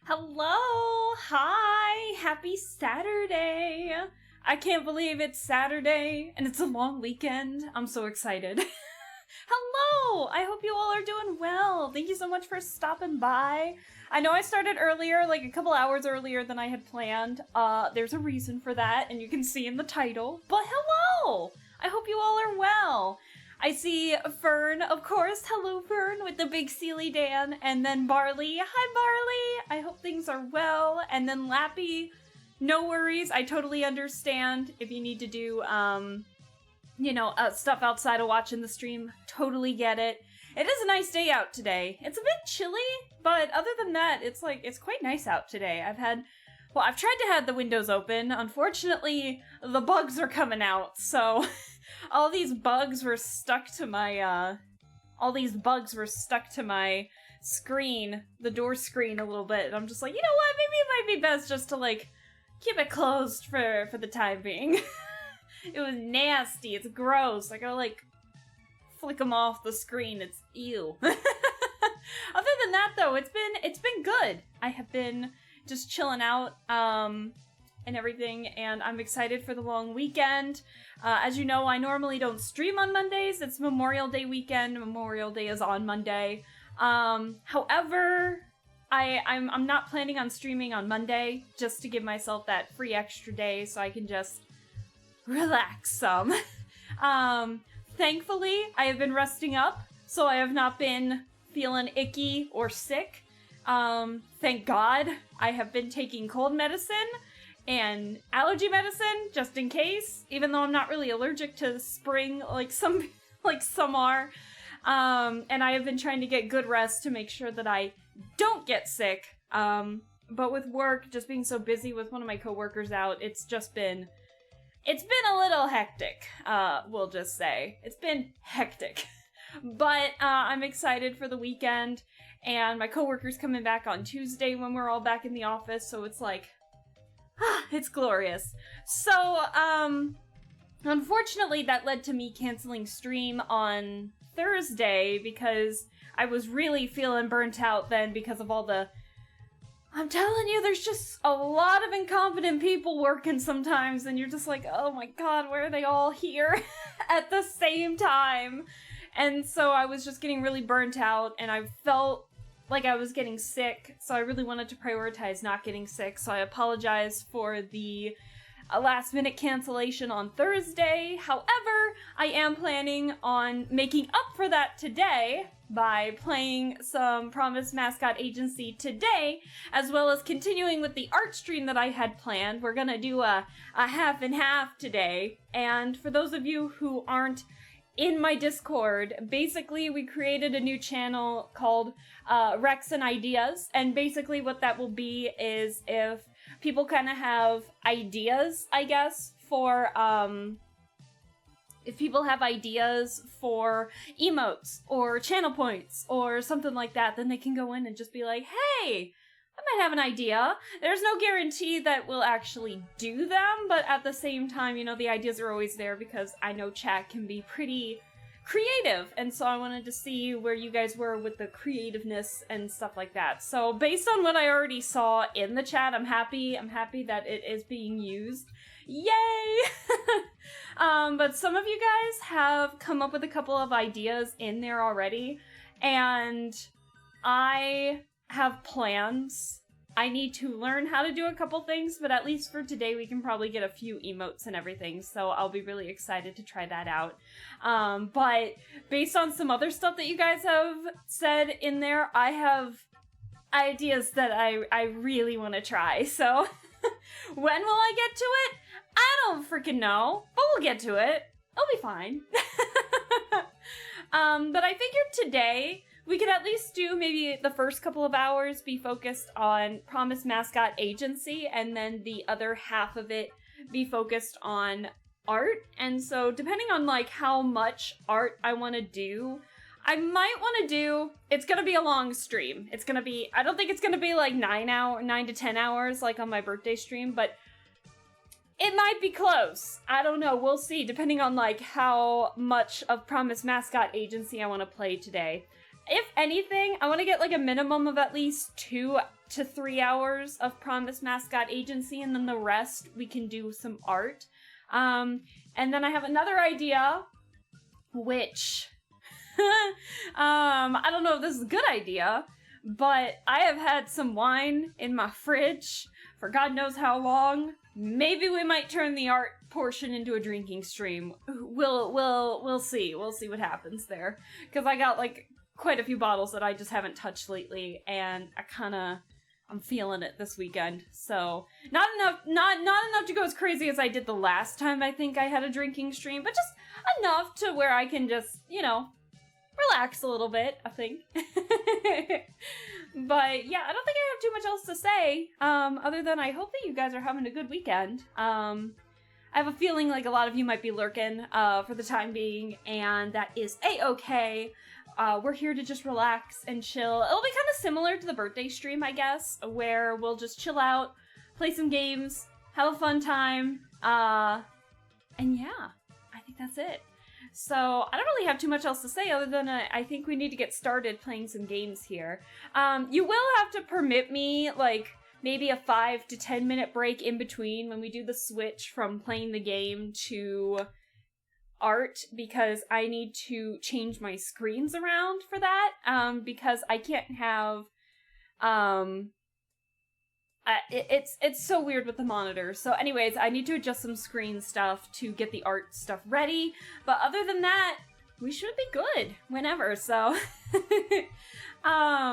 Hello! Hi! Happy Saturday! I can't believe it's Saturday and it's a long weekend. I'm so excited. Hello! I hope you all are doing well. Thank you so much for stopping by. I know I started earlier, like a couple hours earlier than I had planned. There's a reason for that, and you can see in the title. But hello! I hope you all are well. I see Fern, of course. Hello, Fern, with the big Sealy Dan. And then Barley. Hi, Barley! I hope things are well. And then Lappy. No worries. I totally understand if you need to do, stuff outside of watching the stream. Totally get it. It is a nice day out today. It's a bit chilly, but other than that, it's quite nice out today. I've tried to have the windows open. Unfortunately, the bugs are coming out, so all these bugs were stuck to my screen, the door screen a little bit. And I'm just like, you know what? Maybe it might be best just to, keep it closed for the time being. It was nasty. It's gross. I gotta, flick them off the screen. It's ew. Other than that, though, it's been good. I have been just chilling out, and everything, and I'm excited for the long weekend. As you know, I normally don't stream on Mondays. It's Memorial Day weekend. Memorial Day is on Monday. However, I'm not planning on streaming on Monday, just to give myself that free extra day so I can just relax some. Thankfully, I have been resting up, so I have not been feeling icky or sick. Thank God. I have been taking cold medicine and allergy medicine, just in case, even though I'm not really allergic to spring like some are. And I have been trying to get good rest to make sure that I don't get sick. But with work, just being so busy with one of my coworkers out, it's been a little hectic, we'll just say. It's been hectic. But I'm excited for the weekend, and my coworker's coming back on Tuesday when we're all back in the office, so it's it's glorious. So, unfortunately, that led to me canceling stream on Thursday because I was really feeling burnt out then because of all the... I'm telling you, there's just a lot of incompetent people working sometimes, and you're just like, oh my god, why are they all here at the same time? And so I was just getting really burnt out, and I felt like I was getting sick, so I really wanted to prioritize not getting sick, so I apologize for the last-minute cancellation on Thursday. However, I am planning on making up for that today by playing some Promise Mascot Agency today, as well as continuing with the art stream that I had planned. We're gonna do a half and half today, and for those of you who aren't in my Discord, basically we created a new channel called Recs and Ideas, and basically what that will be is if people kind of have ideas, I guess, for if people have ideas for emotes or channel points or something like that, then they can go in and just be like, hey, I might have an idea. There's no guarantee that we'll actually do them, but at the same time, the ideas are always there because I know chat can be pretty creative, and so I wanted to see where you guys were with the creativeness and stuff like that. So based on what I already saw in the chat, I'm happy that it is being used. Yay! But some of you guys have come up with a couple of ideas in there already, and I have plans. I need to learn how to do a couple things, but at least for today we can probably get a few emotes and everything, so I'll be really excited to try that out. But based on some other stuff that you guys have said in there, I have ideas that I really want to try, so when will I get to it? I don't freaking know, but we'll get to it. I'll be fine. But I figured today we could at least do maybe the first couple of hours be focused on Promise Mascot Agency, and then the other half of it be focused on art. And so depending on how much art I want to do, I might want to do, it's going to be a long stream. It's going to be, I don't think it's going to be 9 to 10 hours like on my birthday stream, but it might be close. I don't know. We'll see, depending on how much of Promise Mascot Agency I want to play today. If anything, I want to get like a minimum of at least 2 to 3 hours of Promise Mascot Agency, and then the rest we can do some art. And then I have another idea, which I don't know if this is a good idea, but I have had some wine in my fridge for God knows how long. Maybe we might turn the art portion into a drinking stream. We'll see. We'll see what happens there. Because I got like quite a few bottles that I just haven't touched lately, and I'm feeling it this weekend. So not enough to go as crazy as I did the last time I think I had a drinking stream, but just enough to where I can just, relax a little bit, I think. But yeah, I don't think I have too much else to say, other than I hope that you guys are having a good weekend. I have a feeling like a lot of you might be lurking for the time being, and that is a-okay. We're here to just relax and chill. It'll be kind of similar to the birthday stream, I guess, where we'll just chill out, play some games, have a fun time, and yeah, I think that's it. So, I don't really have too much else to say other than I think we need to get started playing some games here. You will have to permit me, like, maybe a 5 to 10 minute break in between when we do the switch from playing the game to art, because I need to change my screens around for that, because I can't have, it's so weird with the monitor. So anyways, I need to adjust some screen stuff to get the art stuff ready, but other than that, we should be good whenever, so yeah, I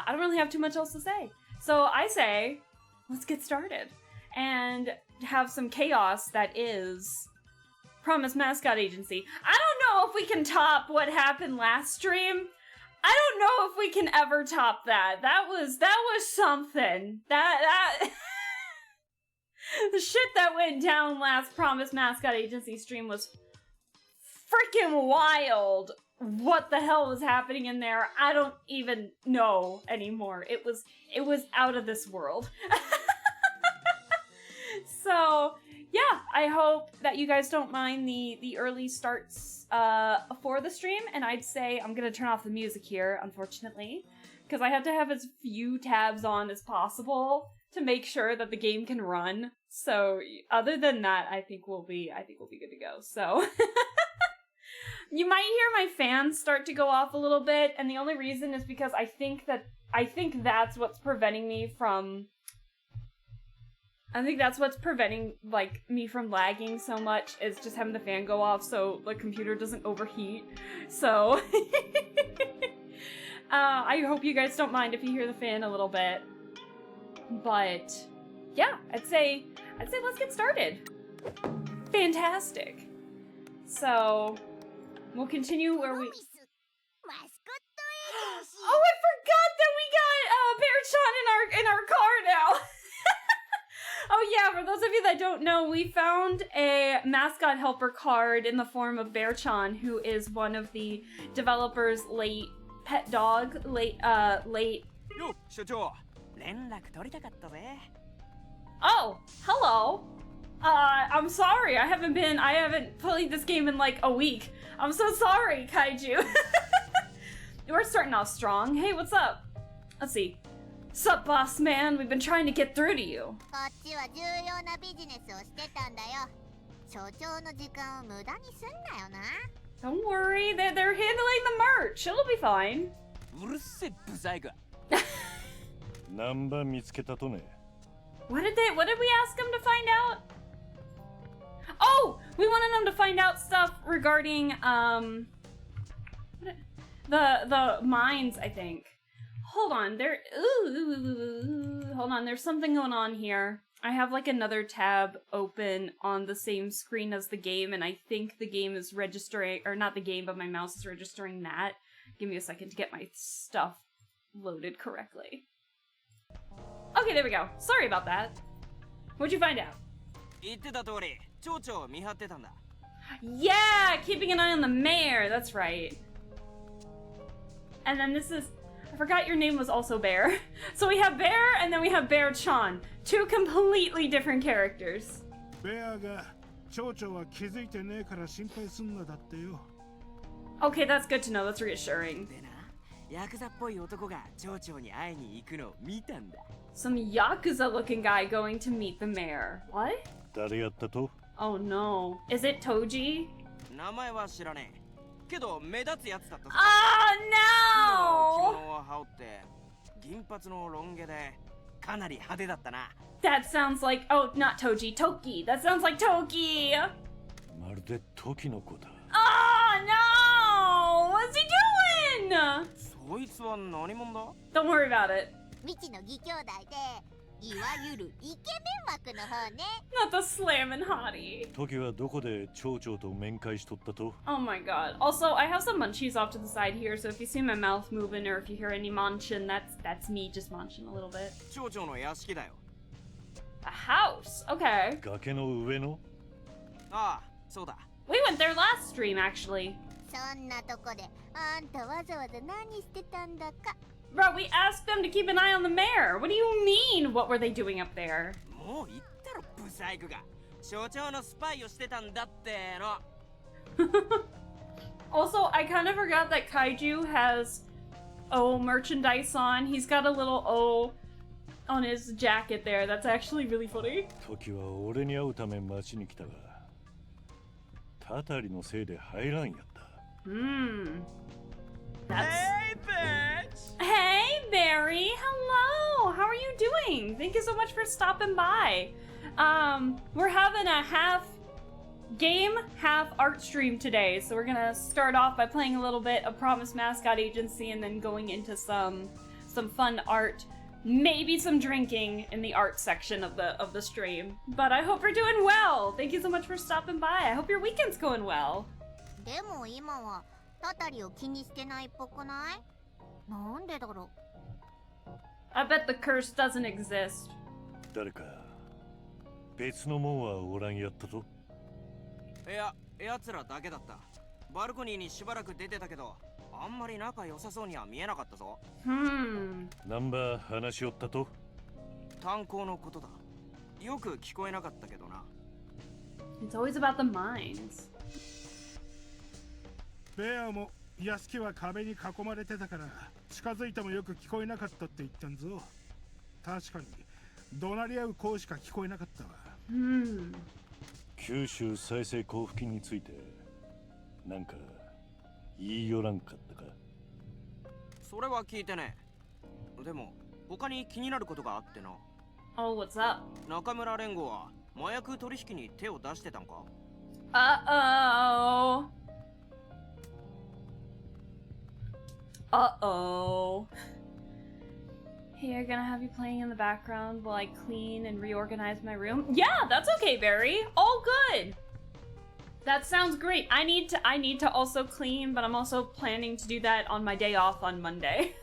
don't really have too much else to say. So I say, let's get started and have some chaos that is Promise Mascot Agency. I don't know if we can top what happened last stream. I don't know if we can ever top that. That was something. That the shit that went down last Promise Mascot Agency stream was freaking wild. What the hell was happening in there? I don't even know anymore. It was out of this world. So, yeah, I hope that you guys don't mind the early starts for the stream, and I'd say I'm gonna turn off the music here, unfortunately, because I have to have as few tabs on as possible to make sure that the game can run. So, other than that, I think we'll be good to go. So, you might hear my fans start to go off a little bit, and the only reason is because I think that's what's preventing me from. I think that's what's preventing, like, me from lagging so much, is just having the fan go off so the computer doesn't overheat. So, I hope you guys don't mind if you hear the fan a little bit. But, yeah, I'd say let's get started. Fantastic. So, we'll continue where we... Oh, I forgot that we got Bear-chan in our car now! Oh yeah, for those of you that don't know, we found a mascot helper card in the form of Bear-chan, who is one of the developers' late pet dog, late... Yo, Shocho. Oh, hello. I'm sorry, I haven't played this game in like a week. I'm so sorry, Kaiju. We're starting off strong. Hey, what's up? Let's see. Sup, boss man? We've been trying to get through to you. Don't worry, they're handling the merch. It'll be fine. What did we ask them to find out? Oh, we wanted them to find out stuff regarding the mines, I think. Hold on, hold on, there's something going on here. I have like another tab open on the same screen as the game, and I think the game is registering, or not the game, but my mouse is registering that. Give me a second to get my stuff loaded correctly. Okay, there we go. Sorry about that. What'd you find out? Yeah, keeping an eye on the mayor, that's right. And then this is... I forgot your name was also Bear. So we have Bear, and then we have Bear-chan. Two completely different characters. Okay, that's good to know. That's reassuring. でな、ヤクザっぽい男が町長に会いに行くのを見たんだ。Some Yakuza-looking guy going to meet the mayor. What? 誰やったと Oh no. Is it Toji? 名前は知らねえ。けど目立つやつだったぞ。Oh 着物を羽織って銀髪のロン毛でかなり派手だったな。no! That sounds like not Toji, Toki. That sounds like Toki. まるで時の子だ Oh no! What's he doing? そいつは何者だ？ Don't worry about it. 未知の義兄弟でいわゆるイケメン枠の方ね。 Not the slamming hottie. 時はどこで町長と面会しとったと Oh my god. Also, I have some munchies off to the side here, so if you see my mouth moving or if you hear any munchin, that's me just munching a little bit. 町長の屋敷だよ。 A house. Okay. 崖の上のああ、そうだ。 We went there last stream, actually. そんなとこであんたわざわざ何してたんだか。 Bro, we asked them to keep an eye on the mayor. What do you mean? What were they doing up there? もう言ったろ、ブサイクが。町長のスパイをしてたんだっての。Also, I kind of forgot that Kaiju has merchandise on. He's got a little O on his jacket there. That's actually really funny. 時は俺に会うため町に来たがたたりのせいで入らんやった That's... Hey, bitch! Hey, Barry. Hello. How are you doing? Thank you so much for stopping by. We're having a half game, half art stream today. So we're gonna start off by playing a little bit of Promise Mascot Agency and then going into some fun art. Maybe some drinking in the art section of the stream. But I hope you're doing well. Thank you so much for stopping by. I hope your weekend's going well. でも今はたたりを気にしてないっぽくない？なんでだろう。 I bet the curse doesn't exist. 誰か別のもんはおらんやったといや、奴らだけだった。バルコニーにしばらく出てたけど、あんまり仲良さそうには見えなかったぞ。ナンバー話しよったと炭鉱のことだ。よく聞こえなかったけどな。 It's always about the mines. ベアも屋敷は壁に囲まれてたから近づいてもよく聞こえなかったって言ったんぞ。確かに怒鳴り合う声しか聞こえなかったわ。九州再生交付金についてなんか言いよらんかったかそれは聞いてね。でも他に気になることがあってな。 Oh, what's up? 中村連合は麻薬取引に手を出してたんか？ Uh-oh. Uh-oh. Hey, I'm gonna have you playing in the background while I clean and reorganize my room. Yeah, that's okay, Barry. All good. That sounds great. I need to also clean, but I'm also planning to do that on my day off on Monday.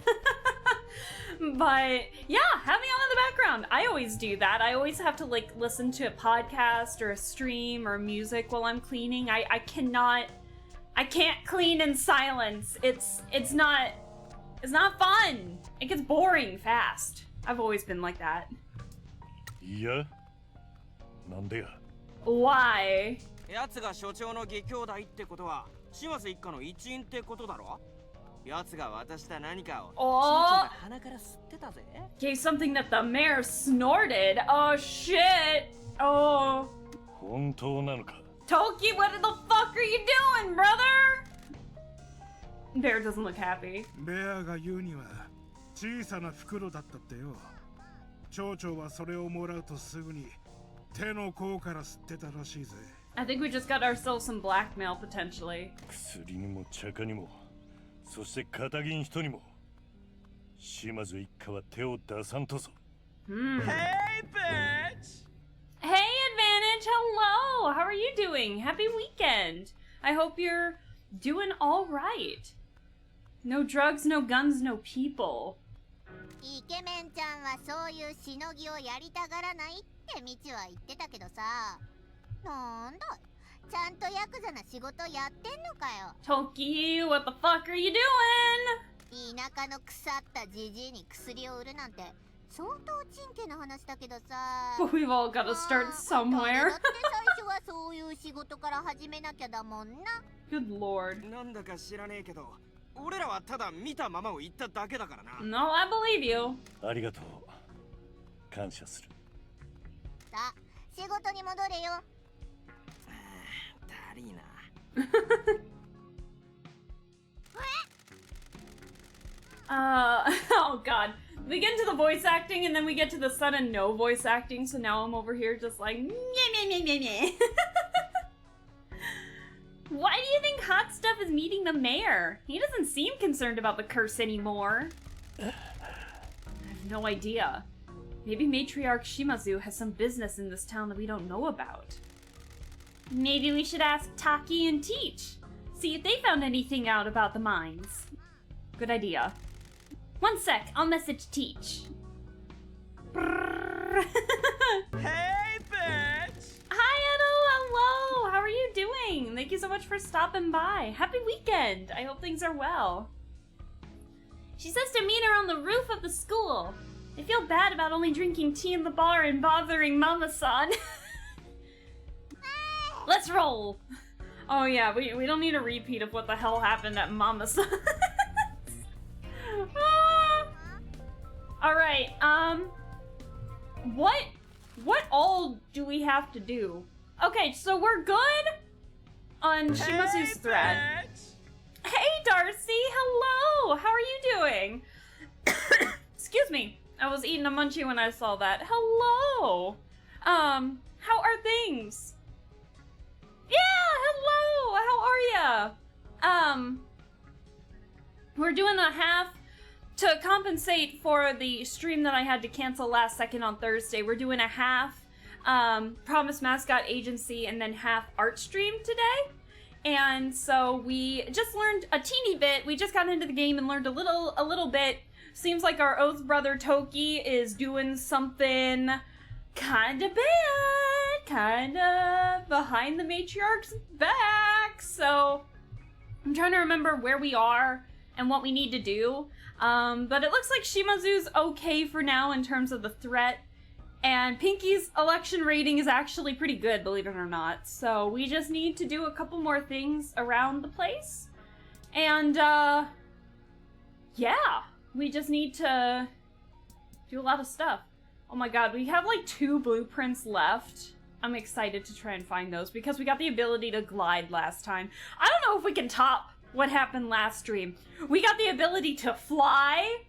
But yeah, have me on in the background. I always do that. I always have to like listen to a podcast or a stream or music while I'm cleaning. I can't clean in silence. It's not fun. It gets boring fast. I've always been like that. いやなんでや Why? 奴が所長の義兄弟ってことは島津一家の一員ってことだろ。奴が渡した何かを町長が鼻から吸ってたぜ。 Gave something that the mayor snorted. Oh shit. Oh. 本当なのか Toki, what the fuck are you doing, brother? Bear doesn't look happy. ベアが言うには小さな袋だったってよ。町長はそれをもらうとすぐに手の甲から吸ってたらしいぜ。 I think we just got ourselves some blackmail potentially. 薬にも茶化にもそして片銀人にも島津一家は手を出さんとぞ Hey, bitch! Hey, Advantage, hello! How are you doing? Happy weekend! I hope you're doing all right. No drugs, no guns, no people. イケメンちゃんはそういうしのぎをやりたがらないってみちは言ってたけどさ。なんだちゃんとヤクザな仕事やってんのかよ。 Toki, what the fuck are you doing? 田舎の腐ったジジイに薬を売るなんて相当ちんけな話だけどさ。 But we've all got to start だ somewhere. って最初はそういう仕事から始めなきゃだもんな。 Good lord. なんだか知らねえけど、俺らはただ見たままを言っただけだからな。 No, I believe you. ありがとう。感謝する。さあ、仕事に戻れよ。だりーな。Oh god. We get into the voice acting and then we get to the sudden no voice acting, so now I'm over here just like meh, meh, meh, meh, meh. Why do you think Hot Stuff is meeting the mayor? He doesn't seem concerned about the curse anymore. I have no idea. Maybe Matriarch Shimazu has some business in this town that we don't know about. Maybe we should ask Taki and Teach. See if they found anything out about the mines. Good idea. One sec, I'll message Teach. Hey, bitch! Hi, Edo! Hello! How are you doing? Thank you so much for stopping by. Happy weekend! I hope things are well. She says to meet her on the roof of the school. I feel bad about only drinking tea in the bar and bothering Mama-san. Let's roll! Oh yeah, we don't need a repeat of what the hell happened at Mama-san. Alright, what all do we have to do? Okay, so we're good on Shimazu's thread. Hey, Darcy, hello! How are you doing? Excuse me, I was eating a munchie when I saw that. Hello! How are things? Yeah, hello! How are ya? We're doing a half to compensate for the stream that I had to cancel last second on Thursday. We're doing a half Promise Mascot Agency and then half art stream today. And so we just learned a teeny bit. We just got into the game and learned a little bit. Seems like our Oath brother Toki is doing something kind of bad, kind of behind the matriarch's back. So I'm trying to remember where we are and what we need to do. But it looks like Shimazu's okay for now in terms of the threat. And Pinky's election rating is actually pretty good, believe it or not. So we just need to do a couple more things around the place. And, yeah. We just need to do a lot of stuff. Oh my god, we have like 2 blueprints left. I'm excited to try and find those because we got the ability to glide last time. I don't know if we can top what happened last stream. We got the ability to fly.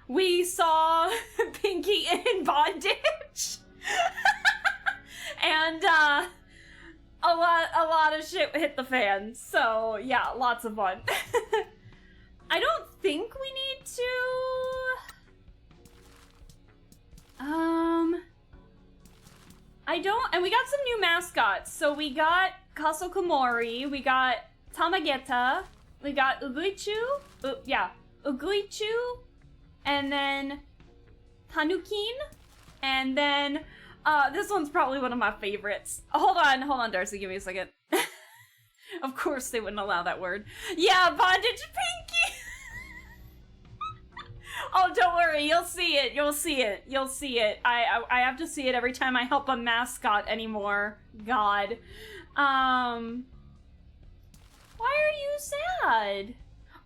We saw Pinky in bondage. And a lot of shit hit the fan. So yeah, lots of fun. I don't think we need to I don't, and we got some new mascots. So we got Kasokumori, we got Tamageta, we got Uguichu, Uguichu, and then Tanukin, and then, this one's probably one of my favorites. Hold on, Darcy, give me a second. Of course they wouldn't allow that word. Yeah, Bondage Pinky! Oh, don't worry, you'll see it. I have to see it every time I help a mascot anymore. God. Why are you sad?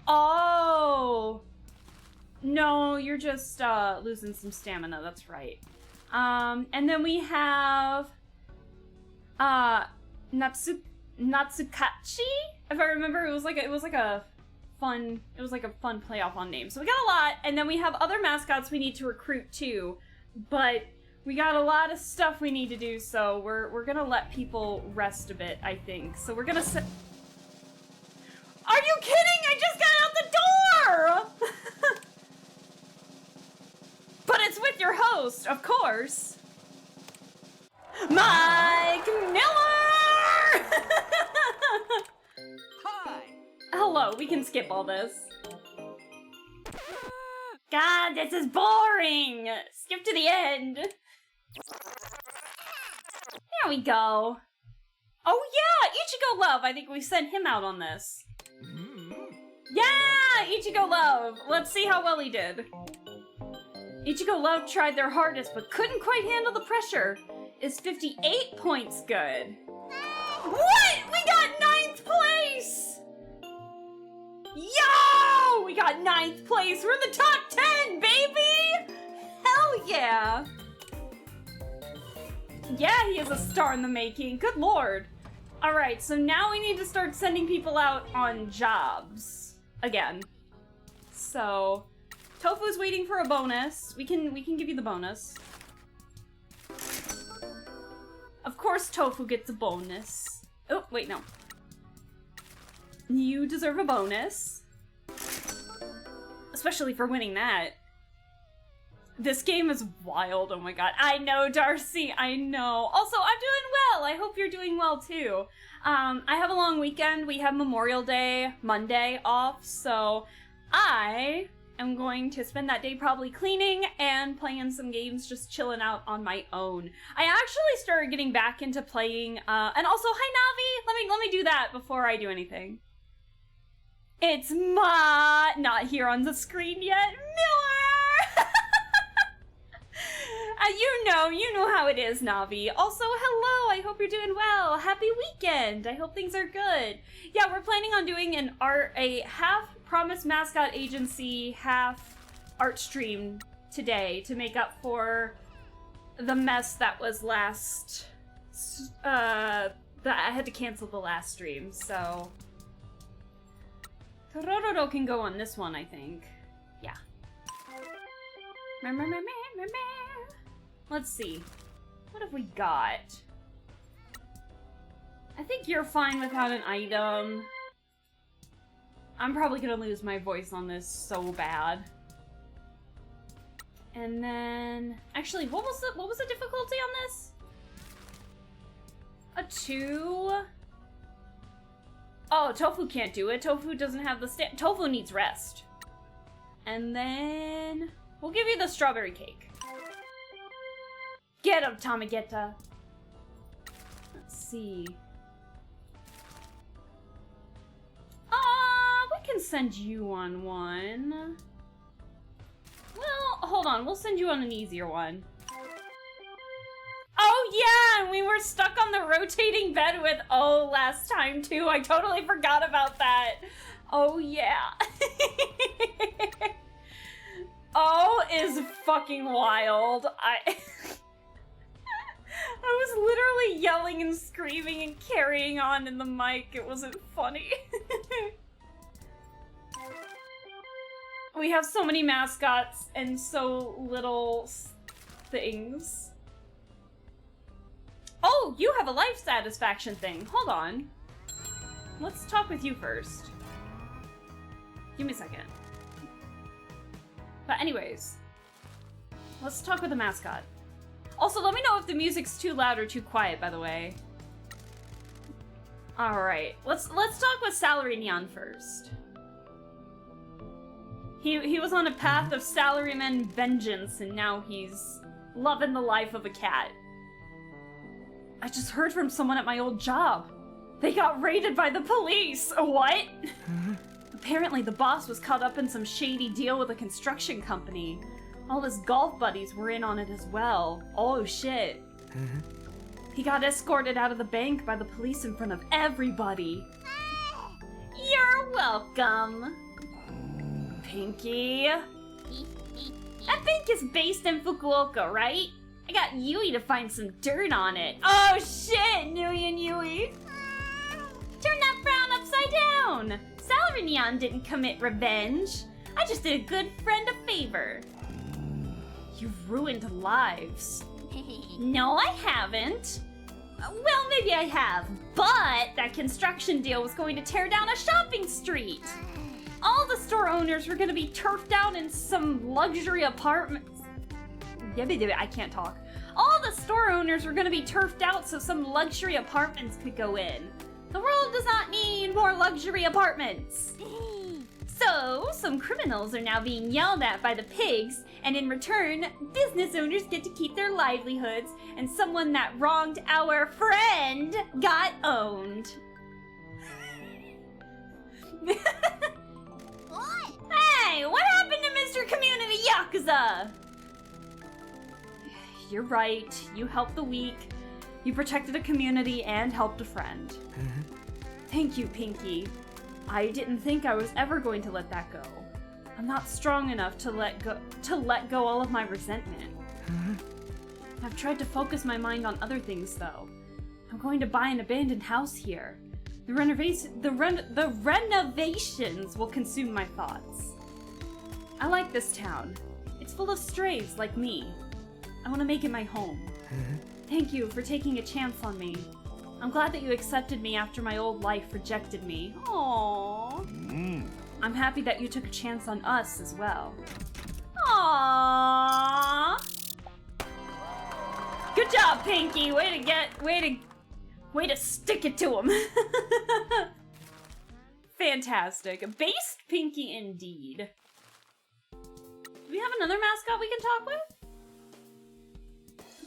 Oh. No, you're just, losing some stamina, that's right. And then we have, Natsukachi? If I remember, it was like a fun playoff on name. So we got a lot, and then we have other mascots we need to recruit too, but we got a lot of stuff we need to do, so we're gonna let people rest a bit, I think. So we're gonna Are you kidding? I just got out the door! But it's with your host, of course. Mike Miller! Hi! Hello, we can skip all this. God, this is boring! Skip to the end. There we go. Oh yeah, Ichigo Love! I think we sent him out on this. Yeah, Ichigo Love! Let's see how well he did. Ichigo Love tried their hardest but couldn't quite handle the pressure. Is 58 points good? What? We got 9th place! Yo! We got 9th place! We're in the top 10, baby! Hell yeah! Yeah, he is a star in the making. Good lord. Alright, so now we need to start sending people out on jobs. Again. So, Tofu's waiting for a bonus. We can give you the bonus. Of course Tofu gets a bonus. Oh, wait, no. You deserve a bonus. Especially for winning that. This game is wild, oh my god. I know, Darcy, I know. Also, I'm doing well. I hope you're doing well, too. I have a long weekend. We have Memorial Day, Monday off, so I am going to spend that day probably cleaning and playing some games, just chilling out on my own. I actually started getting back into playing, and also, hi, Navi! Let me do that before I do anything. It's not here on the screen yet. Miller! You know how it is, Navi. Also, hello, I hope you're doing well. Happy weekend. I hope things are good. Yeah, we're planning on doing a half Promise Mascot Agency, half art stream today to make up for the mess that was last, that I had to cancel the last stream, so. Tororo can go on this one, I think. Yeah. Let's see. What have we got? I think you're fine without an item. I'm probably gonna lose my voice on this so bad. And then, actually, what was the difficulty on this? A 2? Oh, Tofu can't do it. Tofu doesn't have the Tofu needs rest. And then we'll give you the strawberry cake. Get him, Tamageta. Let's see. We can send you on one. Well, hold on. We'll send you on an easier one. Oh, yeah, and we were stuck on the rotating bed with O last time, too. I totally forgot about that. Oh, yeah. O is fucking wild. I was literally yelling and screaming and carrying on in the mic. It wasn't funny. We have so many mascots and so little things. Oh, you have a life satisfaction thing. Hold on. Let's talk with you first. Give me a second. But anyways, let's talk with the mascot. Also, let me know if the music's too loud or too quiet, by the way. Alright, let's talk with Salaryman first. He was on a path of salaryman vengeance, and now he's loving the life of a cat. I just heard from someone at my old job. They got raided by the police! What? Apparently the boss was caught up in some shady deal with a construction company. All his golf buddies were in on it as well. Oh shit. He got escorted out of the bank by the police in front of everybody. You're welcome. Pinky. That bank is based in Fukuoka, right? I got Yui to find some dirt on it. Oh shit, Nui and Yui. Turn that frown upside down. Salaryman didn't commit revenge. I just did a good friend a favor. You've ruined lives. No, I haven't. Well, maybe I have, but that construction deal was going to tear down a shopping street. All the store owners were going to be turfed out in some luxury apartments. I can't talk. All the store owners were going to be turfed out so some luxury apartments could go in. The world does not need more luxury apartments. So, some criminals are now being yelled at by the pigs, and in return, business owners get to keep their livelihoods, and someone that wronged our friend got owned. Hey, what happened to Mr. Community Yakuza? You're right. You helped the weak. You protected a community and helped a friend. Thank you, Pinky. I didn't think I was ever going to let that go. I'm not strong enough to let go all of my resentment. I've tried to focus my mind on other things, though. I'm going to buy an abandoned house here. The renovations will consume my thoughts. I like this town. It's full of strays like me. I want to make it my home. Thank you for taking a chance on me. I'm glad that you accepted me after my old life rejected me. Aww. I'm happy that you took a chance on us as well. Aww. Good job, Pinky. Way to stick it to him. Fantastic. Based Pinky indeed. Do we have another mascot we can talk with?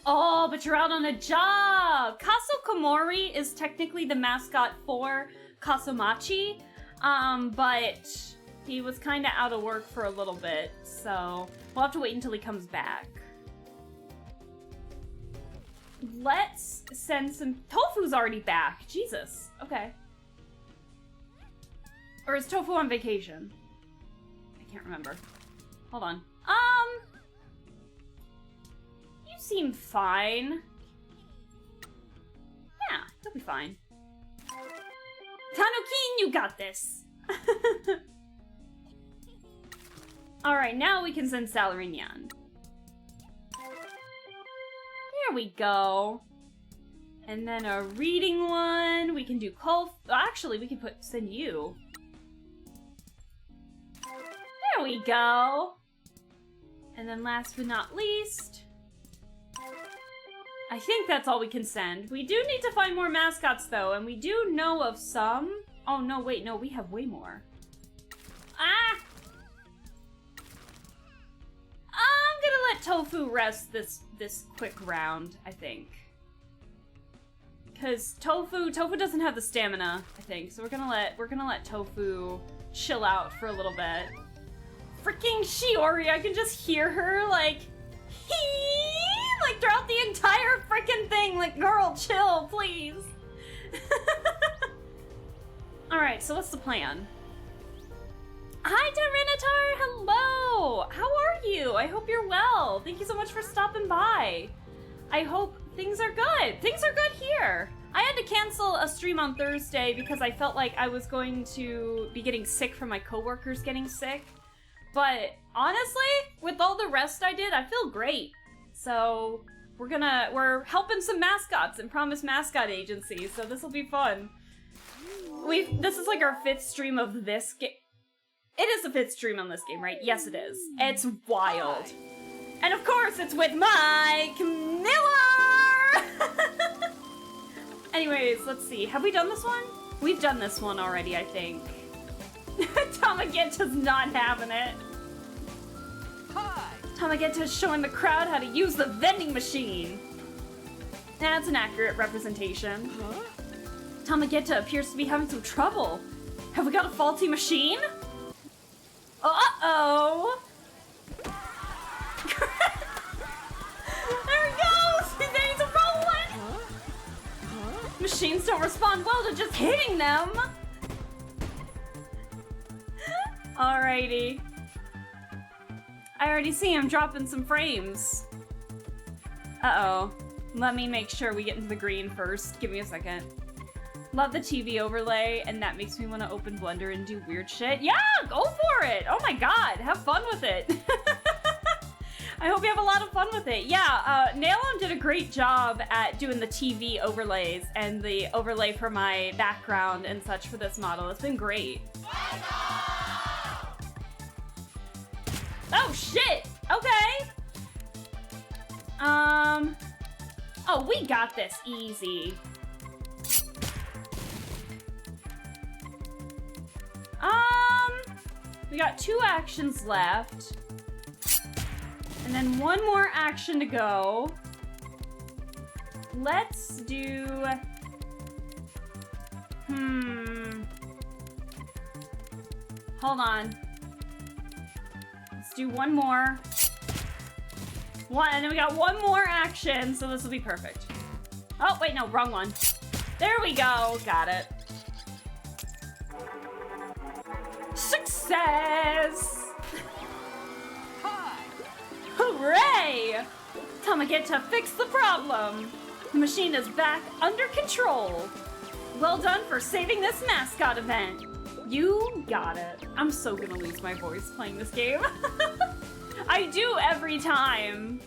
Oh, but you're out on a job! Kaso Komori is technically the mascot for Kasumachi, but he was kind of out of work for a little bit, so we'll have to wait until he comes back. Let's send some... Tofu's already back. Jesus. Okay. Or is Tofu on vacation? I can't remember. Hold on. You seem fine. Yeah, you'll be fine. Tanukin, you got this. Alright, now we can send Salarinian. There we go. And then a reading one. We can do actually, we can send you. There we go. And then last but not least, I think that's all we can send. We do need to find more mascots though, and we do know of some. Oh no, wait, no, we have way more. Ah! I'm gonna let Tofu rest this quick round, I think. Cause Tofu doesn't have the stamina, I think. So we're gonna let Tofu chill out for a little bit. Freaking Shiori, I can just hear her like throughout the entire freaking thing, like, girl, chill, please. Alright, so what's the plan? Hi, Tyranitar! Hello! How are you? I hope you're well. Thank you so much for stopping by. I hope things are good. Things are good here. I had to cancel a stream on Thursday because I felt like I was going to be getting sick from my coworkers getting sick. But honestly, with all the rest I did, I feel great. So we're helping some mascots in Promise Mascot Agency, so this will be fun. This is like our 5th stream of this game. It is the 5th stream on this game, right? Yes, it is. It's wild. And of course, it's with Mike Miller! Anyways, let's see. Have we done this one? We've done this one already, I think. Tamageta's not having it. Hi. Tamageta's showing the crowd how to use the vending machine. That's an accurate representation. Huh? Tamageta appears to be having some trouble. Have we got a faulty machine? Uh-oh! There he goes! He's rolling! Machines don't respond well to just hitting them! Alrighty. I already see him dropping some frames. Uh-oh. Let me make sure we get into the green first. Give me a second. Love the TV overlay, and that makes me want to open Blender and do weird shit. Yeah, go for it! Oh my god, have fun with it. I hope you have a lot of fun with it. Yeah, Nailum did a great job at doing the TV overlays and the overlay for my background and such for this model. It's been great. Oh shit! Okay! Oh, we got this easy. We got 2 actions left. And then 1 more action to go. Let's do... Hold on. Let's do 1 more. One, and then we got one more action, so this will be perfect. Oh, wait, no, wrong one. There we go. Got it. Success! Hi! Hooray! Tama get to fix the problem. The machine is back under control. Well done for saving this mascot event. You got it. I'm so gonna lose my voice playing this game. I do every time.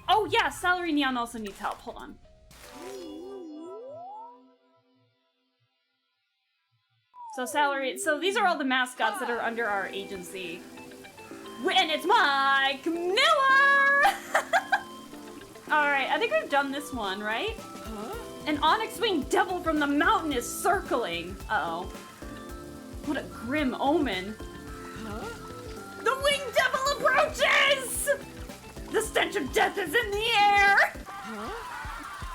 Oh yeah, Salary Neon also needs help. Hold on. So these are all the mascots that are under our agency. And it's Mike Miller! Alright, I think we've done this one, right? Huh? An onyx-winged devil from the mountain is circling. Uh-oh. What a grim omen. Huh? The winged devil approaches! The stench of death is in the air! Huh?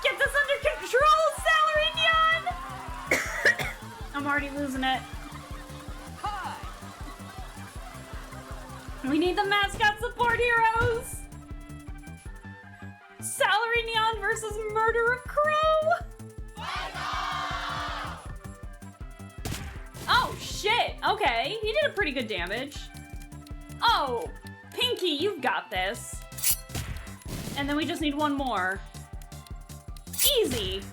Get this under control, Salary Neon! I'm already losing it. Hi! We need the mascot support heroes! Salary Neon versus Murder of Crow! Oh, shit! Okay, he did a pretty good damage. Oh, Pinky, you've got this. And then we just need one more. Easy!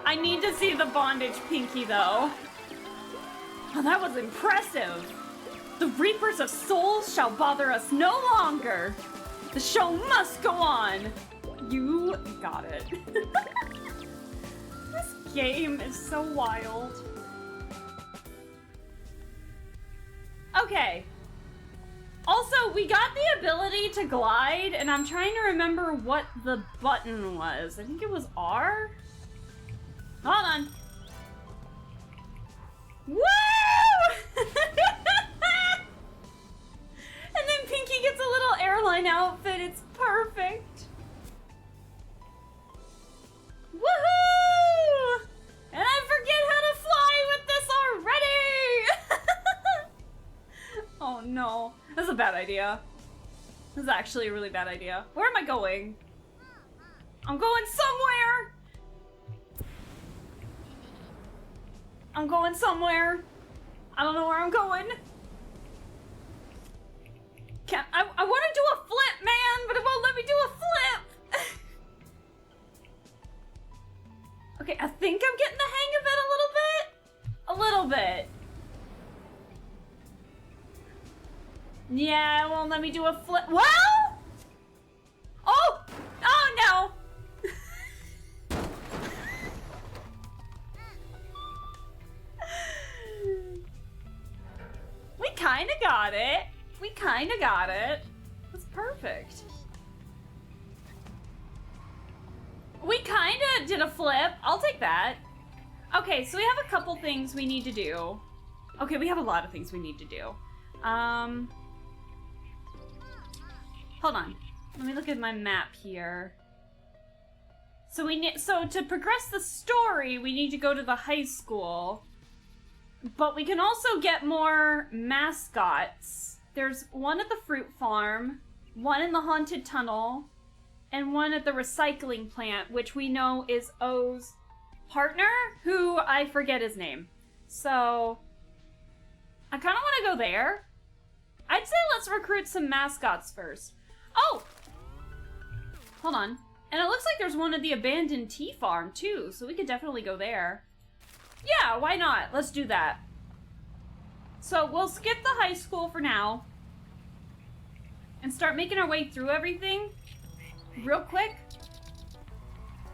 I need to see the bondage Pinky, though. Oh, that was impressive. The Reapers of Souls shall bother us no longer. The show must go on. You got it. This game is so wild. Okay. Also, we got the ability to glide, and I'm trying to remember what the button was. I think it was R? Hold on. Woo! And then Pinky gets a little airline outfit. It's perfect. Woohoo! And I forget how to fly with this already! Oh no. That's a bad idea. This is actually a really bad idea. Where am I going? I'm going somewhere! I'm going somewhere. I don't know where I'm going. I want to do a flip, man, but it won't let me do a flip. Okay, I think I'm getting the hang of it a little bit. A little bit. Yeah, it won't let me do a flip. Well! Oh! Oh no! We kinda got it. We kinda got it. That's perfect. We kinda did a flip. I'll take that. Okay, so we have a couple things we need to do. Okay, we have a lot of things we need to do. Hold on. Let me look at my map here. So to progress the story, we need to go to the high school. But we can also get more mascots. There's one at the fruit farm, one in the haunted tunnel, and one at the recycling plant, which we know is O's partner, who I forget his name. So I kind of want to go there. I'd say let's recruit some mascots first. Oh! Hold on. And it looks like there's one at the abandoned tea farm, too, so we could definitely go there. Yeah, why not? Let's do that. So we'll skip the high school for now and start making our way through everything real quick.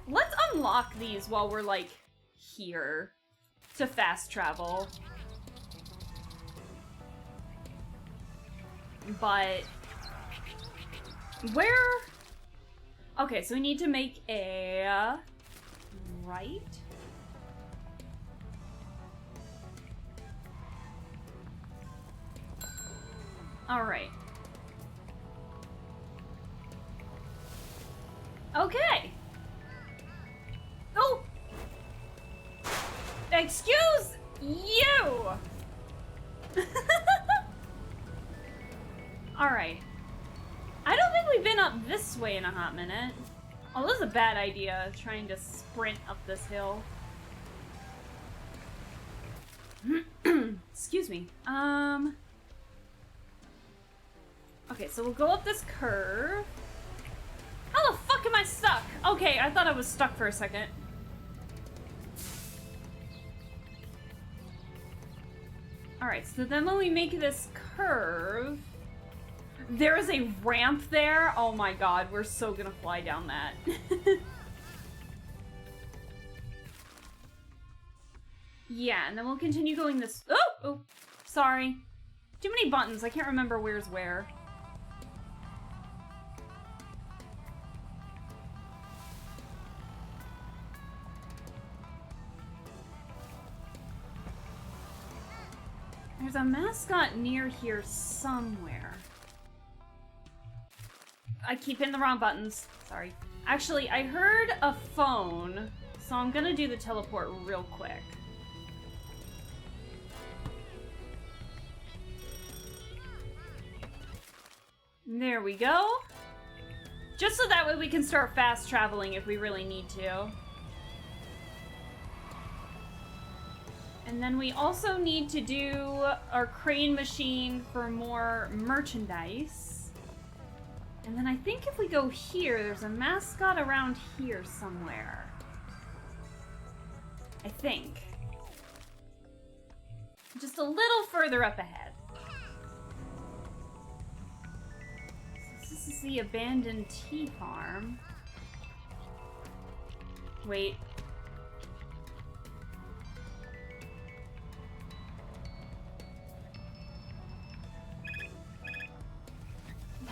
Let's unlock these while we're, like, here to fast travel. But where? Okay, so we need to make a right. All right. Okay. Oh! Excuse you! Alright. I don't think we've been up this way in a hot minute. Oh, this is a bad idea, trying to sprint up this hill. Excuse me. Okay, so we'll go up this curve. How the fuck am I stuck? Okay, I thought I was stuck for a second. Alright, so then when we make this curve... There is a ramp there? Oh my god, we're so gonna fly down that. Yeah, and then we'll continue going this... Oh! Sorry. Too many buttons, I can't remember where's where. There's a mascot near here somewhere. I keep hitting the wrong buttons. Sorry. Actually, I heard a phone, so I'm gonna do the teleport real quick. There we go. Just so that way we can start fast traveling if we really need to. And then we also need to do our crane machine for more merchandise. And then I think if we go here, there's a mascot around here somewhere. I think. Just a little further up ahead. So this is the abandoned tea farm. Wait.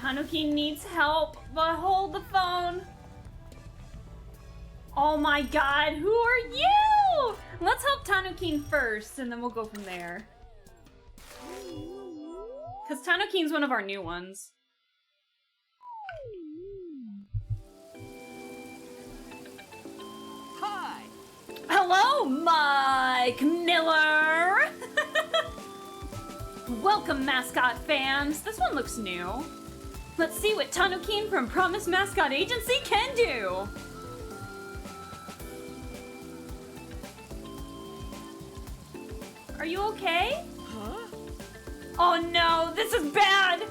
Tanuki needs help, but hold the phone. Oh my god, who are you? Let's help Tanuki first, and then we'll go from there. Because Tanuki's one of our new ones. Hi! Hello, Mike Miller! Welcome, mascot fans. This one looks new. Let's see what Tanuki from Promise Mascot Agency can do! Are you okay? Huh? Oh no, this is bad!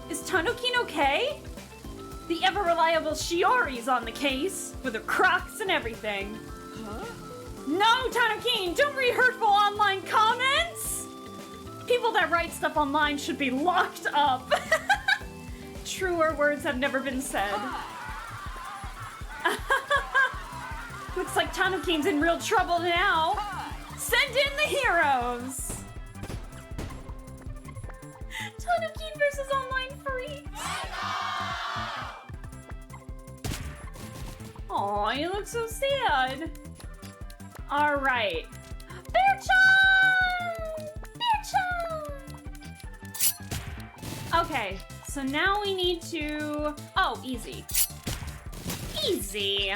Is Tanuki okay? The ever-reliable Shiori's on the case, with her Crocs and everything. Huh? No, Tanuki, don't read hurtful online comments! People that write stuff online should be locked up. Truer words have never been said. Looks like Tanuki's in real trouble now. Send in the heroes! Tanuki versus online freaks. Aw, you look so sad. Alright. Bear-chan! Bear-chan! Okay, so now we need to... Oh, easy. Easy.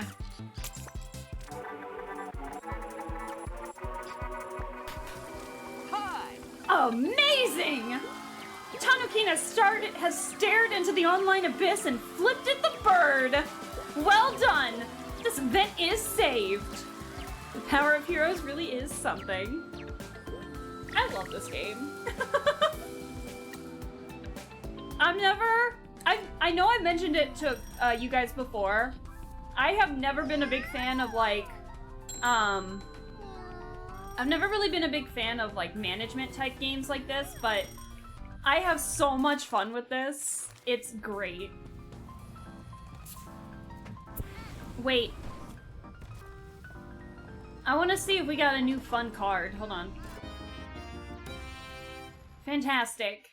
Hi! Amazing! Tanuki has stared into the online abyss and flipped it the bird. Well done. This event is saved. The power of heroes really is something. I love this game. I know I mentioned it to you guys before. I have never been a big fan of like, I've never really been a big fan of like management type games like this, but I have so much fun with this. It's great. Wait. I want to see if we got a new fun card. Hold on. Fantastic.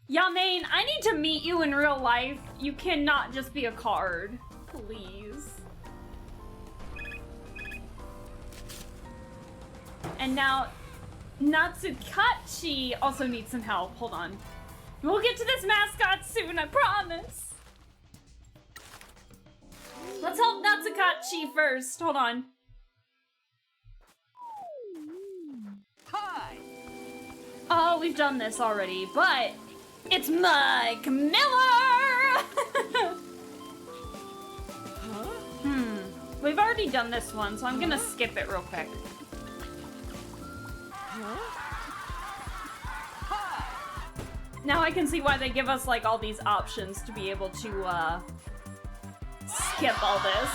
Yamain, I need to meet you in real life. You cannot just be a card. Please. And now, Natsukachi also needs some help. Hold on. We'll get to this mascot soon, I promise. Let's help Natsukachi first. Hold on. Oh, we've done this already, but it's Mike Miller! We've already done this one, so I'm gonna skip it real quick. Now I can see why they give us like all these options to be able to skip all this.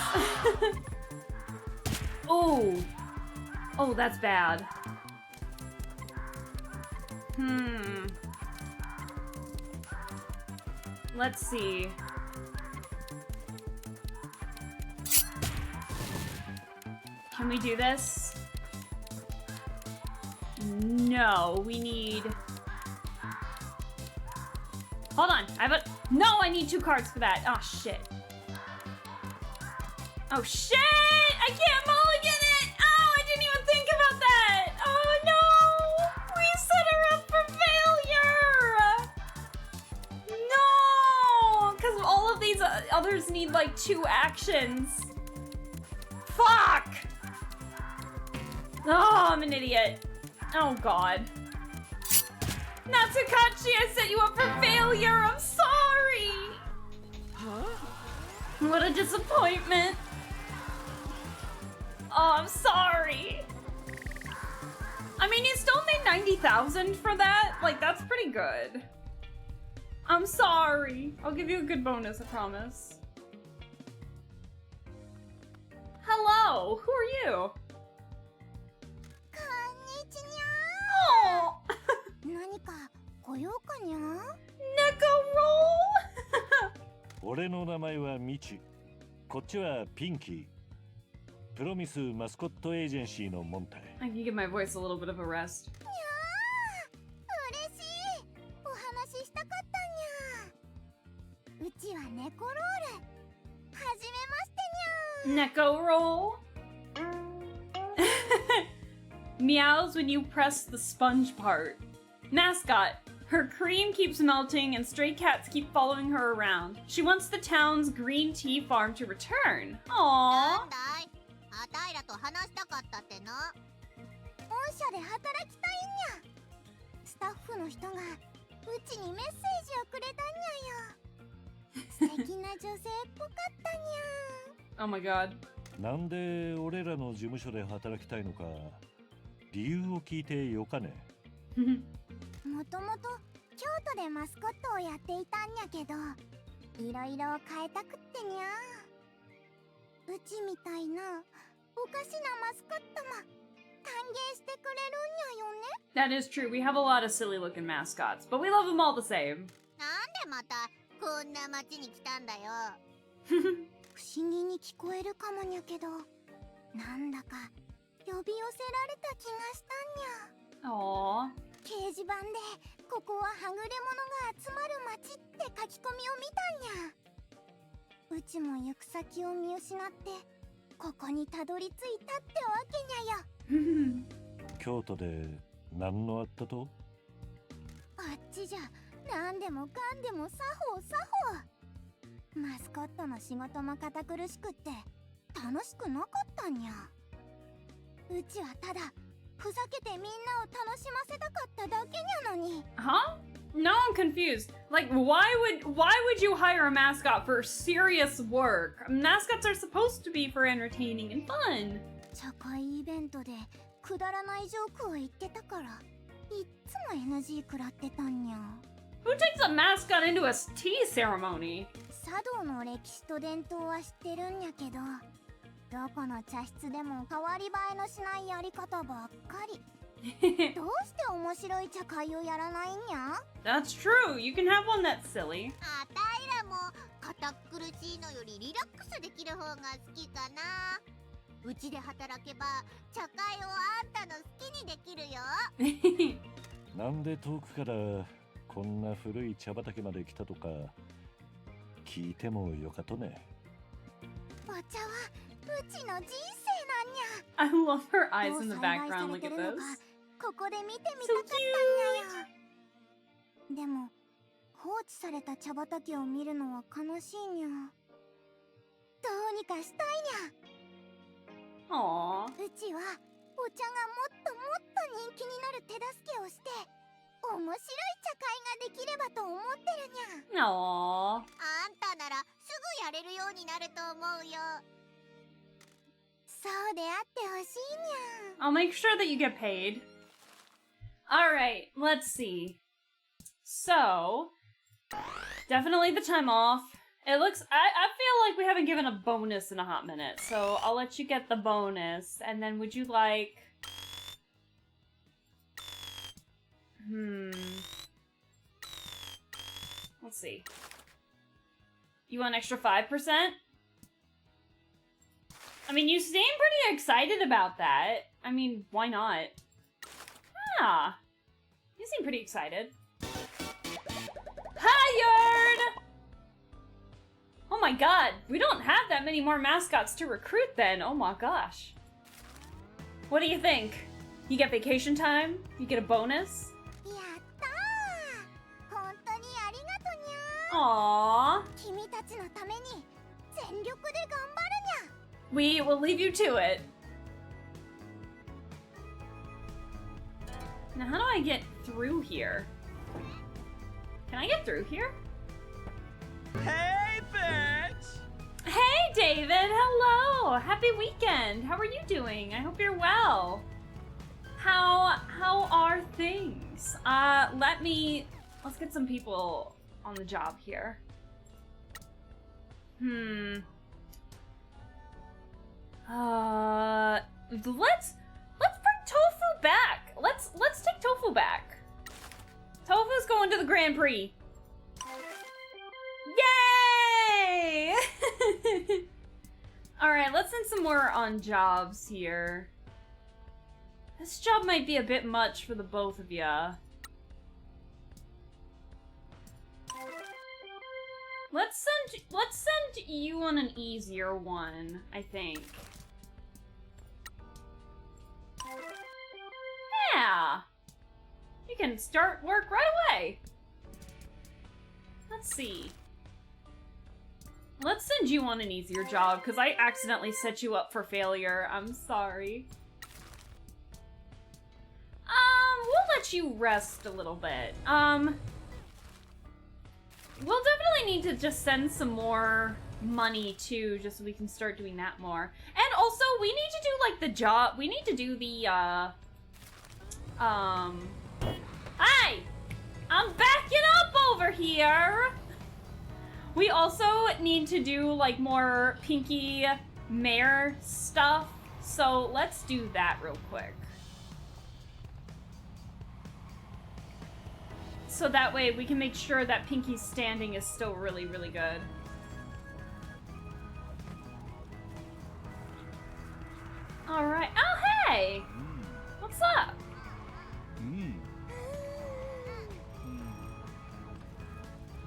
Oh. Oh, that's bad. Let's see. Can we do this? No, we need... Hold on, I have a... No, I need 2 cards for that. Oh, shit. Oh, shit! I can't mulligan it! Oh, I didn't even think about that! Oh, no! We set her up for failure! No! Because all of these others need, like, 2 actions. Fuck! Oh, I'm an idiot. Oh, God. Natsukachi, I set you up for failure! I'm sorry! Huh? What a disappointment. Oh, I'm sorry. I mean, you still made 90,000 for that? Like, that's pretty good. I'm sorry. I'll give you a good bonus, I promise. Hello, who are you? Oh! 何か来ようかにゃ。 Neko roll! 俺の名前はミチ。こっちはピンキー。プロミスマスコットエージェンシーのモンタイ。 I can give my voice a little bit of a rest. にゃー、嬉しい。お話ししたかったにゃ。うちは猫ロール。はじめましてにゃ。 Neko roll? Meows when you press the sponge part. Mascot. Her cream keeps melting and stray cats keep following her around. She wants the town's green tea farm to return. な Aww. んだい、あたいらと話したかったってな。本社で働きたいにゃ。スタッフの人がうちにメッセージをくれたにゃよ。素敵な女性っぽかったにゃ。 Oh my god. なんで俺らの事務所で働きたいのか理由を聞いてよかね。もともと京都でマスコットをやっていたんやけど、いろいろ変えたくってにゃ。うちみたいなおかしなマスコットも歓迎してくれるんやよね。 That is true. We have a lot of silly looking mascots, but we love them all the same. なんでまたこんな街に来たんだよ。不思議に聞こえるかもにゃけど、なんだか呼び寄せられた気がしたんにゃ。 Aww. 掲示板でここははぐれ者が集まる街って書き込みを見たんにゃ。うちも行く先を見失ってここにたどり着いたってわけにゃよ。京都で何のあったと？あっちじゃ何でもかんでも作法作法。マスコットの仕事も堅苦しくって楽しくなかったんにゃ。うちはただふざけてみんなを楽しませたかっただけにゃのに。 Huh? No, I'm confused. Like, why would you hire a mascot for serious work? Mascots are supposed to be for entertaining and fun. 社会イベントでくだらないジョークを言ってたからいっつも NG 食らってたんにゃ。 Who takes a mascot into a tea ceremony? 茶道の歴史と伝統は知ってるんやけど、どこの茶室でも変わり映えのしないやり方ばっかり。どうして面白い茶会をやらないんや？ That's true. You can have one that's silly. あたいらも堅苦しいのよりリラックスできる方が好きかな。うちで働けば茶会をあんたの好きにできるよ。なんで遠くからこんな古い茶畑まで来たとか聞いてもよかとね。お茶はうちの人生なんにゃ。 I love her eyes どう in the 栽培 background. され Look て at るの those. かここで見てみたかったんやよ。でも放置された茶畑を見るのは悲しいにゃ。どうにかしたいにゃ。 Aww. うちはお茶がもっともっと人気になる手助けをして面白い茶会ができればと思ってるにゃ。 Aww. あんたならすぐやれるようになると思うよ。そうであってほしいにゃ。 I'll make sure that you get paid. Alright, let's see. So, definitely the time off. It looks, I feel like we haven't given a bonus in a hot minute, so I'll let you get the bonus. And then would you like... Let's see. You want an extra 5%? I mean, you seem pretty excited about that. I mean, why not? Ah, you seem pretty excited. Hired! Oh my god, we don't have that many more mascots to recruit then. Oh my gosh. What do you think? You get vacation time? You get a bonus? やったー。本当にありがとにゃ。 Aww. 君たちのために全力で頑張るにゃ。 We will leave you to it. Now, how do I get through here? Can I get through here? Hey, bitch! Hey, David! Hello! Happy weekend! How are you doing? I hope you're well. How are things? Let's get some people on the job here. Let's bring Tofu back. Let's take Tofu back. Tofu's going to the Grand Prix. Yay! Alright, let's send some more on jobs here. This job might be a bit much for the both of ya. Let's send you on an easier one, I think. Yeah! You can start work right away. Let's see. Let's send you on an easier job, because I accidentally set you up for failure. I'm sorry. We'll let you rest a little bit. We'll definitely need to just send some more money, too, just so we can start doing that more. And also, we need to do, like, the job... We need to do the, Hi! I'm backing up over here! We also need to do, like, more Pinky Mare stuff, so let's do that real quick. So that way we can make sure that Pinky's standing is still really, really good. Alright. Oh, hey! What's up?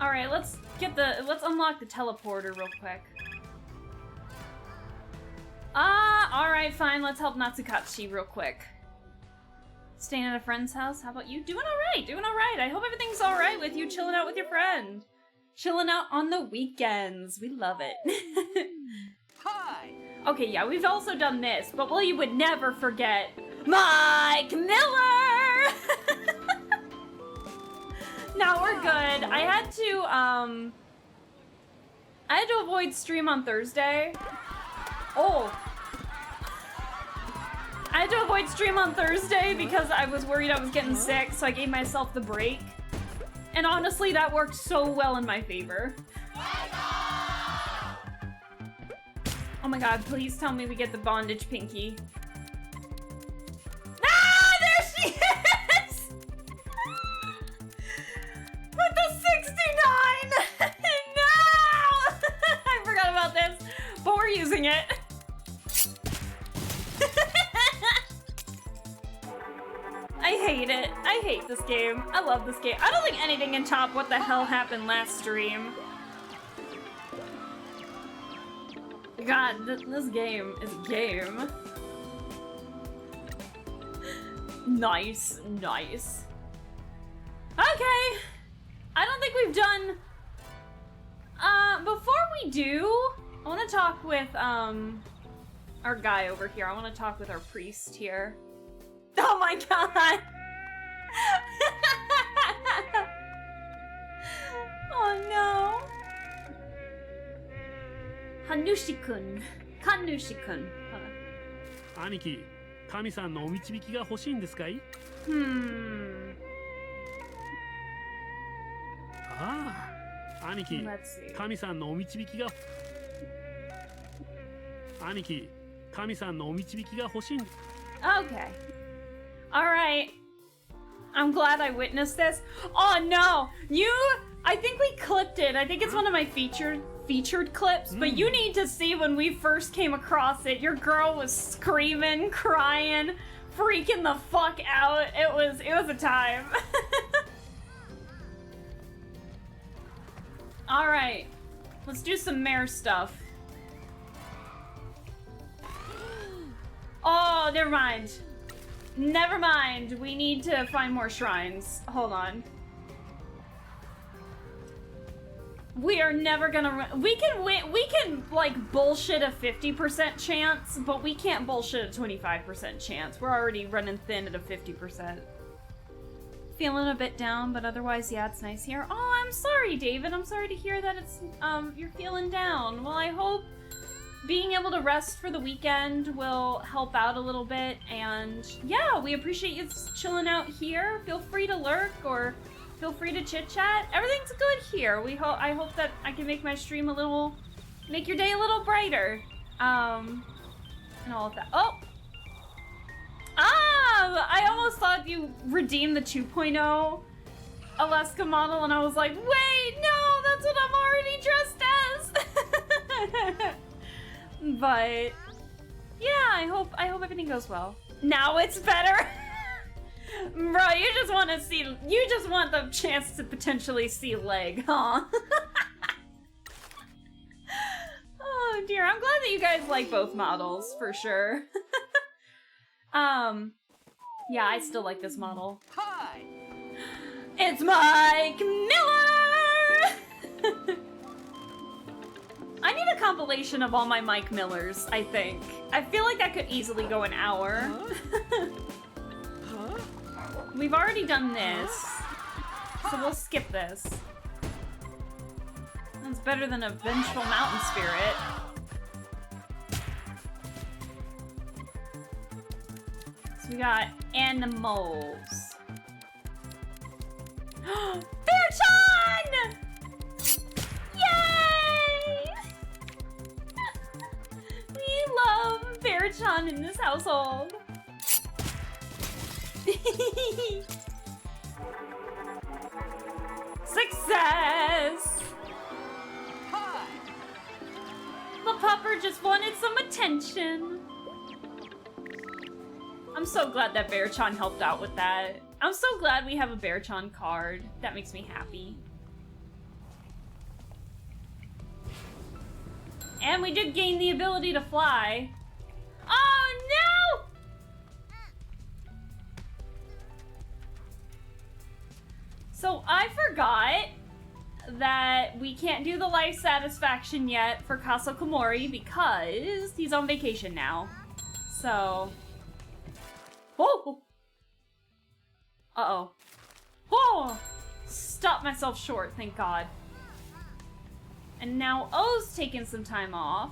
Alright, let's unlock the teleporter real quick. Alright, fine, let's help Natsukachi real quick. Staying at a friend's house? How about you? Doing alright. I hope everything's alright with you chilling out with your friend. Chilling out on the weekends. We love it. Hi! Okay, yeah, we've also done this, but well, you would never forget Mike Miller! No, we're good. I had to avoid stream on Thursday. Oh. I had to avoid stream on Thursday because I was worried I was getting sick, so I gave myself the break. And honestly, that worked so well in my favor. Oh my god, please tell me we get the bondage Pinky. Ah, there she is! With the 69! No! I forgot about this, but we're using it. I hate it. I hate this game. I love this game. I don't think anything can top what the hell happened last stream. God, this game is a game. Nice, nice. Okay. I don't think we've done... before we do, I want to talk with, our guy over here. I want to talk with our priest here. Oh my god! Oh no! Hanushi-kun. Kanushi-kun. 兄貴、神さんのお導きが欲しいんですかい？ああ、兄貴、 Let's see. 神さんのお導きが兄貴、神さんのお導きが欲しいん。 Okay. Alright. I'm glad I witnessed this. Oh no! I think we clipped it. I think it's one of my featured clips, but you need to see when we first came across it. Your girl was screaming, crying, freaking the fuck out. It was a time. Alright. Let's do some mare stuff. Oh, never mind. Never mind. We need to find more shrines. Hold on. We are never gonna we can like bullshit a 50% chance, but we can't bullshit a 25% chance. We're already running thin at a 50%. Feeling a bit down, but otherwise, yeah, it's nice here. Oh, I'm sorry, David. I'm sorry to hear that it's you're feeling down. Well, I hope being able to rest for the weekend will help out a little bit, and yeah, we appreciate you chilling out here. Feel free to lurk or feel free to chit chat. Everything's good here. I hope that I can make my stream make your day a little brighter. And all of that. Oh! I almost thought you redeemed the 2.0 Alaska model, and I was like, wait, no, that's what I'm already dressed as! But yeah, I hope everything goes well. Now it's better. Bro, you just want the chance to potentially see leg, huh? Oh dear, I'm glad that you guys like both models for sure. Yeah, I still like this model. Hi! It's Mike Miller! I need a compilation of all my Mike Millers, I think. I feel like that could easily go an hour. We've already done this, so we'll skip this. That's better than a vengeful mountain spirit. So we got animals. Bear-chan! Yay! We love Bear-chan in this household. Success! Hi! The pupper just wanted some attention. I'm so glad that Bear-chan helped out with that. I'm so glad we have a Bear-chan card. That makes me happy. And we did gain the ability to fly. Oh no! So I forgot that we can't do the life satisfaction yet for Kasa Komori because he's on vacation now. So... Oh! Uh-oh. Oh! Stopped myself short, thank God. And now O's taking some time off.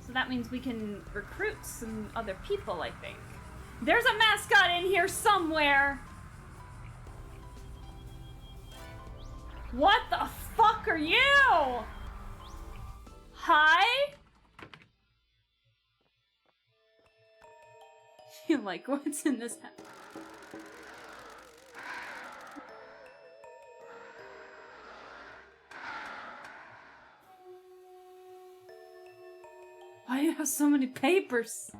So that means we can recruit some other people, I think. There's a mascot in here somewhere! What the fuck are you? Hi? You're like, what's in this house? Why do you have so many papers?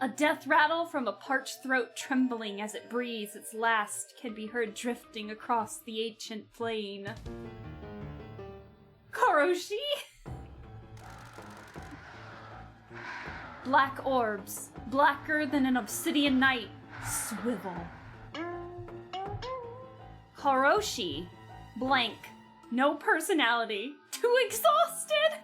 A death rattle from a parched throat trembling as it breathes its last can be heard drifting across the ancient plain. Koroshi? Black orbs, blacker than an obsidian night, swivel. Koroshi, blank, no personality, too exhausted.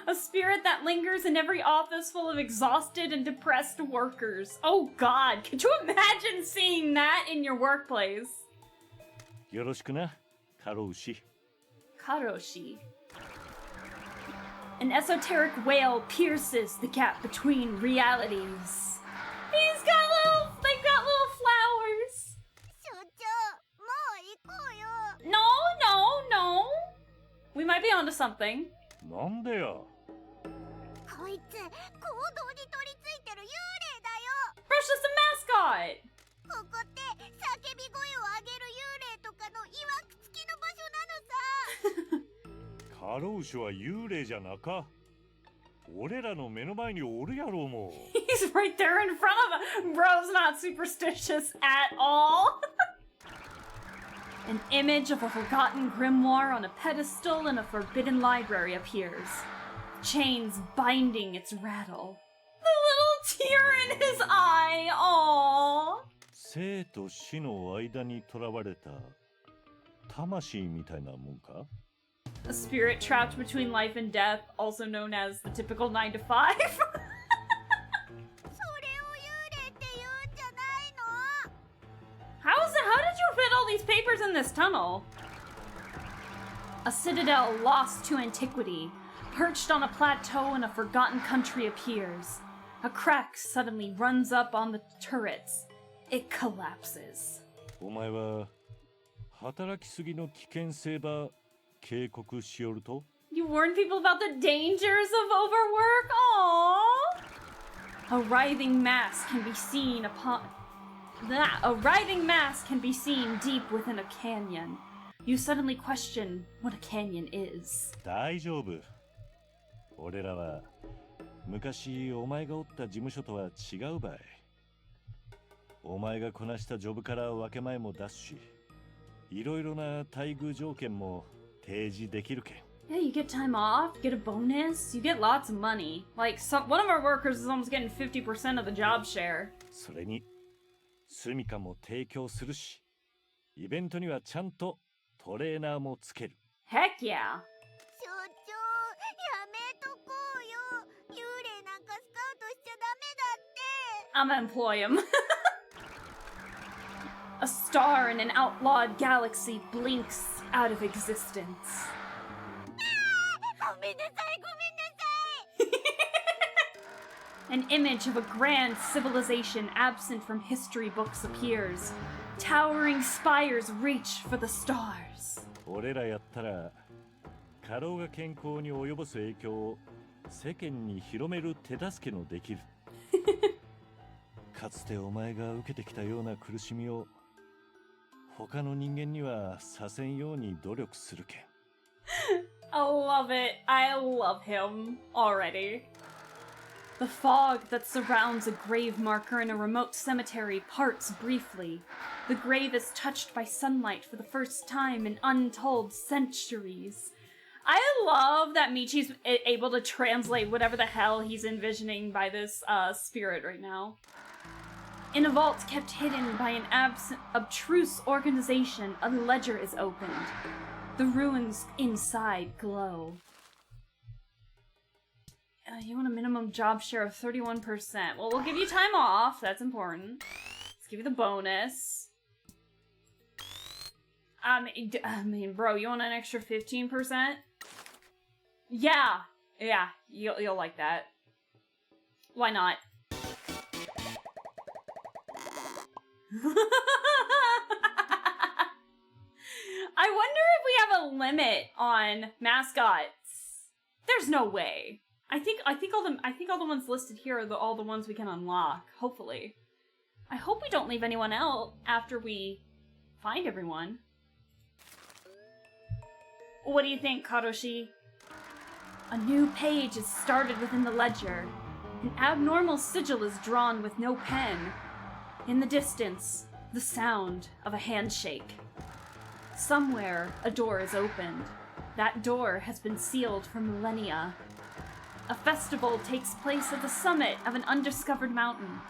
A spirit that lingers in every office full of exhausted and depressed workers. Oh God, could you imagine seeing that in your workplace? よろしくな、Karoshi. Karoshi. An esoteric wail pierces the gap between realities. They've got little flowers. 所長、もう行こうよ。No. We might be onto something. なんでや。こいつ、行動に取り付いてる幽霊だよ。 Bro's just a mascot. ここって叫び声を上げる幽霊とかのいわくつきの場所なのさ。カロウシは幽霊じゃなか。俺らの目の前におるやろうも。He's right there in front of him. Bro's not superstitious at all. An image of a forgotten grimoire on a pedestal in a forbidden library appears. Chains binding its rattle. The little tear in his eye. Aww. 生と死の間に囚われた魂みたいなもんか。 A spirit trapped between life and death, also known as the typical 9 to 5. それを幽霊って言うんじゃないの？ How did you fit all these papers in this tunnel? A citadel lost to antiquity, perched on a plateau in a forgotten country appears. A crack suddenly runs up on the turrets. It collapses. お前は働きすぎの危険性ば警告しよると。 You warn people about the dangers of overwork? Aww. A writhing mass can be seen deep within a canyon. You suddenly question what a canyon is. 大丈夫。俺らは昔お前がおった事務所とは違うばい。お前がこなしたジョブから分け前も出すし、いろいろな待遇条件も提示できるけん。 Yeah, you get time off, you get a bonus, you get lots of money. Like, one of our workers is almost getting 50% of the job share. それに住みかも提供するし、イベントにはちゃんとトレーナーもつける。 Heck yeah. 所長、やめとこうよ。幽霊なんかスカウトしちゃダメだって。 I'm gonna employ him. A star in an outlawed galaxy blinks out of existence. ごめんなさい、ごめんなさい。 An image of a grand civilization absent from history books appears. Towering spires reach for the stars. 俺らやったら過労が健康に及ぼす影響を世間に広める手助けのできる。かつてお前が受けてきたような苦しみを他の人間にはさせんように努力するけん。 I love it. I love him already. The fog that surrounds a grave marker in a remote cemetery parts briefly. The grave is touched by sunlight for the first time in untold centuries. I love that Michi's able to translate whatever the hell he's envisioning by this spirit right now. In a vault kept hidden by an obtruse organization, a ledger is opened. The ruins inside glow. You want a minimum job share of 31%. Well, we'll give you time off. That's important. Let's give you the bonus. I mean, bro, you want an extra 15%? Yeah. Yeah, you'll like that. Why not? I wonder if we have a limit on mascots. There's no way. I think all the ones listed here are all the ones we can unlock. Hopefully, I hope we don't leave anyone out after we find everyone. What do you think, Karoshi? A new page is started within the ledger. An abnormal sigil is drawn with no pen. In the distance, the sound of a handshake. Somewhere, a door is opened. That door has been sealed for millennia. A festival takes place at the summit of an undiscovered mountain.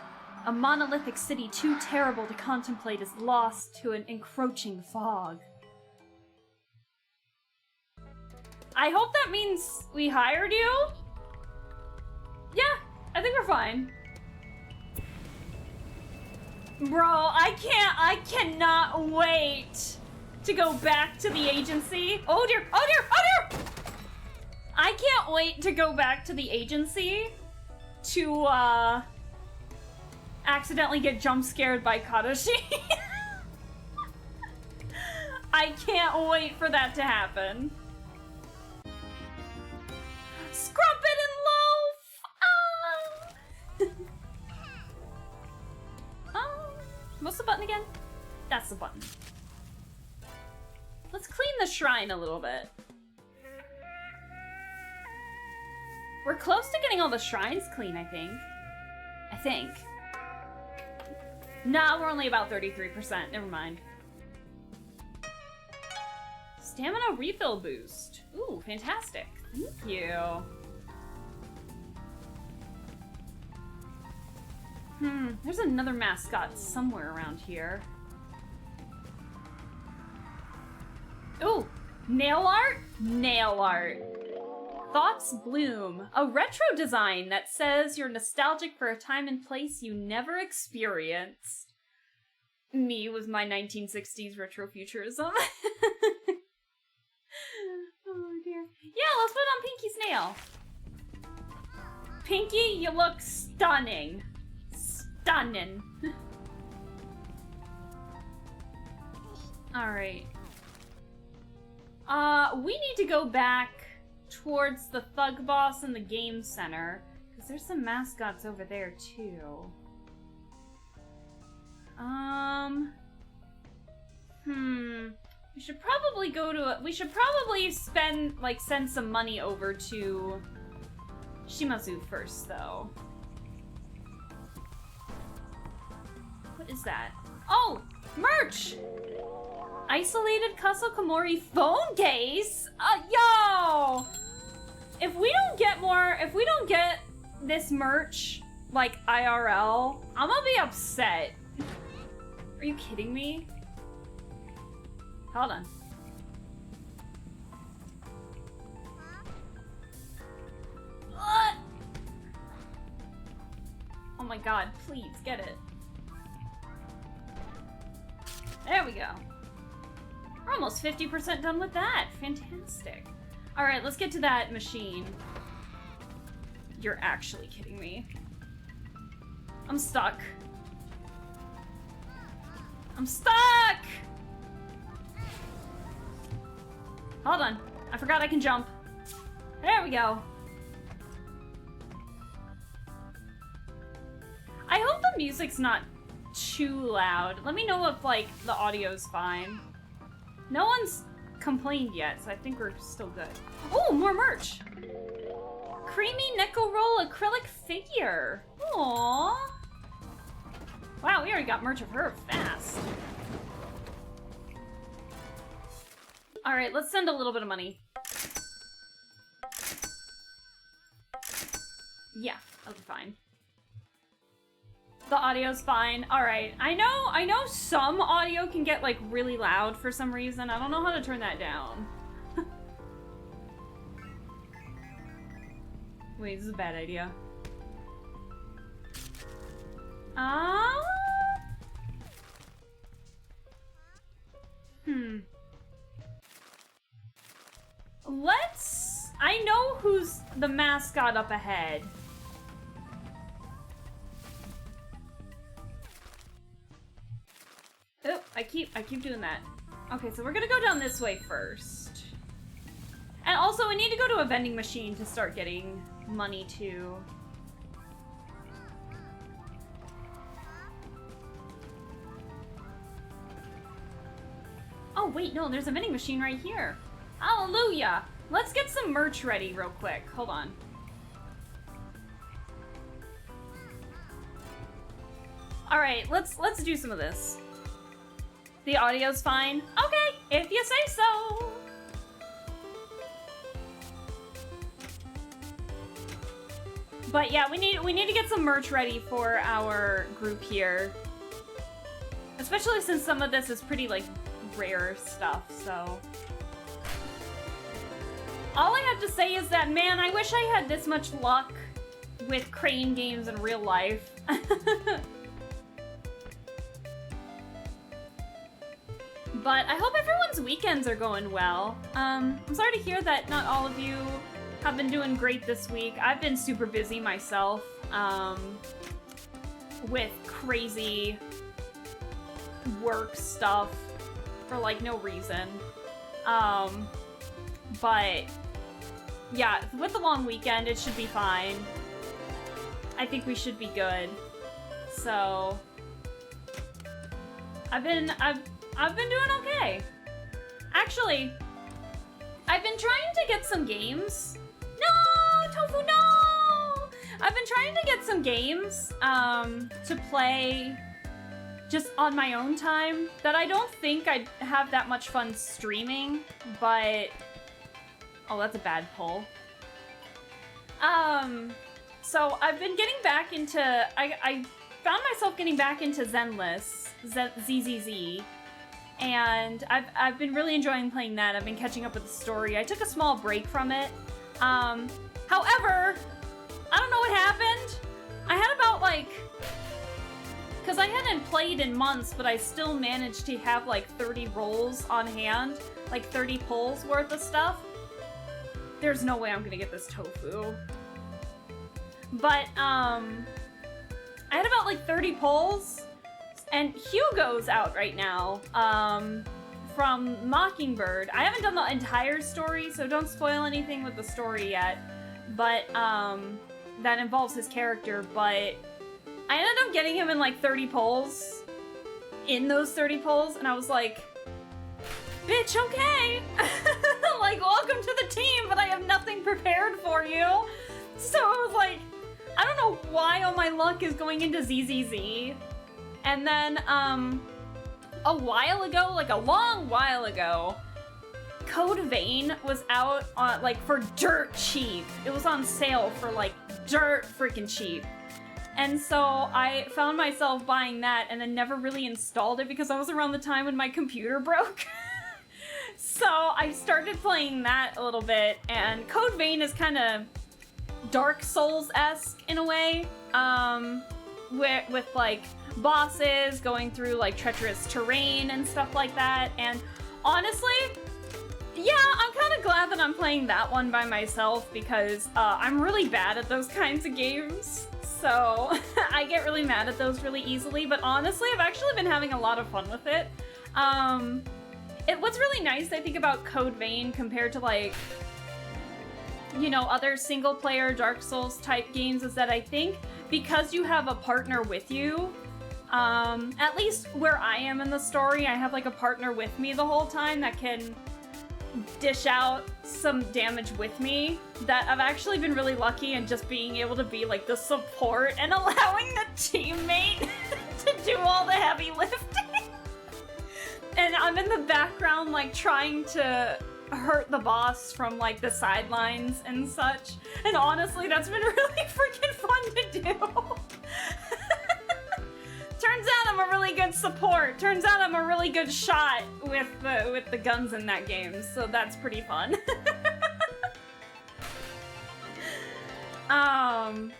A monolithic city too terrible to contemplate is lost to an encroaching fog. I hope that means we hired you? Yeah, I think we're fine. Bro, I cannot wait to go back to the agency. Oh dear, oh dear, oh dear! I can't wait to go back to the agency to, accidentally get jump scared by Kadashi. I can't wait for that to happen. Scrumpet and Loaf! What's the button again? That's the button. Let's clean the shrine a little bit. We're close to getting all the shrines clean, I think. Nah, we're only about 33%. Never mind. Stamina refill boost. Ooh, fantastic. Thank you. There's another mascot somewhere around here. Ooh, nail art? Nail art. Thoughts Bloom. A retro design that says you're nostalgic for a time and place you never experienced. Me with my 1960s retrofuturism. Oh dear. Yeah, let's put on Pinky's nail. Pinky, you look stunning. Stunning. Alright. We need to go back towards the Thug Boss and the Game Center, because there's some mascots over there too. We should probably go to we should probably send some money over to Shimazu first, though. What is that? Oh! Merch! Isolated Kasokomori phone case? Yo! If we don't get this merch, like, IRL, I'm gonna be upset. Are you kidding me? Hold on. Oh my god, please, get it. There we go. We're almost 50% done with that. Fantastic. Alright, let's get to that machine. You're actually kidding me. I'm stuck. I'm stuck! Hold on. I forgot I can jump. There we go. I hope the music's not too loud. Let me know if, like, the audio's fine. No one's complained yet, so I think we're still good. Oh, more merch! Creamy Neko Roll acrylic figure. Aww. Wow, we already got merch of her fast. Alright, let's send a little bit of money. Yeah, that'll be fine. The audio's fine. Alright, I know some audio can get, like, really loud for some reason. I don't know how to turn that down. Wait, this is a bad idea. I know who's the mascot up ahead. Oh, I keep doing that. Okay, so we're gonna go down this way first. And also, we need to go to a vending machine to start getting money too. Oh, wait, no, there's a vending machine right here. Hallelujah! Let's get some merch ready real quick. Hold on. Alright, let's do some of this. The audio's fine? Okay, if you say so! But yeah, we need to get some merch ready for our group here. Especially since some of this is pretty, like, rare stuff, so... All I have to say is that, man, I wish I had this much luck with crane games in real life. But I hope everyone's weekends are going well. I'm sorry to hear that not all of you have been doing great this week. I've been super busy myself, with crazy work stuff for like no reason. But yeah, with the long weekend, it should be fine. I think we should be good. So I've been doing okay. Actually, I've been trying to get some games. No, Tofu, no! I've been trying to get some games to play just on my own time that I don't think I'd have that much fun streaming, but oh, that's a bad pull. So I've been getting back into, I found myself getting back into Zenless, ZZZ, and I've been really enjoying playing that. I've been catching up with the story. I took a small break from it. However, I don't know what happened. I had about like, because I hadn't played in months, but I still managed to have like 30 rolls on hand, like 30 pulls worth of stuff. There's no way I'm gonna get this tofu. But, I had about like 30 pulls, and Hugo's out right now, from Mockingbird. I haven't done the entire story, so don't spoil anything with the story yet, but, that involves his character, but I ended up getting him in like 30 pulls, in those 30 pulls, and I was like, bitch, okay! Like, welcome to the team, but I have nothing prepared for you. So I was like, I don't know why all my luck is going into ZZZ. And then, a while ago, like a long while ago, Code Vein was out on, like, for dirt cheap. It was on sale for, like, dirt freaking cheap. And so I found myself buying that and then never really installed it because I was around the time when my computer broke. So I started playing that a little bit, and Code Vein is kind of Dark Souls-esque in a way, with like bosses going through like treacherous terrain and stuff like that. And honestly, yeah, I'm kind of glad that I'm playing that one by myself because I'm really bad at those kinds of games. So I get really mad at those really easily, but honestly, I've actually been having a lot of fun with it. What's really nice, I think, about Code Vein compared to, like, you know, other single-player Dark Souls-type games is that I think because you have a partner with you, at least where I am in the story, I have, like, a partner with me the whole time that can dish out some damage with me, that I've actually been really lucky in just being able to be, like, the support and allowing the teammate to do all the heavy lifting. And I'm in the background, like, trying to hurt the boss from, like, the sidelines and such. And honestly, that's been really freaking fun to do. Turns out I'm a really good support. Turns out I'm a really good shot with the guns in that game. So that's pretty fun. But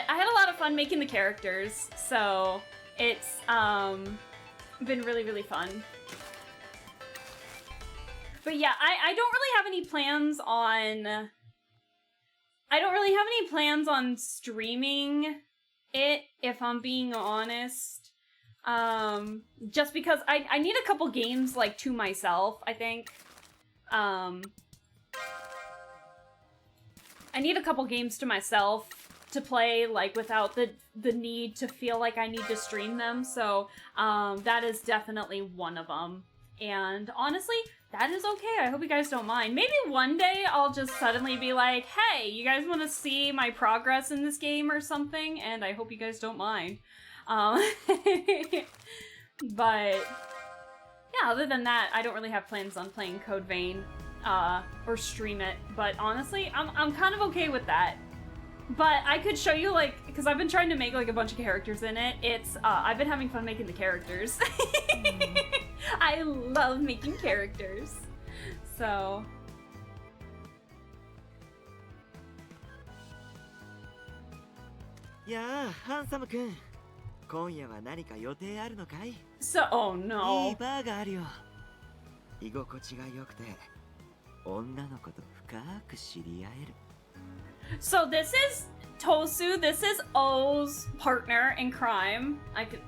I had a lot of fun making the characters. So it's, been really, really fun. But yeah, I don't really have any plans on... I don't really have any plans on streaming it, if I'm being honest. Just because I need a couple games, like, to myself, I think. I need a couple games to myself to play, like, without the need to feel like I need to stream them, so that is definitely one of them. And honestly, that is okay. I hope you guys don't mind. Maybe one day I'll just suddenly be like, hey, you guys want to see my progress in this game or something? And I hope you guys don't mind. But yeah, other than that, I don't really have plans on playing Code Vein or stream it. But honestly, I'm kind of okay with that. But I could show you, like, because I've been trying to make, like, a bunch of characters in it. It's, I've been having fun making the characters. I love making characters. So. やあハンサム君今夜は何か予定あるのかい？ So, oh いい no. バーがあるよ。居心地が良くて女の子と深く知り合える。 So this is Tosu, this is O's partner in crime. I can...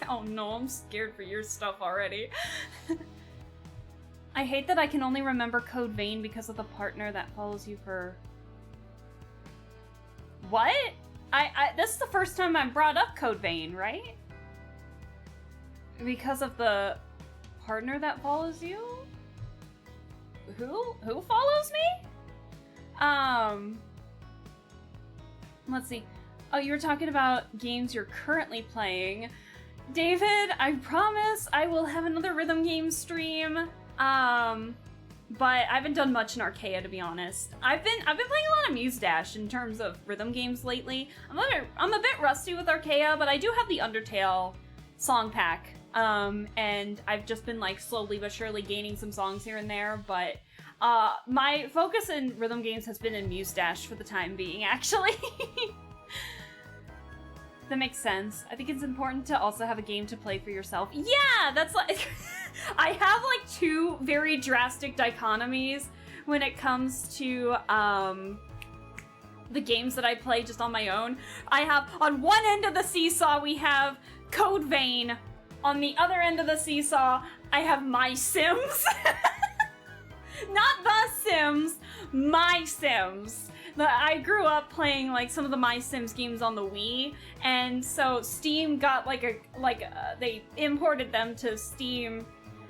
Oh no, I'm scared for your stuff already. I hate that I can only remember Code Vein because of the partner that follows you for... What? This is the first time I brought up Code Vein, right? Because of the partner that follows you? Who follows me? Let's see. Oh, you were talking about games you're currently playing. David, I promise I will have another rhythm game stream. But I haven't done much in Archaea, to be honest. I've been playing a lot of Muse Dash in terms of rhythm games lately. I'm a bit rusty with Archaea, but I do have the Undertale song pack. And I've just been like slowly but surely gaining some songs here and there, but my focus in rhythm games has been in Muse Dash for the time being, actually. That makes sense. I think it's important to also have a game to play for yourself. Yeah, that's like... I have like two very drastic dichotomies when it comes to the games that I play just on my own. I have, on one end of the seesaw, we have Code Vein. On the other end of the seesaw, I have My Sims. Not The Sims, My Sims. I grew up playing like some of the My Sims games on the Wii, and so Steam got they imported them to Steam,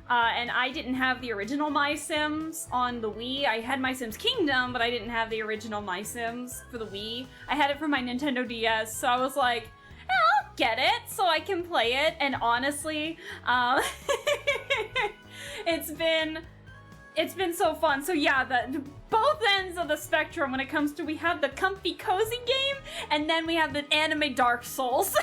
and I didn't have the original My Sims on the Wii. I had My Sims Kingdom, but I didn't have the original My Sims for the Wii. I had it for my Nintendo DS, so I was like, I'll get it so I can play it, and honestly, it's been so fun. So yeah, both ends of the spectrum when it comes to, we have the comfy cozy game, and then we have the anime Dark Souls.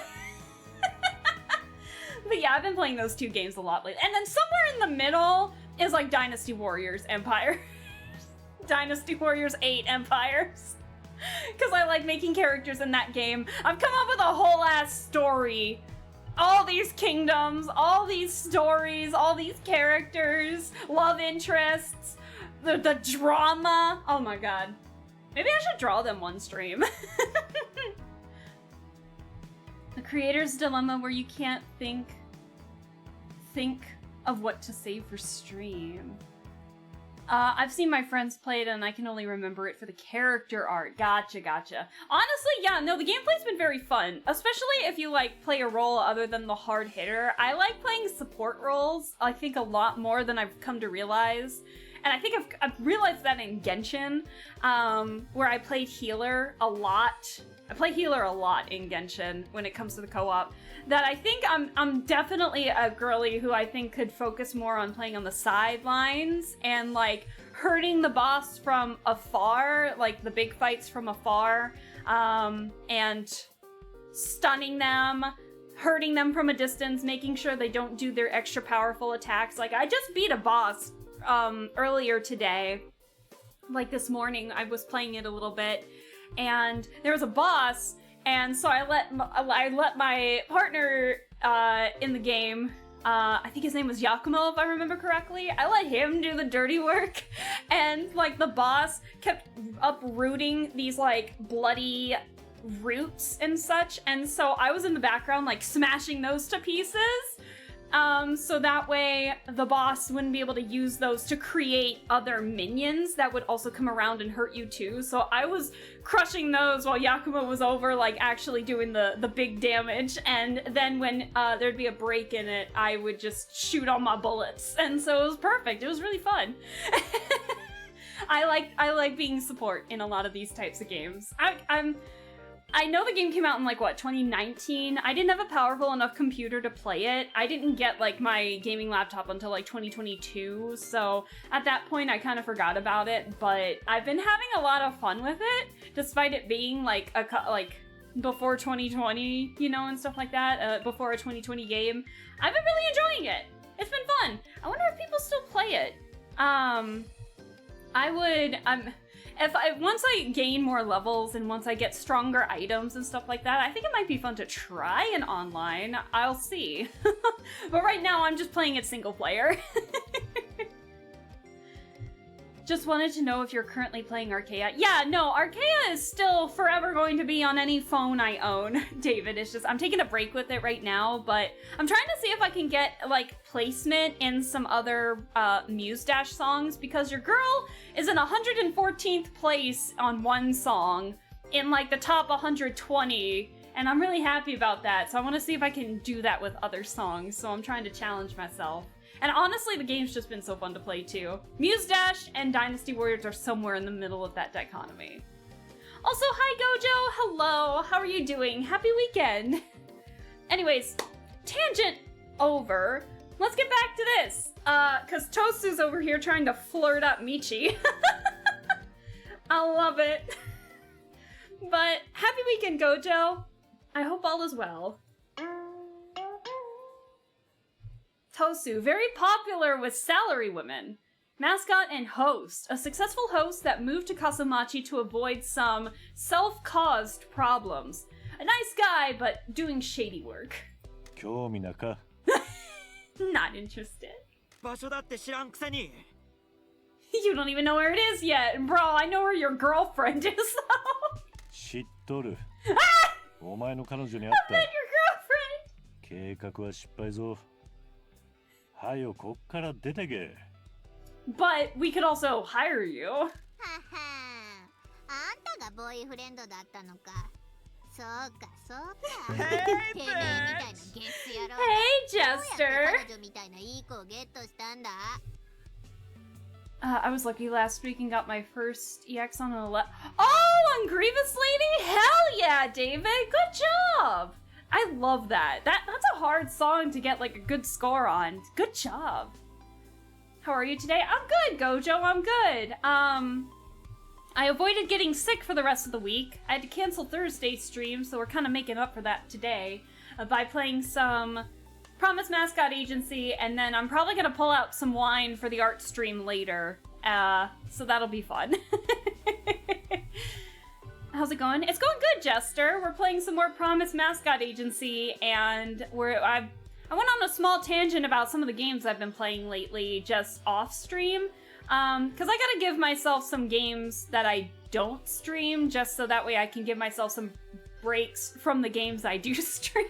But yeah, I've been playing those two games a lot lately. And then somewhere in the middle is like Dynasty Warriors Empire. Dynasty Warriors 8 Empires. Because I like making characters in that game. I've come up with a whole ass story. All these kingdoms, all these stories, all these characters, love interests, the drama. Oh my god. Maybe I should draw them one stream. The creator's dilemma where you can't think of what to say for stream. I've seen my friends play it and I can only remember it for the character art. Gotcha. Honestly, yeah, no, the gameplay's been very fun. Especially if you, like, play a role other than the hard hitter. I like playing support roles, I think, a lot more than I've come to realize. And I think I've realized that in Genshin, where I played healer a lot. I play healer a lot in Genshin when it comes to the co-op. That I think I'm definitely a girly who I think could focus more on playing on the sidelines and like hurting the boss from afar, like the big fights from afar, and stunning them, hurting them from a distance, making sure they don't do their extra powerful attacks. Like I just beat a boss earlier today, like this morning. I was playing it a little bit, and there was a boss. And so I let my partner in the game, I think his name was Yakumo if I remember correctly, I let him do the dirty work, and like the boss kept uprooting these like bloody roots and such, and so I was in the background like smashing those to pieces, so that way the boss wouldn't be able to use those to create other minions that would also come around and hurt you too. So I was crushing those while Yakumo was over like actually doing the big damage, and then when there'd be a break in it, I would just shoot all my bullets, and so it was perfect. It was really fun. I like being support in a lot of these types of games. I know the game came out in like, what, 2019? I didn't have a powerful enough computer to play it. I didn't get like my gaming laptop until like 2022, so at that point I kind of forgot about it, but I've been having a lot of fun with it, despite it being like before 2020, you know, and stuff like that, before a 2020 game. I've been really enjoying it. It's been fun. I wonder if people still play it. Once I gain more levels and once I get stronger items and stuff like that, I think it might be fun to try an online. I'll see. But right now I'm just playing it single player. Just wanted to know if you're currently playing Archaea. Yeah, no, Archaea is still forever going to be on any phone I own, David. It's just, I'm taking a break with it right now, but I'm trying to see if I can get, like, placement in some other Muse Dash songs, because your girl is in 114th place on one song in, like, the top 120, and I'm really happy about that, so I want to see if I can do that with other songs, so I'm trying to challenge myself. And honestly, the game's just been so fun to play, too. Muse Dash and Dynasty Warriors are somewhere in the middle of that dichotomy. Also, hi, Gojo! Hello! How are you doing? Happy weekend! Anyways, tangent over. Let's get back to this. Because Tosu's over here trying to flirt up Michi. I love it. But, happy weekend, Gojo! I hope all is well. Tosu, very popular with salary women. Mascot and host, a successful host that moved to Kasumachi to avoid some self-caused problems. A nice guy, but doing shady work. 興味なか Not interested. 場所だって知らんくせに。 You don't even know where it is yet. Bro, I know where your girlfriend is, though. 知っとるお前の彼女に会っ I た met your girlfriend. 計画は失敗ぞはよこっから出てけ But we could also hire you. ははあんたがボーイフレンドだったのか。そうかそうか。てめえみたいなゲス野郎。Hey, Jester. 彼女みたいないい子をゲットしたんだ。I was lucky last week and got my first EX on an 11. Oh, on Grievous Lady? Hell yeah, David. Good job. I love that. That's a hard song to get like a good score on. Good job. How are you today? I'm good, Gojo. I'm good. I avoided getting sick for the rest of the week. I had to cancel Thursday's stream, so we're kind of making up for that today by playing some Promise Mascot Agency, and then I'm probably gonna pull out some wine for the art stream later. So that'll be fun. How's it going? It's going good, Jester. We're playing some more Promise Mascot Agency, and I went on a small tangent about some of the games I've been playing lately, just off stream. Because I gotta give myself some games that I don't stream, just so that way I can give myself some breaks from the games I do stream.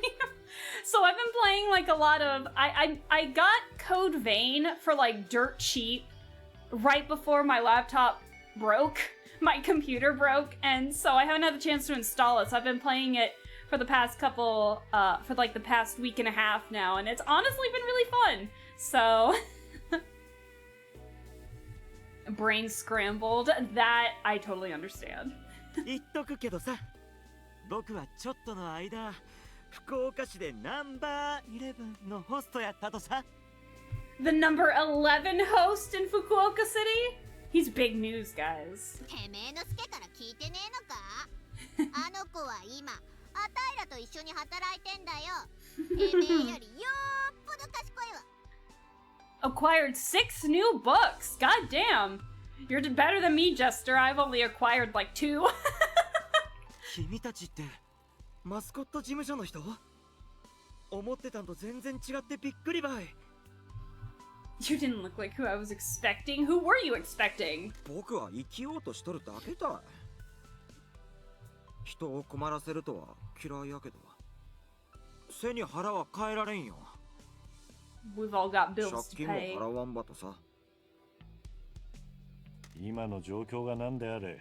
So I've been playing like a lot of... I got Code Vein for like dirt cheap right before my laptop broke. My computer broke, and so I haven't had the chance to install it, so I've been playing it for the past couple, for like the past week and a half now, and it's honestly been really fun, so... Brain scrambled, that I totally understand. 言っとくけどさ、僕はちょっとの間、福岡市でナンバー11のホストやったとさ。The number 11 host in Fukuoka City? He's big news, guys. てめえの助から聞いてねえのかあの子は今、あたいらと一緒に働いてんだよ。てめえよりよっぽど賢いわ。Acquired 6 new books. God damn. You're better than me, Jester. I've only acquired like 2. 君たちってマスコット事務所の人？思ってたんと全然違ってびっくりばい。You didn't look like who I was expecting. Who were you expecting? 僕は生きようとしとるだけだい。人を困らせるとは嫌いやけど、背に腹は変えられんよ。We've all got bills 借 to 金も pay. 払わんばとさ。今の状況が何であれ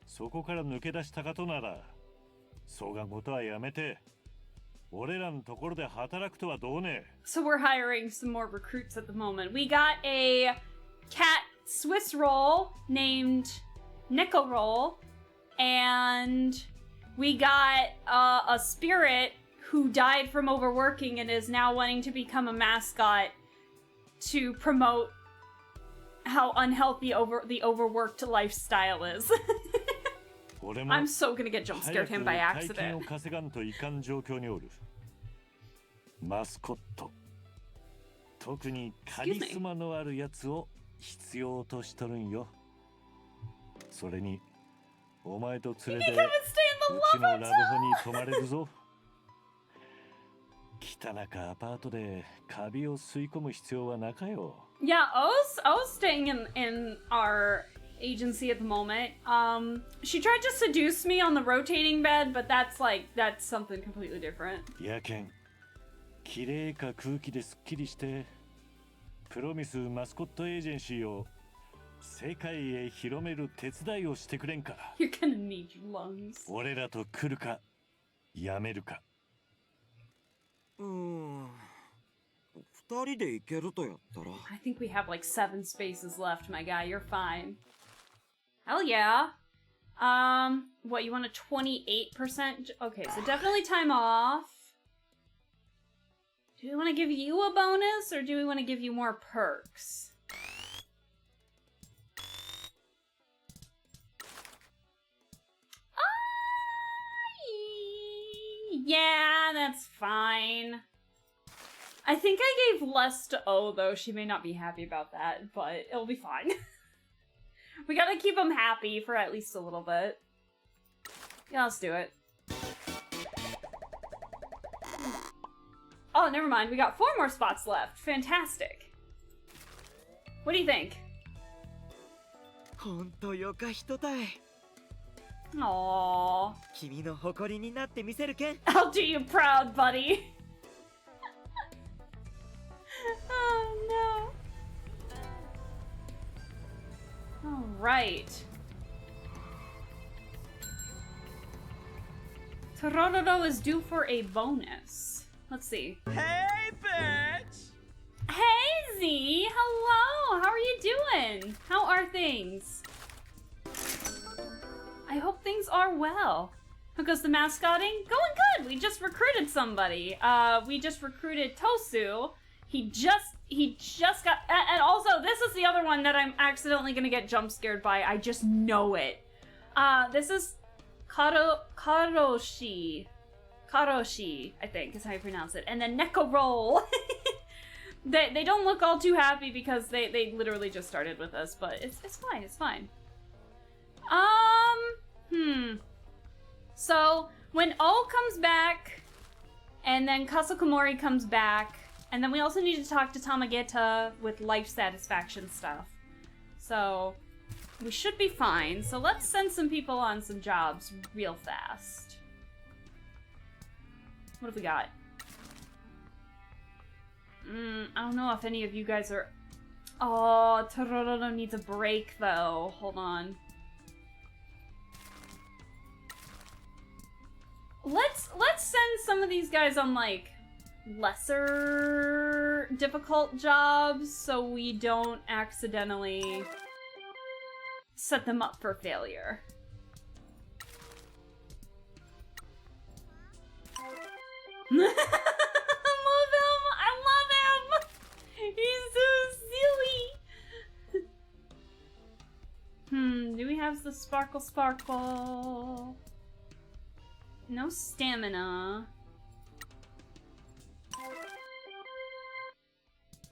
そこから抜け出したかとなら双眼事はやめて俺らのところで働くとはどうね。 So we're hiring some more recruits at the moment. We got a cat Swiss roll named Nickel Roll, and we got a spirit who died from overworking and is now wanting to become a mascot to promote how unhealthy the overworked lifestyle is. I'm so gonna get jump scared him by accident. 稼がんといかん状況におる。マスコット。特にカリスマのあるやつを必要としとるんよ。それにお前と連れて Come and stay in う the ちの love ラブ hotel. ホに泊まれるぞ。汚かアパートでカビを吸い込む必要はなかよ。Yeah, O's staying in our agency at the moment. She tried to seduce me on the rotating bed, but that's something completely different. やけん、綺麗か空気ですっきりして、プロミスマスコットエージェンシーを世界へ広める手伝いをしてくれんか。You're gonna need your lungs. 俺らと来るか、やめるか。2人で行けるとやったら I think we have like 7 spaces left, my guy. You're fine. Hell yeah. What, you want a 28%? Okay, so definitely time off. Do we want to give you a bonus, or do we want to give you more perks? Yeah, that's fine. I think I gave less to O, though. She may not be happy about that, but it'll be fine. We gotta keep them happy for at least a little bit. Yeah, let's do it. Oh, never mind. We got 4 more spots left. Fantastic. What do you think? ほんとよか人たい Aww. 君の誇りになってみせるけん I'll do you proud, buddy. Oh, no. Alright. Tororo is due for a bonus. Let's see. Hey bitch! Hey, Z! Hello! How are you doing? How are things? I hope things are well. How goes the mascotting? Going good! We just recruited somebody. We just recruited Tosu. He just got... And also, this is the other one that I'm accidentally gonna get jump scared by. I just know it. This is Karoshi. Karoshi, I think, is how you pronounce it. And then Neko Roll. They don't look all too happy because they literally just started with us, but it's fine, it's fine. So, when O comes back, and then Kasukomori comes back, and then we also need to talk to Tamageta with life satisfaction stuff. So, we should be fine. So let's send some people on some jobs real fast. What have we got? I don't know if any of you guys are... Oh, Tororo needs a break, though. Hold on. Let's send some of these guys on, like, lesser difficult jobs so we don't accidentally set them up for failure. Love him! I love him! He's so silly! Do we have the sparkle? No stamina.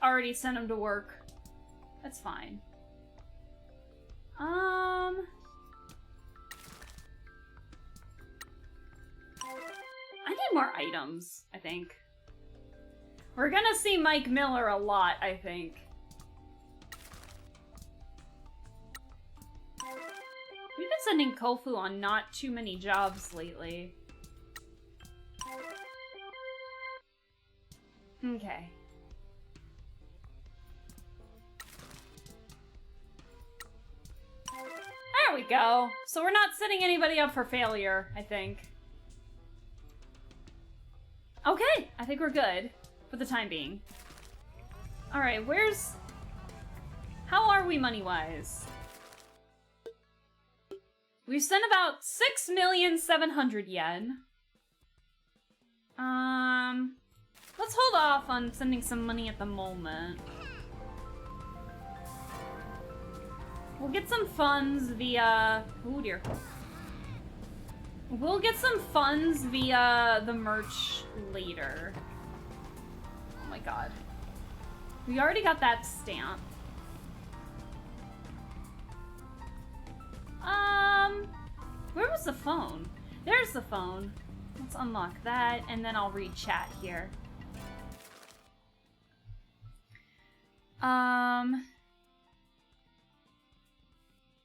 Already sent him to work. That's fine. I need more items, I think. We're gonna see Mike Miller a lot, I think. We've been sending Kofu on not too many jobs lately. Okay. There we go. So we're not setting anybody up for failure, I think. Okay, I think we're good for the time being. Alright, where's... How are we money-wise? We've sent about 6,700,000 yen. Let's hold off on sending some money at the moment. We'll get some funds via... Oh dear. We'll get some funds via the merch later. Oh my god. We already got that stamp. Where was the phone? There's the phone. Let's unlock that, and then I'll read chat here.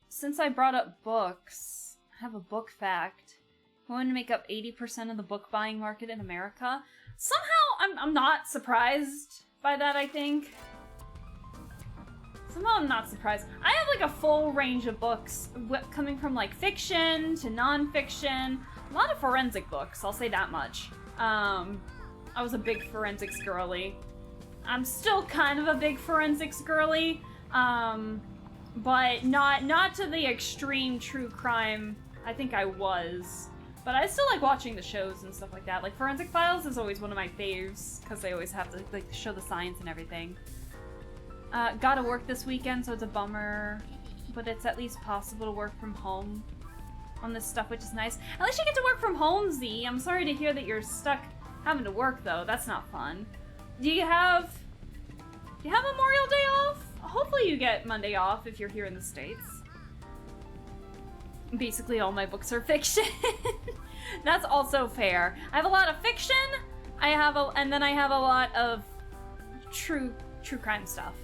Since I brought up books, I have a book fact. Going to make up 80% of the book buying market in America. Somehow, I'm not surprised by that, I think. Somehow I'm not surprised. I have like a full range of books, coming from like fiction to non-fiction. A lot of forensic books, I'll say that much. I was a big forensics girly. I'm still kind of a big forensics girly, but not to the extreme true crime I think I was. But I still like watching the shows and stuff like that. Like Forensic Files is always one of my faves, because they always have to like show the science and everything. Gotta work this weekend, so it's a bummer. But it's at least possible to work from home on this stuff, which is nice. At least you get to work from home, Z. I'm sorry to hear that you're stuck having to work, though. That's not fun. Do you have Memorial Day off? Hopefully you get Monday off if you're here in the States. Basically all my books are fiction. That's also fair. I have a lot of fiction, and then I have a lot of true crime stuff.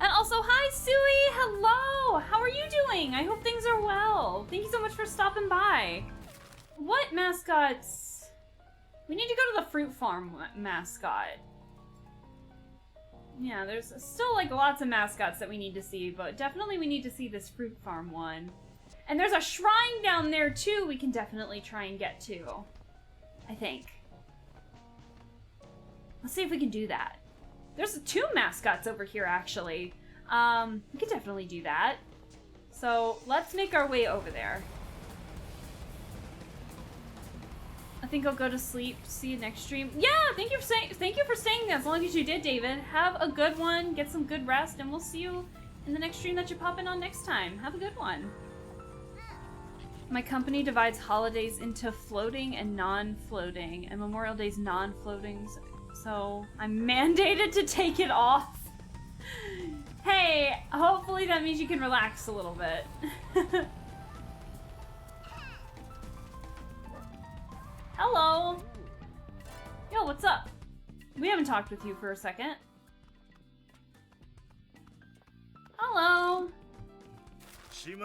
And also, hi Sui! Hello! How are you doing? I hope things are well. Thank you so much for stopping by. What mascots? We need to go to the fruit farm mascot. Yeah, there's still like lots of mascots that we need to see, but definitely we need to see this fruit farm one. And there's a shrine down there too we can definitely try and get to. I think. Let's see if we can do that. There's 2 mascots over here, actually. We could definitely do that. So, let's make our way over there. I think I'll go to sleep. See you next stream. Yeah, thank you for staying as long as you did, David. Have a good one. Get some good rest, and we'll see you in the next stream that you pop in on next time. Have a good one. My company divides holidays into floating and non-floating, and Memorial Day's non-floating. So I'm mandated to take it off. Hey, hopefully that means you can relax a little bit. Hello. Yo, what's up? We haven't talked with you for a second. Hello. Oh, you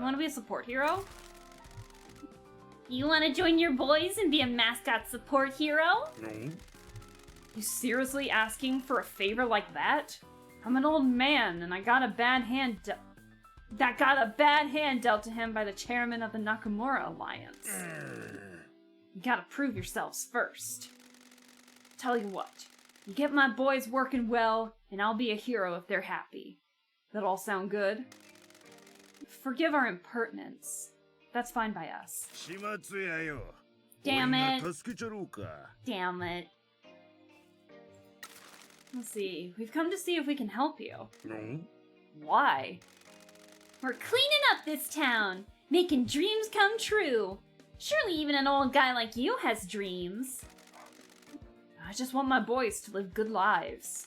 want to be a support hero? You want to join your boys and be a mascot support hero? No. You seriously asking for a favor like that? I'm an old man, and I got a bad hand dealt to him by the chairman of the Nakamura Alliance. You gotta prove yourselves first. Tell you what, you get my boys working well, and I'll be a hero if they're happy. That all sound good? Forgive our impertinence. That's fine by us. Damn it. Damn it. Let's see. We've come to see if we can help you. No. Why? We're cleaning up this town, making dreams come true. Surely even an old guy like you has dreams. I just want my boys to live good lives.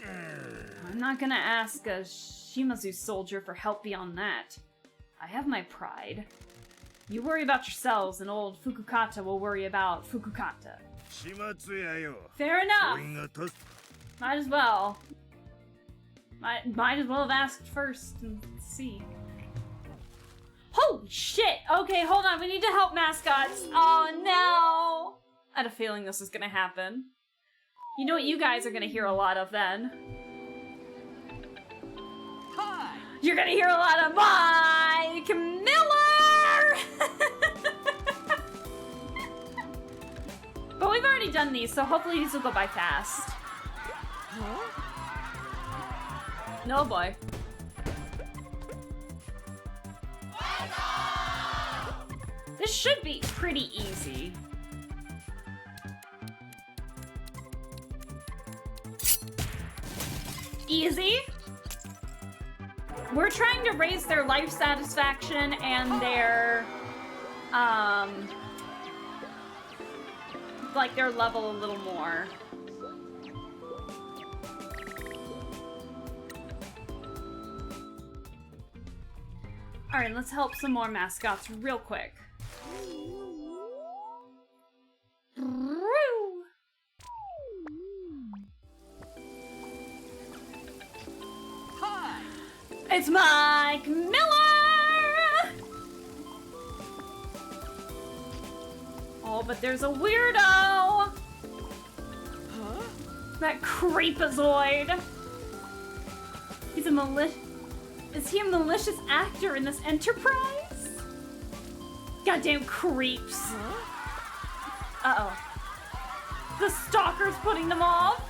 I'm not gonna ask a Shimazu soldier for help beyond that. I have my pride. You worry about yourselves, and old Fukukata will worry about Fukukata. Fair enough. Might as well. Might as well have asked first and see. Holy shit! Okay, hold on. We need to help mascots. Oh no! I had a feeling this was gonna happen. You know what you guys are gonna hear a lot of then? Hi! You're gonna hear a lot of Mike Miller! But we've already done these, so hopefully these will go by fast. Huh? No boy. This should be pretty easy. Easy? We're trying to raise their life satisfaction and their, like their level a little more. Alright, let's help some more mascots real quick. Hi! It's Mike Miller! Oh, but there's a weirdo! Huh? That creepazoid! He's a Is he a malicious actor in this enterprise? Goddamn creeps. Huh? Uh-oh. The stalker's putting them off!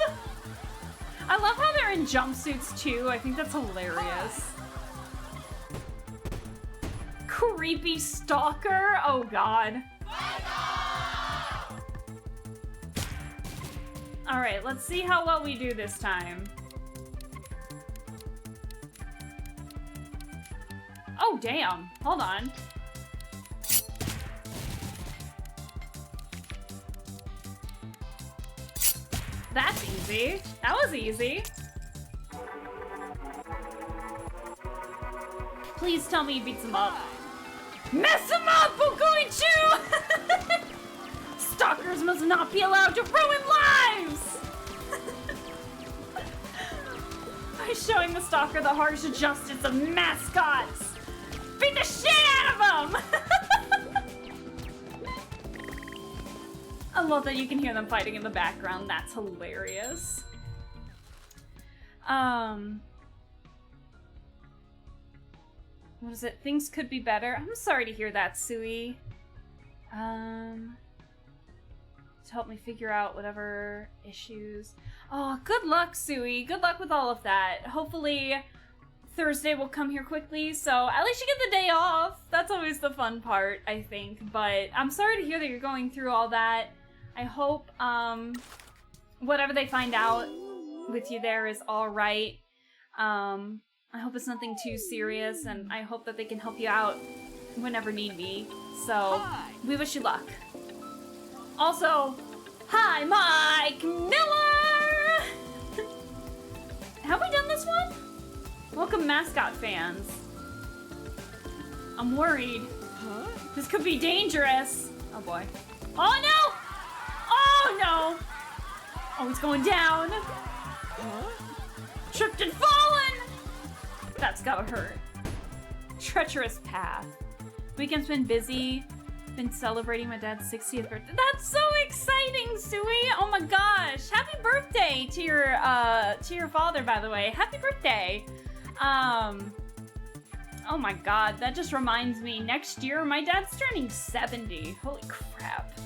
I love how they're in jumpsuits, too. I think that's hilarious. Creepy stalker? Oh, God. Alright, let's see how well we do this time. Oh, damn. Hold on. That's easy. That was easy. Please tell me he beats him up. Mess him up, we're going to! Stalkers must not be allowed to ruin lives! By showing the stalker the harsh justice of mascots. Beat the shit out of them! I love that you can hear them fighting in the background. That's hilarious. What is it? Things could be better. I'm sorry to hear that, Sui. To help me figure out whatever issues. Oh, good luck, Sui. Good luck with all of that. Hopefully Thursday will come here quickly, so at least you get the day off. That's always the fun part, I think. But I'm sorry to hear that you're going through all that. I hope whatever they find out with you there is all right. I hope it's nothing too serious, and I hope that they can help you out whenever need be. So, we wish you luck. Also, hi, Mike Miller! Have we done this one? Welcome, mascot fans. I'm worried. Huh? This could be dangerous. Oh boy. Oh no! Oh no! Oh, he's going down. Huh? Tripped and fallen! That's gotta hurt. Treacherous path. Weekend's been busy. Been celebrating my dad's 60th birthday. That's so exciting, Sui! Oh my gosh! Happy birthday to your father, by the way. Happy birthday! Oh my god, that just reminds me. Next year, my dad's turning 70. Holy crap.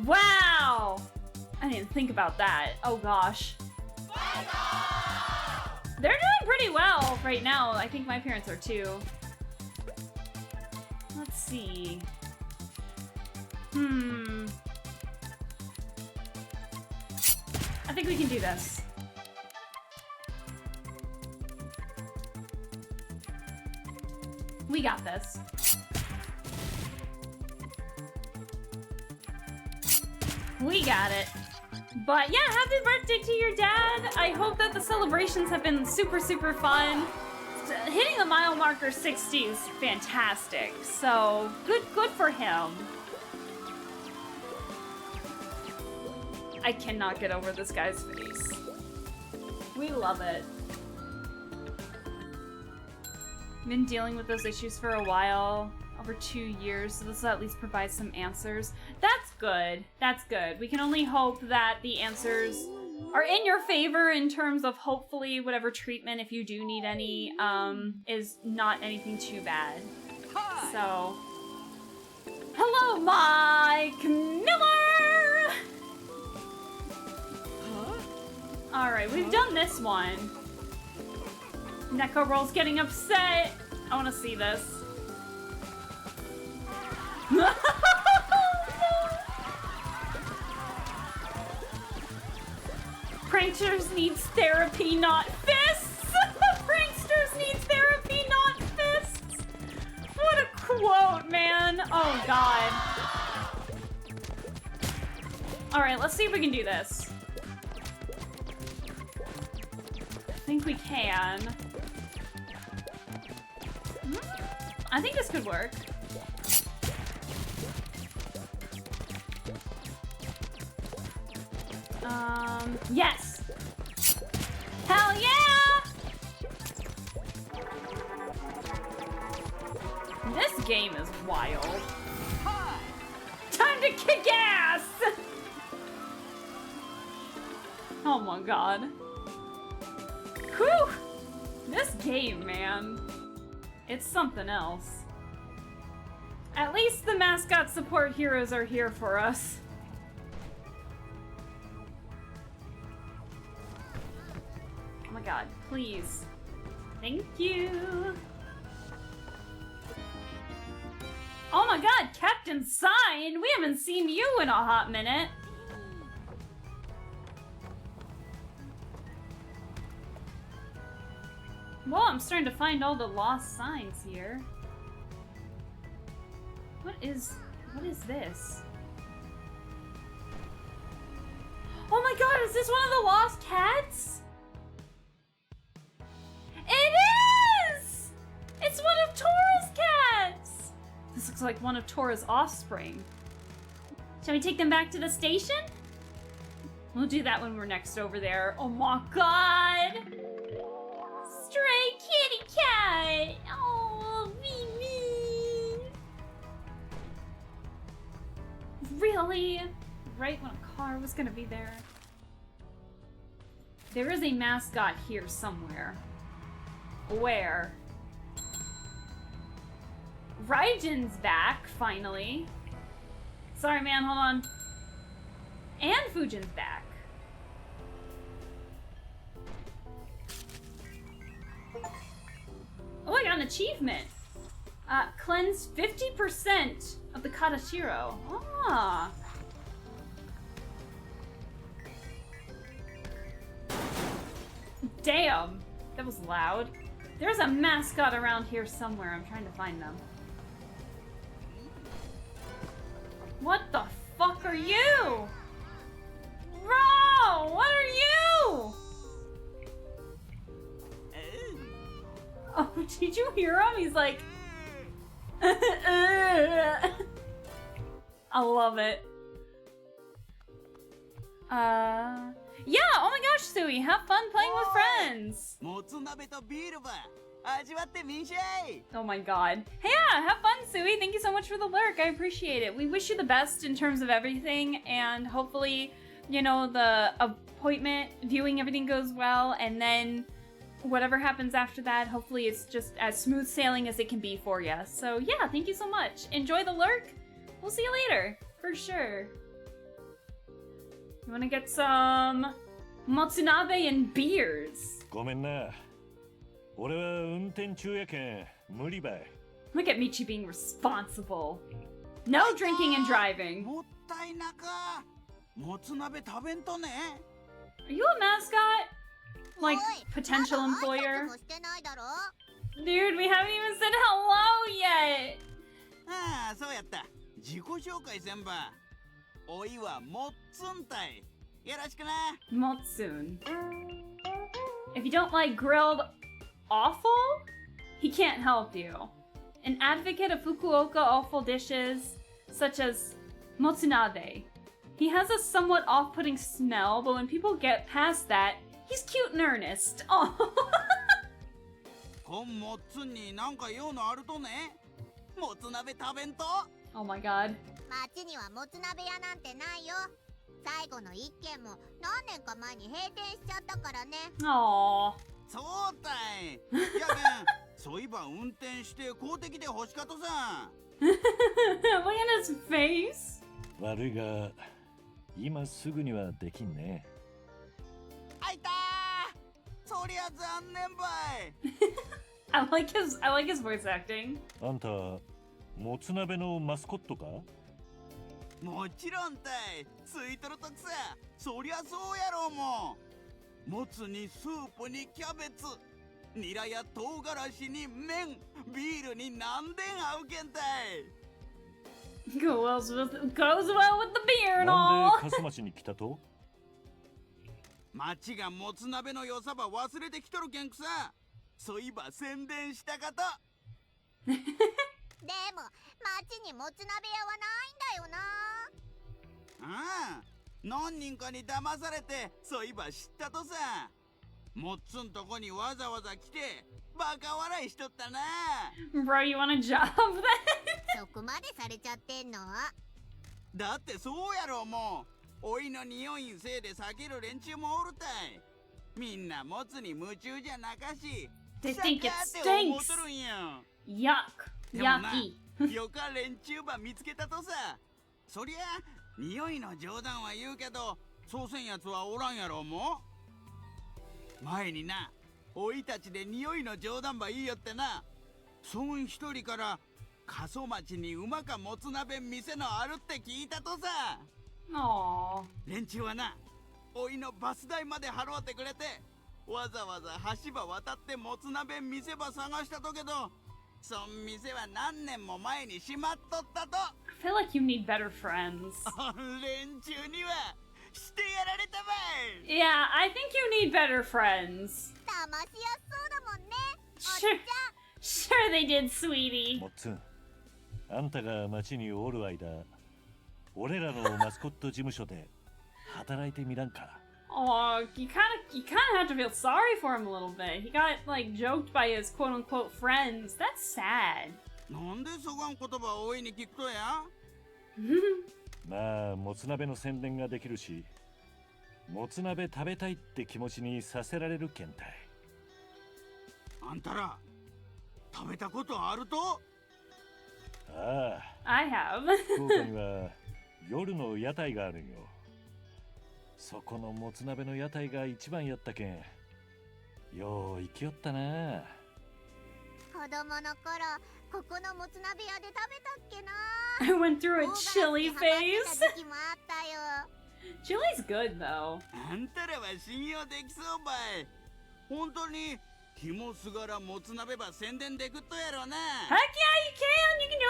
Wow! I didn't think about that. Oh gosh. They're doing pretty well right now. I think my parents are too. Let's see. I think we can do this. We got this. We got it. But yeah, happy birthday to your dad. I hope that the celebrations have been super, super fun. Hitting the mile marker 60 is fantastic. So good for him. I cannot get over this guy's face. We love it. Been dealing with those issues for a while, over 2 years, so this will at least provide some answers. That's good. That's good. We can only hope that the answers are in your favor in terms of hopefully whatever treatment, if you do need any, is not anything too bad. Hi. So, hello, Mike Miller! Huh? Alright, we've done this one. Neko Roll's getting upset. I want to see this. Pranksters needs therapy, not fists! Pranksters needs therapy, not fists! What a quote, man! Oh, God. Alright, let's see if we can do this. I think we can. I think this could work. Yes! Hell yeah! This game is wild. Time to kick ass! Oh my god. Whew! This game, man. It's something else. At least the mascot support heroes are here for us. Oh my god, please. Thank you. Oh my god, Captain Sign! We haven't seen you in a hot minute. Well, I'm starting to find all the lost signs here. What is this? Oh my god, is this one of the lost cats? It is! It's one of Tora's cats! This looks like one of Tora's offspring. Shall we take them back to the station? We'll do that when we're next over there. Oh my god! Stray kitty cat! Oh, Mimi! Really? Right when a car was gonna be there? There is a mascot here somewhere. Where? Raijin's back, finally. Sorry, man, hold on. And Fujin's back. Oh, I got an achievement. Cleanse 50% of the Katashiro. Ah. Damn, that was loud. There's a mascot around here somewhere. I'm trying to find them. What the fuck are you? Bro, what are you? Oh, did you hear him? He's like... I love it. Yeah, oh my gosh, Sui, have fun playing with friends. Oh my god. Hey, yeah, have fun, Sui. Thank you so much for the lurk. I appreciate it. We wish you the best in terms of everything, and hopefully, you know, the appointment, viewing, everything goes well, and then whatever happens after that, hopefully it's just as smooth sailing as it can be for you. So yeah, thank you so much. Enjoy the lurk. We'll see you later, for sure. You wanna get some Motsunabe and beers? ごめんな。俺は運転中やけん無理ばい。Look at Michi being responsible. No drinking and driving. Are you a mascot? Like, potential employer? Dude, we haven't even said hello yet! Motsun. If you don't like grilled offal, he can't help you. An advocate of Fukuoka offal dishes, such as Motsunabe. He has a somewhat off-putting smell, but when people get past that, he's cute and earnest. Oh. Oh my god. Aww. そうたい。やけん、そういえば運転して公的で欲しかとさ。Look at his face. 悪いが、今すぐにはできんね。あいたー。そりゃ残念ばい。I like his voice acting. あんた、もつ鍋のマスコットか？もちろんたい。ついとるとくさ。そりゃそうやろうも。もつにスープにキャベツ、ニラや唐辛子に麺、ビールに何でん合うけんたい。Goes well with the beer and なん all. で笠町に来たと？町がもつ鍋の良さば忘れてきとるけんくさ。そういえば宣伝したかと。でも町にもつ鍋屋はないんだよな。ああ、何人かに騙されてそういえば知ったとさ。もっつんとこにわざわざ来てバカ笑いしとったな。 Bro, you want a job then? そこまでされちゃってんの？だってそうやろ。もうおいの匂いせいで避ける連中もおるたい。みんなもつに夢中じゃなかし They think it シャカーって思う stinks. とるんや。 Yuck. でもな Yucky. よか連中ば見つけたとさ。そりゃ匂いの冗談は言うけどそうせんやつはおらんやろ。もう前になおいたちで匂いの冗談ば言いよってな、そん一人から過疎町にうまかもつ鍋店のあるって聞いたとさ。 Aww. 連中はなおいのバス代まで払ってくれてわざわざ橋場渡ってもつ鍋店ば探したとけど、そん店は何年も前に閉まっとったと。 I feel like you need better friends. 連中にはしてやられたばい。 Yeah, I think you need better friends. 騙しやすそうだもんね。 Sure, sure they did, sweetie. もっつん、あんたが町におる間、俺らのマスコット事務所で働いてみらんか。 Oh, you kind of have to feel sorry for him a little bit. He got like joked by his quote unquote friends. That's sad. なんでそがん言葉をおいに聞くとや。まあ、もつ鍋の宣伝ができるし、もつ鍋食べたいって気持ちにさせられるけんたい。あんたら食べたことあると？ああ、 I have. 福岡には夜の屋台があるんよ。そこのもつ鍋の屋台が一番やったけん、よう行きよったな。子供の頃ここのもつ鍋屋で食べたっけな。 I went through a 唐辛子 chili にハマって phase. た時期もあったよ。 Chili's good though. あんたらは信用できそうばい。本当に肝すがらもつ鍋ば宣伝でくっとやろな。 Heck yeah, you can. You can do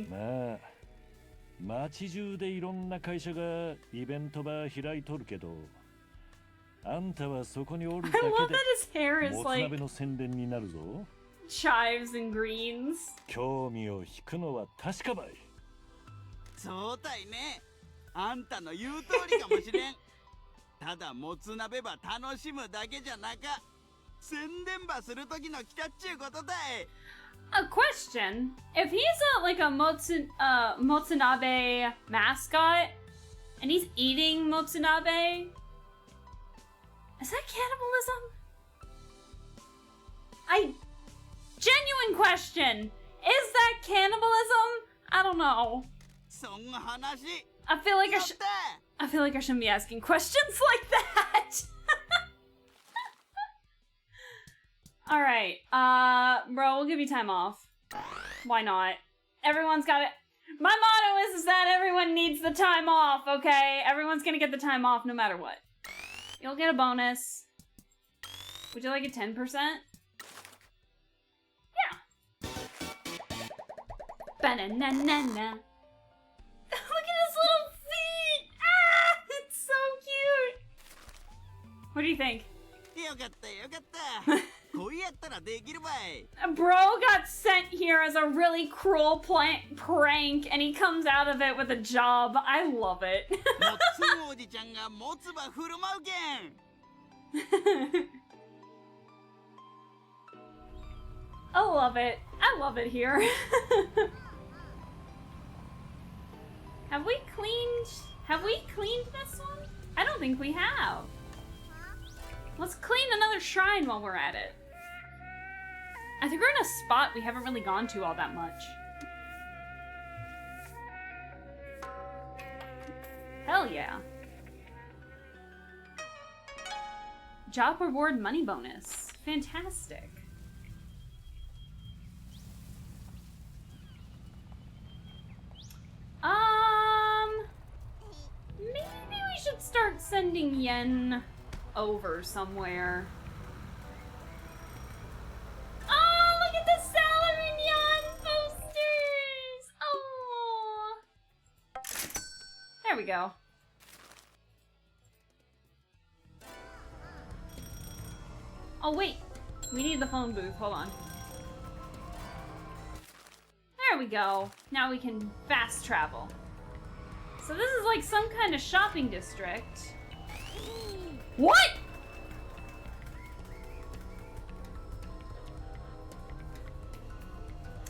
anything. まあ、町中でいろんな会社がイベントば開いとるけど、あんたはそこにおるだ I love け that his hair で is もつ like 鍋の宣伝になるぞ。 chives and greens. 興味を引くのは確かばい。そうたいね。あんたの言う通りかもしれん。ただもつ鍋ば楽しむだけじゃなか、宣伝ばするときの来たっちゅうことだい。 A question: if he's like a Motsunabe mascot and he's eating Motsunabe, is that cannibalism? Genuine question. Is that cannibalism? I don't know. そんな話 I feel like やった。 I feel like I shouldn't be asking questions like that. All right, bro, we'll give you time off. Why not? Everyone's got it. My motto is that everyone needs the time off, okay? Everyone's gonna get the time off no matter what. You'll get a bonus. Would you like a 10%? Yeah. Ba-na-na-na-na. Look at his little feet! Ah! It's so cute! What do you think? よかったよかった。こうやったらできるばい。 Bro got sent here as a really cruel prank, and he comes out of it with a job. I love it. もつんおじちゃんがもつば振る舞うけん。 I love it. I love it here. Have we cleaned this one? I don't think we have. Let's clean another shrine while we're at it. I think we're in a spot we haven't really gone to all that much. Hell yeah. Job reward money bonus. Fantastic. Maybe we should start sending yen over somewhere. Oh, look at the salary yen posters! Oh, there we go. Oh wait, we need the phone booth. Hold on. There There we go. Now we can fast travel. So this is like some kind of shopping district. What?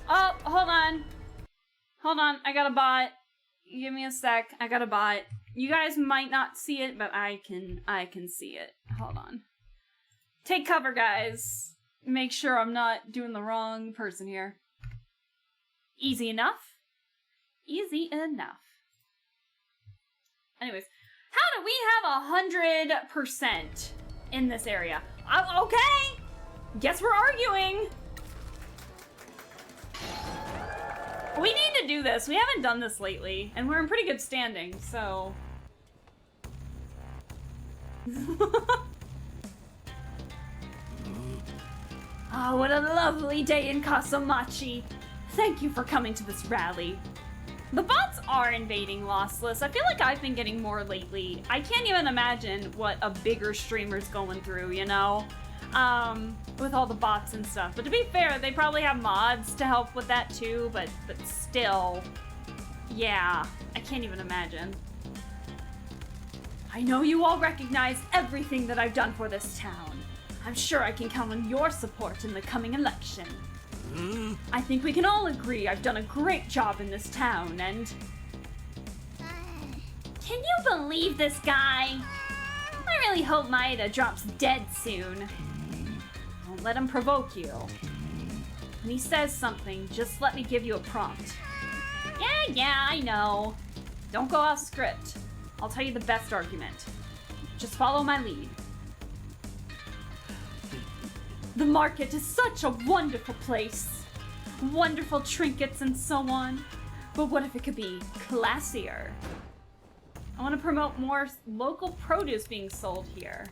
Oh, hold on. Hold on, I got a bot. Give me a sec. I got a bot. You guys might not see it, but I can see it. Hold on. Take cover, guys. Make sure I'm not doing the wrong person here. Easy enough. Easy enough. Anyways, how do we have 100% in this area? Okay. Guess we're arguing. We need to do this. We haven't done this lately, and we're in pretty good standing, so... Oh, what a lovely day in Kasamachi. Thank you for coming to this rally. The bots are invading Lostless. I feel like I've been getting more lately. I can't even imagine what a bigger streamer's going through, you know? With all the bots and stuff. But to be fair, they probably have mods to help with that too, but still, yeah, I can't even imagine. I know you all recognize everything that I've done for this town. I'm sure I can count on your support in the coming election. I think we can all agree I've done a great job in this town, and... Can you believe this guy? I really hope Maeda drops dead soon. Don't let him provoke you. When he says something, just let me give you a prompt. Yeah, I know. Don't go off script. I'll tell you the best argument. Just follow my lead. The market is such a wonderful place. Wonderful trinkets and so on. But what if it could be classier? I want to promote more local produce being sold here.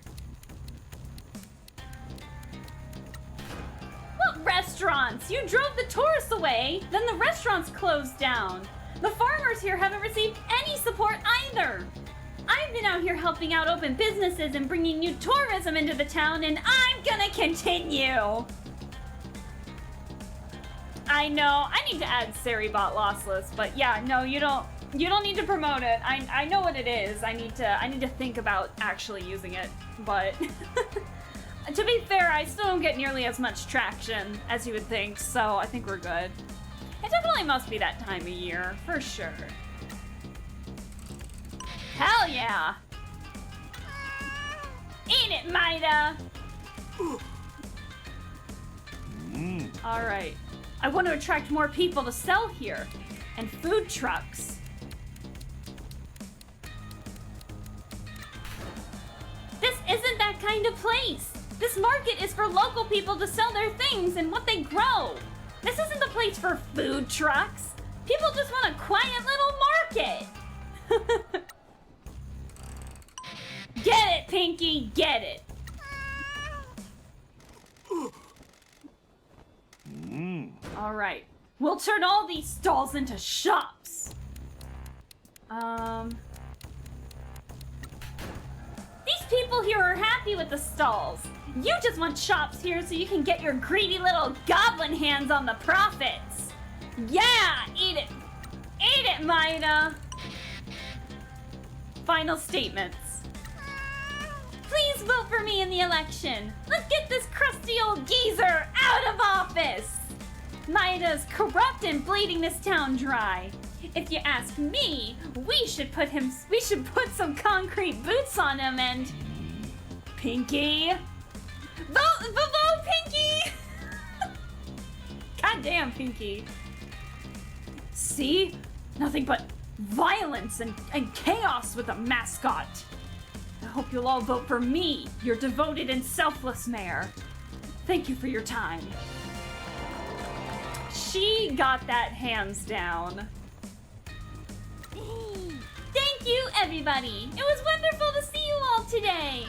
What restaurants? You drove the tourists away, then the restaurants closed down. The farmers here haven't received any support either. I've been out here helping out open businesses and bringing new tourism into the town, and I'm gonna continue. I know, I need to add Seribot Lossless, but yeah, no, you don't need to promote it. I know what it is. I need to think about actually using it, but to be fair, I still don't get nearly as much traction as you would think, so I think we're good. It definitely must be that time of year, for sure. Hell yeah! Eat it, Maeda! Alright. I want to attract more people to sell here. And food trucks. This isn't that kind of place! This market is for local people to sell their things and what they grow! This isn't the place for food trucks! People just want a quiet little market! Get it, Pinky, get it! Alright. We'll turn all these stalls into shops! These people here are happy with the stalls. You just want shops here so you can get your greedy little goblin hands on the profits. Yeah, eat it. Eat it, Maeda. Final statements. Please vote for me in the election. Let's get this crusty old geezer out of office. Maeda's corrupt and bleeding this town dry. If you ask me, we should put some concrete boots on him and... Pinky! Vote, Pinky! Goddamn, Pinky. See? Nothing but violence and chaos with a mascot. I hope you'll all vote for me, your devoted and selfless mayor. Thank you for your time. She got that hands down. Thank you, everybody. It was wonderful to see you all today.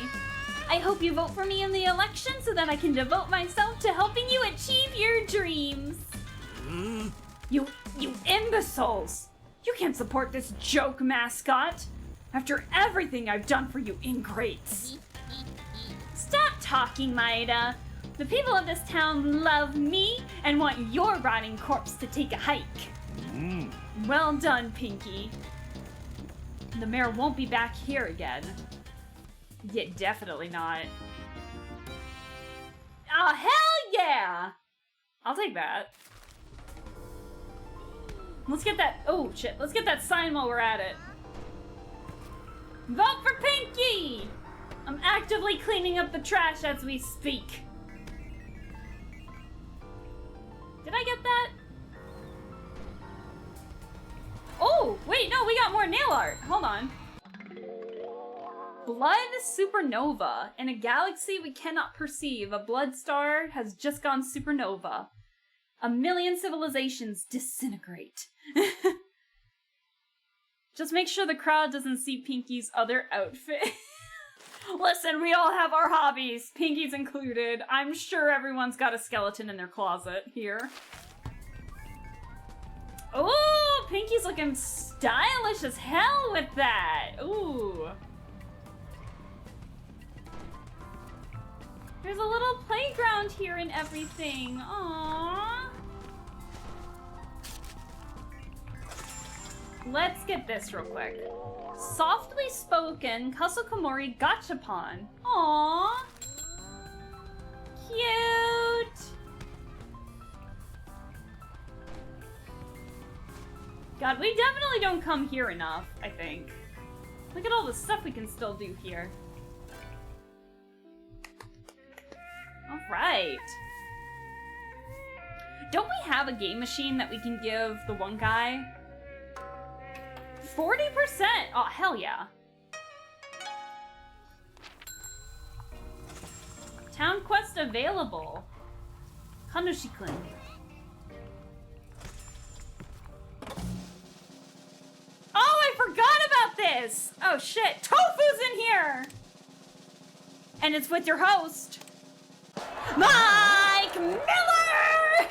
I hope you vote for me in the election so that I can devote myself to helping you achieve your dreams. You imbeciles. You can't support this joke mascot. After everything I've done for you ingrates. Stop talking, Maeda. The people of this town love me and want your rotting corpse to take a hike. Well done, Pinky. The mayor won't be back here again. Yeah, definitely not. Oh, hell yeah! I'll take that. Let's get that. Oh, shit. Let's get that sign while we're at it. Vote for Pinky! I'm actively cleaning up the trash as we speak. Did I get that? Oh, wait, no, we got more nail art. Hold on. Blood supernova. In a galaxy we cannot perceive, a blood star has just gone supernova. 1,000,000 civilizations disintegrate. Just make sure the crowd doesn't see Pinky's other outfit. Listen, we all have our hobbies, Pinky's included. I'm sure everyone's got a skeleton in their closet here. Oh, Pinky's looking stylish as hell with that. Ooh. There's a little playground here and everything. Aww. Let's get this real quick. Softly spoken Kasukomori Gachapon. Aww. Cute. God, we definitely don't come here enough, I think. Look at all the stuff we can still do here. Alright. Don't we have a game machine that we can give the one guy? 40%! Oh, hell yeah. Town quest available. Kanushi-kun. Oh, I forgot about this! Oh shit, Tofu's in here! And it's with your host, Mike Miller!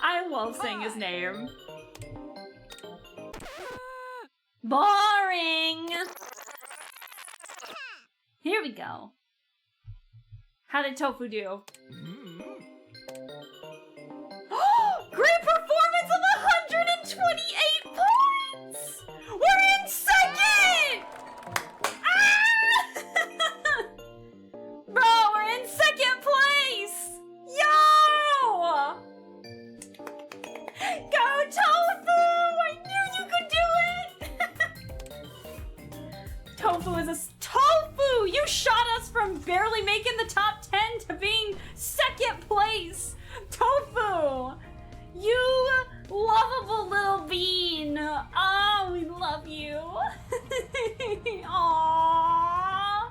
I love saying his name. Boring! Here we go. How did Tofu do? Great performance of 128 points! We're in second! Ah! Bro, we're in second place! Yo! Go Tofu! I knew you could do it! Tofu is a... Tofu! You shot us from barely making the top 10 to being second place! Tofu! You lovable little bean! Oh, we love you! Aww!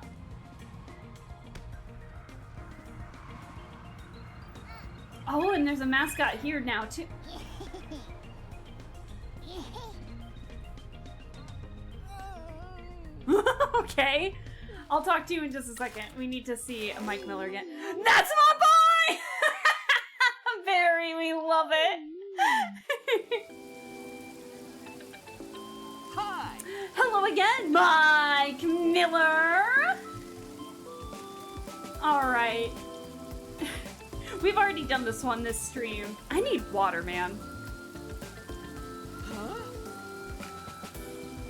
Oh, and there's a mascot here now, too. Okay. I'll talk to you in just a second. We need to see Mike Miller again. That's my boy! Barry, we love it. Hi! Hello again, Mike Miller. All right. We've already done this one this stream. I need water, man. Huh?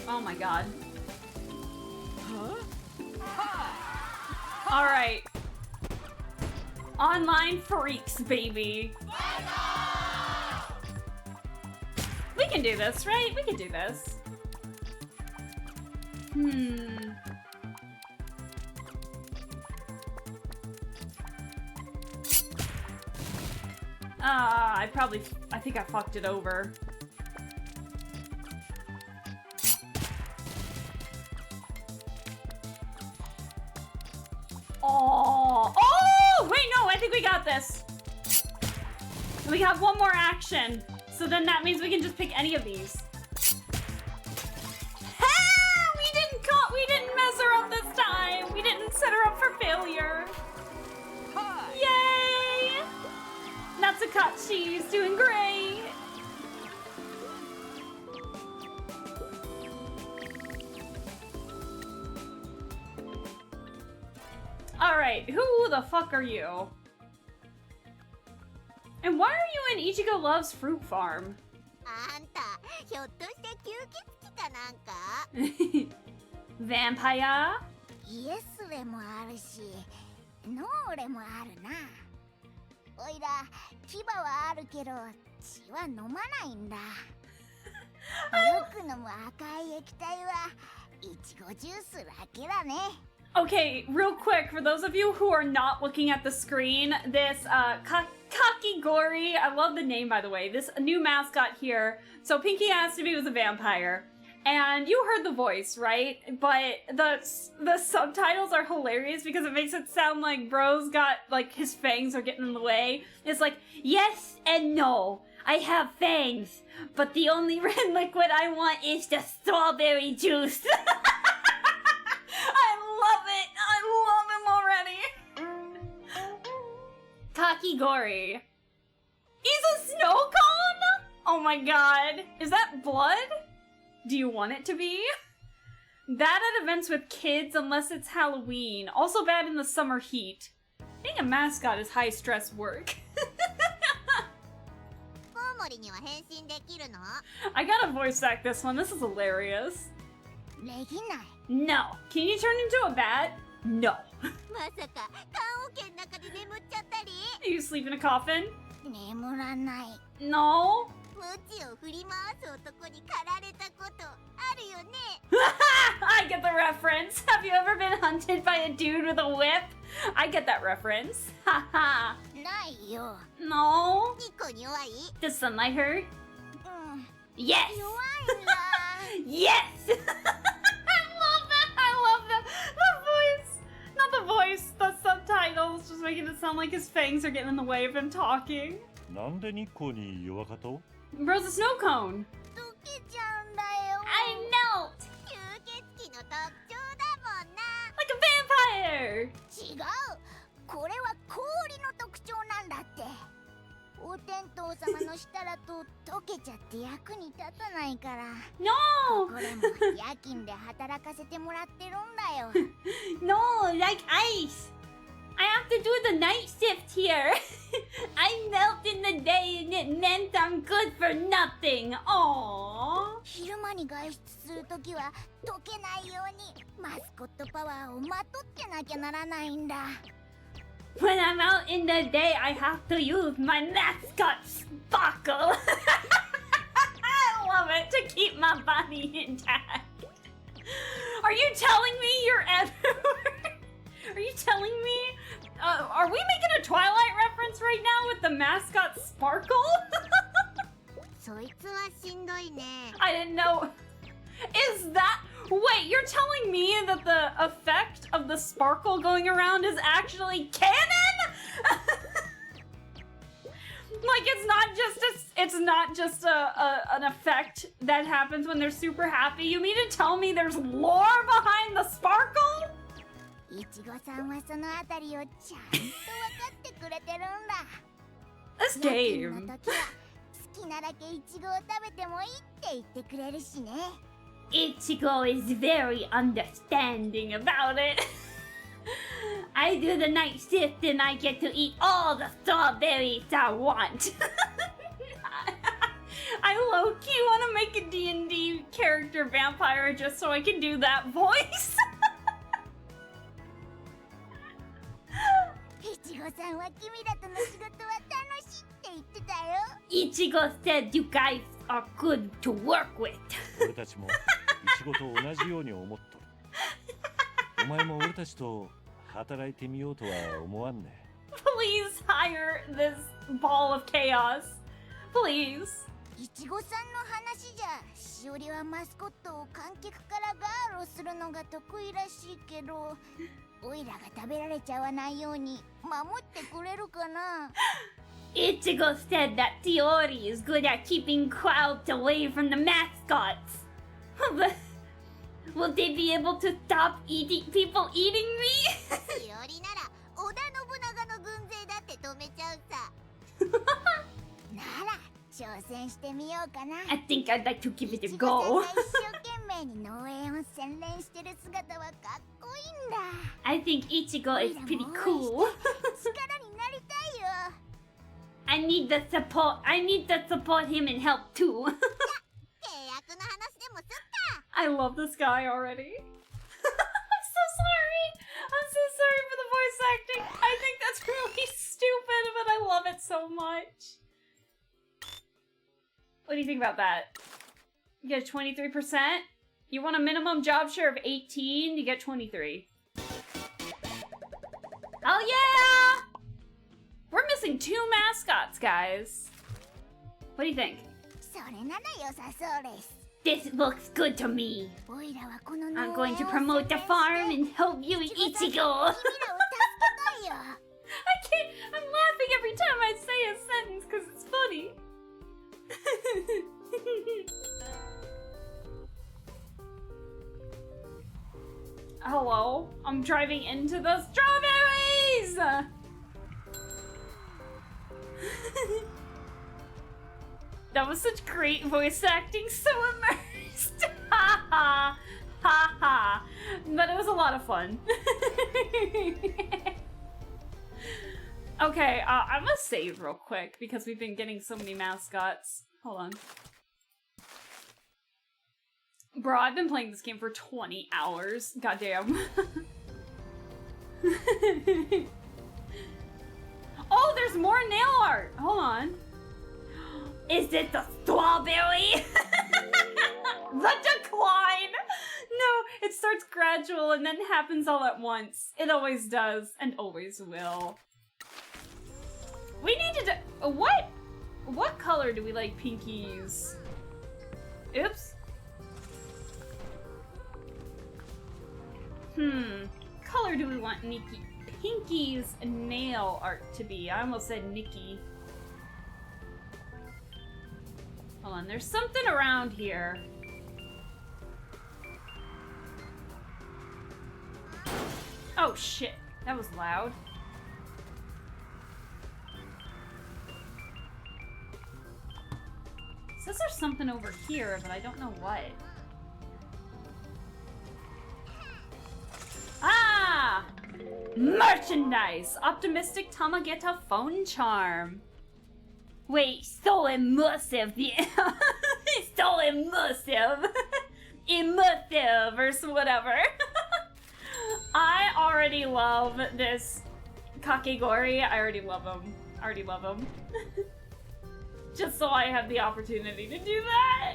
Oh my god. Huh? Hi! All right. Online freaks, baby. We can do this, right? We can do this. I think I fucked it over. Oh, wait, no, I think we got this. We have one more action. So then that means we can just pick any of these. We didn't mess her up this time. We didn't set her up for failure. Hi! Yay! Natsukatchi's doing great. Alright, who the fuck are you? And why are you in Ichigo Loves Fruit Farm? あんたひょっとして吸血鬼かなんか Vampire? イエスレもあるしノーレもあるなおいら牙はあるけど血は飲まないんだよく飲む赤い液体はイチゴジュースだけだね Okay, real quick, for those of you who are not looking at the screen, this Kakigori, I love the name by the way, this new mascot here. So Pinky asked if he was a vampire. And you heard the voice, right? But the subtitles are hilarious because it makes it sound like bro's got, like, his fangs are getting in the way. It's like, yes and no. I have fangs, but the only red liquid I want is the strawberry juice. I love it. I love him already. Kakigori. He's a snow cone? Oh my god. Is that blood? Do you want it to be? Bad at events with kids unless it's Halloween. Also bad in the summer heat. Being a mascot is high stress work. コウモリには変身できるの I gotta voice act this one. This is hilarious. できない No. Can you turn into a bat? No. まさか棺桶の中で眠っちゃったり You sleep in a coffin? 眠らない No. ムチを振り回す男に狩られたことあるよね I get the reference. Have you ever been hunted by a dude with a whip? I get that reference. Haha. ないよ No. ニコに弱い Does sunlight hurt? うん Yes. 弱いんだ Yes. I love that. I love that. The voice. Not the voice. The subtitles just making it sound like his fangs are getting in the way of him talking. なんで日光に弱かと？ Bro's a snow cone. 溶けちゃうんだよ I melt 吸血鬼の特徴だもんな like a vampire. 違うこれは氷の特徴なんだってお天道様のしたらと溶けちゃって役に立たないから No. これも夜勤で働かせてもらってるんだよ No, like ice. I have to do the night shift here. I melt in the day and it meant I'm good for nothing. Aww. 昼間に外出するときは溶けないようにマスコットパワーをまとってなきゃならないんだ When I'm out in the day, I have to use my mascot sparkle. I love it to keep my body intact. Are you telling me you're everywhere? Are you telling me? Are we making a Twilight reference right now with the mascot Sparkle? そいつはしんどいね I didn't know. Is that... Wait, you're telling me that the effect of the sparkle going around is actually canon? Like it's not just an effect that happens when they're super happy. You mean to tell me there's lore behind the sparkle? いちごさんはそのあたりをちゃんと分かってくれてるんだ This 夜勤 game. の時は好きなだけいちごを食べてもいいって言ってくれるしね Ichigo is very understanding about it. I do the night shift and I get to eat all the strawberries I want. I low-key want to make a D&D character vampire just so I can do that voice. いちごさんは君らとの仕事は楽しいって言ってたよ Ichigo said you guys are good to work with. 俺たちもイチゴと同じように思っとる。お前も俺たちと働いてみようとは思わんね。Please hire this ball of chaos. Please. いちごさんの話じゃしおりはマスコットを観客からガードするのが得意らしいけどオイラが食べられちゃわないように守ってくれるかな Ichigo said that Tiori is good at keeping crowds away from the mascots. Will they be able to stop people eating me? しおりなら織田信長の軍勢だって止めちゃうさなら挑戦してみようかな I think I'd like to give it い a ちごさん go. が一生懸命麗に農園を洗練してる姿はかっこいいんだ。 I think Ichigo is pretty cool. 力になりたいよ。 I need to support him and help too. 契約の話でもすっか。 I love this guy already. I'm so sorry. I'm so sorry for the voice acting. I think that's really stupid, but I love it so much. What do you think about that? You get 23%? You want a minimum job share of 18? You get 23. Oh yeah! We're missing 2 mascots, guys. What do you think? それなら良さそうです。 This looks good to me. おいらはこの農園 I'm を going to 洗練 promote して the farm and help you and 君らを助 Ichigo. けたいよ。 I can't. I'm laughing every time I say a sentence because it's funny. Hello, I'm driving into the strawberries! That was such great voice acting, so immersed. Ha ha, ha ha. But it was a lot of fun. Okay, I'm gonna save real quick because we've been getting so many mascots. Hold on. Bro, I've been playing this game for 20 hours. Goddamn. Oh, there's more nail art! Hold on. Is it the strawberry? The decline! No, it starts gradual and then happens all at once. It always does, and always will. We need to do- What color do we like Pinky's? Oops. Color do we want Pinky's nail art to be? I almost said Nikki. Hold on, there's something around here. Oh shit, that was loud. Says there's something over here, but I don't know what. Ah! Merchandise! Optimistic Tamageta phone charm. Wait, so immersive. So immersive. Immersive or whatever. I already love this Kakegori. I already love him. Just so I have the opportunity to do that.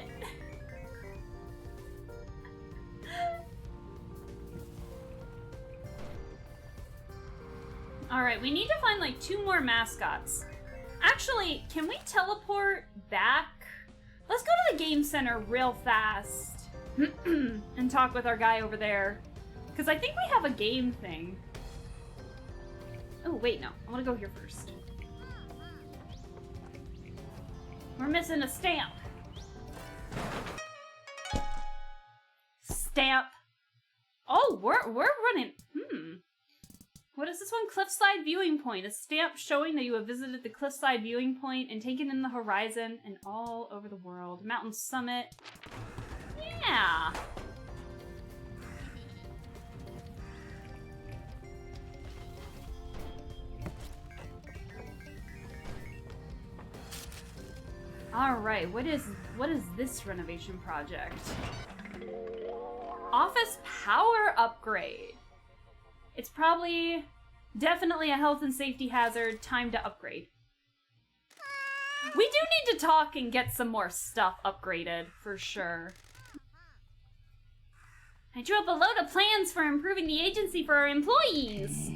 Alright, we need to find like 2 more mascots. Actually, can we teleport back? Let's go to the game center real fast and talk with our guy over there. Because I think we have a game thing. Oh, wait, no. I want to go here first. We're missing a stamp. Stamp. Oh, we're running. What is this one? Cliffside Viewing Point. A stamp showing that you have visited the Cliffside Viewing Point and taken in the horizon and all over the world. Mountain Summit. Yeah. All right, what is this renovation project? Office power upgrade. It's definitely a health and safety hazard. Time to upgrade. We do need to talk and get some more stuff upgraded, for sure. I drew up a load of plans for improving the agency for our employees.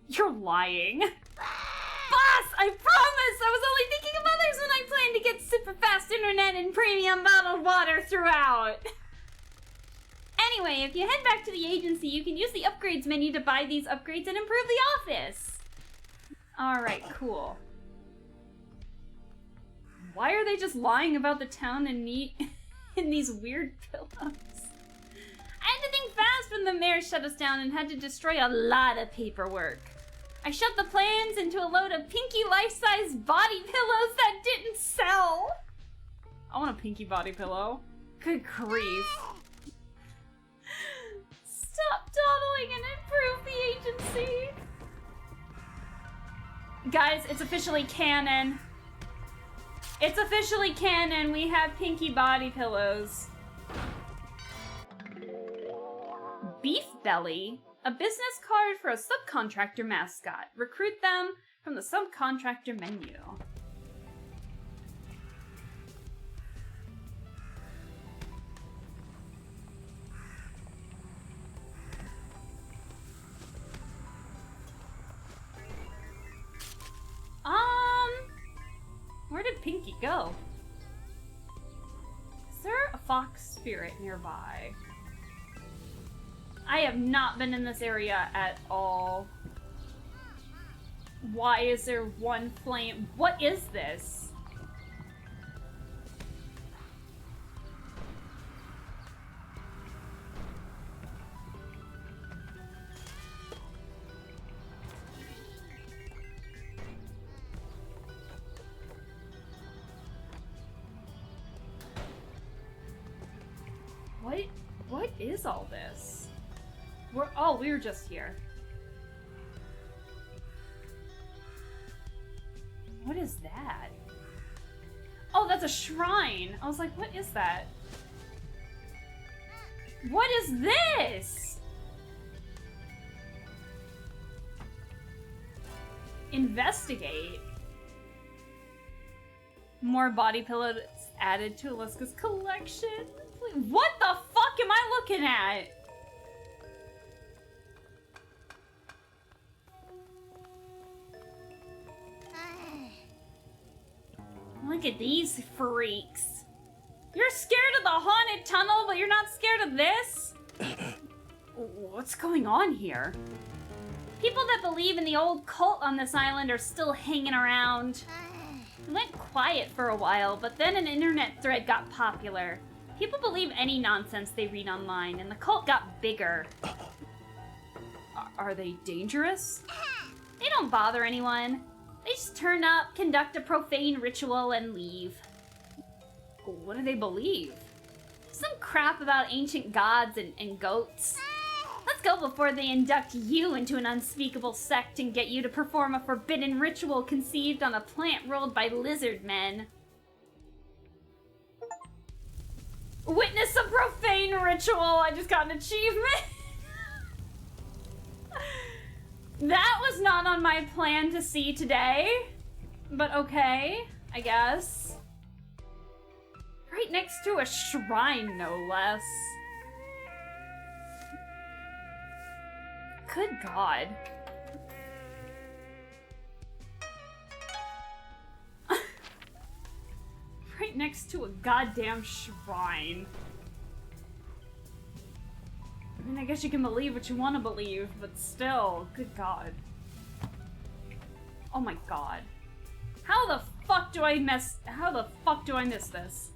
You're lying. Boss, I promise! I was only thinking of others when I planned to get super fast internet and premium bottled water throughout. Anyway, if you head back to the agency, you can use the upgrades menu to buy these upgrades and improve the office. Alright, cool. Why are they just lying about the town in these weird pillows? I had to think fast when the mayor shut us down and had to destroy a lot of paperwork. I shoved the plans into a load of Pinky life-size body pillows that didn't sell. I want a Pinky body pillow. Good grief. Guys, it's officially canon. It's officially canon. We have pinky body pillows. Beef Belly. A business card for a subcontractor mascot. Recruit them from the subcontractor menu. Where did Pinky go? Is there a fox spirit nearby? I have not been in this area at all. Why is there one flame? What is this? What is all this? We were just here. What is that? Oh, that's a shrine. I was like, what is that? What is this? Investigate. More body pillows added to Aliska's collection. What the fuck am I looking at? Look at these freaks. You're scared of the haunted tunnel, but you're not scared of this? What's going on here? People that believe in the old cult on this island are still hanging around. It went quiet for a while, but then an internet thread got popular. People believe any nonsense they read online, and the cult got bigger. Are they dangerous? They don't bother anyone. They just turn up, conduct a profane ritual, and leave. What do they believe? Some crap about ancient gods and goats. Let's go before they induct you into an unspeakable sect and get you to perform a forbidden ritual conceived on a plant ruled by lizard men. Witness a profane ritual! I just got an achievement! That was not on my plan to see today. But okay, I guess. Right next to a shrine, no less. Good God. Right next to a goddamn shrine. I mean, I guess you can believe what you want to believe, but still, good God. Oh my God. How the fuck do I miss this?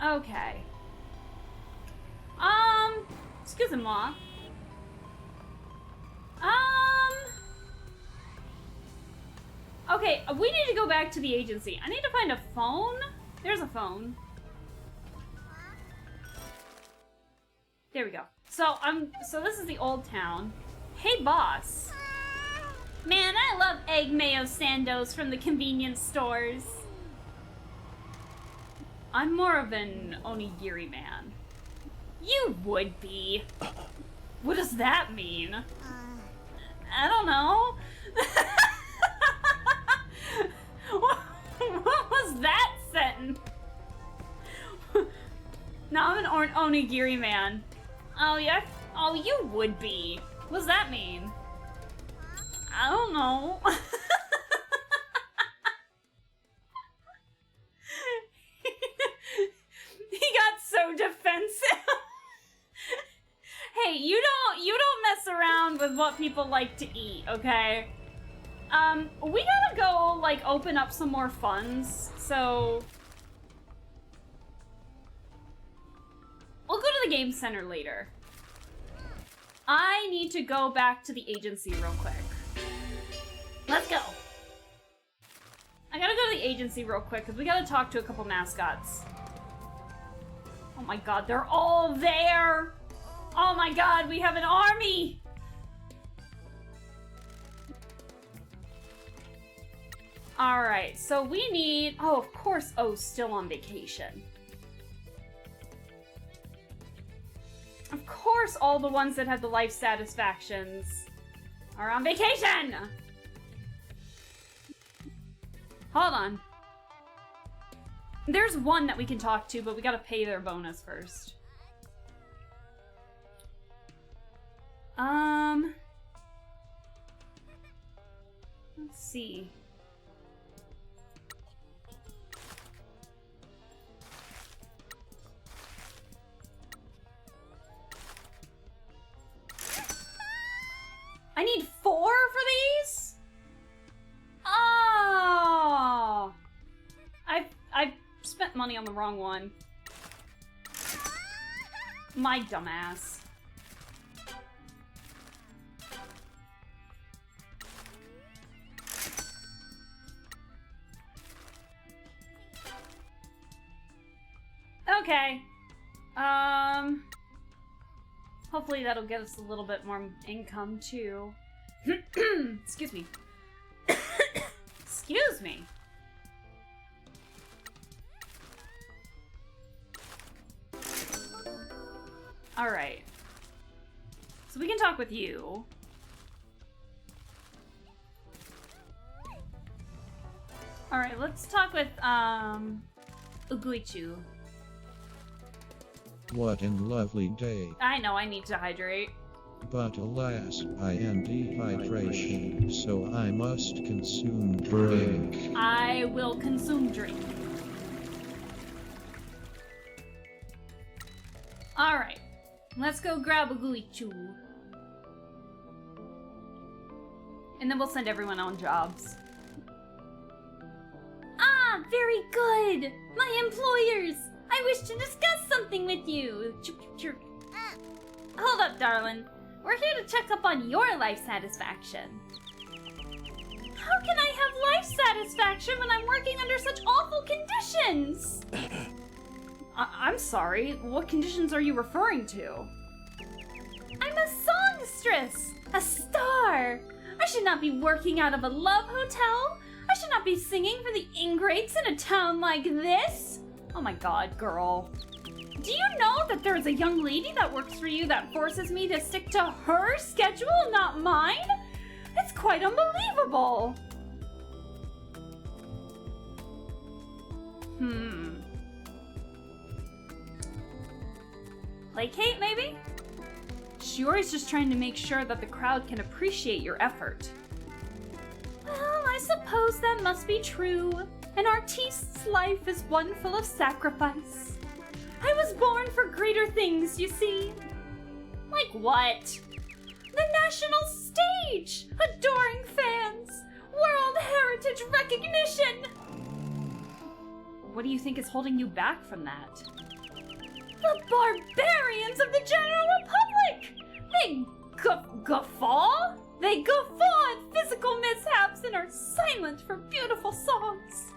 Okay. Excusez-moi. Okay, we need to go back to the agency. I need to find a phone. There's a phone. There we go. So this is the old town. Hey, boss. Man, I love egg mayo sandos from the convenience stores. I'm more of an onigiri man. You would be. What does that mean? I don't know. What was that sentence? No, I'm an onigiri man. Oh, yeah? Oh, you would be. What does that mean? I don't know. He got so defensive. Hey, you don't mess around with what people like to eat, okay? We gotta go, like, open up some more funds, so... We'll go to the game center later. I need to go back to the agency real quick. Let's go! I gotta go to the agency real quick, because we gotta talk to a couple mascots. Oh my god, they're all there! Oh my god, we have an army! Alright, so we need... Oh, of course, O's still on vacation. Of course all the ones that have the life satisfactions are on vacation! Hold on. There's one that we can talk to, but we gotta pay their bonus first. Let's see. I need 4 for these? Oh! I've spent money on the wrong one. My dumbass. Okay. Hopefully that'll get us a little bit more income too. Excuse me. Excuse me. All right. So we can talk with you. All right, let's talk with Uguichu. What an lovely day. I know I need to hydrate. But alas, I am dehydration, so I must consume drink. I will consume drink. Alright. Let's go grab Uguichu. And then we'll send everyone on jobs. Ah, very good! My employers! I wish to discuss something with you. Hold up, darling. We're here to check up on your life satisfaction. How can I have life satisfaction when I'm working under such awful conditions? I'm sorry, what conditions are you referring to? I'm a songstress, a star. I should not be working out of a love hotel. I should not be singing for the ingrates in a town like this. Oh my god, girl. Do you know that there's a young lady that works for you that forces me to stick to her schedule, not mine? It's quite unbelievable. Placate, maybe? Shiori's just trying to make sure that the crowd can appreciate your effort. Well, I suppose that must be true. An artiste's life is one full of sacrifice. I was born for greater things, you see. Like what? The national stage! Adoring fans! World Heritage recognition! What do you think is holding you back from that? The barbarians of the General Republic! They guffaw? They guffaw at physical mishaps and are silent for beautiful songs.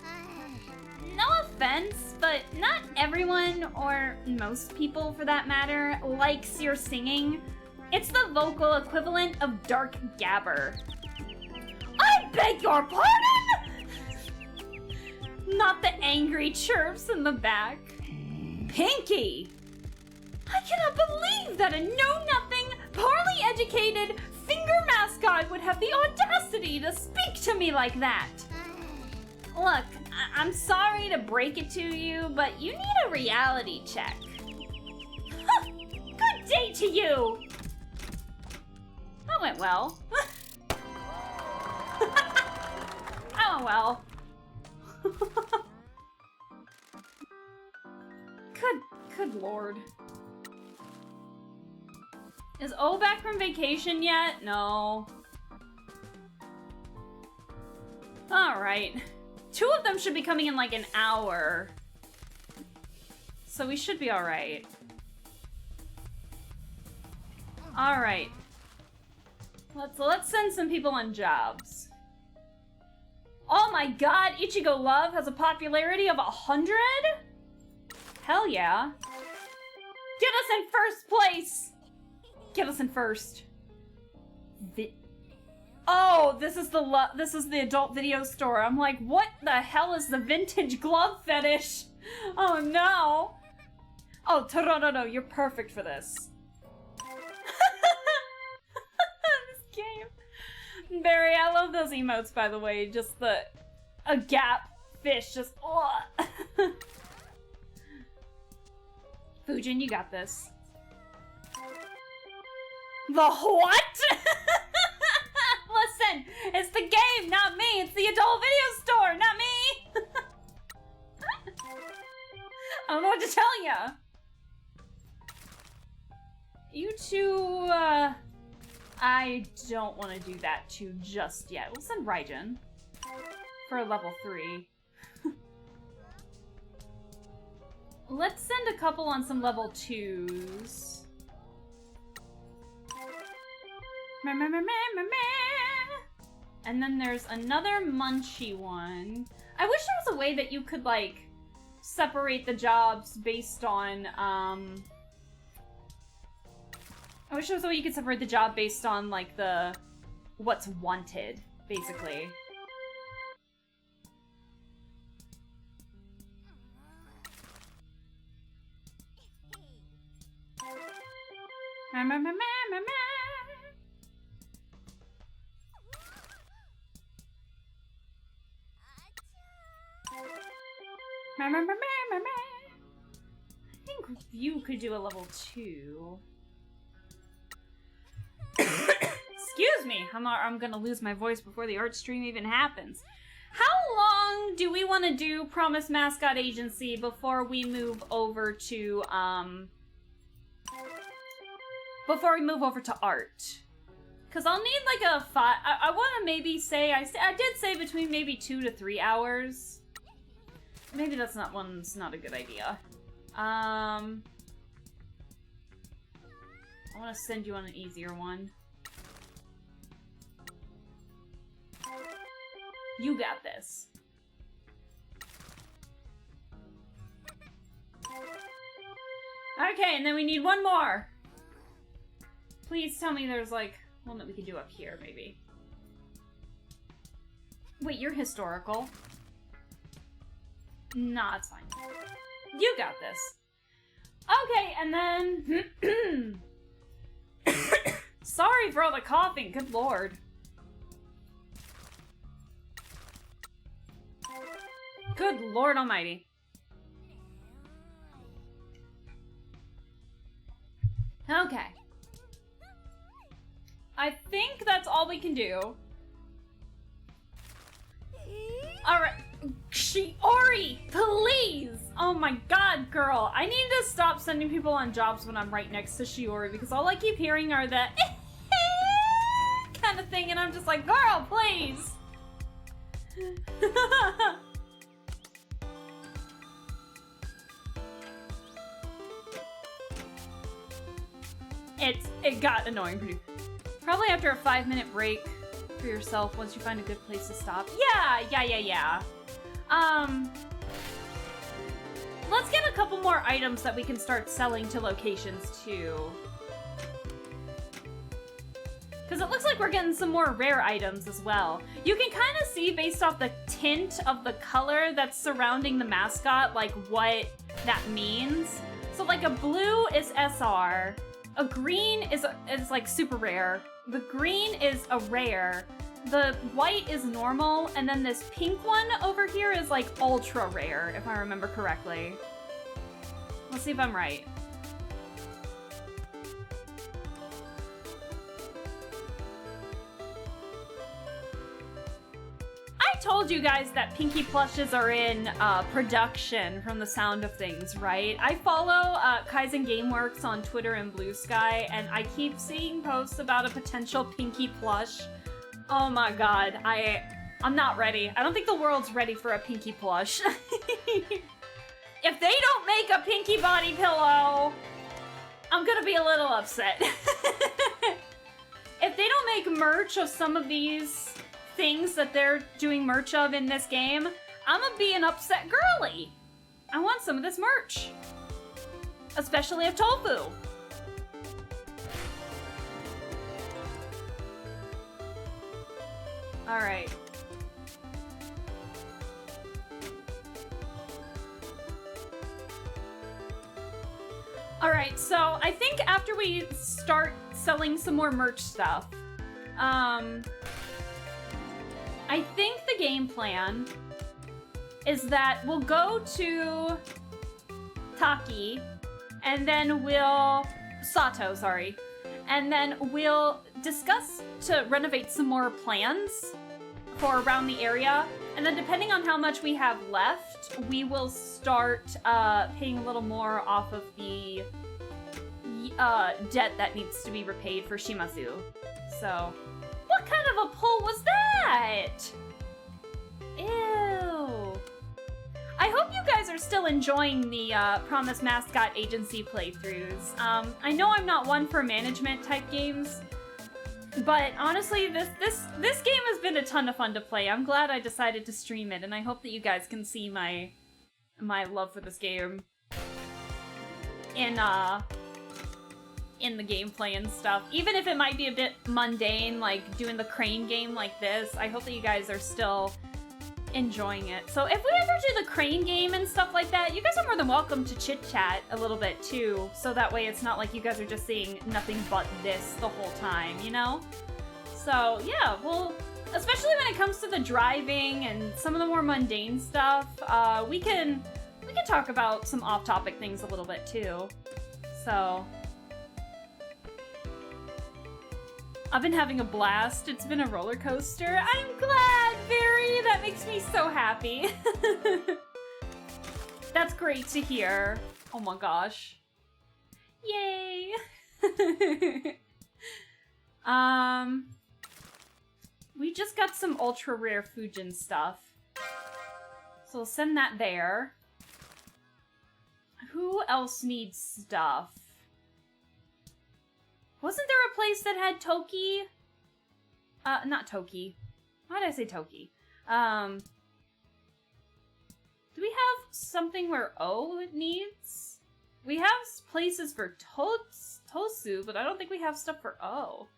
No offense, but not everyone, or most people for that matter, likes your singing. It's the vocal equivalent of dark gabber. I beg your pardon? Not the angry chirps in the back. Pinky! I cannot believe that a know-nothing, poorly educated finger mascot would have the audacity to speak to me like that. Look, I'm sorry to break it to you, but you need a reality check. Good day to you! That went well. Oh well. Good lord. Is O back from vacation yet? No. Alright. 2 of them should be coming in like an hour. So we should be alright. Alright. Let's send some people on jobs. Oh my god, Ichigo Love has a popularity of 100? Hell yeah. Get us in first place! Get us in first. Oh, this is the adult video store. I'm like, what the hell is the vintage glove fetish? Oh no. Oh, Torono, you're perfect for this. This game. Barry, I love those emotes, by the way. Just a gap fish, just Fujin, you got this. The what? Listen, it's the game, not me. It's the adult video store, not me. I don't know what to tell ya. You two, I don't want to do that too just yet. We'll send Raijin for a level 3. Let's send a couple on some level 2s. And then there's another Munchie one. I wish there was a way that you could, like, separate the jobs based on, I wish there was a way you could separate the job based on, like, what's wanted, basically. I think you could do a level 2. Excuse me, I'm gonna lose my voice before the art stream even happens. How long do we want to do Promise Mascot Agency before we move over to, art? Because I'll need like a 5, I want to maybe say, I did say between maybe 2 to 3 hours. Maybe that's not a good idea. I want to send you on an easier one. You got this. Okay, and then we need one more. Please tell me there's like one that we could do up here, maybe. Wait, you're historical. Nah, it's fine. You got this. Okay, and then... Sorry for all the coughing, good lord. Good lord almighty. Okay. I think that's all we can do. Alright. Shiori, please! Oh my god, girl. I need to stop sending people on jobs when I'm right next to Shiori because all I keep hearing are the kind of thing and I'm just like, girl, please! It got annoying pretty. Probably after a 5-minute break for yourself once you find a good place to stop. Yeah. Let's get a couple more items that we can start selling to locations too. Because it looks like we're getting some more rare items as well. You can kind of see based off the tint of the color that's surrounding the mascot, like what that means. So like a blue is SR, a green is like super rare, the green is a rare, the white is normal, and then this pink one over here is like ultra rare, if I remember correctly. Let's see if I'm right. I told you guys that Pinky plushes are in production from the sound of things, right? I follow Kaizen Gameworks on Twitter and Blue Sky, and I keep seeing posts about a potential Pinky plush. Oh my god, I'm not ready. I don't think the world's ready for a Pinky plush. If they don't make a Pinky body pillow, I'm gonna be a little upset. If they don't make merch of some of these things that they're doing merch of in this game, I'm gonna be an upset girly. I want some of this merch. especially of tofu. All right. All right, so I think after we start selling some more merch stuff, I think the game plan is that we'll go to Taki, and then Sato, sorry. And then we'll discuss to renovate some more plans for around the area. And then depending on how much we have left, we will start paying a little more off of the debt that needs to be repaid for Shimazu. So, what kind of a pull was that? Ew. I hope you guys are still enjoying the Promise Mascot Agency playthroughs. I know I'm not one for management type games, but honestly, this game has been a ton of fun to play. I'm glad I decided to stream it, and I hope that you guys can see my love for this game in the gameplay and stuff. Even if it might be a bit mundane, like doing the crane game like this, I hope that you guys are still enjoying it. So if we ever do the crane game and stuff like that, you guys are more than welcome to chit-chat a little bit too, so that way it's not like you guys are just seeing nothing but this the whole time, you know? So yeah, well, especially when it comes to the driving and some of the more mundane stuff, we can talk about some off-topic things a little bit too. So I've been having a blast. It's been a roller coaster. I'm glad, Barry. That makes me so happy. That's great to hear. Oh my gosh. Yay. We just got some ultra rare Fujin stuff. So we'll send that there. Who else needs stuff? Wasn't there a place that had Toki? Not Toki. Why did I say Toki? Do we have something where O needs? We have places for Tosu, but I don't think we have stuff for O.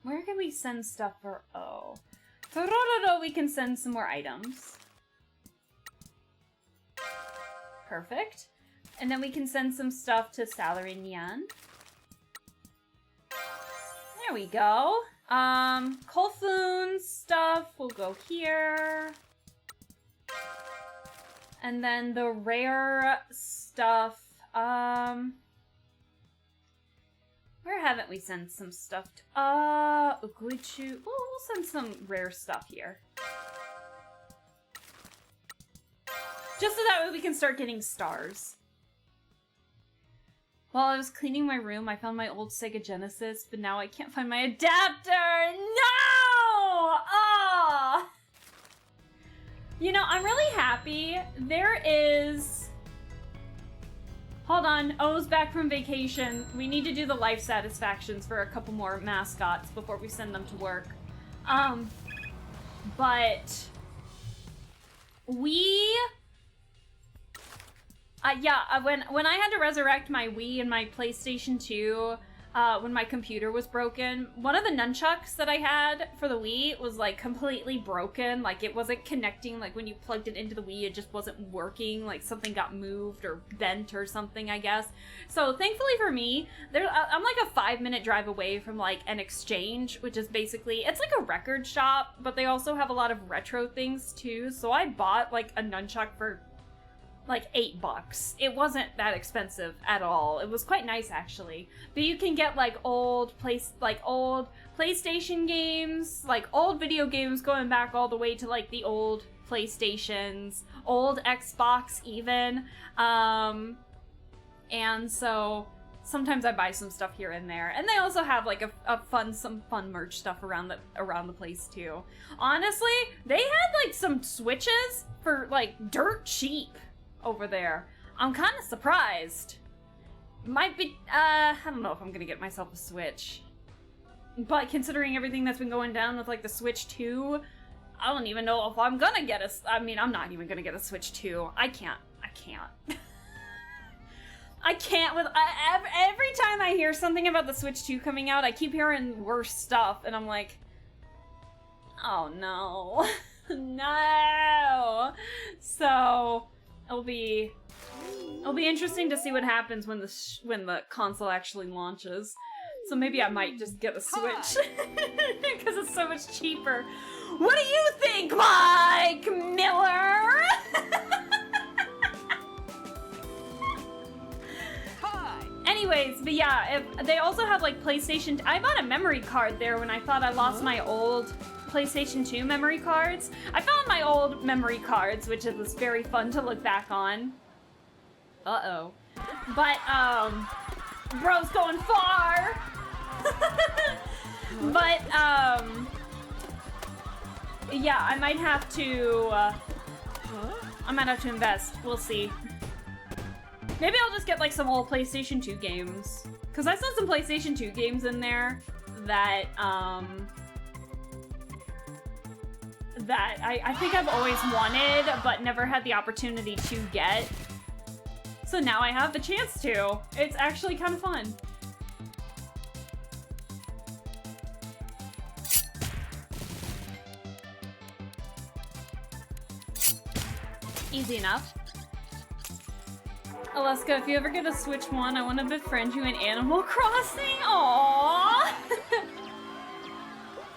Where can we send stuff for O? Torororo, we can send some more items. Perfect. And then we can send some stuff to Salary-nyan. There we go. Kolfun stuff will go here. And then the rare stuff, where haven't we sent some stuff to? Ukuichu. We'll send some rare stuff here. Just so that way we can start getting stars. While I was cleaning my room, I found my old Sega Genesis, but now I can't find my adapter! No! Oh! You know, I'm really happy. There is... Hold on, O's back from vacation. We need to do the life satisfactions for a couple more mascots before we send them to work. But... when I had to resurrect my Wii and my PlayStation 2, when my computer was broken, one of the nunchucks that I had for the Wii was, like, completely broken. Like, it wasn't connecting. Like, when you plugged it into the Wii, it just wasn't working. Like, something got moved or bent or something, I guess. So, thankfully for me, I'm, like, a 5-minute drive away from, like, an exchange, which is basically, it's like a record shop, but they also have a lot of retro things, too. So, I bought, like, a nunchuck for like $8. It wasn't that expensive at all. It was quite nice actually. But you can get like old PlayStation games, like old video games going back all the way to like the old PlayStations, old Xbox even. And so sometimes I buy some stuff here and there. And they also have like some fun merch stuff around the place too. Honestly, they had like some Switches for like dirt cheap over there. I'm kind of surprised. Might be, I don't know if I'm gonna get myself a Switch. But considering everything that's been going down with like the Switch 2, I don't even know if I'm gonna get I'm not even gonna get a Switch 2. I can't can't. I can't with every time I hear something about the Switch 2 coming out, I keep hearing worse stuff, and I'm like, oh no, no. So it'll be interesting to see what happens when the console actually launches. So maybe I might just get a Switch because it's so much cheaper. What do you think, Mike Miller? Anyways, but yeah, they also have like PlayStation. I bought a memory card there when I thought I lost my old PlayStation 2 memory cards. I found my old memory cards, which it was very fun to look back on. Uh-oh. But, bro's going far! But, yeah, I might have to invest. We'll see. Maybe I'll just get, like, some old PlayStation 2 games. Because I saw some PlayStation 2 games in there that, I think I've always wanted, but never had the opportunity to get. So now I have the chance to. It's actually kind of fun. Easy enough. Alaska, if you ever get a Switch 1, I want to befriend you in Animal Crossing. Aww.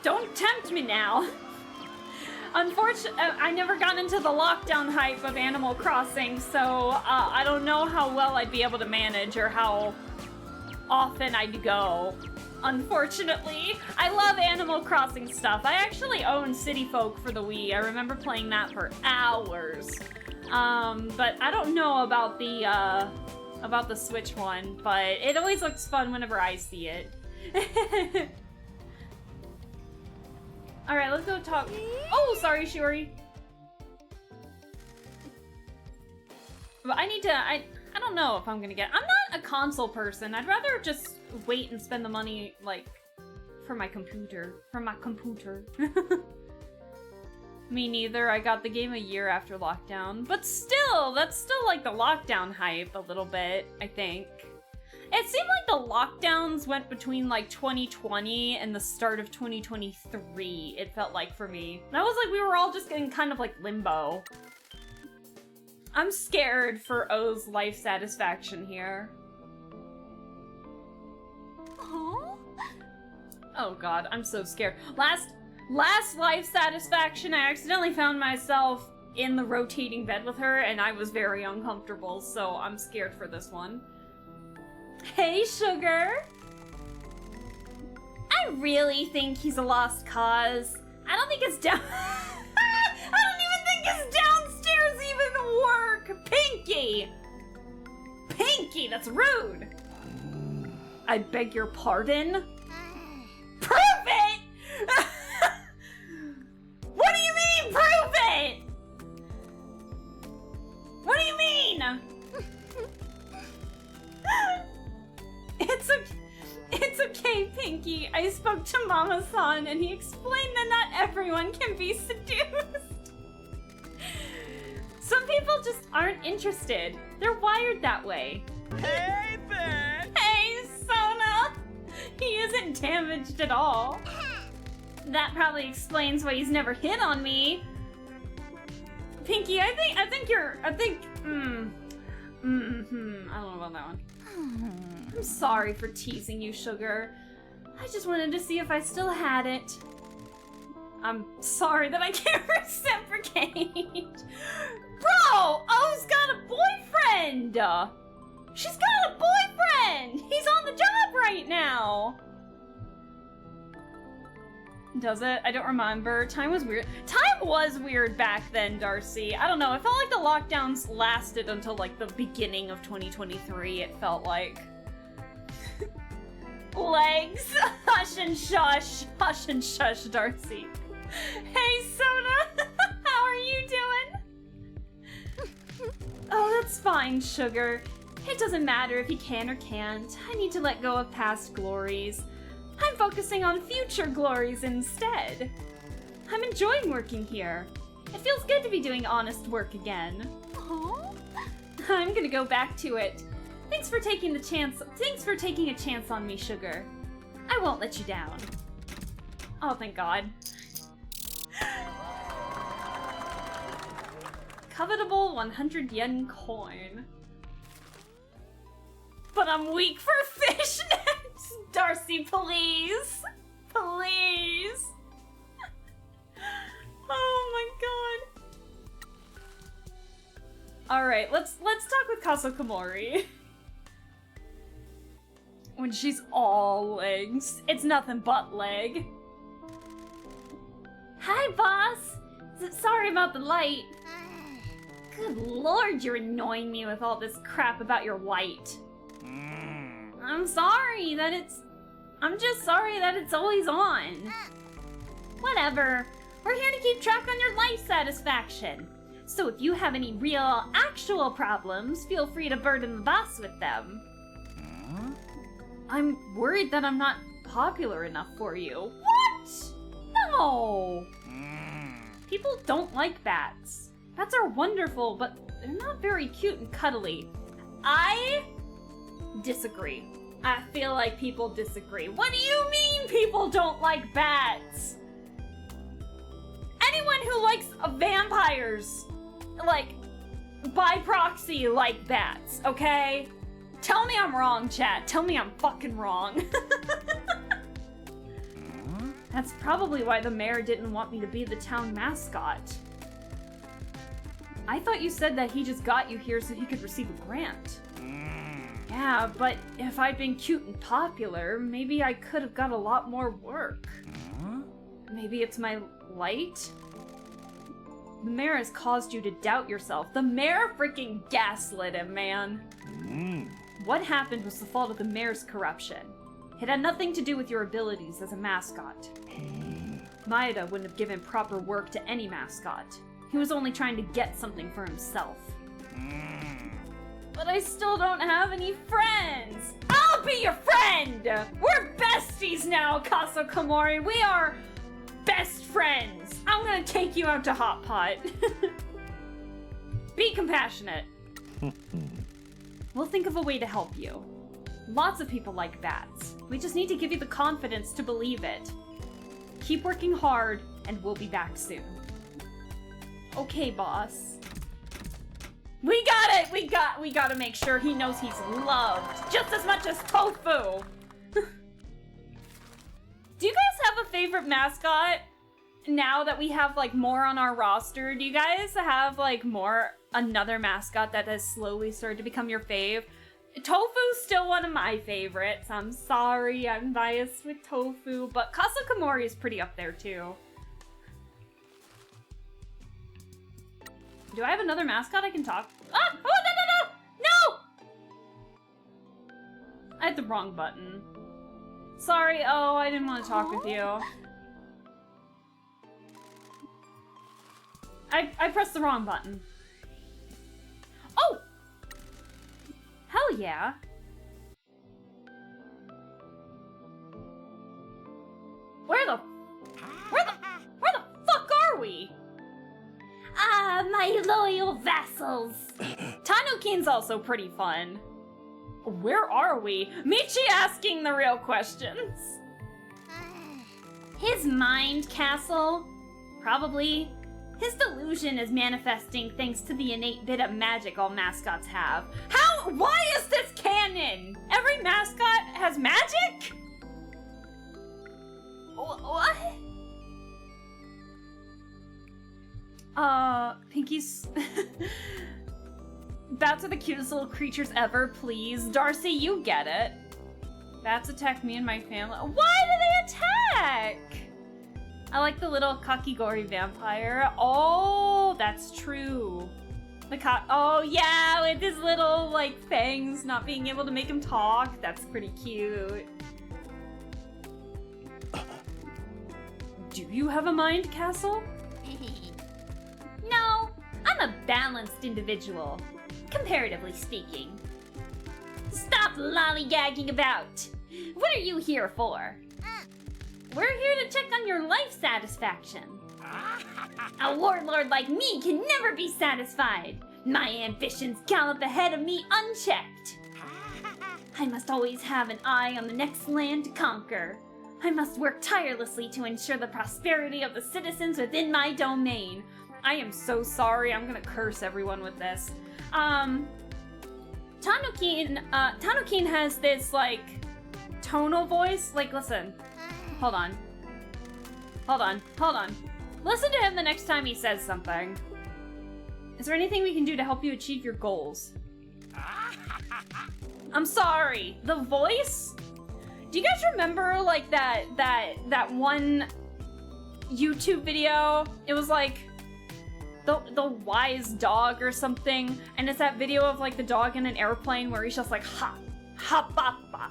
Don't tempt me now. Unfortunately, I never got into the lockdown hype of Animal Crossing, so I don't know how well I'd be able to manage or how often I'd go. Unfortunately, I love Animal Crossing stuff. I actually own City Folk for the Wii. I remember playing that for hours. But I don't know about the Switch one, but it always looks fun whenever I see it. Alright, let's go talk. Oh, sorry, Shiori. But I need to, I don't know if I'm gonna get, I'm not a console person. I'd rather just wait and spend the money, like, for my computer. Me neither. I got the game a year after lockdown. But still, that's still like the lockdown hype a little bit, I think. It seemed like the lockdowns went between like 2020 and the start of 2023, it felt like for me. That was like we were all just getting kind of like limbo. I'm scared for O's life satisfaction here. Huh? Oh god, I'm so scared. Last life satisfaction, I accidentally found myself in the rotating bed with her and I was very uncomfortable, so I'm scared for this one. Hey, Sugar! I really think he's a lost cause. I don't think his down- I don't even think his downstairs even work! Pinky! Pinky, that's rude! I beg your pardon? Prove it! What do you mean, prove it? What do you mean? It's okay, Pinky. I spoke to Mama-san and he explained that not everyone can be seduced. Some people just aren't interested. They're wired that way. Hey, bitch! Hey, Sona! He isn't damaged at all. That probably explains why he's never hit on me. Pinky, I think, I don't know about that one. I'm sorry for teasing you, Sugar. I just wanted to see if I still had it. I'm sorry that I can't reciprocate. Bro, O's got a boyfriend! She's got a boyfriend! He's on the job right now! Does it? I don't remember. Time was weird. Time was weird back then, Darcy. I don't know. It felt like the lockdowns lasted until like the beginning of 2023, it felt like. Legs! Hush and shush. Hush and shush, Darcy. Hey, Sona! How are you doing? Oh, that's fine, Sugar. It doesn't matter if you can or can't. I need to let go of past glories. I'm focusing on future glories instead. I'm enjoying working here. It feels good to be doing honest work again. Huh? I'm gonna go back to it. Thanks for taking a chance on me, Sugar. I won't let you down. Oh, thank God. Covetable 100 yen coin. But I'm weak for fishnets! Darcy, please! Please! Oh my God. Alright, let's talk with Kasokomori. When she's all legs. It's nothing but leg. Hi, boss! Sorry about the light. Good lord, you're annoying me with all this crap about your light. I'm just sorry that it's always on. Whatever. We're here to keep track on your life satisfaction. So if you have any real, actual problems, feel free to burden the boss with them. I'm worried that I'm not popular enough for you. What? No! People don't like bats. Bats are wonderful, but they're not very cute and cuddly. I disagree. I feel like people disagree. What do you mean people don't like bats? Anyone who likes vampires, like, by proxy, like bats, okay? Tell me I'm wrong, chat. Tell me I'm fucking wrong. That's probably why the mayor didn't want me to be the town mascot. I thought you said that he just got you here so he could receive a grant. Yeah, but if I'd been cute and popular, maybe I could have got a lot more work. Maybe it's my light? The mayor has caused you to doubt yourself. The mayor freaking gaslit him, man. What happened was the fault of the mayor's corruption. It had nothing to do with your abilities as a mascot. Maeda wouldn't have given proper work to any mascot. He was only trying to get something for himself. But I still don't have any friends! I'll be your friend! We're besties now, Kasokomori! We are best friends! I'm gonna take you out to Hot Pot. Be compassionate. We'll think of a way to help you. Lots of people like bats. We just need to give you the confidence to believe it. Keep working hard, and we'll be back soon. Okay, boss. We got it! We gotta make sure he knows he's loved just as much as Tofu! Do you guys have a favorite mascot? Now that we have, like, more on our roster, do you guys have, like, another mascot that has slowly started to become your fave? Tofu's still one of my favorites. I'm sorry, I'm biased with Tofu, but Kasokomori is pretty up there, too. Do I have another mascot I can talk? Ah! Oh, no! I had the wrong button. Sorry, oh, I didn't want to talk with you. I pressed the wrong button. Oh! Hell yeah. Where the fuck are we? Ah, my loyal vassals. Tanukin's also pretty fun. Where are we? Michi asking the real questions. His mind castle? Probably. His delusion is manifesting thanks to the innate bit of magic all mascots have. How? Why is this canon? Every mascot has magic? What? Pinky's... Bats are the cutest little creatures ever, please. Darcy, you get it. Bats attack me and my family. Why do they attack? I like the little kakigori vampire. Oh, that's true. Oh yeah, with his little, like, fangs not being able to make him talk. That's pretty cute. Do you have a mind castle? No, I'm a balanced individual, comparatively speaking. Stop lollygagging about. What are you here for? We're here to check on your life satisfaction. A warlord like me can never be satisfied. My ambitions gallop ahead of me unchecked. I must always have an eye on the next land to conquer. I must work tirelessly to ensure the prosperity of the citizens within my domain. I am so sorry, I'm gonna curse everyone with this. Tanukin has this, like, tonal voice. Like, listen. Hold on. Listen to him the next time he says something. Is there anything we can do to help you achieve your goals? I'm sorry. The voice? Do you guys remember, like, that one YouTube video? It was like the wise dog or something, and it's that video of like the dog in an airplane where he's just like ha ba ba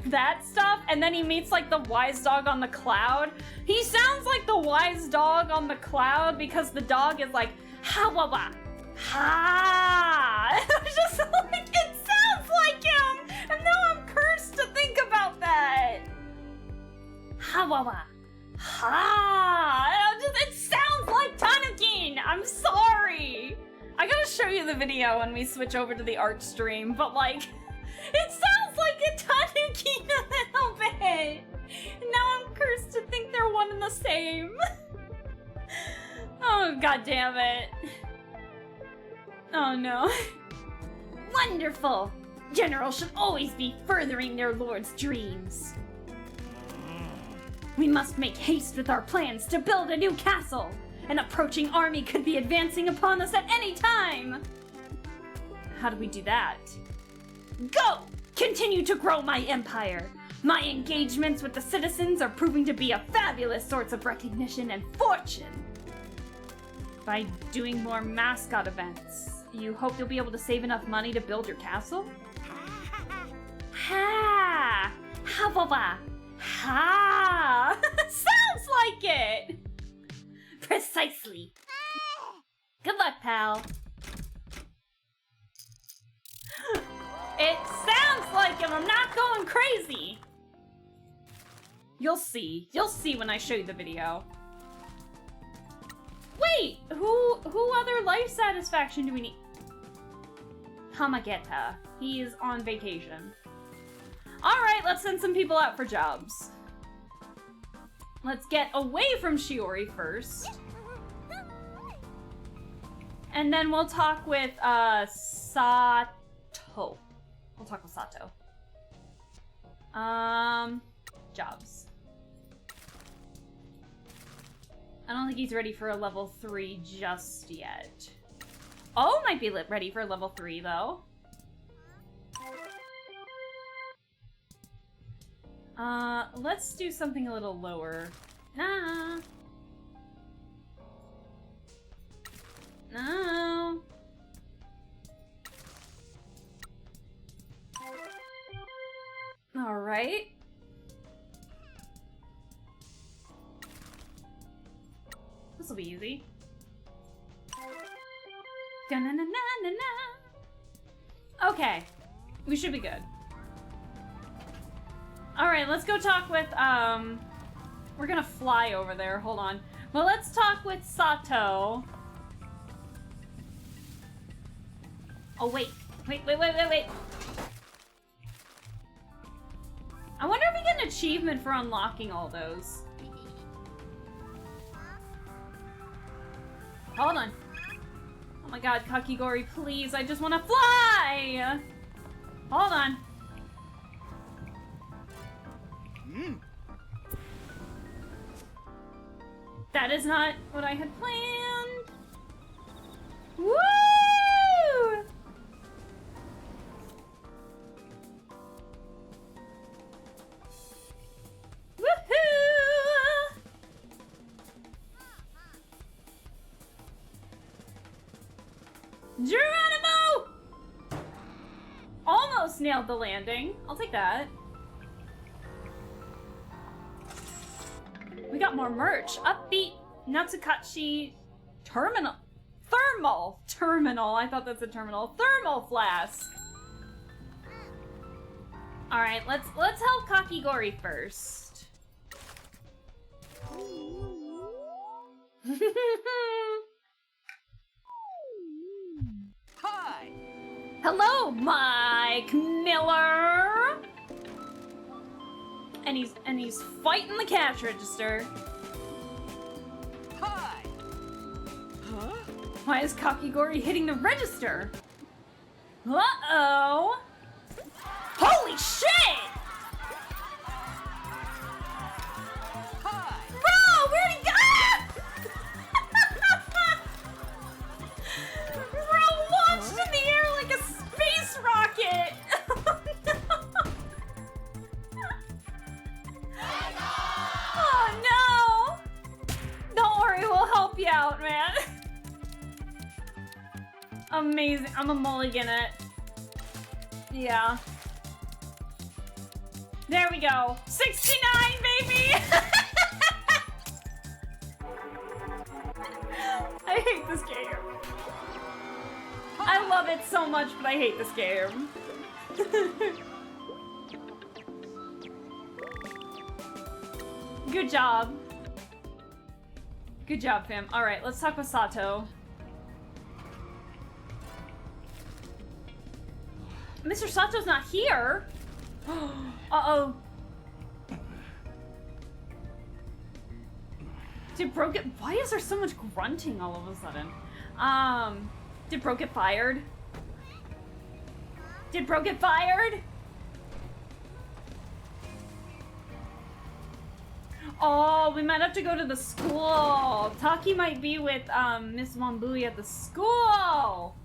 that stuff, and then he meets like the wise dog on the cloud. He sounds like the wise dog on the cloud because the dog is like ha ba ba ha. It's just like, it sounds like him, and now I'm cursed to think about that. Ha ba ba ha. It sounds like Tanukin. I'm sorry. I gotta show you the video when we switch over to the art stream, but like, it sounds like a Tanuki a little bit. Now I'm cursed to think they're one and the same. Oh, god damn it. Oh no. Wonderful. Generals should always be furthering their lord's dreams. We must make haste with our plans to build a new castle. An approaching army could be advancing upon us at any time. How do we do that? Go! Continue to grow my empire. My engagements with the citizens are proving to be a fabulous source of recognition and fortune. By doing more mascot events, you hope you'll be able to save enough money to build your castle? Ha! Ha-ba-ba! Ha! Sounds like it! Precisely. Good luck, pal. It sounds like him. I'm not going crazy. You'll see. You'll see when I show you the video. Wait, who other life satisfaction do we need? Hamageta. He is on vacation. Alright, let's send some people out for jobs. Let's get away from Shiori first. And then we'll talk with, Sato. We'll talk with Sato. Jobs. I don't think he's ready for a level 3 just yet. Oh, might be ready for level 3, though. Let's do something a little lower. Nah. No. All right. This will be easy. Okay, we should be good. All right, let's go talk with, we're gonna fly over there, hold on. Well, let's talk with Sato. Oh, wait. Wait. I wonder if we get an achievement for unlocking all those. Hold on. Oh my god, Kakigori, please, I just wanna fly! Hold on. That is not what I had planned. Woo! Woohoo! Geronimo! Almost nailed the landing. I'll take that. We got more merch. Upbeat, Natsukachi, thermal terminal. I thought that's a terminal. Thermal flask. All right, let's help Kakigori first. Hello, Mike Miller. And he's fighting the cash register. Hi. Huh? Why is Kakigori hitting the register? Uh-oh. Holy shit! Hi. Bro, where'd he go? Bro launched in the air like a space rocket. Oh no! Don't worry, we'll help you out, man. Amazing. I'm a mulligan it. Yeah. There we go. 69, baby! I hate this game. I love it so much, but I hate this game. Good job. Good job, fam. Alright, let's talk with Sato. Mr. Sato's not here. Uh-oh. Did Bro get... Why is there so much grunting all of a sudden? Did Bro get fired? Did Bro get fired? Oh, we might have to go to the school. Taki might be with Miss Wambui at the school.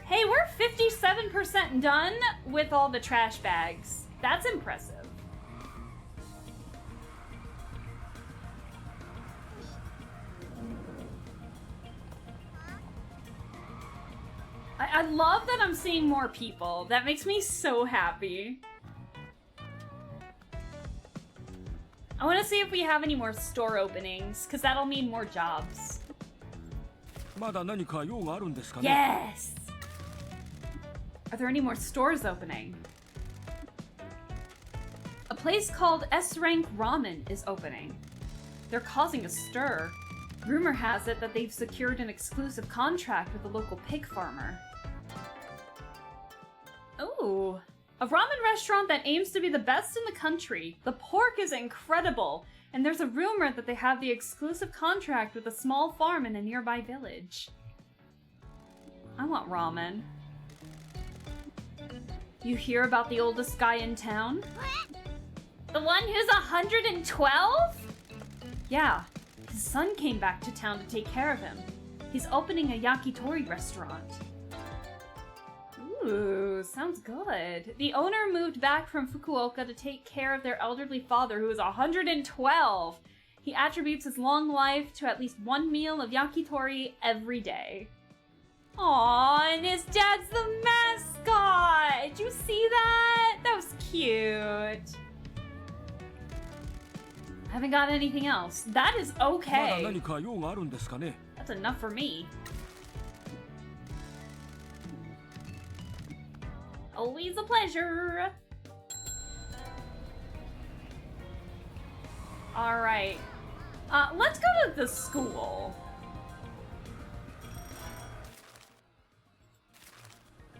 Hey, we're 57% done with all the trash bags. That's impressive. I love that I'm seeing more people. That makes me so happy. I want to see if we have any more store openings, because that'll mean more jobs. Yes! Are there any more stores opening? A place called S-Rank Ramen is opening. They're causing a stir. Rumor has it that they've secured an exclusive contract with a local pig farmer. Ooh. A ramen restaurant that aims to be the best in the country. The pork is incredible, and there's a rumor that they have the exclusive contract with a small farm in a nearby village. I want ramen. You hear about the oldest guy in town? The one who's 112? Yeah, his son came back to town to take care of him. He's opening a yakitori restaurant. Ooh, sounds good. The owner moved back from Fukuoka to take care of their elderly father who is 112. He attributes his long life to at least one meal of yakitori every day. Aww, and his dad's the mascot! Did you see that? That was cute. Haven't got anything else. That is okay. That's enough for me. Always a pleasure. Alright. Let's go to the school.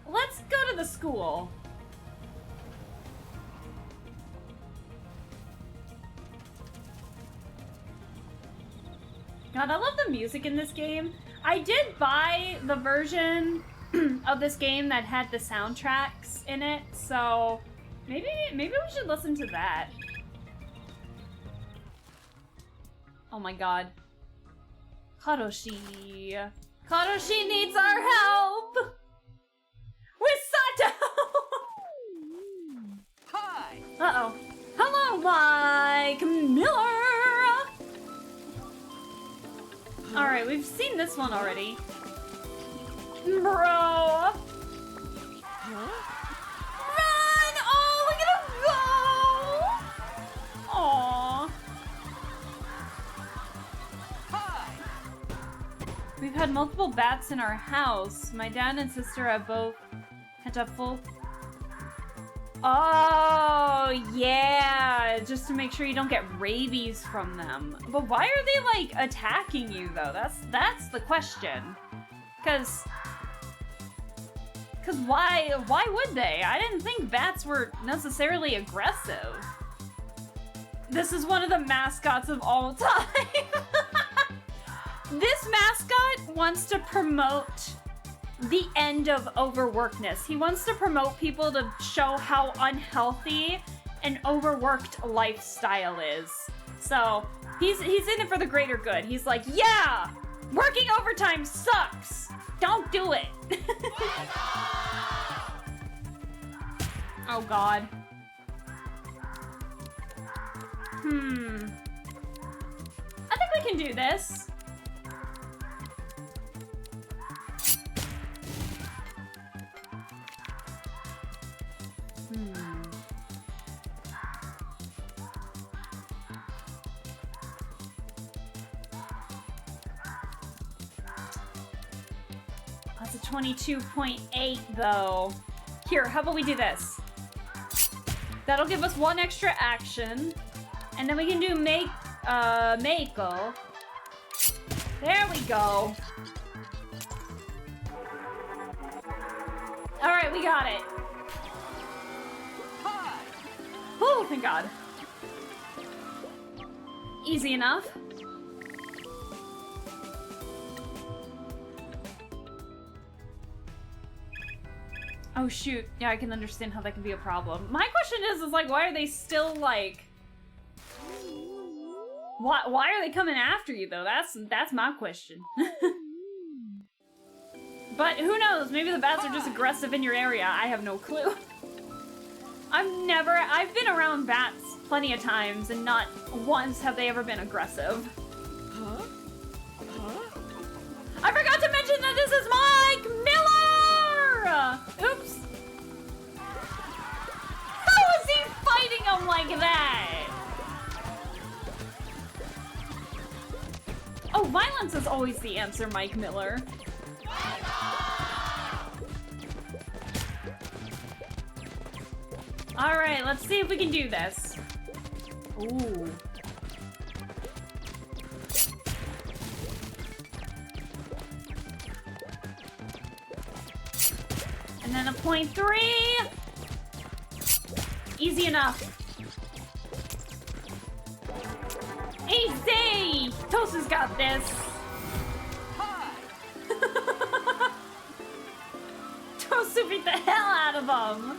Let's go to the school. God, I love the music in this game. I did buy the version of this game that had the soundtracks in it, so maybe we should listen to that. Oh my god. Karoshi. Karoshi needs our help! With Sato! Hi! Uh-oh. Hello, Mike Miller! Alright, we've seen this one already. Bro! Run! Oh, look at him go! Aww. Hi! We've had multiple bats in our house. My dad and sister have both had a full... Oh, yeah! Just to make sure you don't get rabies from them. But why are they, like, attacking you, though? That's the question. Because Because why would they? I didn't think bats were necessarily aggressive. This is one of the mascots of all time. This mascot wants to promote the end of overworkedness. He wants to promote people to show how unhealthy an overworked lifestyle is. So he's in it for the greater good. He's like, yeah, working overtime sucks. Don't do it. Oh God. I think we can do this. That's a 22.8 though. Here, how about we do this? That'll give us one extra action. And then we can do Mako. There we go. Alright, we got it. Oh, thank God. Easy enough. Oh shoot, yeah, I can understand how that can be a problem. My question is like, why are they still like... Why are they coming after you though? That's my question. But who knows, maybe the bats are just aggressive in your area, I have no clue. I've been around bats plenty of times and not once have they ever been aggressive. Huh? I forgot to mention that this is Mike Miller! Oops. How is he fighting him like that? Oh, violence is always the answer, Mike Miller. Alright, let's see if we can do this. Ooh. And then a 0.3. Easy enough. Easy! Tosa's got this. Tosa beat the hell out of him.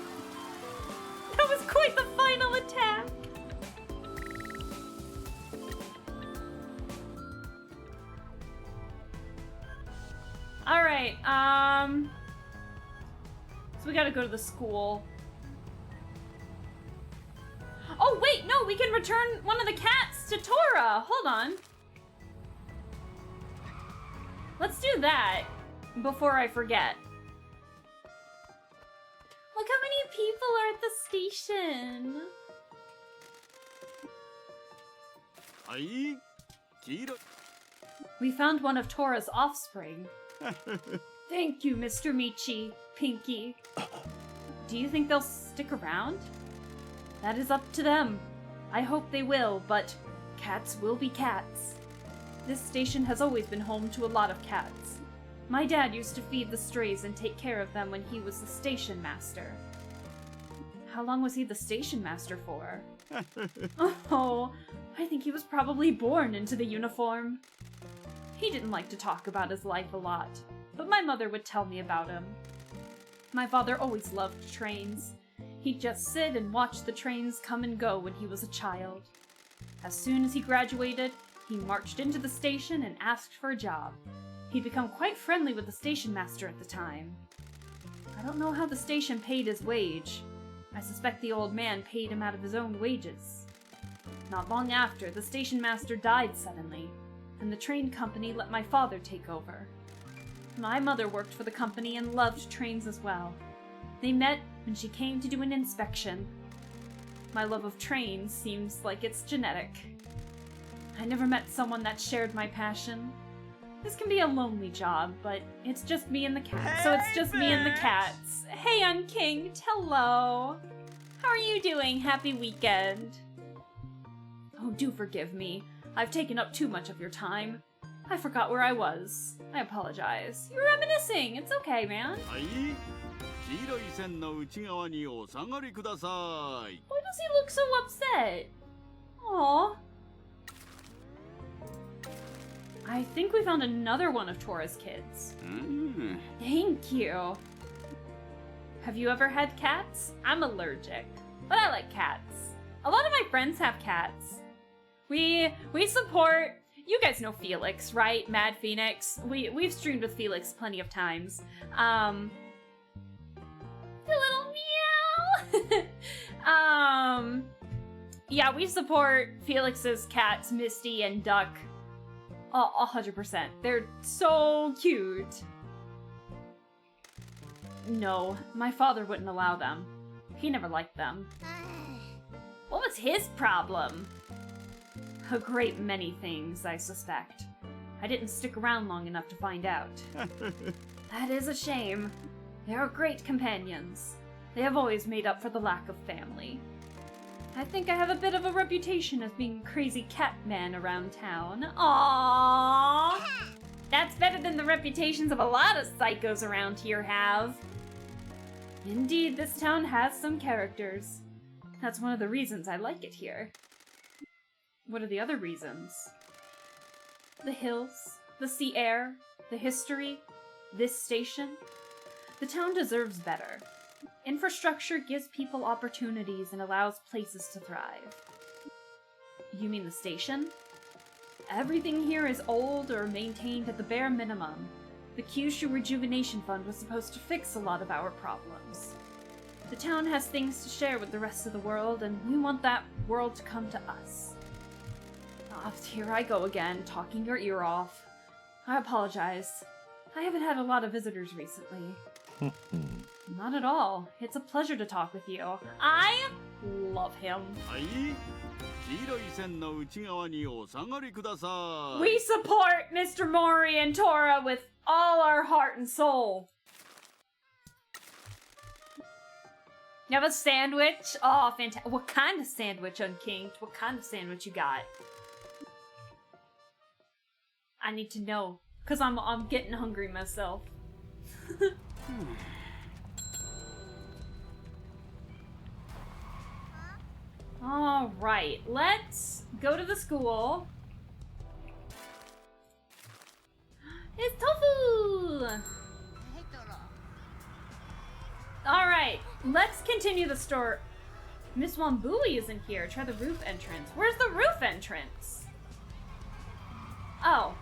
That was quite the final attack. Alright, so we gotta go to the school. Oh wait, no, we can return one of the cats to Tora. Hold on. Let's do that before I forget. Look how many people are at the station. We found one of Tora's offspring. Thank you, Mr. Michi, Pinky. Do you think they'll stick around? That is up to them. I hope they will, but cats will be cats. This station has always been home to a lot of cats. My dad used to feed the strays and take care of them when he was the station master. How long was he the station master for? Oh, I think he was probably born into the uniform. He didn't like to talk about his life a lot, but my mother would tell me about him. My father always loved trains. He'd just sit and watch the trains come and go when he was a child. As soon as he graduated, he marched into the station and asked for a job. He'd become quite friendly with the station master at the time. I don't know how the station paid his wage. I suspect the old man paid him out of his own wages. Not long after, the station master died suddenly, and the train company let my father take over. My mother worked for the company and loved trains as well. They met when she came to do an inspection. My love of trains seems like it's genetic. I never met someone that shared my passion. This can be a lonely job, but it's just me and the cat. So it's just me and the cats. Hey, Unkinked. Hello. How are you doing? Happy weekend. Oh, do forgive me. I've taken up too much of your time. I forgot where I was. I apologize. You're reminiscing. It's okay, man. 黄色い線の内側にお下がりください。 Why does he look so upset? Aww. I think we found another one of Tora's kids. Thank you. Have you ever had cats? I'm allergic, but I like cats. A lot of my friends have cats. We support. You guys know Felix, right? Mad Phoenix. We've streamed with Felix plenty of times. A little meow. Yeah, we support Felix's cats, Misty and Duck. 100%. They're so cute. No, my father wouldn't allow them. He never liked them. What was his problem? A great many things, I suspect. I didn't stick around long enough to find out. That is a shame. They are great companions. They have always made up for the lack of family. I think I have a bit of a reputation as being a crazy cat man around town. Aww! That's better than the reputations of a lot of psychos around here have. Indeed, this town has some characters. That's one of the reasons I like it here. What are the other reasons? The hills, the sea air, the history, this station. The town deserves better. Infrastructure gives people opportunities and allows places to thrive. You mean the station? Everything here is old or maintained at the bare minimum. The Kyushu Rejuvenation Fund was supposed to fix a lot of our problems. The town has things to share with the rest of the world, and we want that world to come to us. Here I go again, talking your ear off. I apologize. I haven't had a lot of visitors recently. Not at all. It's a pleasure to talk with you. I love him. はい、黄色い線の内側にお下がりください。 We support Mr. Mori and Tora with all our heart and soul. You have a sandwich? Oh, fantastic. What kind of sandwich, Unkinked? What kind of sandwich you got? I need to know, because I'm getting hungry myself. Alright, let's go to the school. It's Tofu! Alright, let's continue the story. Miss Wambui isn't here. Try the roof entrance. Where's the roof entrance? Oh.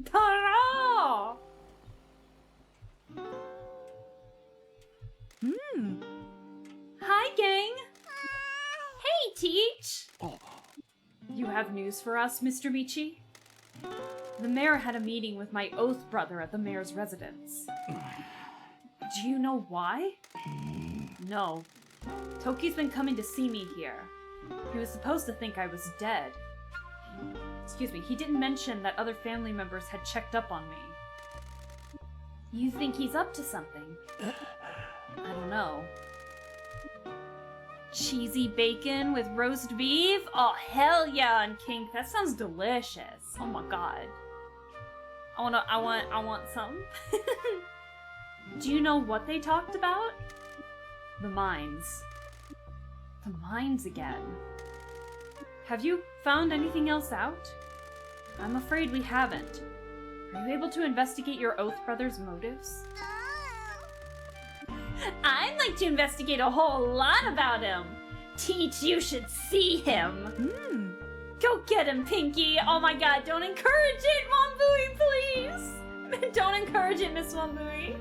Taro! Hi, gang! Hey, Teach! You have news for us, Mr. Michi? The mayor had a meeting with my oath brother at the mayor's residence. Do you know why? No. Toki's been coming to see me here. He was supposed to think I was dead. Excuse me, he didn't mention that other family members had checked up on me. You think he's up to something? I don't know. Cheesy bacon with roast beef? Oh, hell yeah, and Kink. That sounds delicious. Oh my god. I want some. Do you know what they talked about? The mines. The mines again. Have you found anything else out? I'm afraid we haven't. Are you able to investigate your Oath Brother's motives? I'd like to investigate a whole lot about him. Teach, you should see him. Go get him, Pinky. Oh my god, don't encourage it, Wambui, please. Don't encourage it, Miss Wambui.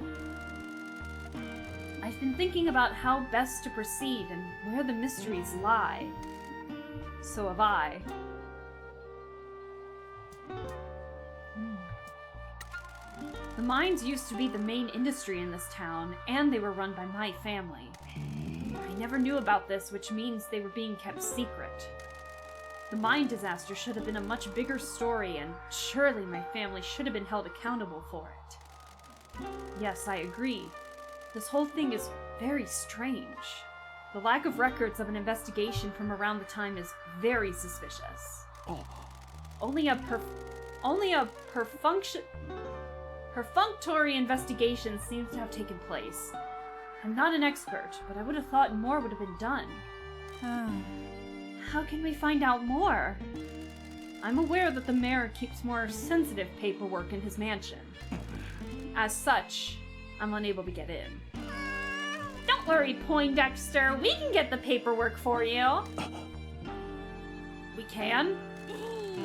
I've been thinking about how best to proceed and where the mysteries lie. So have I. The mines used to be the main industry in this town, and they were run by my family. I never knew about this, which means they were being kept secret. The mine disaster should have been a much bigger story, and surely my family should have been held accountable for it. Yes, I agree. This whole thing is very strange. The lack of records of an investigation from around the time is very suspicious. Only a Perfunctory investigation seems to have taken place. I'm not an expert, but I would have thought more would have been done. How can we find out more? I'm aware that the mayor keeps more sensitive paperwork in his mansion. As such, I'm unable to get in. Don't worry, Poindexter. We can get the paperwork for you. We can?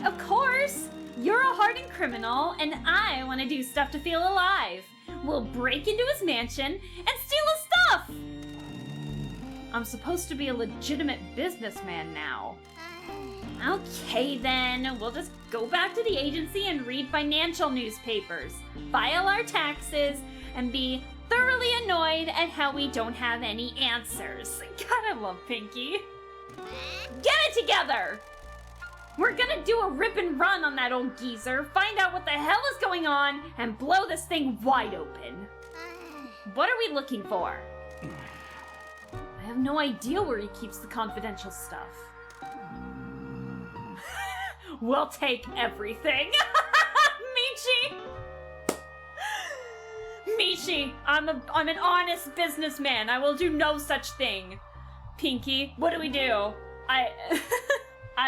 Of course! You're a hardened criminal, and I want to do stuff to feel alive. We'll break into his mansion and steal his stuff! I'm supposed to be a legitimate businessman now. Okay then, we'll just go back to the agency and read financial newspapers, file our taxes, and be thoroughly annoyed at how we don't have any answers. God, I love Pinky. Get it together! We're gonna do a rip and run on that old geezer, find out what the hell is going on, and blow this thing wide open. What are we looking for? I have no idea where he keeps the confidential stuff. We'll take everything. Michi, I'm an honest businessman. I will do no such thing. Pinky, what do we do? I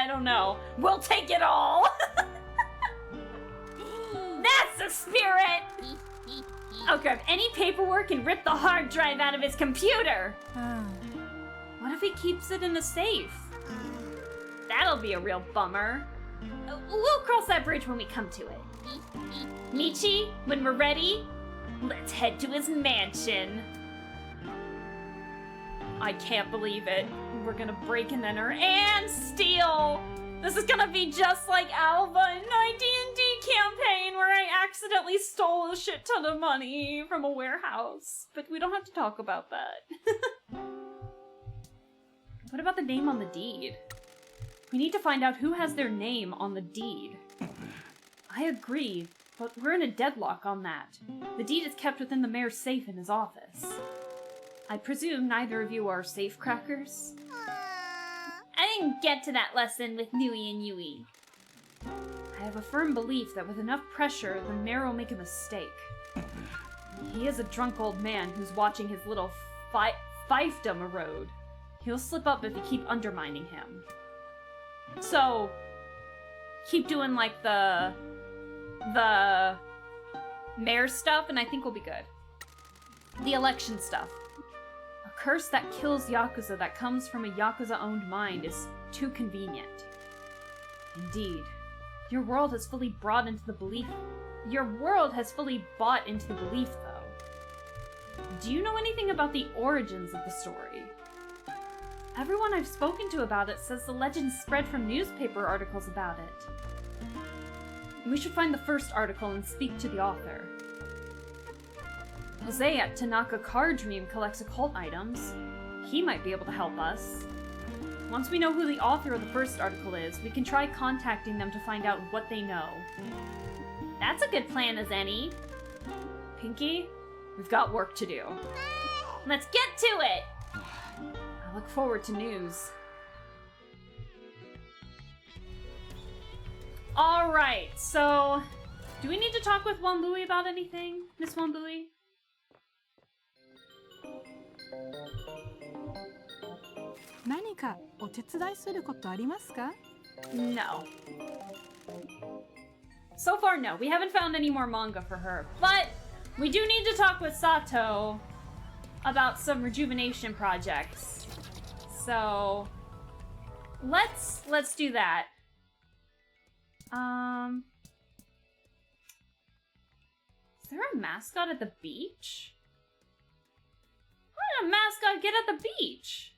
don't know. We'll take it all. That's the spirit. I'll grab any paperwork and rip the hard drive out of his computer. What if he keeps it in a safe? That'll be a real bummer. We'll cross that bridge when we come to it. Michi, when we're ready, let's head to his mansion. I can't believe it. We're gonna break and enter and steal! This is gonna be just like Alva in my D&D campaign where I accidentally stole a shit ton of money from a warehouse. But we don't have to talk about that. What about the name on the deed? We need to find out who has their name on the deed. I agree, but we're in a deadlock on that. The deed is kept within the mayor's safe in his office. I presume neither of you are safe crackers? I didn't get to that lesson with Nui and Yui. I have a firm belief that with enough pressure, the mayor will make a mistake. He is a drunk old man who's watching his little fiefdom erode. He'll slip up if you keep undermining him. So, keep doing like the mayor stuff and I think we'll be good. The election stuff. A curse that kills Yakuza that comes from a Yakuza-owned mind is too convenient. Indeed. Your world has fully bought into the belief, though. Do you know anything about the origins of the story? Everyone I've spoken to about it says the legend spread from newspaper articles about it. We should find the first article and speak to the author. Jose at Tanaka Card Dream collects occult items. He might be able to help us. Once we know who the author of the first article is, we can try contacting them to find out what they know. That's a good plan as any. Pinky, we've got work to do. Let's get to it! I look forward to news. Alright, so... do we need to talk with Wanbui about anything, Miss Wanbui? No. So far, no. We haven't found any more manga for her, but we do need to talk with Sato about some rejuvenation projects. So let's do that. Is there a mascot at the beach? How did a mascot get at the beach?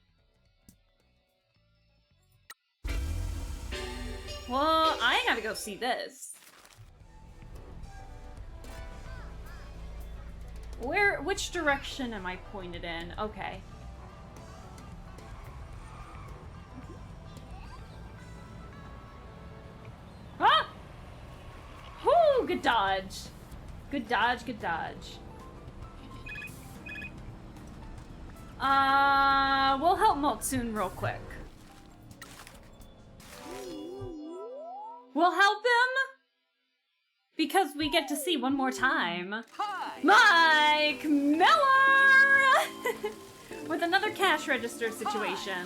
Well, I gotta go see this. Which direction am I pointed in? Okay. Ah! Whoo! Good dodge. Good dodge, good dodge. We'll help Motsun real quick. We'll help him because we get to see one more time Hi! Mike Miller with another cash register situation.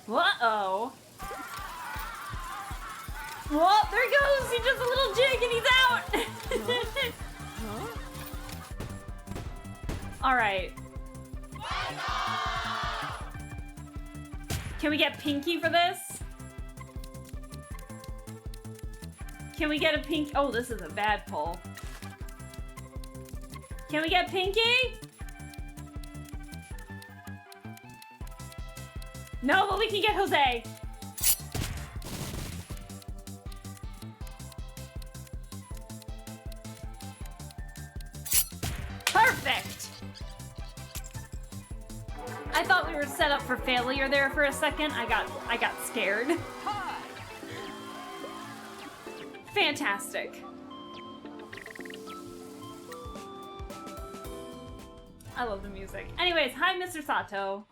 Uh-oh. Well, there he goes. He does a little jig and he's out. All right. Can we get Pinky for this? Can we get a pink? Oh, this is a bad pull. Can we get Pinky? No, but we can get Jose. Perfect. I thought we were set up for failure there for a second. I got scared. Hi! Fantastic. I love the music. Anyways, hi, Mr. Sato.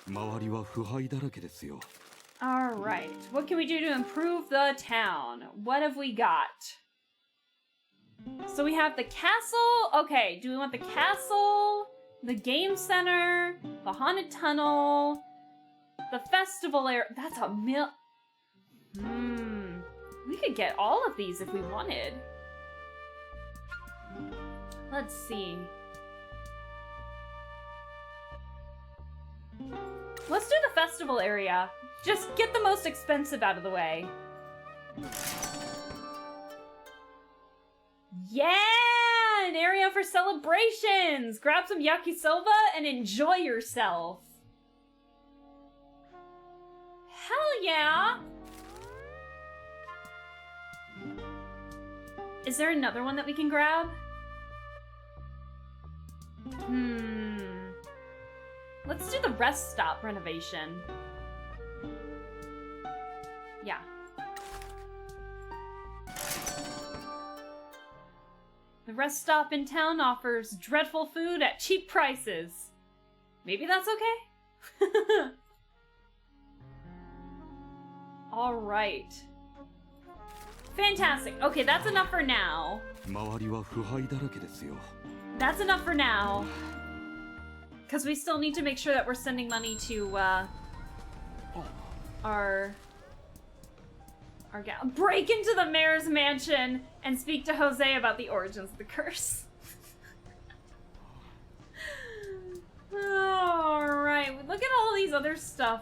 周りは腐敗だらけですよ。 All right. What can we do to improve the town? What have we got? So we have the castle. Okay, do we want the castle, the game center, the haunted tunnel, the festival area? That's a we could get all of these if we wanted. Let's see. Let's do the festival area. Just get the most expensive out of the way. Yeah! An area for celebrations! Grab some yakisoba and enjoy yourself. Hell yeah! Is there another one that we can grab? Let's do the rest stop renovation. Yeah. The rest stop in town offers dreadful food at cheap prices. Maybe that's okay? Alright. Fantastic. Okay, that's enough for now. 周りは腐敗だらけですよ。 That's enough for now. Because we still need to make sure that we're sending money to, our gal. Break into the mayor's mansion and speak to Jose about the origins of the curse. Alright, look at all these other stuff.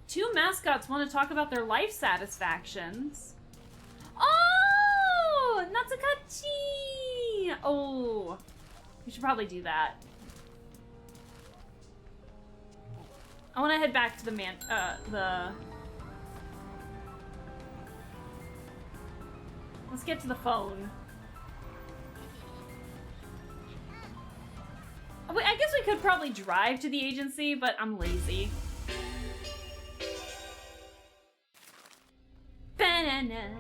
Two mascots want to talk about their life satisfactions. Oh! Natsukachi! Oh. We should probably do that. I want to head back to the Let's get to the phone. I guess we could probably drive to the agency, but I'm lazy. Banana.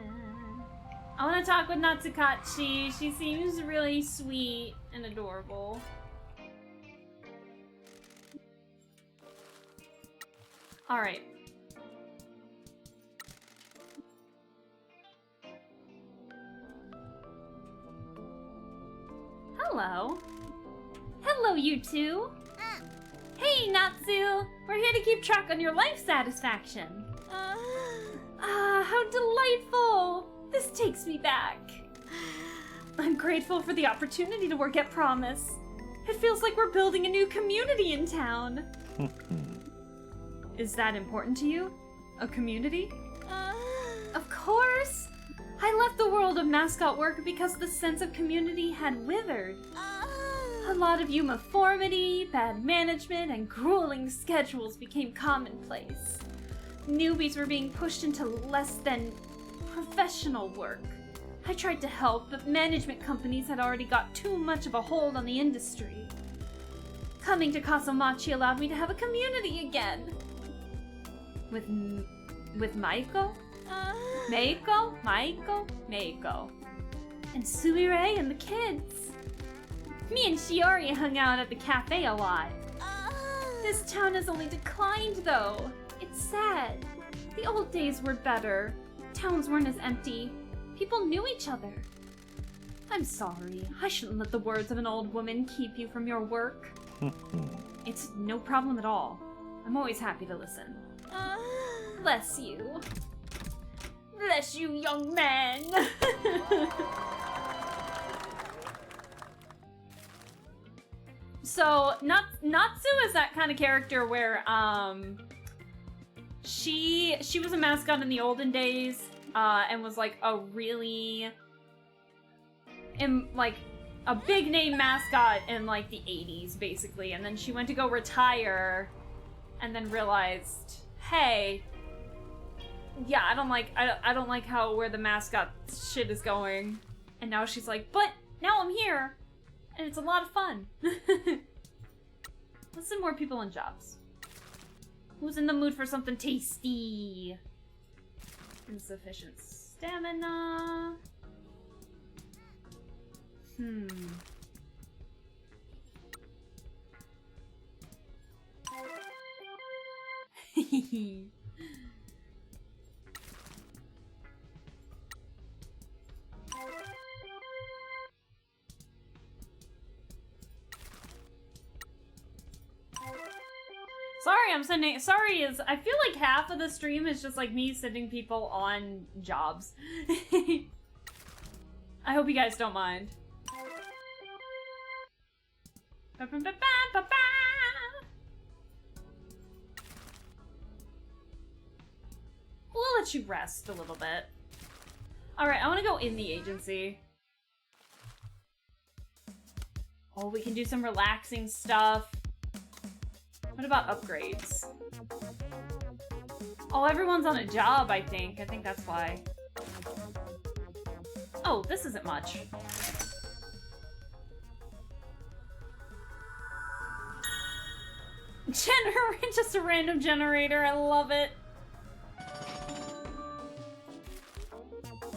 I want to talk with Natsukachi. She seems really sweet and adorable. Alright. Hello. Hello, you two. Hey, Natsu. We're here to keep track on your life satisfaction. How delightful. This takes me back. I'm grateful for the opportunity to work at Promise. It feels like we're building a new community in town. Is that important to you? A community? Of course! I left the world of mascot work because the sense of community had withered. A lot of uniformity, bad management, and grueling schedules became commonplace. Newbies were being pushed into less than professional work. I tried to help, but management companies had already got too much of a hold on the industry. Coming to Kasumachi allowed me to have a community again. With Maiko? Maiko. And Suire and the kids. Me and Shiori hung out at the cafe a lot. This town has only declined, though. It's sad. The old days were better. Towns weren't as empty. People knew each other. I'm sorry. I shouldn't let the words of an old woman keep you from your work. It's no problem at all. I'm always happy to listen. Bless you. Bless you, young man. So, Natsu is that kind of character where, she was a mascot in the olden days, and was like a really, like, a big name mascot in like the 80s, basically, and then she went to go retire, and then realized, hey, yeah, I don't like where the mascot shit is going, and now she's like, but now I'm here. And it's a lot of fun. Let's send more people in jobs. Who's in the mood for something tasty? Insufficient stamina. Sorry is, I feel like half of the stream is just like me sending people on jobs. I hope you guys don't mind. We'll let you rest a little bit. Alright, I want to go in the agency. Oh, we can do some relaxing stuff. What about upgrades? Oh, everyone's on a job, I think. I think that's why. Oh, this isn't much. Just a random generator. I love it.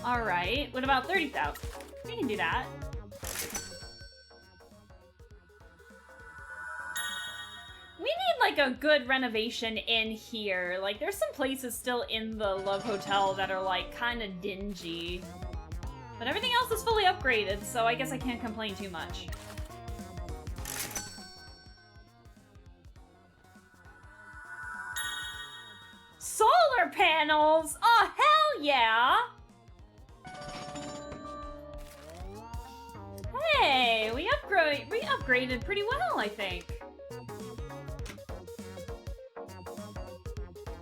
Alright, what about 30,000? We can do that. We need, like, a good renovation in here. Like, there's some places still in the Love Hotel that are, like, kind of dingy. But everything else is fully upgraded, so I guess I can't complain too much. Solar panels! Oh, hell yeah! Hey, we upgraded pretty well, I think.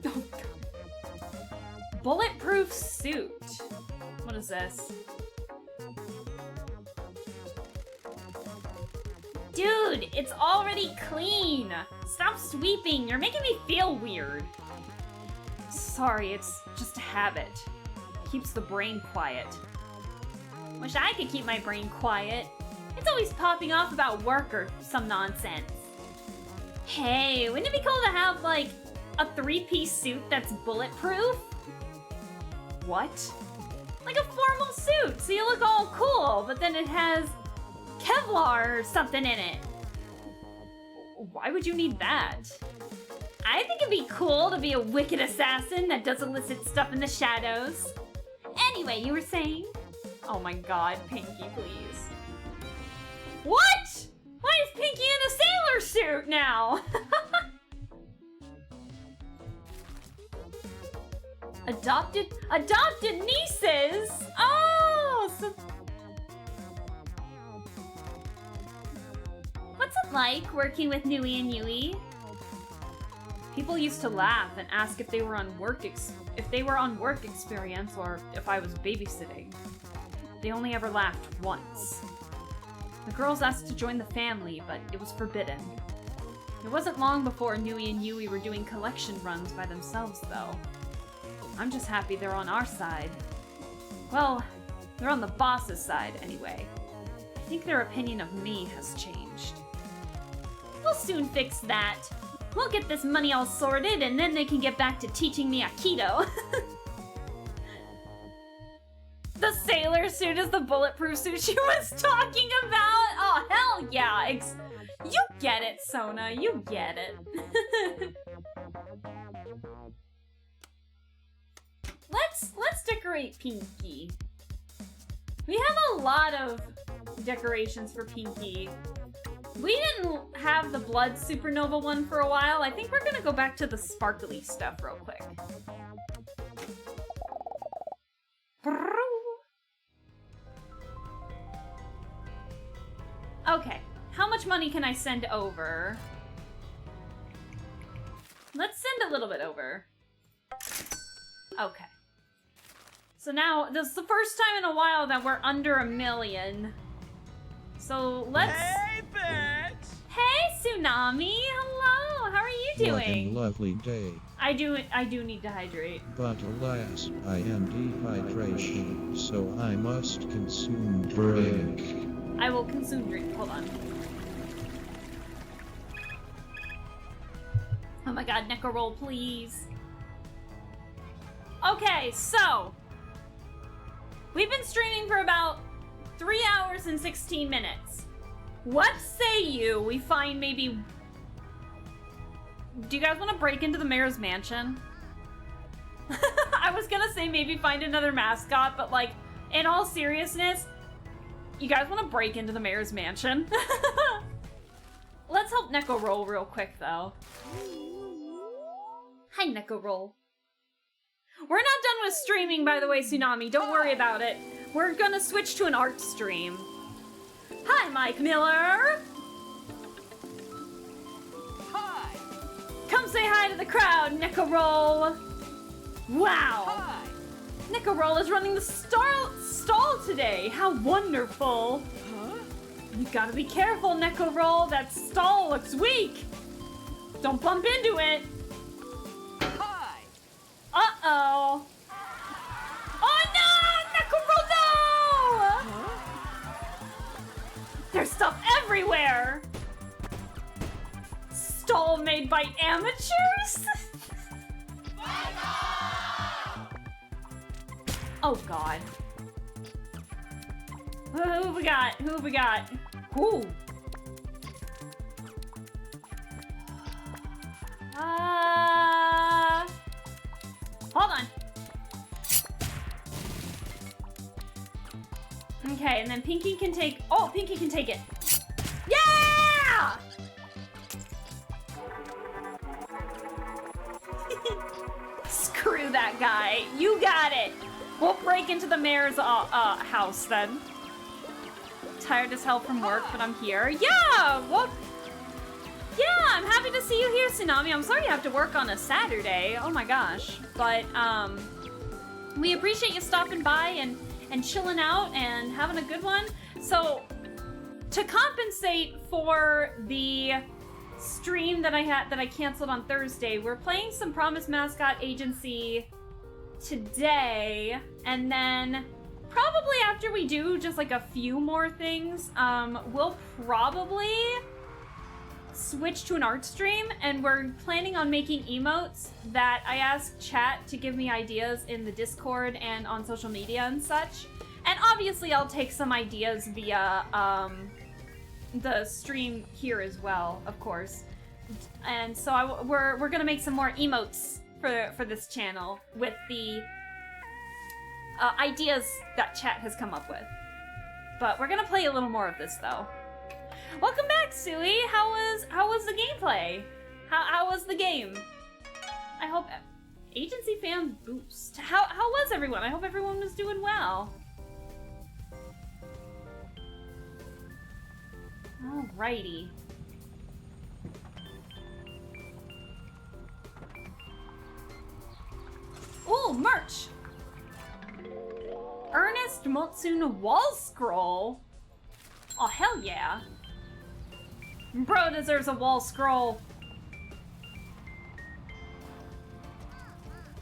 Oh, God. Bulletproof suit. What is this? Dude, it's already clean. Stop sweeping. You're making me feel weird. Sorry, it's just a habit. Keeps the brain quiet. Wish I could keep my brain quiet. It's always popping off about work or some nonsense. Hey, wouldn't it be cool to have, like, a 3-piece suit that's bulletproof? What? Like a formal suit, so you look all cool, but then it has Kevlar or something in it. Why would you need that? I think it'd be cool to be a wicked assassin that does illicit stuff in the shadows. Anyway, you were saying? Oh my god, Pinky, please. What? Why is Pinky in a sailor suit now? Adopted nieces? Oh, so... What's it like working with Nui and Yui? People used to laugh and ask if they were on work experience or if I was babysitting. They only ever laughed once. The girls asked to join the family, but it was forbidden. It wasn't long before Nui and Yui were doing collection runs by themselves, though. I'm just happy they're on our side. Well, they're on the boss's side, anyway. I think their opinion of me has changed. We'll soon fix that. We'll get this money all sorted, and then they can get back to teaching me Aikido. The sailor suit is the bulletproof suit she was talking about? Oh, hell yeah. You get it, Sona. You get it. Let's decorate Pinky. We have a lot of decorations for Pinky. We didn't have the blood supernova one for a while. I think we're gonna go back to the sparkly stuff real quick. Okay, how much money can I send over? Let's send a little bit over. Okay. So now, this is the first time in a while that we're under $1 million. So let's... Hey, bitch! Hey, Tsunami! Hello! How are you doing? What a lovely day. I do need to hydrate. But alas, I am dehydration, so I must consume drink. I will consume drink. Hold on. Oh my god, Neko roll, please. Okay, so we've been streaming for about 3 hours and 16 minutes. What say you we find maybe... Do you guys want to break into the mayor's mansion? I was gonna say maybe find another mascot, but like, in all seriousness, you guys want to break into the mayor's mansion? Let's help Neko roll real quick, though. Hi, Neko roll. We're not done with streaming, by the way, Tsunami. Don't worry about it. We're gonna switch to an art stream. Hi, Mike Miller! Hi! Come say hi to the crowd, Neko roll! Wow! Hi! Neko roll is running the stall today! How wonderful! Huh? You gotta be careful, Neko roll. That stall looks weak! Don't bump into it! Hi! Uh-oh! Oh no! Nekuro, no! Huh? There's stuff everywhere! Stall made by amateurs? Oh god. Who have we got? Who have we got? Who? Hold on. Okay, and then Pinky can take... Oh, Pinky can take it. Yeah! Screw that guy. You got it. We'll break into the mayor's house then. Tired as hell from work, but I'm here. Yeah! Well... Yeah, I'm happy to see you here, Tsunami. I'm sorry you have to work on a Saturday. Oh my gosh. But, we appreciate you stopping by and chilling out and having a good one. So, to compensate for the stream that I canceled on Thursday, we're playing some Promise Mascot Agency today, and then probably after we do just like a few more things, we'll probably switch to an art stream, and we're planning on making emotes that I asked chat to give me ideas in the Discord and on social media and such. And obviously I'll take some ideas via the stream here as well, of course. And so we're gonna make some more emotes for this channel with the ideas that chat has come up with. But we're gonna play a little more of this though. Welcome back, Sui. How was the gameplay? How was the game? I hope agency fans boost. How was everyone? I hope everyone was doing well. Alrighty. Ooh, merch! Ernest Motsuna wall scroll? Oh, hell yeah. Bro deserves a wall scroll.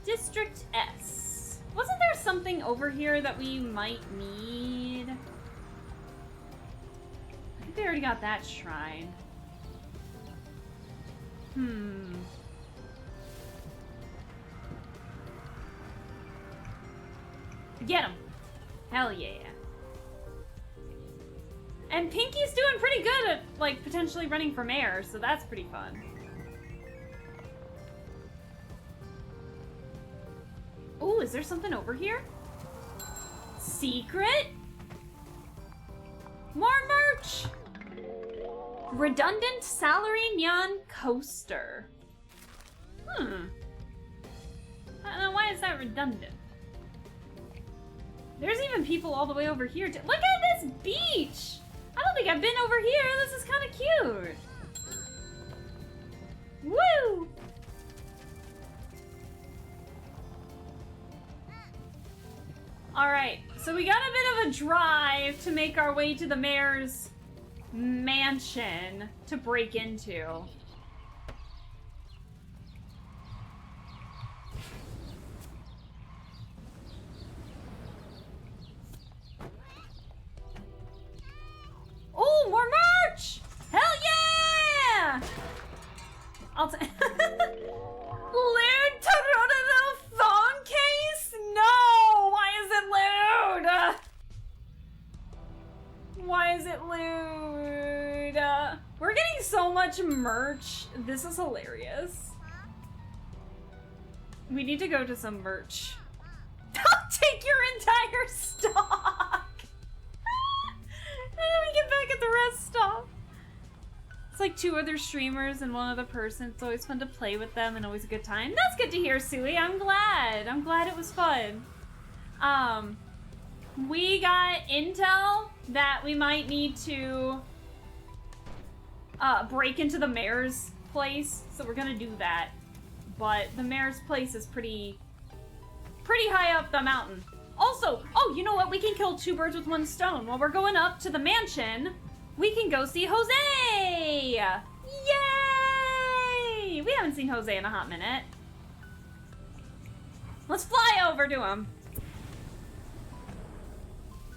District S. Wasn't there something over here that we might need? I think we already got that shrine. Get him! Hell yeah. And Pinky's doing pretty good at, like, potentially running for mayor, so that's pretty fun. Ooh, is there something over here? Secret? More merch! Redundant salary neon coaster. I don't know, why is that redundant? There's even people all the way over here. Look at this beach! I don't think I've been over here. This is kind of cute. Woo! Alright, so we got a bit of a drive to make our way to the mayor's mansion to break into. Oh, more merch! Hell yeah! I'll take Lewd Toronto phone case? No! Why is it lewd? Why is it lewd? We're getting so much merch. This is hilarious. We need to go to some merch. I'll take your entire stock! And then we get back at the rest stop. It's like 2 other streamers and 1 other person. It's always fun to play with them and always a good time. That's good to hear, Sui. I'm glad. I'm glad it was fun. We got intel that we might need to break into the mayor's place, so we're gonna do that. But the mayor's place is pretty high up the mountain. Also, oh, you know what? We can kill 2 birds with 1 stone. While we're going up to the mansion, we can go see Jose! Yay! We haven't seen Jose in a hot minute. Let's fly over to him.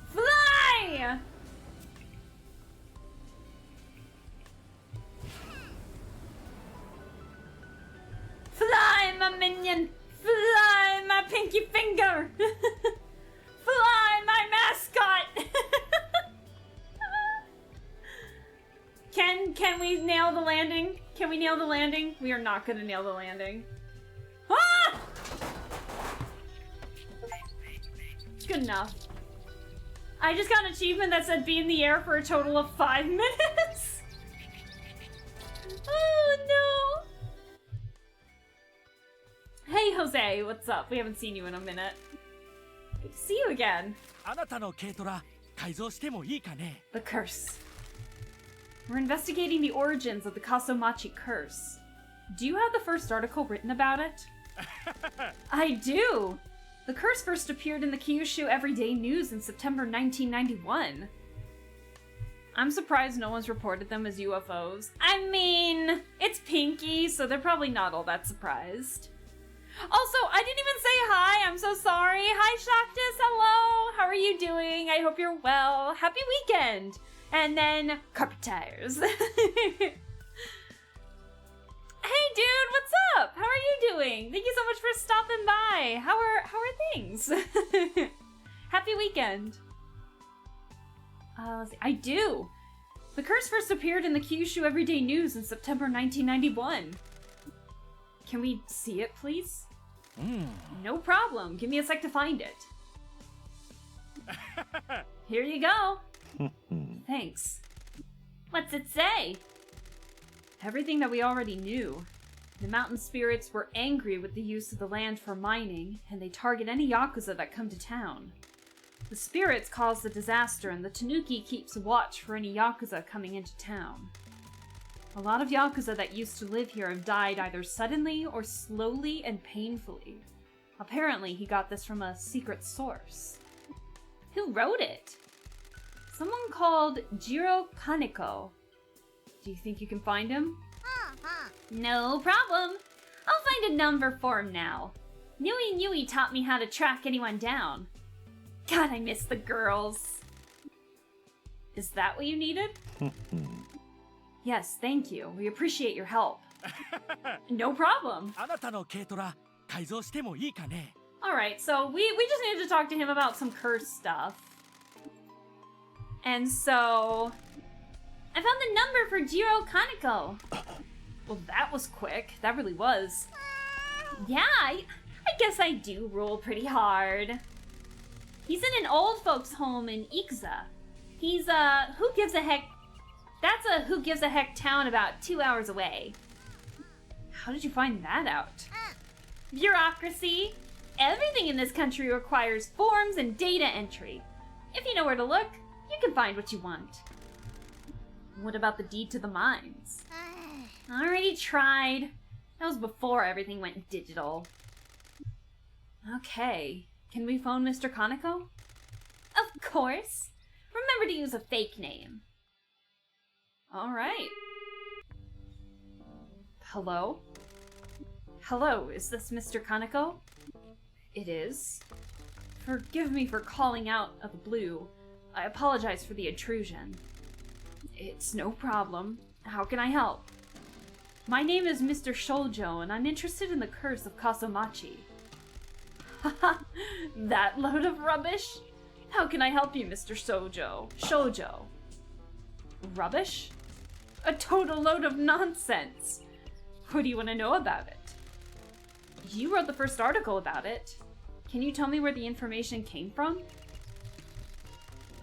Fly! Fly, my minion! Fly, my pinky finger! Fly, my mascot! Can we nail the landing? Can we nail the landing? We are not gonna nail the landing. Ah! Good enough. I just got an achievement that said be in the air for a total of 5 minutes. Oh no! Hey Jose, what's up? We haven't seen you in a minute. Good to see you again. The curse. We're investigating the origins of the Kasomachi curse. Do you have the first article written about it? I do! The curse first appeared in the Kyushu Everyday News in September 1991. I'm surprised no one's reported them as UFOs. I mean, it's Pinky, so they're probably not all that surprised. Also, I didn't even say hi. I'm so sorry. Hi, Shaktis. Hello. How are you doing? I hope you're well. Happy weekend. And then, carpet tires. Hey, dude. What's up? How are you doing? Thank you so much for stopping by. How are things? Happy weekend. Let's see. I do. The curse first appeared in the Kyushu Everyday News in September 1991. Can we see it, please? No problem. Give me a sec to find it. Here you go. Thanks. What's it say? Everything that we already knew. The mountain spirits were angry with the use of the land for mining, and they target any Yakuza that come to town. The spirits caused the disaster, and the Tanuki keeps watch for any Yakuza coming into town. A lot of Yakuza that used to live here have died either suddenly or slowly and painfully. Apparently, he got this from a secret source. Who wrote it? Someone called Jiro Kaneko. Do you think you can find him? No problem. I'll find a number for him now. Nui taught me how to track anyone down. God, I miss the girls. Is that what you needed? Yes, thank you. We appreciate your help. No problem. Alright, so we just needed to talk to him about some curse stuff. And so I found the number for Jiro Kaneko. Well, that was quick. That really was. Yeah, I guess I do rule pretty hard. He's in an old folks home in Ikuza. He's who gives a heck. That's a who gives a heck town about 2 hours away. How did you find that out? Bureaucracy. Everything in this country requires forms and data entry. If you know where to look, you can find what you want. What about the deed to the mines? Already tried. That was before everything went digital. Okay, can we phone Mr. Kaneko? Of course. Remember to use a fake name. Alright. Hello? Hello, is this Mr. Kaneko? It is. Forgive me for calling out of the blue. I apologize for the intrusion. It's no problem. How can I help? My name is Mr. Shoujo, and I'm interested in the curse of Kasomachi. Haha, that load of rubbish? How can I help you, Mr. Shoujo? Rubbish? A total load of nonsense. What do you want to know about it? You wrote the first article about it. Can you tell me where the information came from?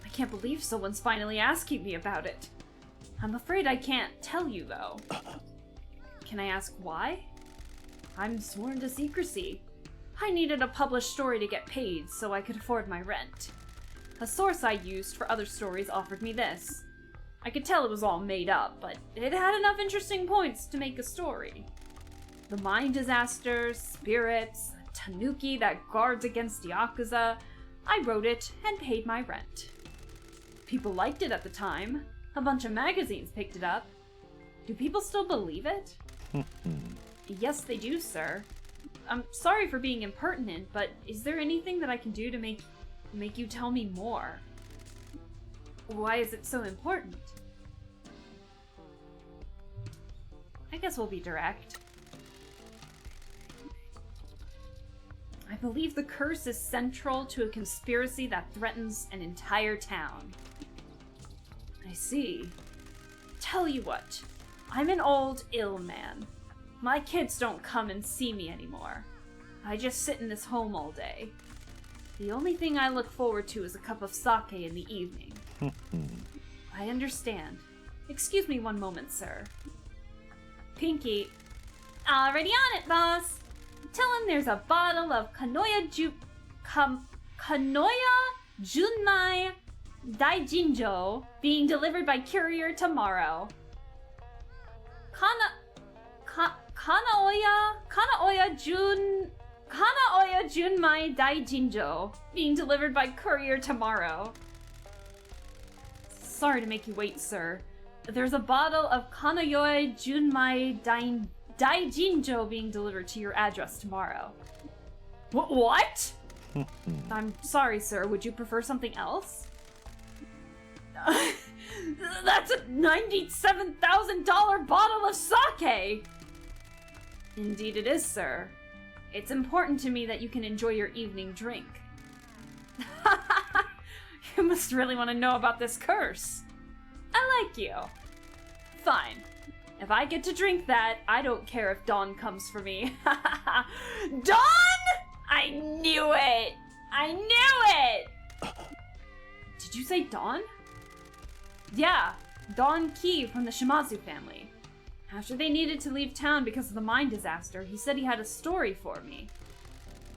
I can't believe someone's finally asking me about it. I'm afraid I can't tell you, though. Can I ask why? I'm sworn to secrecy. I needed a published story to get paid so I could afford my rent. A source I used for other stories offered me this. I could tell it was all made up, but it had enough interesting points to make a story. The mine disaster, spirits, a tanuki that guards against Yakuza. I wrote it and paid my rent. People liked it at the time. A bunch of magazines picked it up. Do people still believe it? Yes, they do, sir. I'm sorry for being impertinent, but is there anything that I can do to make you tell me more? Why is it so important? I guess we'll be direct. I believe the curse is central to a conspiracy that threatens an entire town. I see. Tell you what, I'm an old, ill man. My kids don't come and see me anymore. I just sit in this home all day. The only thing I look forward to is a cup of sake in the evening. I understand. Excuse me one moment, sir. Pinky. Already on it, boss. Tell him there's a bottle of Kanoya Junmai Daijinjo being delivered by courier tomorrow. Kanaoya Junmai Daijinjo being delivered by courier tomorrow. Sorry to make you wait, sir. There's a bottle of Kanaoya Junmai Daijinjo being delivered to your address tomorrow. What? I'm sorry, sir. Would you prefer something else? That's a $97,000 bottle of sake! Indeed it is, sir. It's important to me that you can enjoy your evening drink. You must really want to know about this curse. I like you. Fine. If I get to drink that, I don't care if Dawn comes for me. Dawn! I knew it! I knew it! Did you say Dawn? Yeah, Don Key from the Shimazu family. After they needed to leave town because of the mine disaster, he said he had a story for me.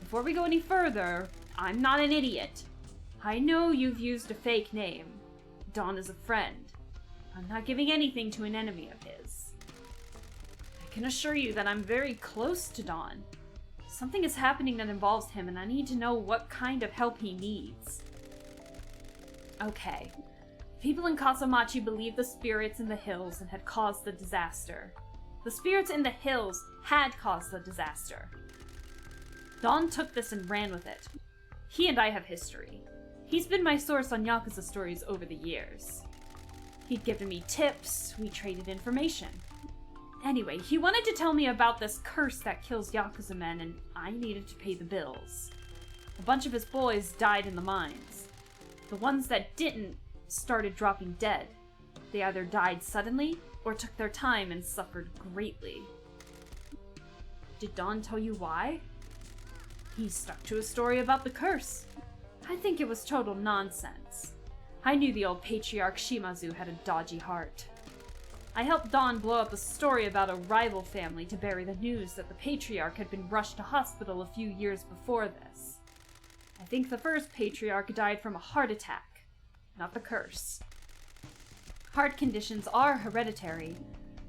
Before we go any further, I'm not an idiot. I know you've used a fake name. Don is a friend. I'm not giving anything to an enemy of his. I can assure you that I'm very close to Don. Something is happening that involves him, and I need to know what kind of help he needs. Okay. People in Kasomachi believed the spirits in the hills and had caused the disaster. The spirits in the hills had caused the disaster. Don took this and ran with it. He and I have history. He's been my source on Yakuza stories over the years. He'd given me tips, we traded information. Anyway, he wanted to tell me about this curse that kills Yakuza men, and I needed to pay the bills. A bunch of his boys died in the mines. The ones that didn't started dropping dead. They either died suddenly or took their time and suffered greatly. Did Don tell you why? He stuck to a story about the curse. I think it was total nonsense. I knew the old patriarch Shimazu had a dodgy heart. I helped Don blow up a story about a rival family to bury the news that the patriarch had been rushed to hospital a few years before this. I think the first patriarch died from a heart attack, not the curse. Heart conditions are hereditary,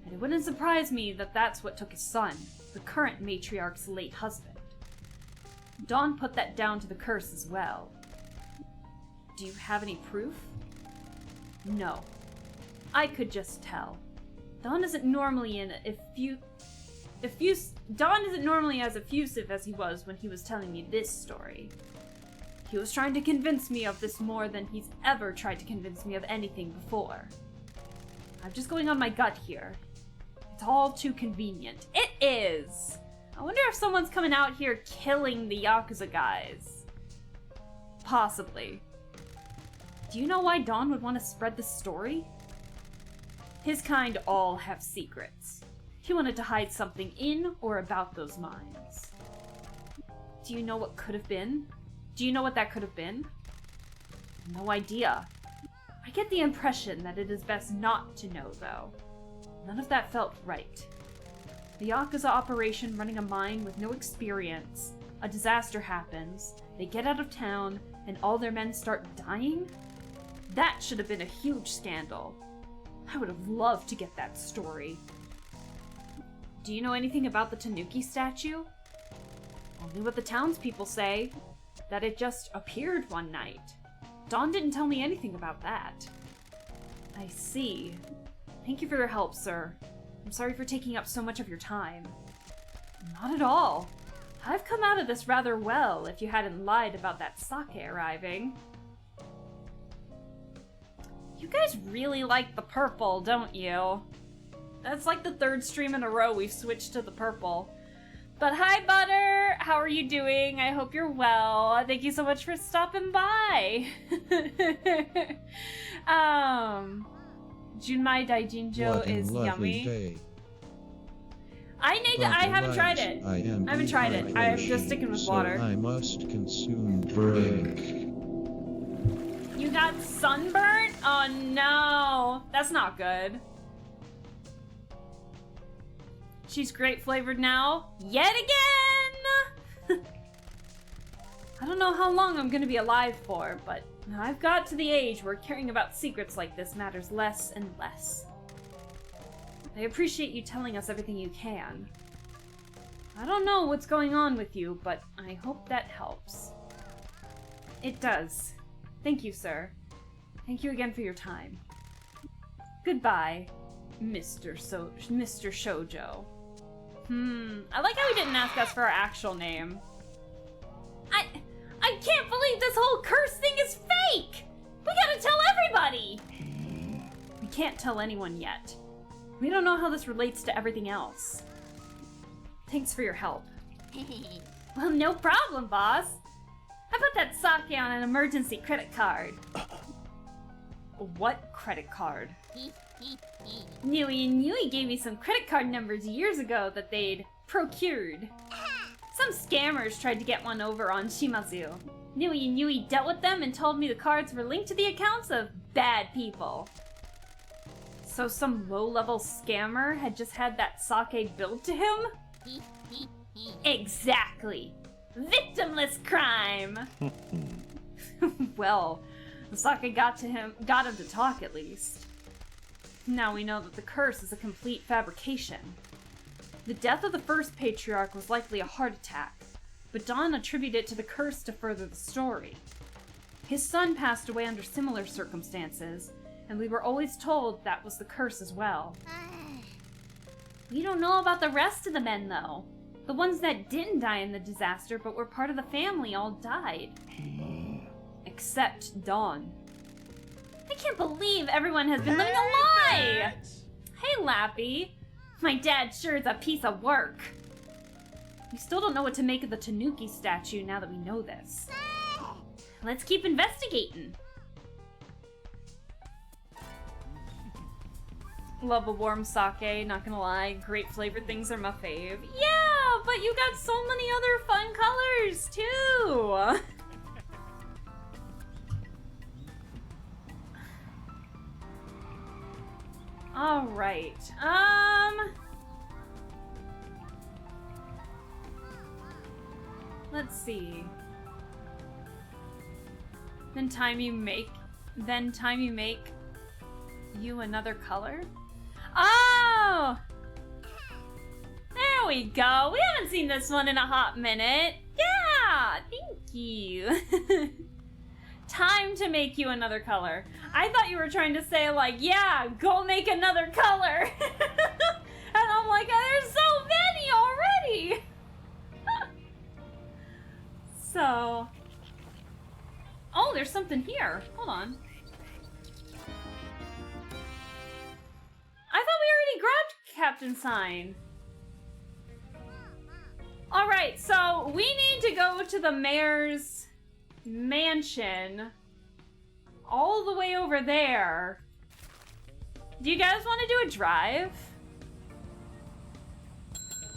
and it wouldn't surprise me that that's what took his son, the current matriarch's late husband. Don put that down to the curse as well. Do you have any proof? No. I could just tell. Don isn't normally Don isn't normally as effusive as he was when he was telling me this story. He was trying to convince me of this more than he's ever tried to convince me of anything before. I'm just going on my gut here. It's all too convenient. It is! I wonder if someone's coming out here killing the Yakuza guys. Possibly. Do you know why Don would want to spread this story? His kind all have secrets. He wanted to hide something in or about those mines. Do you know what could have been? Do you know what that could have been? No idea. I get the impression that it is best not to know, though. None of that felt right. The Yakuza operation running a mine with no experience, a disaster happens, they get out of town, and all their men start dying? That should have been a huge scandal. I would have loved to get that story. Do you know anything about the Tanuki statue? Only what the townspeople say, that it just appeared one night. Don didn't tell me anything about that. I see. Thank you for your help, sir. I'm sorry for taking up so much of your time. Not at all. I've come out of this rather well if you hadn't lied about that sake arriving. You guys really like the purple, don't you? That's like the third stream in a row we've switched to the purple. But hi, Butter! How are you doing? I hope you're well. Thank you so much for stopping by. Junmai Daijinjo What is a lovely yummy. day. I haven't tried it. I haven't tried it. I'm just sticking with water. So I must consume drink. You got sunburnt? Oh no, that's not good. She's grape flavored now, yet again! I don't know how long I'm gonna be alive for, but I've got to the age where caring about secrets like this matters less and less. I appreciate you telling us everything you can. I don't know what's going on with you, but I hope that helps. It does. Thank you, sir. Thank you again for your time. Goodbye, Mr. Shoujo. I like how he didn't ask us for our actual name. I can't believe this whole curse thing is fake! We gotta tell everybody! We can't tell anyone yet. We don't know how this relates to everything else. Thanks for your help. Well, no problem, boss. I put that sake on an emergency credit card. What credit card? Nui gave me some credit card numbers years ago that they'd procured. Some scammers tried to get one over on Shimazu. Nui dealt with them and told me the cards were linked to the accounts of bad people. So some low-level scammer had just had that sake billed to him? Exactly. Victimless crime! Well, the sake got him to talk at least. Now we know that the curse is a complete fabrication. The death of the first patriarch was likely a heart attack, but Don attributed it to the curse to further the story. His son passed away under similar circumstances, and we were always told that was the curse as well. We don't know about the rest of the men, though. The ones that didn't die in the disaster but were part of the family all died. Except Don. I can't believe everyone has been living a lie! Hey, Lappy. My dad sure is a piece of work. We still don't know what to make of the Tanuki statue now that we know this. Let's keep investigating. Love a warm sake, not gonna lie. Grape flavored things are my fave. Yeah, but you got so many other fun colors too. All right. Let's see. Then time you make you another color? Oh! There we go. We haven't seen this one in a hot minute. Yeah, thank you. Time to make you another color. I thought you were trying to say like, yeah, go make another color. And I'm like, there's so many already. So, oh, there's something here. Hold on. I thought we already grabbed Captain Sign. All right, so we need to go to the mayor's mansion all the way over there. Do you guys want to do a drive?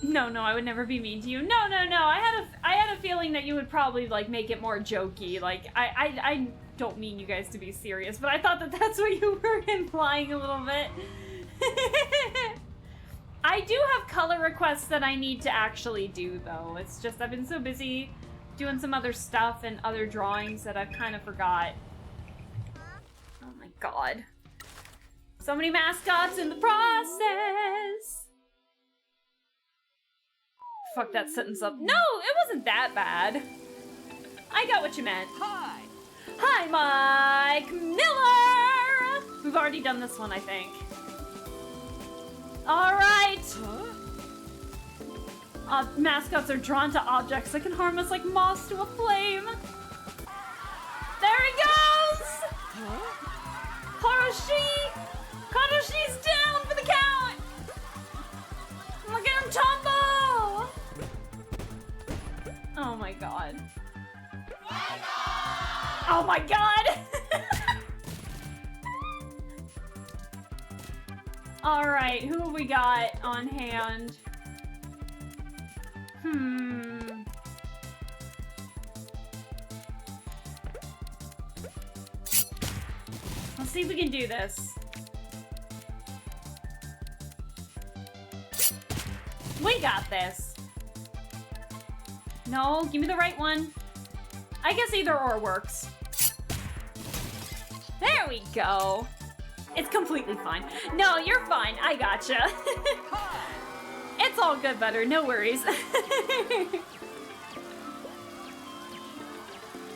No, I would never be mean to you. No. I had a feeling that you would probably like make it more jokey. Like I don't mean you guys to be serious, but I thought that that's what you were implying a little bit. I do have color requests that I need to actually do though. It's just I've been so busy doing some other stuff and other drawings that I've kind of forgot. Oh my god. So many mascots in the process. Fuck that sentence up. No, it wasn't that bad. I got what you meant. Hi, Mike Miller! We've already done this one, I think. Alright! Mascots are drawn to objects that can harm us like moths to a flame. There he goes! Karoshi's down for the count! Look at him tumble! Oh my god. Oh my god! Alright, who have we got on hand? Let's see if we can do this. We got this. No, give me the right one. I guess either or works. There we go. It's completely fine. No, you're fine. I gotcha. It's all good, Butter. No worries.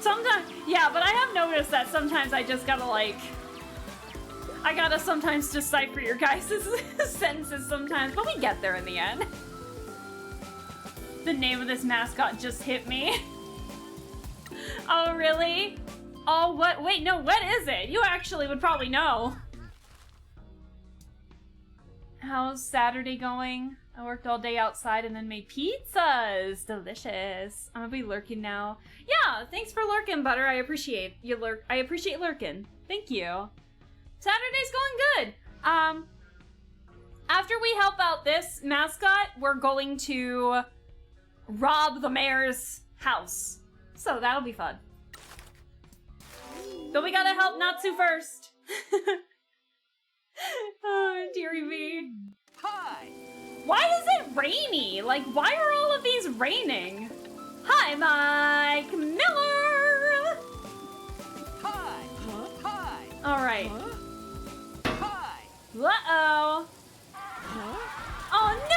Sometimes, yeah, but I have noticed that sometimes I just gotta like, I gotta sometimes decipher your guys' sentences sometimes, but we get there in the end. The name of this mascot just hit me. Oh, really? Oh, what? Wait, no, what is it? You actually would probably know. How's Saturday going? I worked all day outside and then made pizzas. Delicious. I'm gonna be lurking now. Yeah, thanks for lurking, Butter. I appreciate you I appreciate lurking. Thank you. Saturday's going good. After we help out this mascot, we're going to rob the mayor's house. So that'll be fun. But we gotta help Natsu first. Oh, dearie me. Hi! Why is it rainy? Like, why are all of these raining? Hi, Mike Miller! Hi! Hi! Alright. Hi! Uh-oh. Oh, no!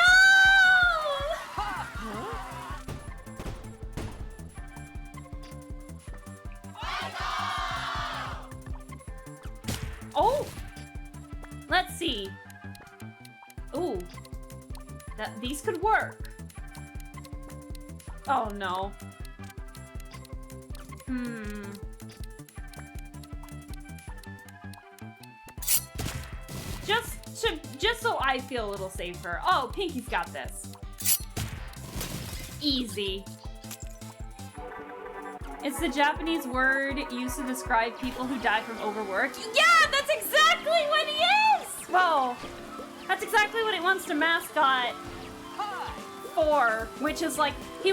Oh! Let's see. Ooh. These could work. Oh, no. Just so I feel a little safer. Oh, Pinky's got this. Easy. It's the Japanese word used to describe people who die from overwork. Yeah, that's exactly what he is! Well, That's exactly what he wants to mascot for, which is like he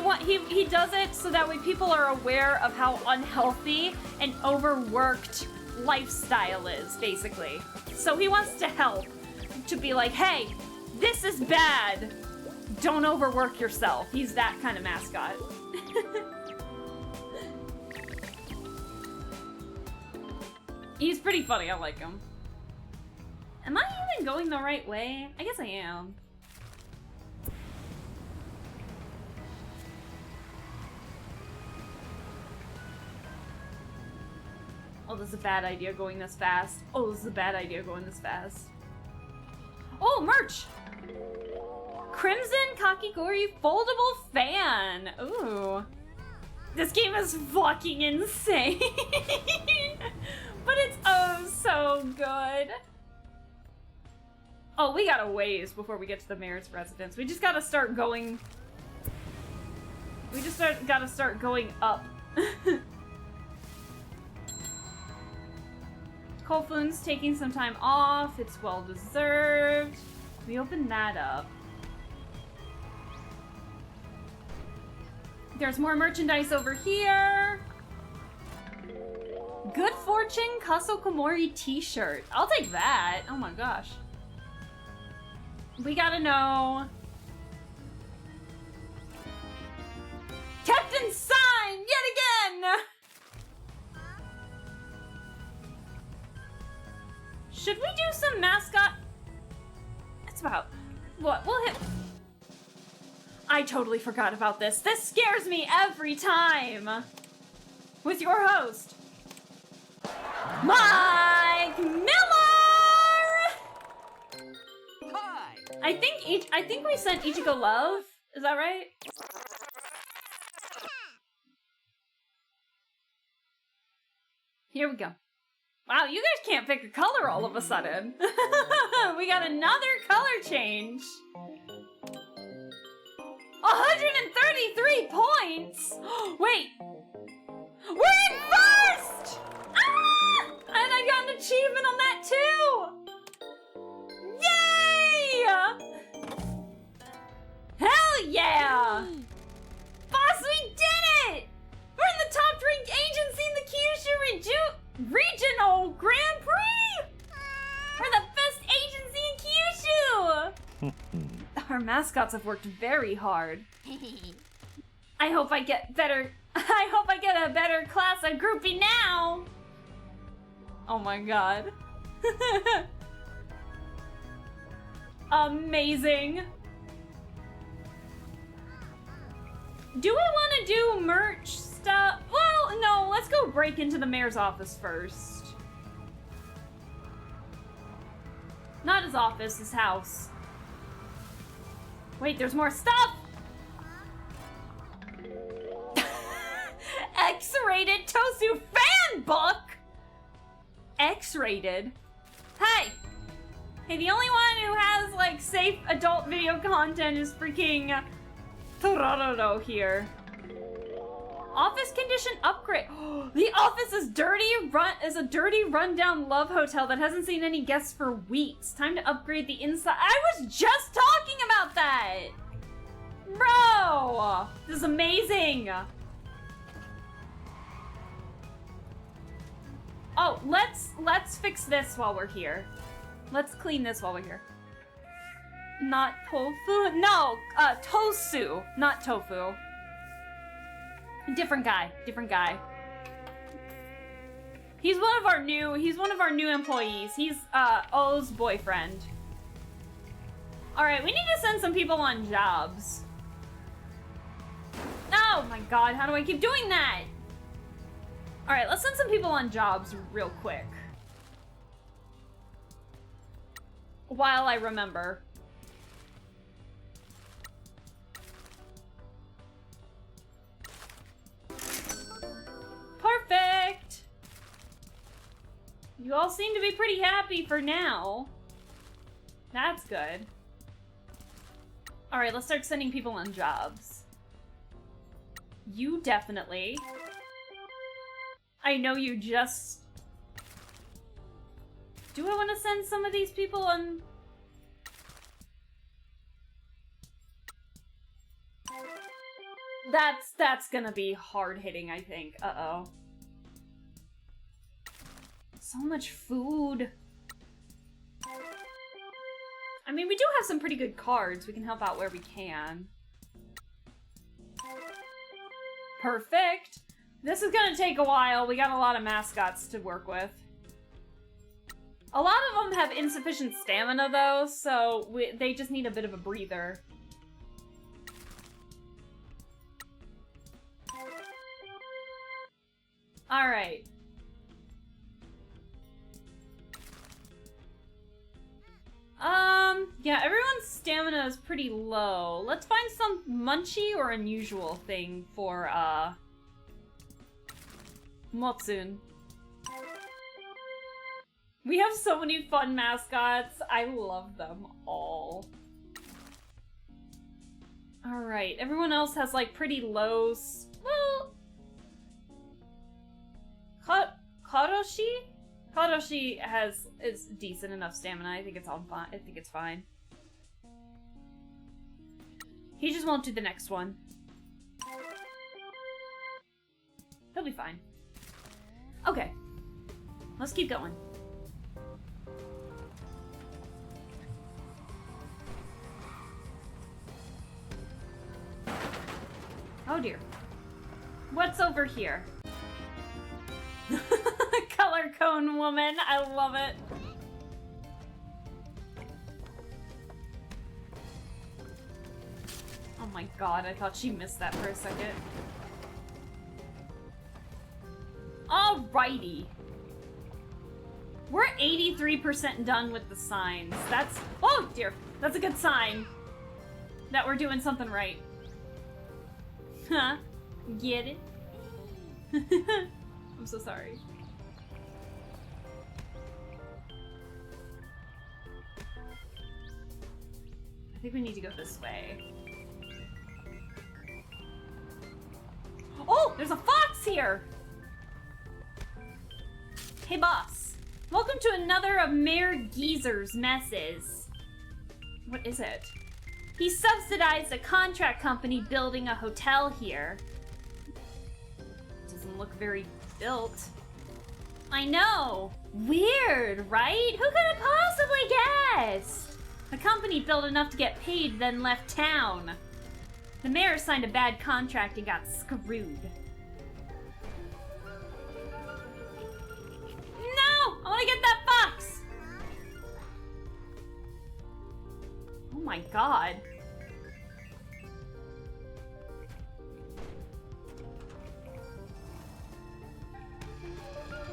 does it so that way people are aware of how unhealthy and overworked lifestyle is, basically. So he wants to help, to be like, hey, this is bad. Don't overwork yourself. He's that kind of mascot. He's pretty funny. I like him. Am I even going the right way? I guess I am. Oh, this is a bad idea going this fast. Oh, this is a bad idea going this fast. Oh, merch! Crimson Kakigori foldable fan. Ooh. This game is fucking insane. But it's oh so good. Oh, we got a ways before we get to the mayor's residence. We just gotta start going. We just gotta start going up. Kofun's taking some time off. It's well deserved. We open that up. There's more merchandise over here. Good Fortune Kasokomori t-shirt. I'll take that. Oh my gosh. We gotta know. Captain Sign yet again! Should we do some mascot? It's about what? We'll hit. I totally forgot about this. This scares me every time. With your host, Mike Miller. Hi. I think we sent Ichigo love. Is that right? Here we go. Wow, you guys can't pick a color all of a sudden. We got another color change. 133 points! Wait! We're in first! Ah! And I got an achievement on that too! Yay! Hell yeah! Boss, we did it! We're in the top ranked agency in the Kyushu Regional Grand Prix! We're the best agency in Kyushu! Our mascots have worked very hard. I hope I get better. I hope I get a better class of groupie now. Oh my god. Amazing. Do we want to do merch stuff? Well, no, let's go break into the mayor's office first. Not his office, his house. Wait, there's more stuff! X-rated Tosu fan book! X-rated? Hey! Hey, the only one who has, like, safe adult video content is freaking Tororo here. Office condition upgrade. The office is a dirty rundown love hotel that hasn't seen any guests for weeks. Time to upgrade the inside. I was just talking about that! Bro! This is amazing! Oh, let's fix this while we're here. Let's clean this while we're here. Not tofu? No, tosu, not tofu. Different guy. He's one of our new employees. He's O's boyfriend. Alright, we need to send some people on jobs. Oh my god, how do I keep doing that? Alright, let's send some people on jobs real quick. While I remember. Perfect! You all seem to be pretty happy for now. That's good. Alright, let's start sending people on jobs. You definitely. I know you just... Do I want to send some of these people on... That's gonna be hard hitting, I think. Uh-oh. So much food. I mean, we do have some pretty good cards. We can help out where we can. Perfect. This is gonna take a while. We got a lot of mascots to work with. A lot of them have insufficient stamina, though, so they just need a bit of a breather. Alright. Yeah, everyone's stamina is pretty low. Let's find some munchy or unusual thing for, Motsun. We have so many fun mascots. I love them all. Alright, everyone else has, like, pretty low... Well... Karoshi? Karoshi is decent enough stamina. I think it's on fine. I think it's fine. He just won't do the next one. He'll be fine. Okay. Let's keep going. Oh dear. What's over here? Color cone woman. I love it. Oh my god, I thought she missed that for a second. Alrighty. We're 83% done with the signs. That's... Oh dear. That's a good sign. That we're doing something right. Huh? Get it? I'm so sorry. I think we need to go this way. Oh! There's a fox here! Hey boss. Welcome to another of Mayor Geezer's messes. What is it? He subsidized a contract company building a hotel here. Doesn't look very built. I know! Weird, right? Who could have possibly guessed? The company built enough to get paid, then left town. The mayor signed a bad contract and got screwed. No! I want to get that fox! Oh my god.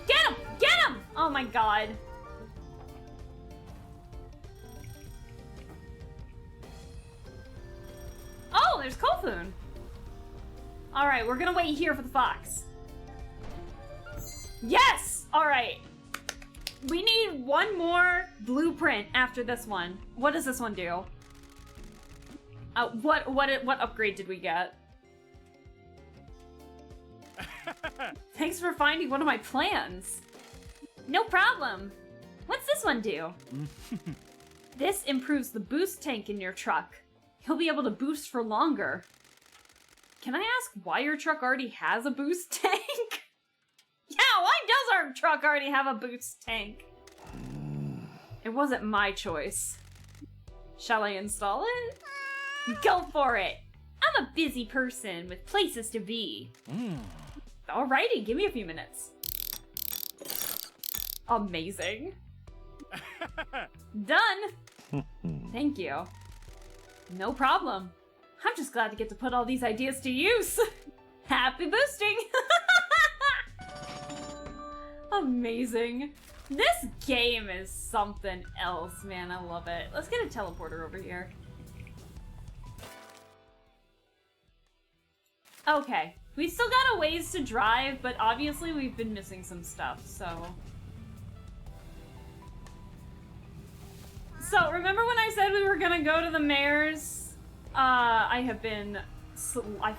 Get him! Get him! Oh my god. Oh, there's Kofun. Alright, we're gonna wait here for the fox. Yes! Alright. We need one more blueprint after this one. What does this one do? What upgrade did we get? Thanks for finding one of my plans. No problem. What's this one do? This improves the boost tank in your truck. You'll be able to boost for longer. Can I ask why your truck already has a boost tank? Yeah, why does our truck already have a boost tank? It wasn't my choice. Shall I install it? Go for it! I'm a busy person with places to be. Alrighty, give me a few minutes. Amazing. Done! Thank you. No problem. I'm just glad to get to put all these ideas to use. Happy boosting! Amazing. This game is something else, man. I love it. Let's get a teleporter over here. Okay. We've still got a ways to drive, but obviously we've been missing some stuff, so... So, remember when I said we were gonna go to the mayor's? I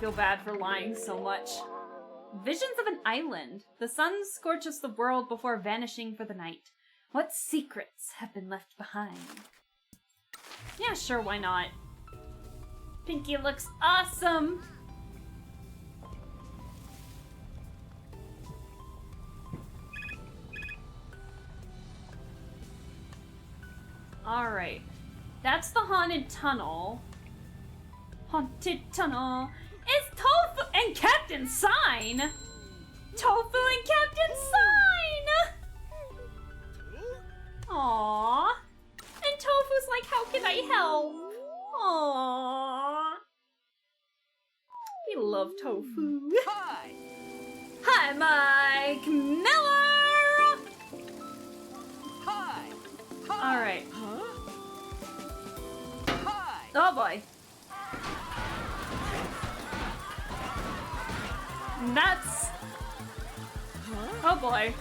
feel bad for lying so much. Visions of an island. The sun scorches the world before vanishing for the night. What secrets have been left behind? Yeah, sure, why not? Pinky looks awesome! Alright. That's the haunted tunnel. Haunted tunnel. It's Tofu and Captain Sign! Tofu and Captain Sign! Aww. And Tofu's like, how can I help? Aww. We love Tofu. Hi! Hi, Mike Miller! Hi! Alright. Huh? Hi! Oh boy. That's... Oh boy.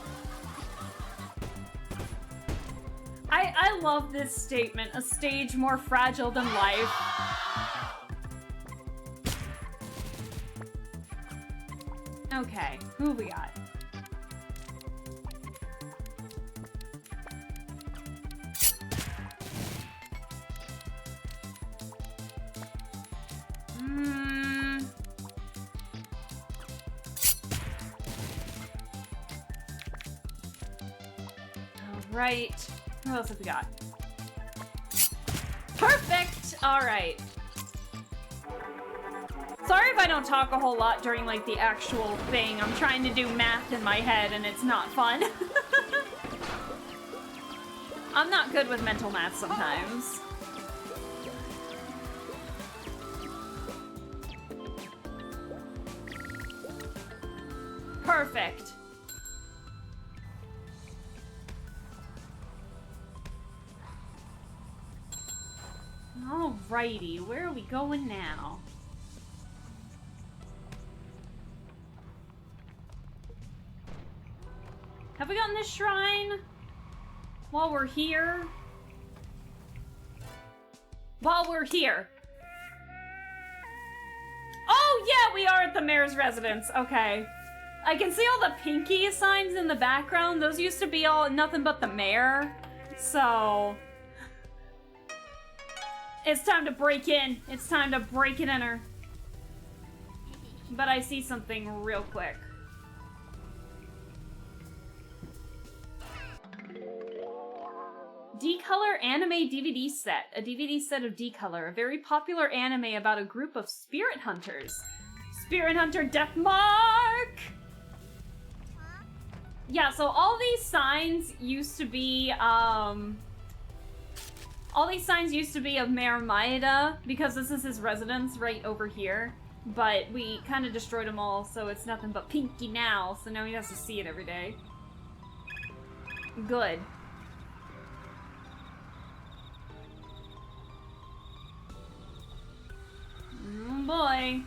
I love this statement. A stage more fragile than life. Okay, who we got? Alright. Who else have we got? Perfect! Alright. Sorry if I don't talk a whole lot during, like, the actual thing. I'm trying to do math in my head and it's not fun. I'm not good with mental math sometimes. Perfect. Alrighty, where are we going now? Have we gotten this shrine while we're here? While we're here. Oh yeah, we are at the mayor's residence. Okay. I can see all the pinky signs in the background. Those used to be all nothing but the mayor. So it's time to break in. It's time to break and enter. But I see something real quick. D-Color Anime DVD Set. A DVD set of D-Color, a very popular anime about a group of spirit hunters. Spirit Hunter Deathmark! Yeah, so all these signs used to be, all these signs used to be of Mayor Maeda, because this is his residence right over here. But we kind of destroyed them all, so it's nothing but pinky now, so now he has to see it every day. Good. Oh boy.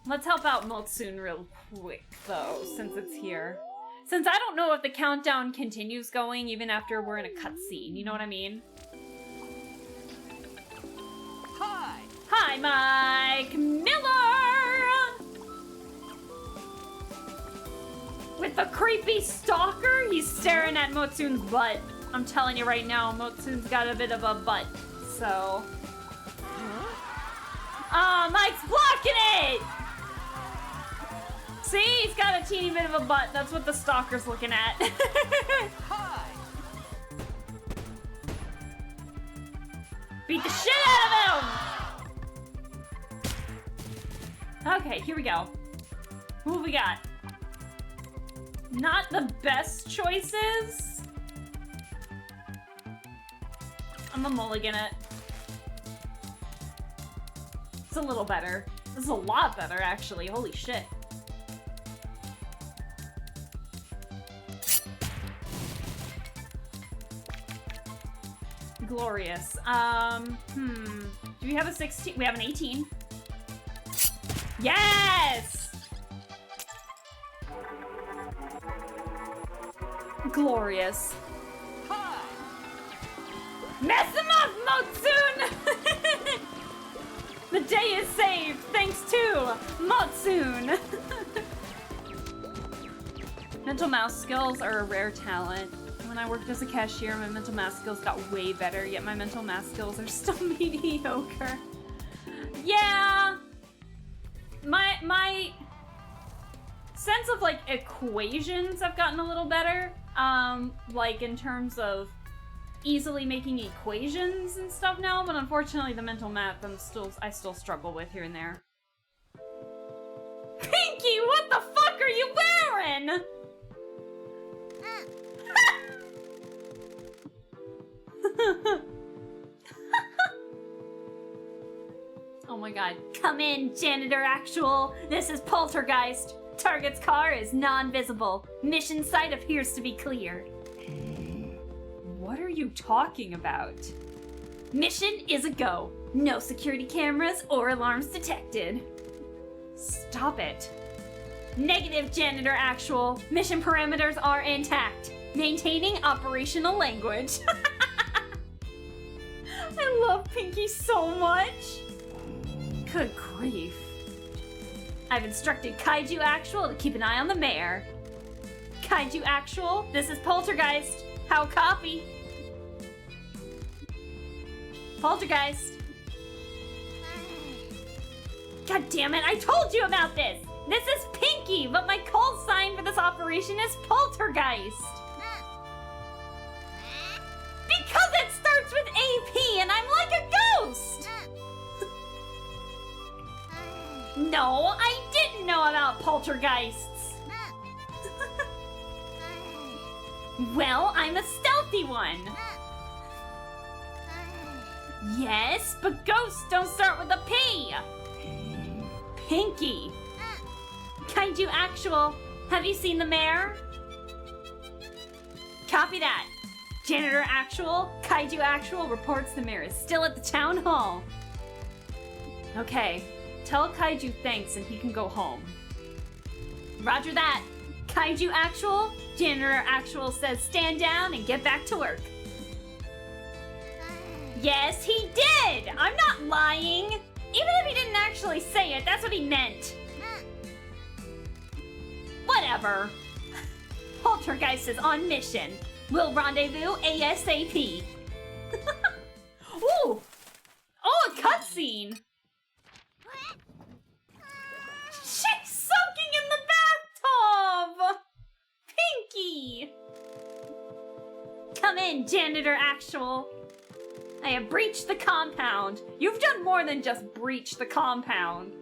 Let's help out Motsun real quick, though, since it's here. Since I don't know if the countdown continues going even after we're in a cutscene, you know what I mean? Hi! Hi, Mike Miller! With the creepy stalker, he's staring at Motsun's butt. I'm telling you right now, Motsun's got a bit of a butt, so... Mike's blocking it! See? He's got a teeny bit of a butt. That's what the stalker's looking at. Hi! Beat the shit out of him! Okay, here we go. Who have we got? Not the best choices. I'm a mulligan it. It's a little better. This is a lot better, actually. Holy shit. Glorious. Do we have a 16? We have an 18. Yes! Glorious. Hi! Mess him up, Motsun! The day is saved thanks to Motsun! Mental mouse skills are a rare talent. When I worked as a cashier, my mental math skills got way better, yet my mental math skills are still mediocre. Yeah! My sense of, like, equations have gotten a little better. Like, in terms of easily making equations and stuff now, but unfortunately the mental math I still struggle with here and there. Pinky, what the fuck are you wearing? Oh my god. Come in, Janitor Actual. This is Poltergeist. Target's car is non-visible. Mission site appears to be cleared. What are you talking about? Mission is a go. No security cameras or alarms detected. Stop it. Negative, Janitor Actual. Mission parameters are intact. Maintaining operational language. I love Pinky so much. Good grief. I've instructed Kaiju Actual to keep an eye on the mayor. Kaiju Actual, this is Poltergeist. How copy? Poltergeist. God damn it, I told you about this! This is Pinky, but my call sign for this operation is Poltergeist. Because it starts with AP and I'm like a ghost! No, I didn't know about poltergeists. Well, I'm a stealthy one. Yes, but ghosts don't start with a P. Pinky. Kaiju Actual, have you seen the mayor? Copy that. Janitor Actual, Kaiju Actual reports the mayor is still at the town hall. Okay, tell Kaiju thanks and he can go home. Roger that. Kaiju Actual, Janitor Actual says stand down and get back to work. Yes, he did! I'm not lying! Even if he didn't actually say it, that's what he meant. Whatever. Poltergeist is on mission. We'll rendezvous ASAP. Ooh! Oh, a cutscene! She's soaking in the bathtub! Pinky! Come in, Janitor Actual. I have breached the compound. You've done more than just breach the compound.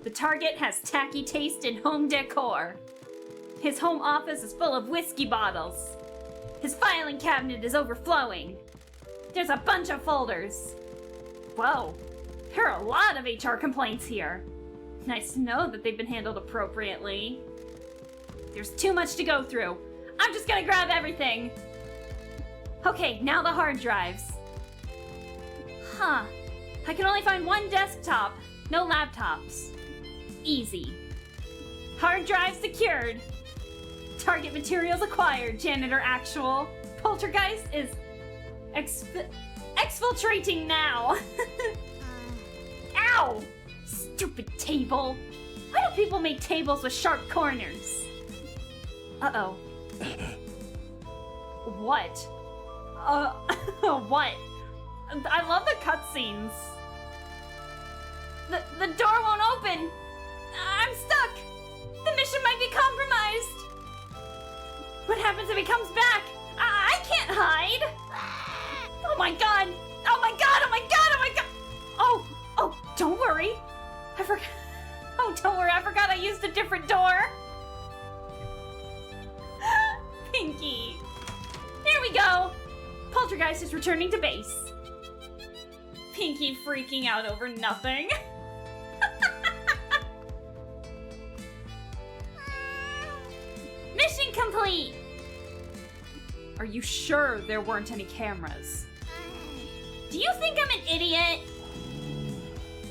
The target has tacky taste in home decor. His home office is full of whiskey bottles. His filing cabinet is overflowing. There's a bunch of folders. Whoa, there are a lot of HR complaints here. Nice to know that they've been handled appropriately. There's too much to go through. I'm just gonna grab everything. Okay, now the hard drives. Huh, I can only find one desktop, no laptops. Easy. Hard drive secured. Target materials acquired, Janitor Actual. Poltergeist is exfiltrating now. Ow! Stupid table. Why do people make tables with sharp corners? Uh-oh. What? What? I love the cutscenes. The door won't open. I'm stuck. The mission might be compromised. What happens if he comes back? I can't hide. Oh my god. Oh my god. Oh my god. Oh my god. Oh, don't worry. I forgot. Oh, don't worry. I forgot I used a different door. Pinky. Here we go. Poltergeist is returning to base. Pinky freaking out over nothing. Mission complete! Are you sure there weren't any cameras? Do you think I'm an idiot?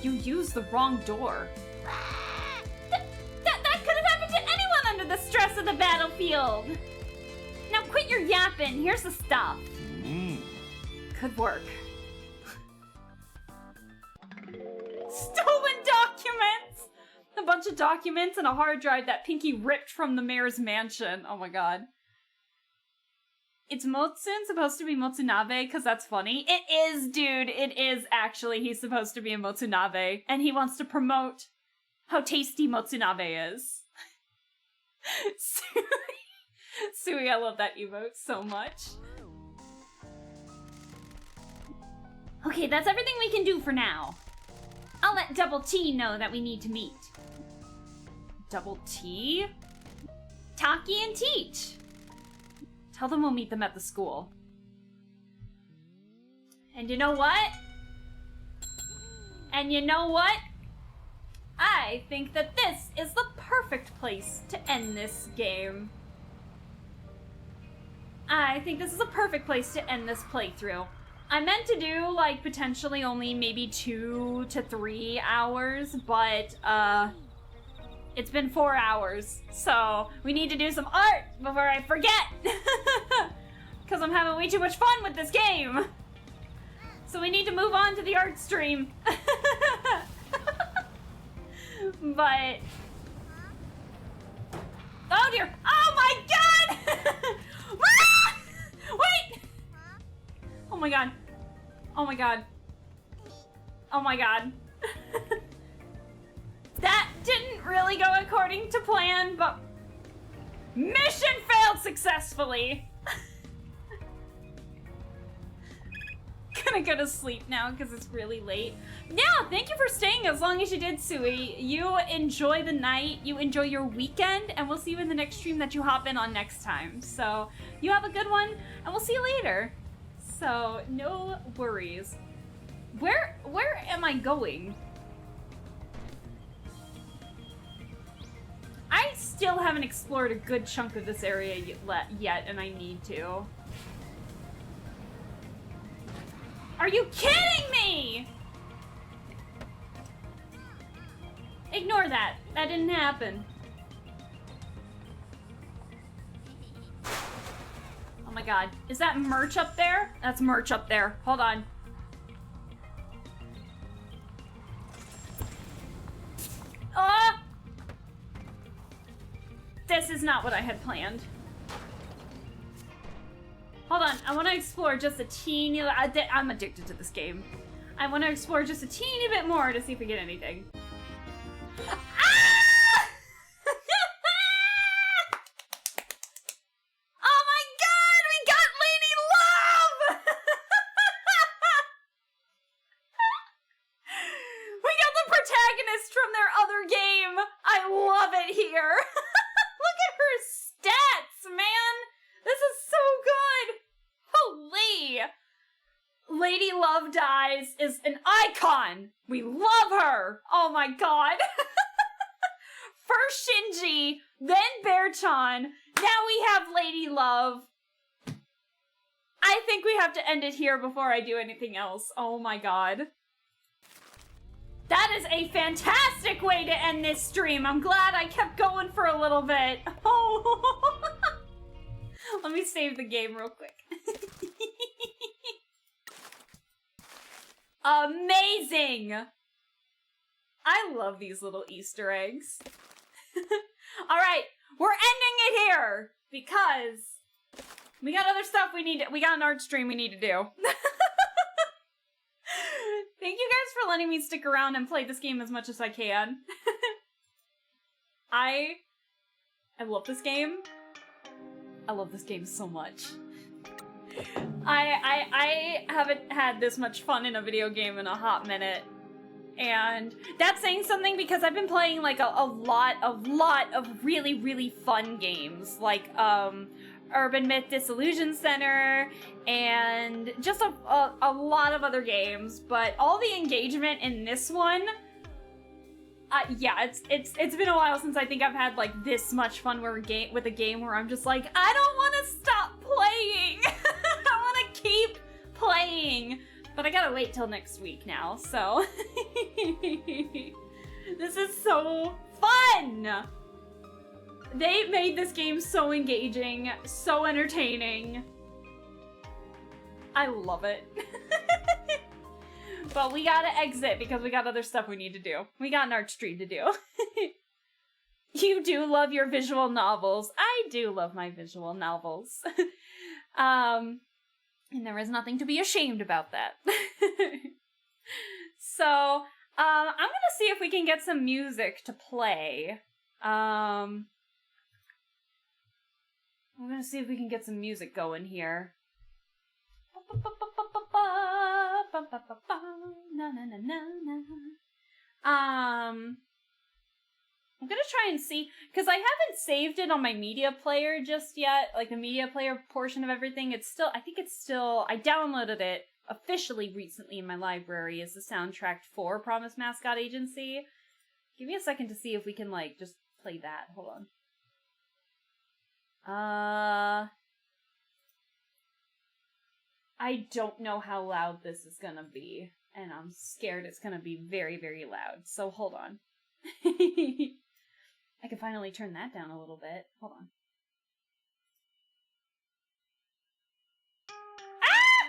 You used the wrong door. That could have happened to anyone under the stress of the battlefield. Now quit your yapping. Here's the stuff. Good work. Stolen documents! A bunch of documents and a hard drive that Pinky ripped from the mayor's mansion. Oh my god. It's Motsun supposed to be Motsunabe because that's funny? It is, dude. It is actually. He's supposed to be a Motsunabe. And he wants to promote how tasty Motsunabe is. Sui, I love that emote so much. Okay, that's everything we can do for now. I'll let Double T know that we need to meet. Double T? Taki and Teach. Tell them we'll meet them at the school. And you know what? And you know what? I think that this is the perfect place to end this game. I think this is a perfect place to end this playthrough. I meant to do, like, potentially only maybe 2 to 3 hours, but, it's been 4 hours, so we need to do some art before I forget! Because I'm having way too much fun with this game! So we need to move on to the art stream. But... oh dear! Oh my god! Ah! Wait! Oh my god. Oh my god. Oh my god. That didn't really go according to plan, but... mission failed successfully! Gonna go to sleep now because it's really late. Yeah, thank you for staying as long as you did, Sui. You enjoy the night, you enjoy your weekend, and we'll see you in the next stream that you hop in on next time. So, you have a good one, and we'll see you later. So, no worries. Where am I going? I still haven't explored a good chunk of this area yet, and I need to. Are you kidding me? Ignore that. That didn't happen. Oh my god. Is that merch up there? That's merch up there. Hold on. Ah! This is not what I had planned. Hold on, I want to explore just a teeny... I'm addicted to this game. I want to explore just a teeny bit more to see if we get anything. Ah! Oh my god, we got Lady Love! We got the protagonist from their other game. I love it here. Look at her stats, man. This is so good! Holy! Lady Love Dies is an icon! We love her! Oh my god! First Shinji, then Bear-chan, now we have Lady Love. I think we have to end it here before I do anything else. Oh my god. That is a fantastic way to end this stream. I'm glad I kept going for a little bit. Oh. Let me save the game real quick. Amazing! I love these little Easter eggs. Alright, we're ending it here! Because we got other stuff we got an art stream we need to do. Thank you guys for letting me stick around and play this game as much as I can. I love this game. I love this game so much. I haven't had this much fun in a video game in a hot minute. And that's saying something because I've been playing like a lot of really, really fun games. Like Urban Myth Disillusion Center and just a lot of other games. But all the engagement in this one, yeah, it's been a while since I think I've had like this much fun with a game where I'm just like, I don't want to stop playing. I want to keep playing, but I gotta wait till next week now. So this is so fun. They made this game so engaging, so entertaining. I love it. But we gotta exit because we got other stuff we need to do. We got an art stream to do. You do love your visual novels. I do love my visual novels. And there is nothing to be ashamed about that. So, I'm gonna see if we can get some music to play. I'm gonna see if we can get some music going here. Na na na na na. I'm gonna try and see, because I haven't saved it on my media player just yet, like the media player portion of everything. I downloaded it officially recently in my library as the soundtrack for Promise Mascot Agency. Give me a second to see if we can, like, just play that. Hold on. I don't know how loud this is gonna be, and I'm scared it's gonna be very, very loud, so hold on. I can finally turn that down a little bit. Hold on. Ah!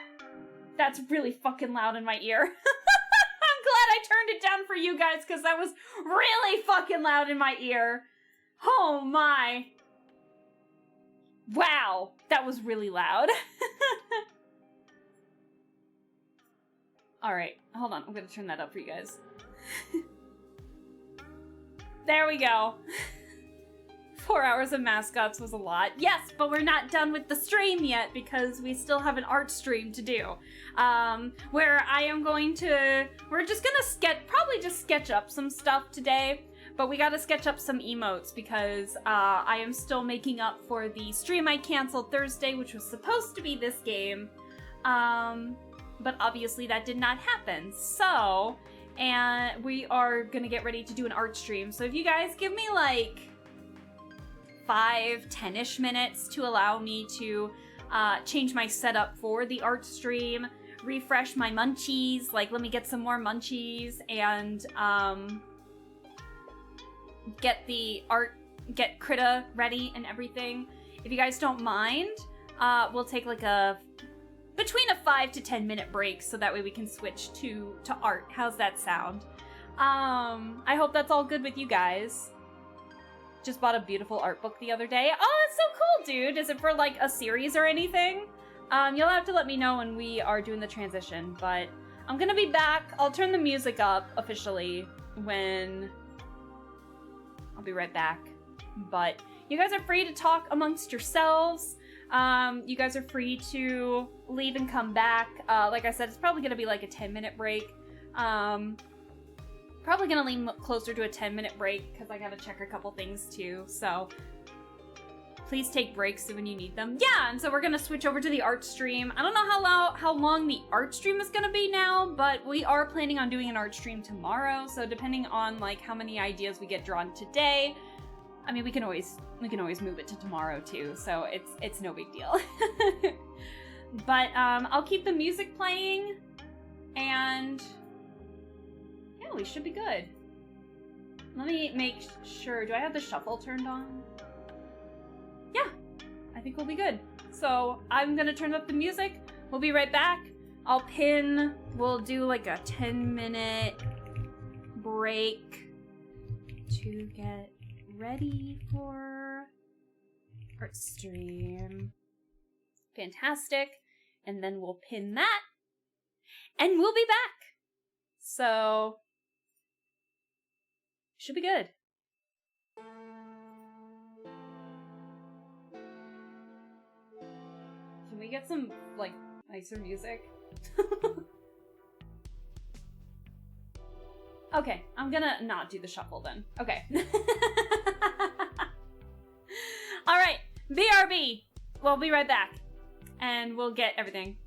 That's really fucking loud in my ear. I'm glad I turned it down for you guys, because that was really fucking loud in my ear. Oh my. Wow, that was really loud. Alright, hold on. I'm gonna turn that up for you guys. There we go. 4 hours of mascots was a lot. Yes, but we're not done with the stream yet because we still have an art stream to do. Where I am going to... We're just gonna probably just sketch up some stuff today. But we gotta sketch up some emotes because I am still making up for the stream I canceled Thursday, which was supposed to be this game. But obviously that did not happen. So, and we are gonna get ready to do an art stream. So if you guys give me like 5-10ish minutes to allow me to change my setup for the art stream, refresh my munchies, like let me get some more munchies, and get Krita ready and everything. If you guys don't mind, we'll take like between a 5 to 10 minute break so that way we can switch to art. How's that sound? I hope that's all good with you guys. Just bought a beautiful art book the other day. Oh, that's so cool, dude. Is it for like a series or anything? You'll have to let me know when we are doing the transition, but I'm gonna be back. I'll turn the music up officially when... I'll be right back. But you guys are free to talk amongst yourselves. You guys are free to leave and come back. Like I said, it's probably gonna be like a 10-minute break. Probably gonna lean closer to a 10-minute break because I gotta check a couple things too. So please take breaks when you need them. Yeah, and so we're gonna switch over to the art stream. I don't know how long the art stream is gonna be now, but we are planning on doing an art stream tomorrow. So depending on like how many ideas we get drawn today, I mean we can always move it to tomorrow too. So it's no big deal. But I'll keep the music playing, and yeah, we should be good. Let me make sure. Do I have the shuffle turned on? Yeah, I think we'll be good. So I'm gonna turn up the music. We'll be right back. We'll do like a 10-minute break to get ready for art stream. Fantastic. And then we'll pin that. And we'll be back. So, should be good. Can we get some, like, nicer music? Okay, I'm gonna not do the shuffle then. Okay. Alright, BRB. We'll be right back. And we'll get everything.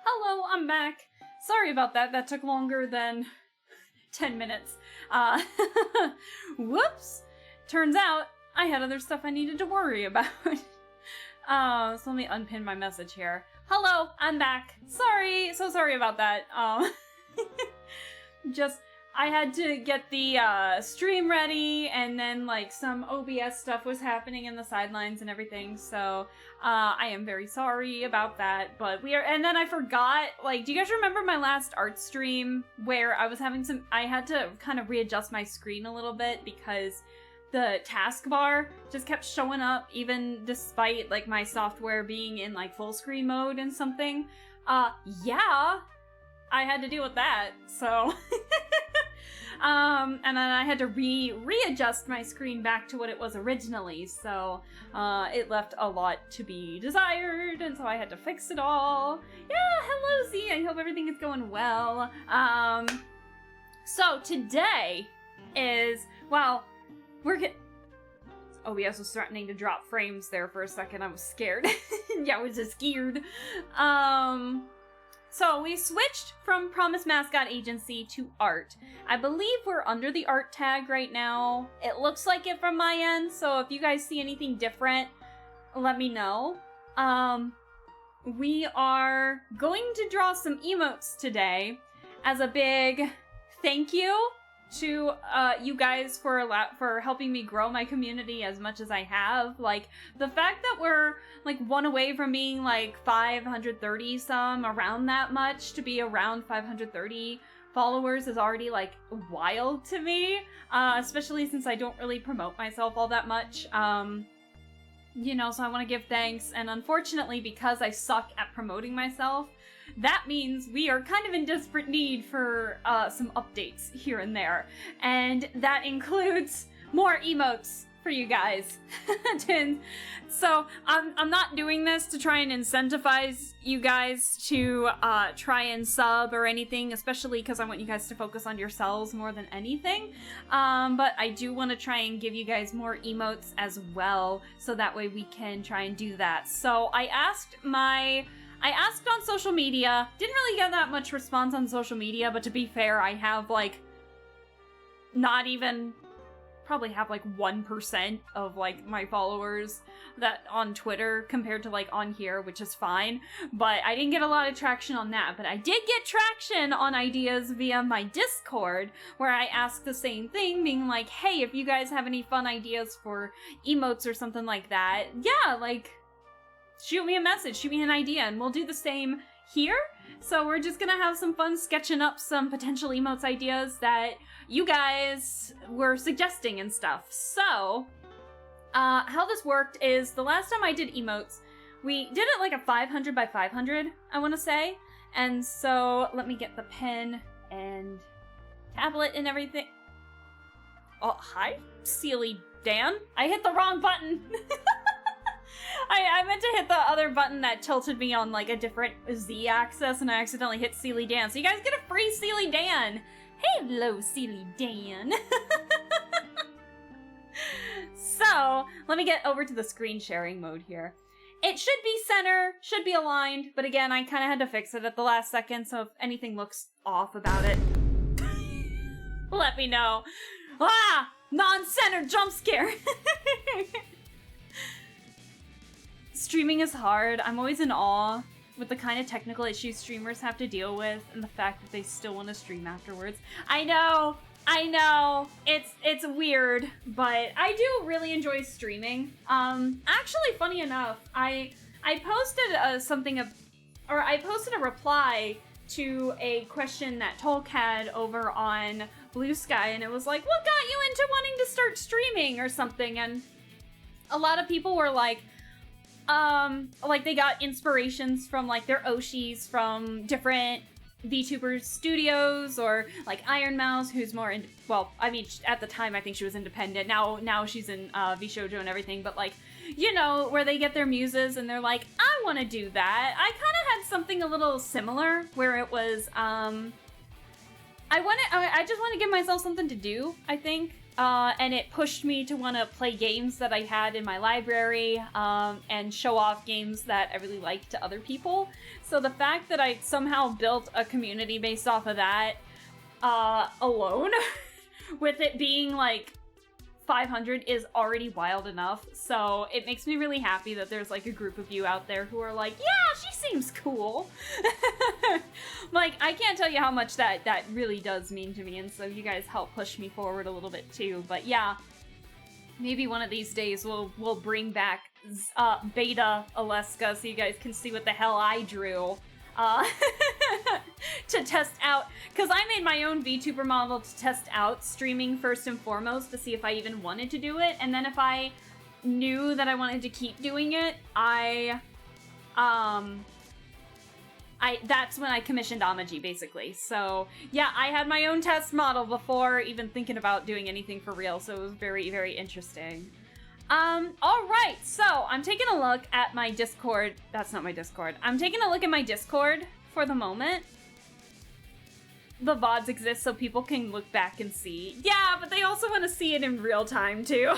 Hello, I'm back. Sorry about that. That took longer than 10 minutes. Whoops. Turns out I had other stuff I needed to worry about. So let me unpin my message here. Hello, I'm back. So sorry about that. Just, I had to get the stream ready, and then like some OBS stuff was happening in the sidelines and everything, so I am very sorry about that, but and then I forgot, like, do you guys remember my last art stream where I was having I had to kind of readjust my screen a little bit because the taskbar just kept showing up even despite like my software being in like full screen mode and something? Yeah, I had to deal with that, so and then I had to readjust my screen back to what it was originally, so it left a lot to be desired, and so I had to fix it all. Yeah, hello Z, I hope everything is going well. So today is, well, OBS was threatening to drop frames there for a second. I was scared. Yeah, I was just scared. So we switched from Promise Mascot Agency to Art. I believe we're under the Art tag right now. It looks like it from my end, so if you guys see anything different, let me know. We are going to draw some emotes today as a big thank you to you guys for helping me grow my community as much as I have. Like, the fact that we're like one away from being like 530 some, around that much, to be around 530 followers is already like wild to me, especially since I don't really promote myself all that much. You know, so I want to give thanks, and unfortunately, because I suck at promoting myself, that means we are kind of in desperate need for some updates here and there. And that includes more emotes for you guys. So I'm not doing this to try and incentivize you guys to try and sub or anything, especially because I want you guys to focus on yourselves more than anything. But I do want to try and give you guys more emotes as well, so that way we can try and do that. So I asked on social media, didn't really get that much response on social media, but to be fair, I have like not even probably have like 1% of like my followers that on Twitter compared to like on here, which is fine. But I didn't get a lot of traction on that. But I did get traction on ideas via my Discord, where I asked the same thing, being like, hey, if you guys have any fun ideas for emotes or something like that, yeah, like, shoot me a message, shoot me an idea, and we'll do the same here. So we're just gonna have some fun sketching up some potential emotes ideas that you guys were suggesting and stuff. So, how this worked is the last time I did emotes, we did it like a 500 by 500, I want to say. And so, let me get the pen and tablet and everything. Oh, hi, Sealy Dan. I hit the wrong button. I meant to hit the other button that tilted me on like a different Z axis, and I accidentally hit Sealy Dan. So you guys get a free Sealy Dan. Hello, Sealy Dan. So, let me get over to the screen sharing mode here. It should be center, should be aligned, but again, I kind of had to fix it at the last second, so if anything looks off about it, let me know. Ah! Non-center jump scare! Streaming is hard. I'm always in awe with the kind of technical issues streamers have to deal with, and the fact that they still want to stream afterwards. I know, it's weird, but I do really enjoy streaming. Actually, funny enough, I posted I posted a reply to a question that Tolk had over on Blue Sky, and it was like, what got you into wanting to start streaming or something? And a lot of people were like they got inspirations from like their Oshis from different VTuber studios, or like Iron Mouse, who's more in, well, I mean, at the time I think she was independent. Now she's in VShojo and everything, but like, you know, where they get their muses and they're like, I want to do that. I kind of had something a little similar where it was I just want to give myself something to do, I think. And it pushed me to want to play games that I had in my library, and show off games that I really liked to other people. So the fact that I somehow built a community based off of that, alone, with it being like 500 is already wild enough. So it makes me really happy that there's like a group of you out there who are like, yeah, she seems cool. Like, I can't tell you how much that really does mean to me, and so you guys help push me forward a little bit too. But yeah, maybe one of these days we'll bring back Beta Alaska so you guys can see what the hell I drew. To test out, because I made my own VTuber model to test out streaming first and foremost, to see if I even wanted to do it, and then if I knew that I wanted to keep doing it, that's when I commissioned Amaji, basically. So yeah, I had my own test model before even thinking about doing anything for real, so it was very, very interesting. Alright, so I'm taking a look at my Discord. That's not my Discord. I'm taking a look at my Discord for the moment. The VODs exist so people can look back and see. Yeah, but they also want to see it in real time too.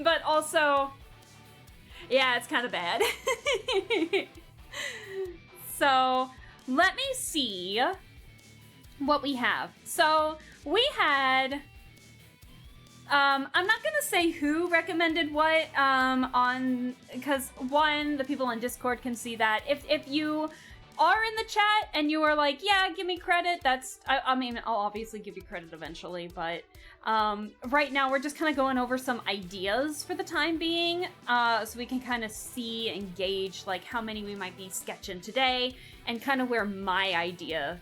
But also, yeah, it's kind of bad. So, let me see what we have. So, we had... I'm not gonna say who recommended what, because one, the people on Discord can see that. If you are in the chat and you are like, yeah, give me credit, I mean, I'll obviously give you credit eventually, but, right now we're just kind of going over some ideas for the time being, so we can kind of see and gauge, like, how many we might be sketching today, and kind of where my idea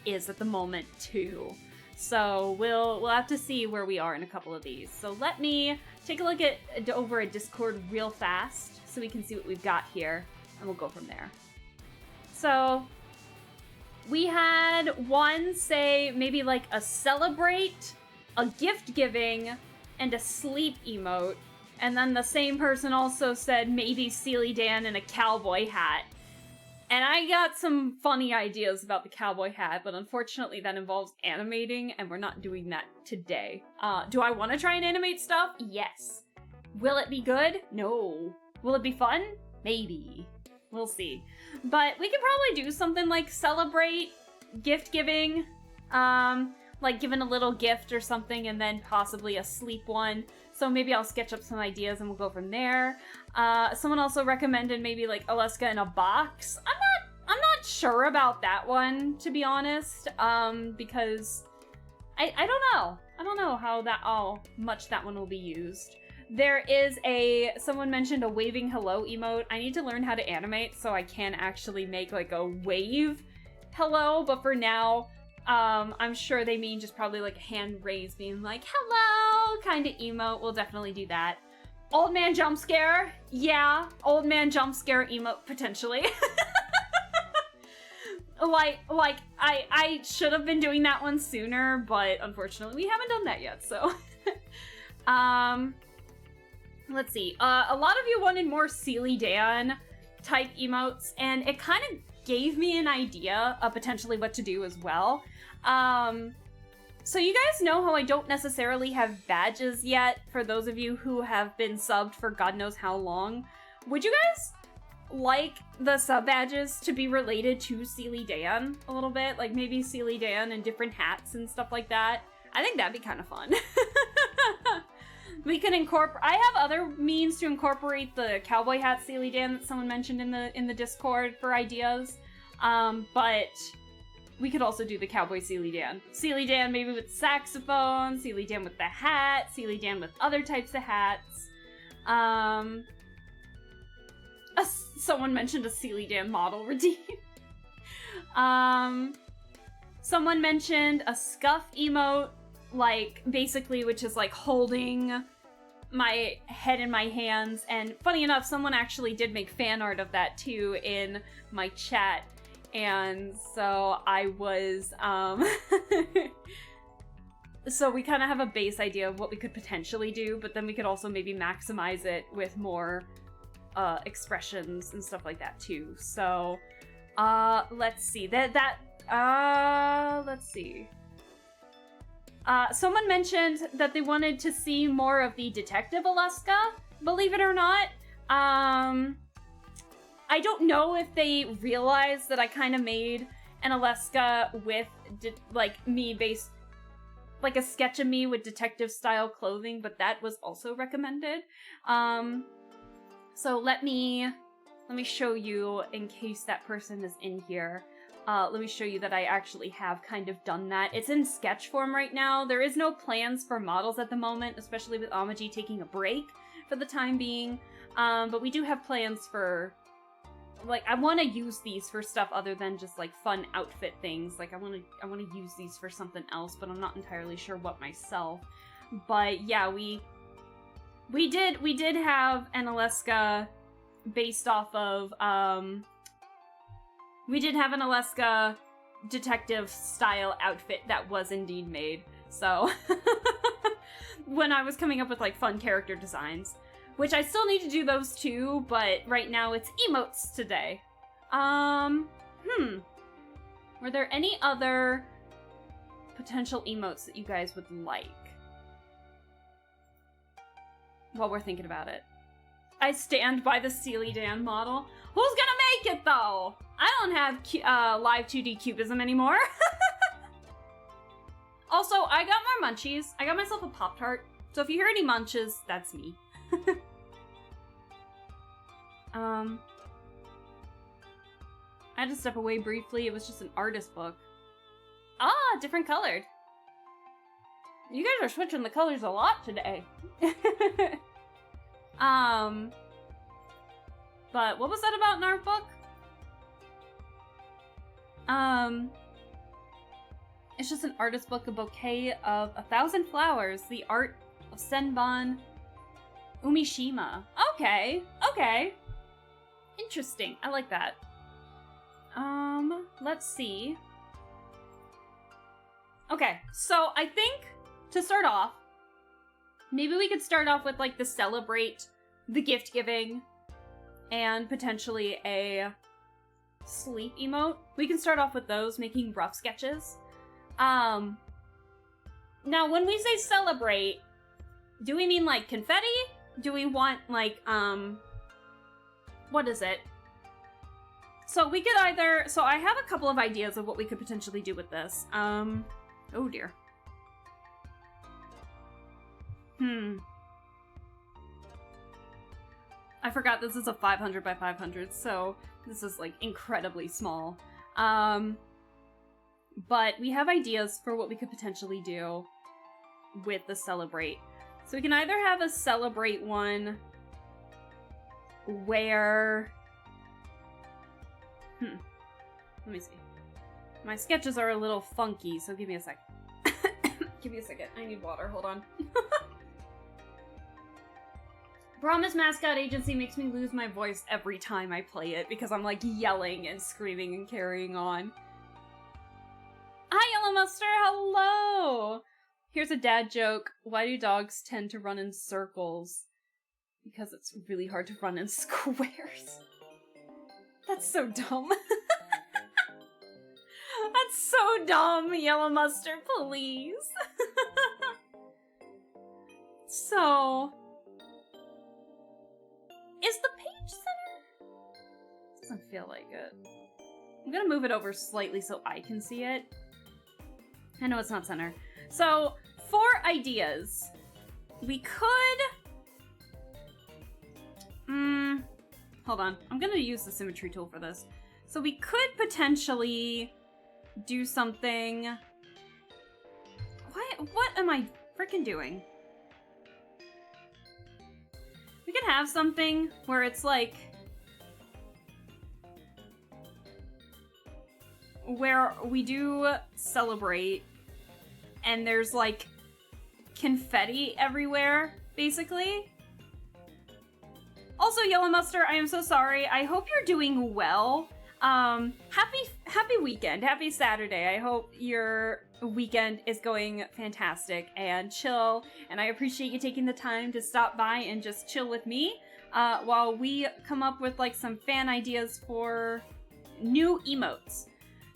is at the moment, too. So we'll have to see where we are in a couple of these. So let me take a look over at Discord real fast so we can see what we've got here, and we'll go from there. So we had one say maybe like a celebrate, a gift giving, and a sleep emote. And then the same person also said maybe Sealy Dan in a cowboy hat. And I got some funny ideas about the cowboy hat, but unfortunately that involves animating, and we're not doing that today. Do I want to try and animate stuff? Yes. Will it be good? No. Will it be fun? Maybe. We'll see. But we could probably do something like celebrate, gift giving. like given a little gift or something, and then possibly a sleep one. So maybe I'll sketch up some ideas and we'll go from there. Someone also recommended maybe like Alaska in a box. I'm not sure about that one, to be honest, because I don't know. I don't know how much that one will be used. There is someone mentioned a waving hello emote. I need to learn how to animate so I can actually make like a wave hello, but for now, I'm sure they mean just probably like a hand raised being like, hello, kind of emote. We'll definitely do that. Old man jump scare. Yeah, old man jump scare emote, potentially. Like, I should have been doing that one sooner, but unfortunately we haven't done that yet, so. Let's see. A lot of you wanted more Steely Dan type emotes, and it kind of gave me an idea of potentially what to do as well. So you guys know how I don't necessarily have badges yet, for those of you who have been subbed for God knows how long. Would you guys like the sub badges to be related to Steely Dan a little bit? Like maybe Steely Dan and different hats and stuff like that? I think that'd be kind of fun. We can incorporate. I have other means to incorporate the cowboy hat Steely Dan that someone mentioned in the Discord for ideas. But we could also do the cowboy Steely Dan. Steely Dan maybe with saxophone, Steely Dan with the hat, Steely Dan with other types of hats. Someone mentioned a Steely Dan model redeem. Someone mentioned a scuff emote, like basically which is like holding my head in my hands, and funny enough someone actually did make fan art of that too in my chat, and so I was so we kind of have a base idea of what we could potentially do, but then we could also maybe maximize it with more expressions and stuff like that too. So let's see let's see. Someone mentioned that they wanted to see more of the Detective Alaska, believe it or not. I don't know if they realized that I kind of made an Alaska with, like, me based, like a sketch of me with detective-style clothing, but that was also recommended. So let me show you, in case that person is in here. Let me show you that I actually have kind of done that. It's in sketch form right now. There is no plans for models at the moment, especially with Amaji taking a break for the time being. But we do have plans for, like, I want to use these for stuff other than just like fun outfit things. Like I want to use these for something else, but I'm not entirely sure what myself. But yeah, we did have an Alaska based off of we did have an Alaska detective style outfit that was indeed made. So when I was coming up with like fun character designs, which I still need to do those too, but right now it's emotes today. Were there any other potential emotes that you guys would like while we're thinking about it? I stand by the Steely Dan model. Who's gonna make it though? I don't have live 2D cubism anymore. Also, I got more munchies. I got myself a Pop-Tart. So if you hear any munches, that's me. I had to step away briefly. It was just an artist book. Ah, different colored. You guys are switching the colors a lot today. But what was that about in our book? It's just an artist book, a bouquet of 1,000 flowers, the art of Senban Umishima. Okay. Interesting. I like that. Let's see. Okay, so I think to start off, maybe we could start off with like the celebrate, the gift giving, and potentially a sleep emote. We can start off with those, making rough sketches. Now when we say celebrate, do we mean like confetti? Do we want like, what is it? So we could either, so I have a couple of ideas of what we could potentially do with this. Oh dear. I forgot this is a 500 by 500, so this is like incredibly small. But we have ideas for what we could potentially do with the Celebrate. So we can either have a Celebrate one where... Let me see. My sketches are a little funky, so give me a sec. Give me a second. I need water. Hold on. Promise Mascot Agency makes me lose my voice every time I play it because I'm like yelling and screaming and carrying on. Hi, Yellow Mustard! Hello! Here's a dad joke. Why do dogs tend to run in circles? Because it's really hard to run in squares. That's so dumb. That's so dumb, Yellow Mustard, please. So... Is the page center? Doesn't feel like it. I'm gonna move it over slightly so I can see it. I know it's not center. So, for ideas, we could... hold on. I'm gonna use the symmetry tool for this. So we could potentially do something... What am I freaking doing? We could have something where it's like... where we do Celebrate, and there's like confetti everywhere, basically. Also, Yellow Mustard, I am so sorry. I hope you're doing well. Happy weekend. Happy Saturday. I hope your weekend is going fantastic and chill, and I appreciate you taking the time to stop by and just chill with me while we come up with like some fan ideas for new emotes.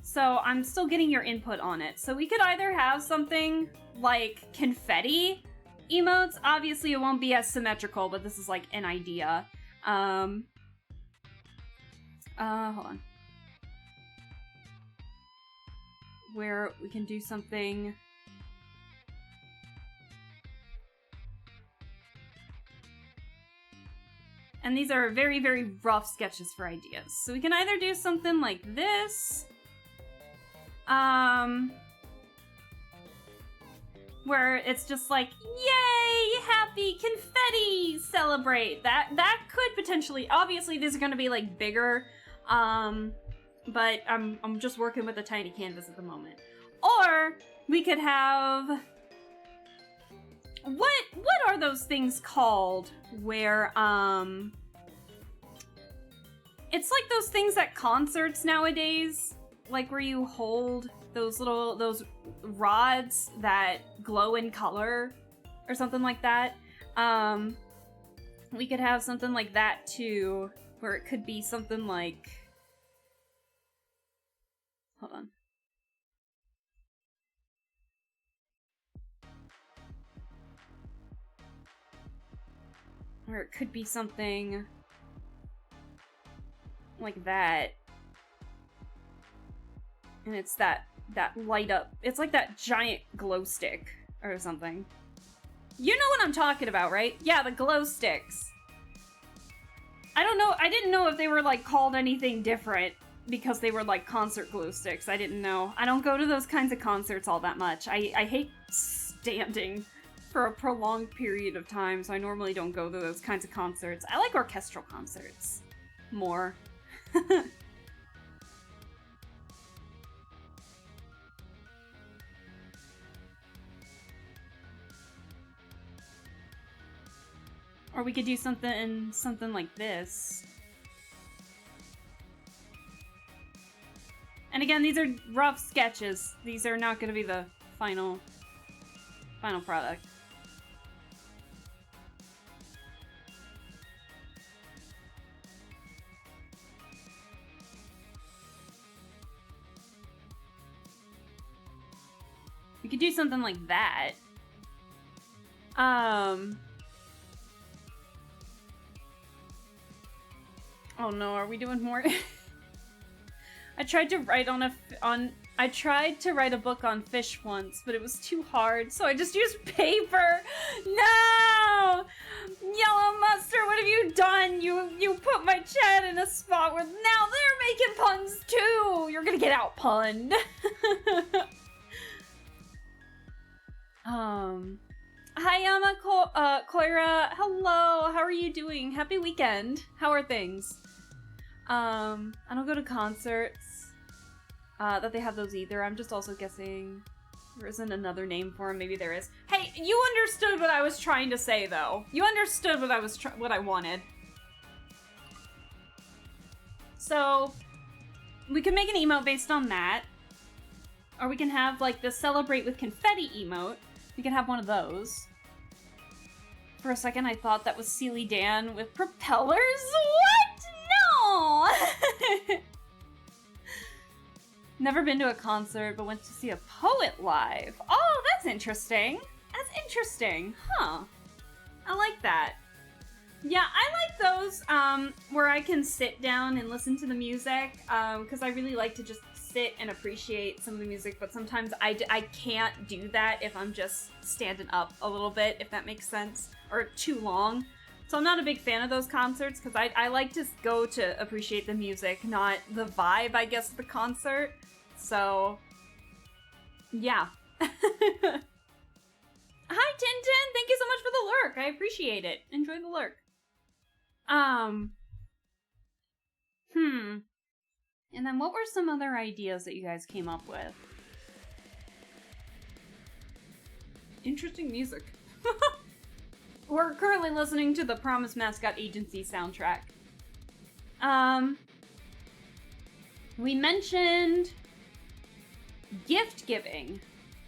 So I'm still getting your input on it. So we could either have something like confetti emotes. Obviously it won't be as symmetrical, but this is like an idea. Hold on. Where we can do something... And these are very, very rough sketches for ideas. So we can either do something like this... where it's just like, yay, happy confetti, celebrate. That could potentially, obviously these are going to be like bigger, but I'm just working with a tiny canvas at the moment. Or we could have, what are those things called where, it's like those things at concerts nowadays, like where you hold those rods that glow in color or something like that. We could have something like that too, where it could be something like, hold on. Or it could be something like that. And it's that light up. It's like that giant glow stick or something. You know what I'm talking about, right? Yeah, the glow sticks. I don't know. I didn't know if they were like called anything different because they were like concert glow sticks. I didn't know. I don't go to those kinds of concerts all that much. I hate standing for a prolonged period of time, so I normally don't go to those kinds of concerts. I like orchestral concerts more. Or we could do something like this. And again, these are rough sketches. These are not going to be the final product. We could do something like that. Oh no, are we doing more? I tried to write on I tried to write a book on fish once, but it was too hard, so I just used paper. No! Yellow Mustard, what have you done? You put my chat in a spot where now they're making puns too! You're gonna get out punned. Hi Yama Koira. Hello, how are you doing? Happy weekend. How are things? I don't go to concerts. That they have those either. I'm just also guessing there isn't another name for them. Maybe there is. Hey, you understood what I was trying to say, though. You understood what I wanted. So we can make an emote based on that, or we can have like the celebrate with confetti emote. We can have one of those. For a second, I thought that was Sealy Dan with propellers. What? No. Never been to a concert, but went to see a poet live. Oh, that's interesting. That's interesting. Huh. I like that. Yeah, I like those where I can sit down and listen to the music, because I really like to just sit and appreciate some of the music, but sometimes I can't do that if I'm just standing up a little bit, if that makes sense, or too long. So I'm not a big fan of those concerts, because I like to go to appreciate the music, not the vibe, I guess, of the concert. So, yeah. Hi, Tintin! Thank you so much for the lurk. I appreciate it. Enjoy the lurk. And then what were some other ideas that you guys came up with? Interesting music. We're currently listening to the Promise Mascot Agency soundtrack. We mentioned gift giving.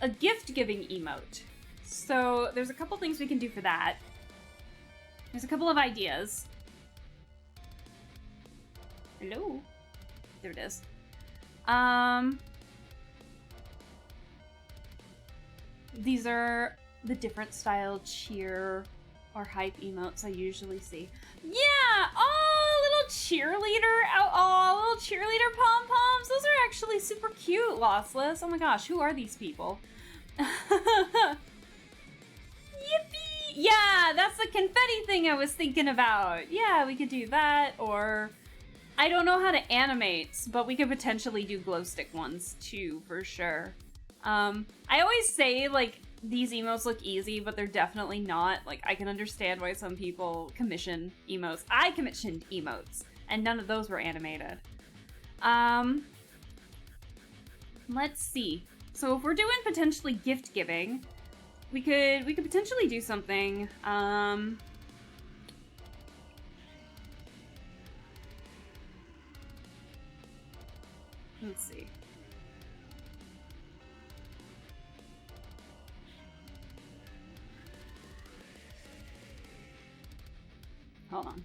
A gift giving emote. So there's a couple things we can do for that. There's a couple of ideas. Hello? There it is. These are the different style cheer or hype emotes I usually see. Yeah! Oh, little cheerleader! Oh, little cheerleader pom-poms! Those are actually super cute, Lossless. Oh my gosh, who are these people? Yippee! Yeah, that's the confetti thing I was thinking about. Yeah, we could do that, or... I don't know how to animate, but we could potentially do glow stick ones too, for sure. I always say, like, these emotes look easy, but they're definitely not. Like, I can understand why some people commission emotes. I commissioned emotes, and none of those were animated. Let's see. So if we're doing potentially gift giving, we could potentially do something. Let's see. Hold on.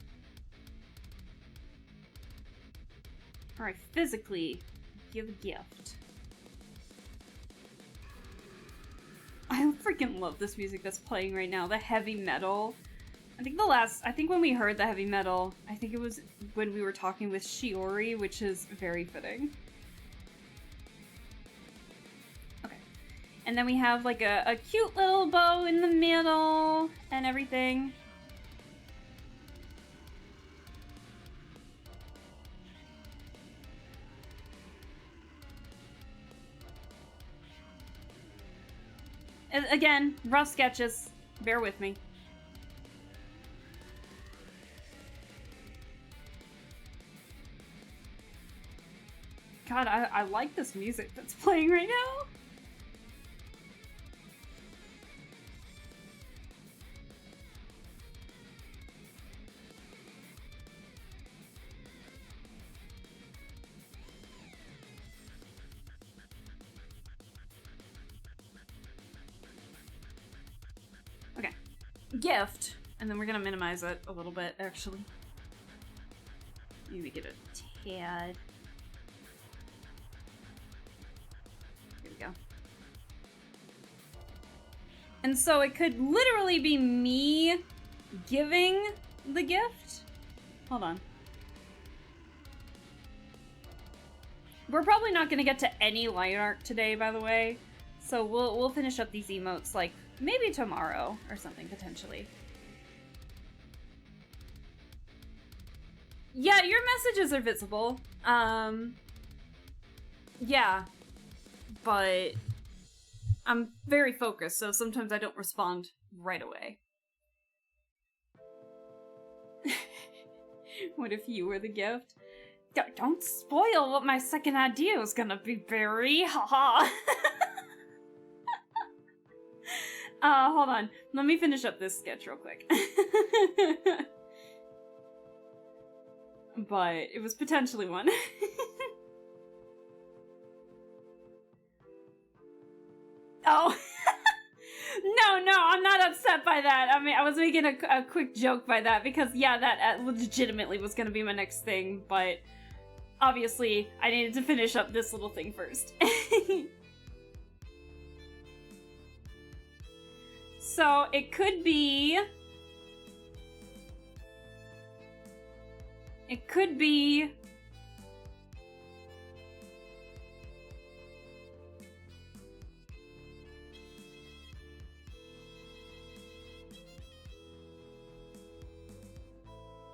Or I physically give a gift. I freaking love this music that's playing right now. The heavy metal. I think when we heard the heavy metal, I think it was when we were talking with Shiori, which is very fitting. Okay. And then we have like a cute little bow in the middle and everything. Again, rough sketches. Bear with me. God, I like this music that's playing right now. Okay. Gift. And then we're gonna minimize it a little bit, actually. Maybe get a tad. Here we go. And so it could literally be me giving the gift. Hold on. we're probably not gonna get to any line art today, by the way. So we'll finish up these emotes, like, maybe tomorrow or something, potentially. Yeah, your messages are visible. Yeah. But I'm very focused, so sometimes I don't respond right away. What if you were the gift? Don't spoil what my second idea is gonna be, Barry. Haha. Hold on. Let me finish up this sketch real quick. But it was potentially one. Oh. No, I'm not upset by that. I mean, I was making a quick joke by that because, yeah, that legitimately was gonna be my next thing, but obviously I needed to finish up this little thing first. So it could be... It could be...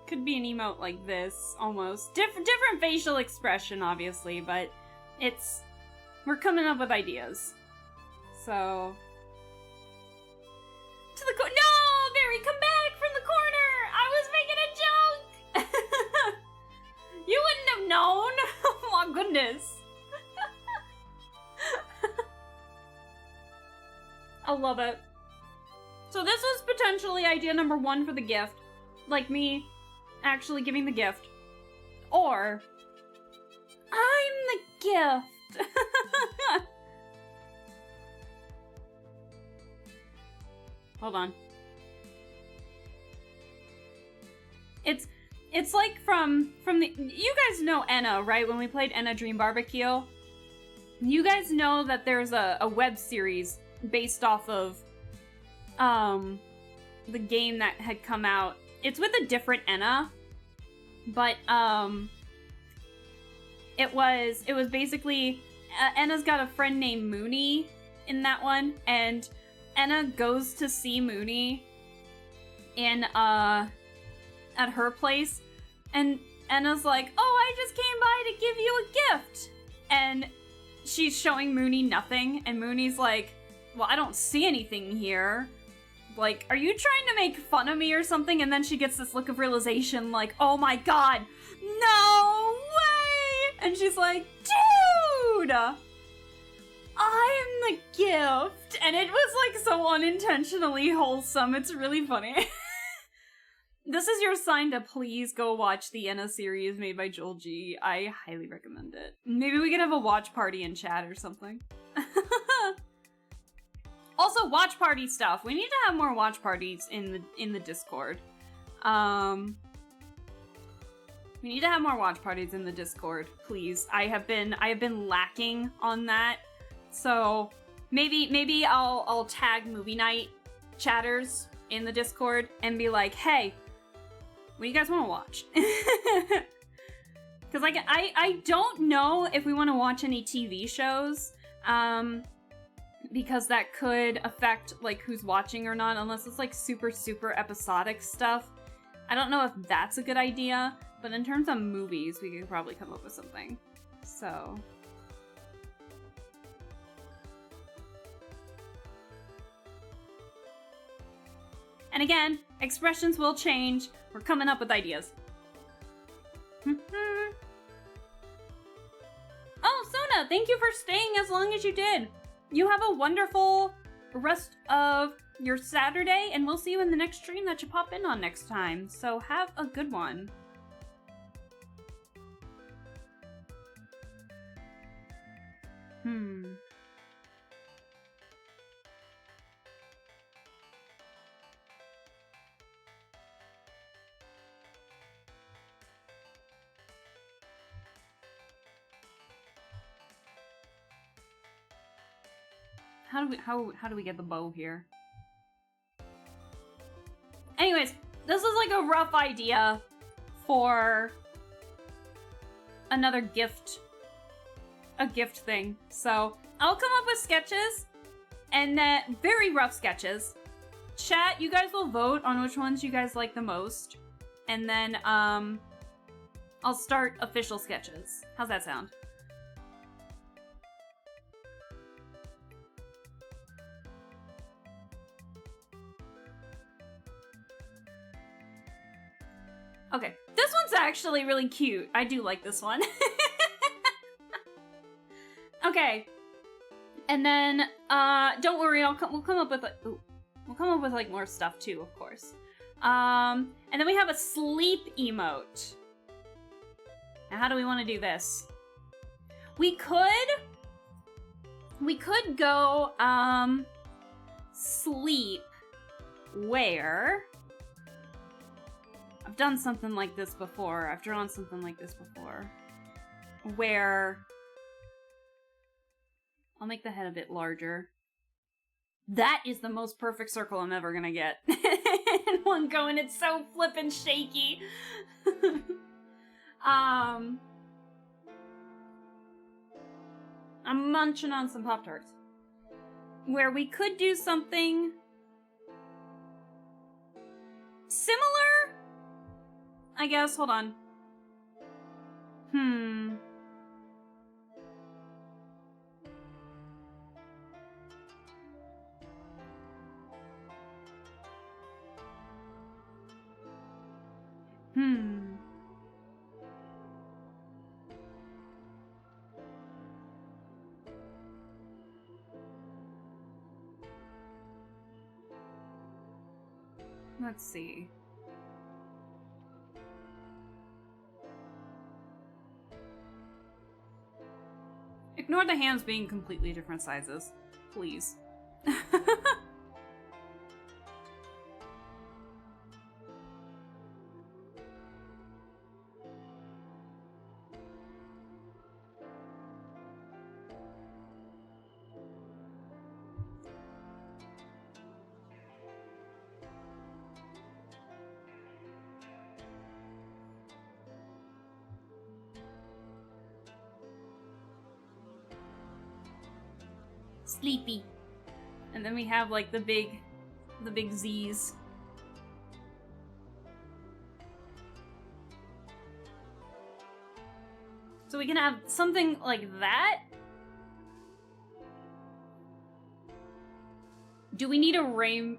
Could be an emote like this, almost. Different facial expression, obviously, but it's... We're coming up with ideas. So... To the corner. No, Barry, come back from the corner. I was making a joke. You wouldn't have known. Oh my goodness. I love it. So this was potentially idea number 1 for the gift, like me actually giving the gift, or I'm the gift. Hold on. It's like from the... You guys know Enna, right? When we played Enna Dream Barbecue. You guys know that there's a web series based off of the game that had come out. It's with a different Enna, but it was basically Enna's got a friend named Mooney in that one, and Enna goes to see Mooney in at her place, and Enna's like, "Oh, I just came by to give you a gift," and she's showing Mooney nothing, and Mooney's like, "Well, I don't see anything here. Like, are you trying to make fun of me or something?" And then she gets this look of realization, like, "Oh my god, no way!" And she's like, "Dude, I'm the gift." And it was like so unintentionally wholesome. It's really funny. This is your sign to please go watch the Enna series made by Joel G. I highly recommend it. Maybe we could have a watch party in chat or something. Also, watch party stuff. We need to have more watch parties in the Discord. We need to have more watch parties in the Discord, please. I have been lacking on that. So maybe I'll tag movie night chatters in the Discord and be like, "Hey, what do you guys want to watch?" Because like I don't know if we want to watch any TV shows. Because that could affect, like, who's watching or not, unless it's, like, super episodic stuff. I don't know if that's a good idea, but in terms of movies, we could probably come up with something. So... And again, expressions will change. We're coming up with ideas. Oh, Sona, thank you for staying as long as you did. You have a wonderful rest of your Saturday, and we'll see you in the next stream that you pop in on next time. So have a good one. How do we get the bow here? Anyways, this is like a rough idea for another gift a gift thing. So I'll come up with sketches, and then very rough sketches. Chat, you guys will vote on which ones you guys like the most, and then I'll start official sketches. How's that sound? Okay, this one's actually really cute. I do like this one. Okay, and then don't worry, we'll come up with like, we'll come up with like more stuff too, of course. And then we have a sleep emote. Now, how do we want to do this? We could go sleep where I've done something like this before. I've drawn something like this before. Where I'll make the head a bit larger. That is the most perfect circle I'm ever gonna get. In one go, and it's so flippin' shaky. I'm munching on some Pop-Tarts. Where we could do something similar, I guess. Hold on. Let's see. Ignore the hands being completely different sizes, please. Sleepy. And then we have like the big Z's. So we can have something like that. Do we need a raid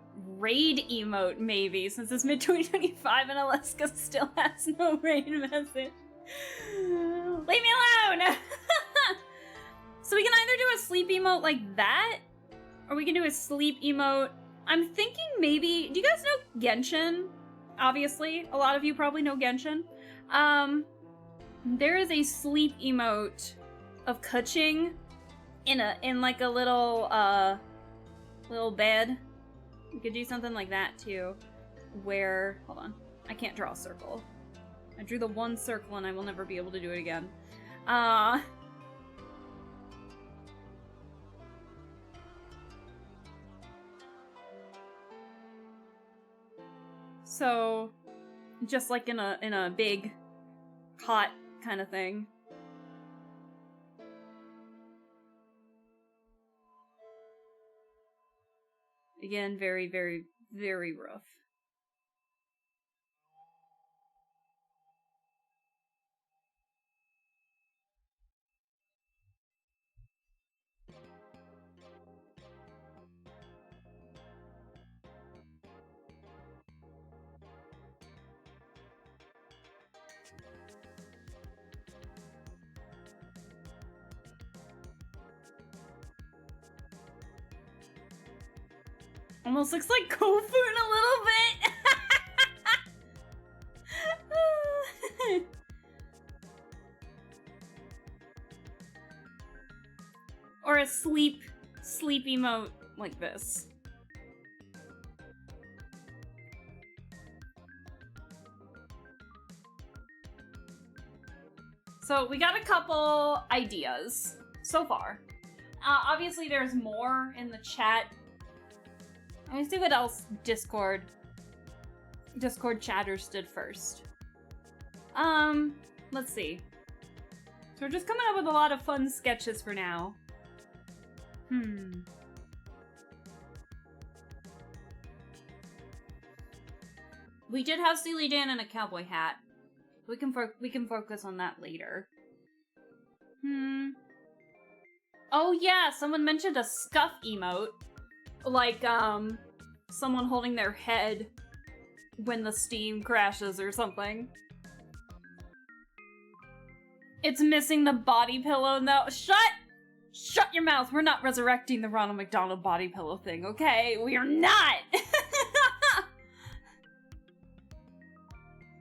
emote, maybe, since it's mid-2025 and Alaska still has no raid message? Leave me alone! So we can either do a sleep emote like that, or we can do a sleep emote. I'm thinking maybe, do you guys know Genshin? Obviously, a lot of you probably know Genshin. There is a sleep emote of Kuching in like a little bed. We could do something like that too. Where, hold on, I can't draw a circle. I drew the one circle and I will never be able to do it again. So, just like in a big cot kind of thing. Again, very, very, very rough. Almost looks like Kofun a little bit. Or a sleep emote like this. So we got a couple ideas so far. Obviously there's more in the chat. Let me see what else Discord chatters did first. Let's see. So we're just coming up with a lot of fun sketches for now. We did have Steely Dan in a cowboy hat. We can focus on that later. Oh yeah, someone mentioned a scuff emote. Like, someone holding their head when the steam crashes or something. It's missing the body pillow now. Shut your mouth. We're not resurrecting the Ronald McDonald body pillow thing, okay? We are not!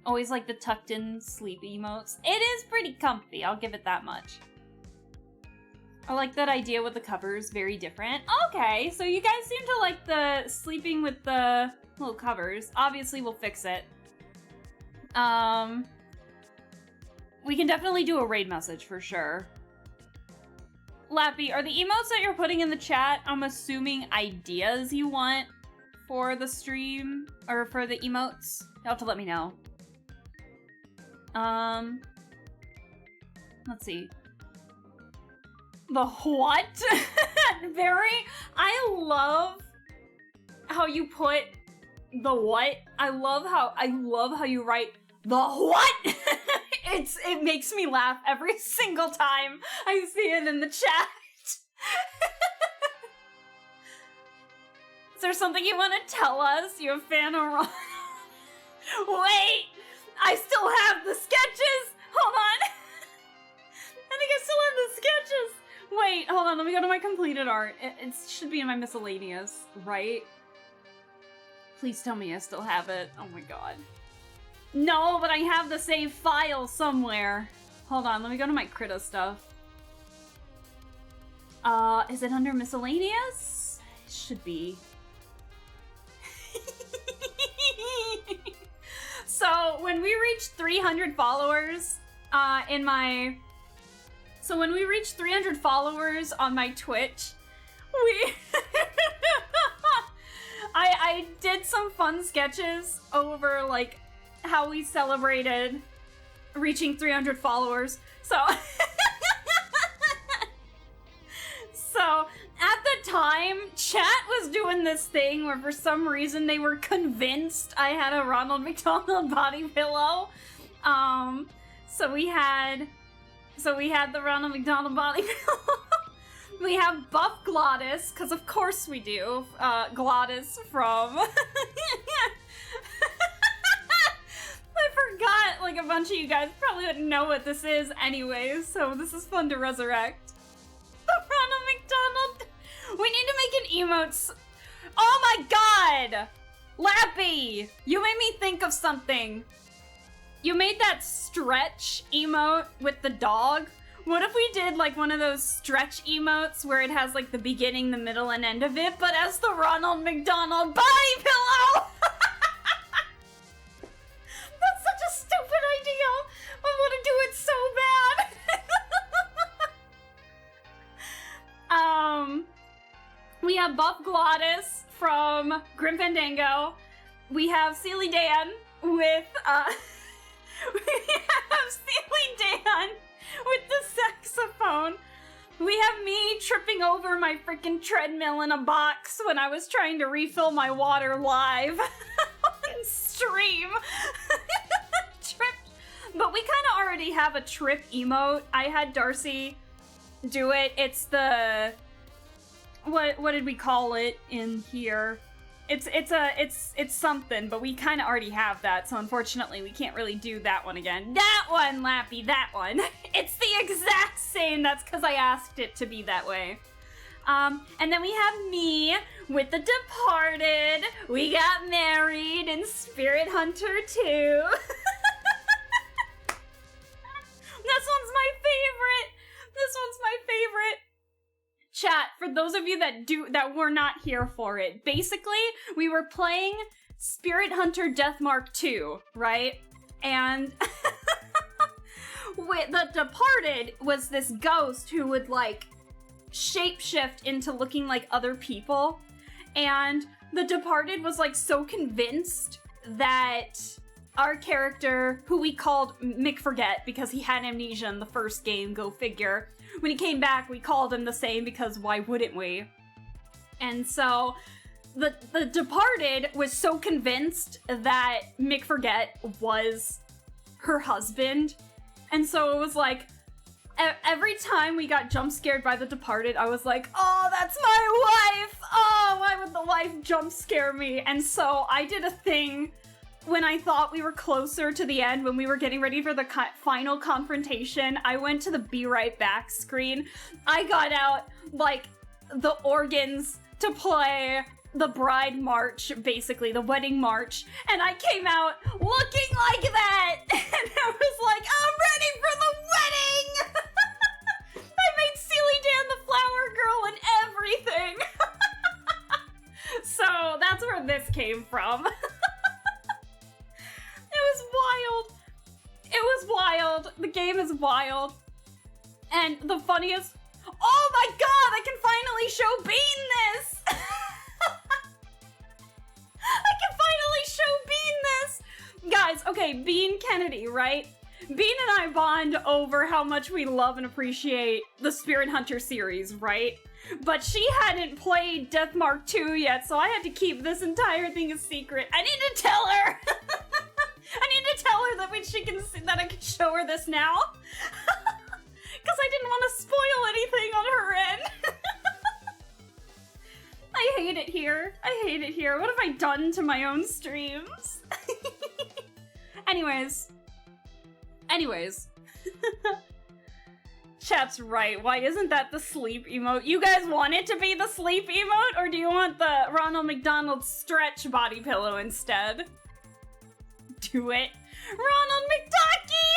Always like the tucked in sleep emotes. It is pretty comfy, I'll give it that much. I like that idea with the covers, very different. Okay, so you guys seem to like the sleeping with the little covers. Obviously, we'll fix it. We can definitely do a raid message for sure. Lappy, are the emotes that you're putting in the chat, I'm assuming ideas you want for the stream, or for the emotes? You'll have to let me know. Let's see. The what? I love how you put the what. I love how you write the what? It makes me laugh every single time I see it in the chat. Is there something you want to tell us? You a fan of Ron? Wait! I still have the sketches! Hold on! I think I still have the sketches! Wait, hold on, let me go to my completed art. It should be in my miscellaneous, right? Please tell me I still have it. Oh my god. No, but I have the save file somewhere. Hold on, let me go to my Krita stuff. Is it under miscellaneous? It should be. So, when we reach 300 followers, when we reach 300 followers on my Twitch, I did some fun sketches over, like, how we celebrated reaching 300 followers. So, at the time, chat was doing this thing where for some reason they were convinced I had a Ronald McDonald body pillow. So we had the Ronald McDonald body pillow. We have Buff Glottis, because of course we do. Glottis from... I forgot, like, a bunch of you guys probably wouldn't know what this is anyways, so this is fun to resurrect. The Ronald McDonald... We need to make an emotes... Oh my god! Lappy! You made me think of something. You made that stretch emote with the dog. What if we did, like, one of those stretch emotes where it has, like, the beginning, the middle, and end of it, but as the Ronald McDonald body pillow? That's such a stupid idea. I want to do it so bad. We have Buff Glottis from Grim Fandango. We have Steely Dan with, we have Steely Dan with the saxophone. We have me tripping over my freaking treadmill in a box when I was trying to refill my water live on stream. Tripped. But we kind of already have a trip emote. I had Darcy do it. It's the... What did we call it in here? It's something, but we kind of already have that, so unfortunately we can't really do that one again. That one, Lappy, that one. It's the exact same, that's because I asked it to be that way. And then we have me with The Departed. We got married in Spirit Hunter 2. This one's my favorite. This one's my favorite. Chat, for those of you that were not here for it, basically, we were playing Spirit Hunter Deathmark 2, right? And The Departed was this ghost who would, like, shapeshift into looking like other people. And The Departed was, like, so convinced that our character, who we called McForget because he had amnesia in the first game, go figure. When he came back, we called him the same because why wouldn't we? And so the Departed was so convinced that McForget was her husband. And so it was like, every time we got jump scared by the Departed, I was like, oh, that's my wife! Oh, why would the wife jump scare me? And so I did a thing when I thought we were closer to the end, when we were getting ready for the final confrontation. I went to the be right back screen. I got out, like, the organs to play the bride march, basically, the wedding march, and I came out looking like that! And I was like, I'm ready for the wedding! I made Steely Dan the flower girl and everything! So, that's where this came from. It was wild. It was wild. The game is wild. And the funniest... Oh my god, I can finally show Bean this! I can finally show Bean this! Guys, okay, Bean Kennedy, right? Bean and I bond over how much we love and appreciate the Spirit Hunter series, right? But she hadn't played Death Mark 2 yet, so I had to keep this entire thing a secret. I need to tell her! I need to tell her that she can see, that I can show her this now. Because I didn't want to spoil anything on her end. I hate it here. I hate it here. What have I done to my own streams? Anyways. Chat's right. Why isn't that the sleep emote? You guys want it to be the sleep emote? Or do you want the Ronald McDonald stretch body pillow instead? Do it. Ronald McDucky!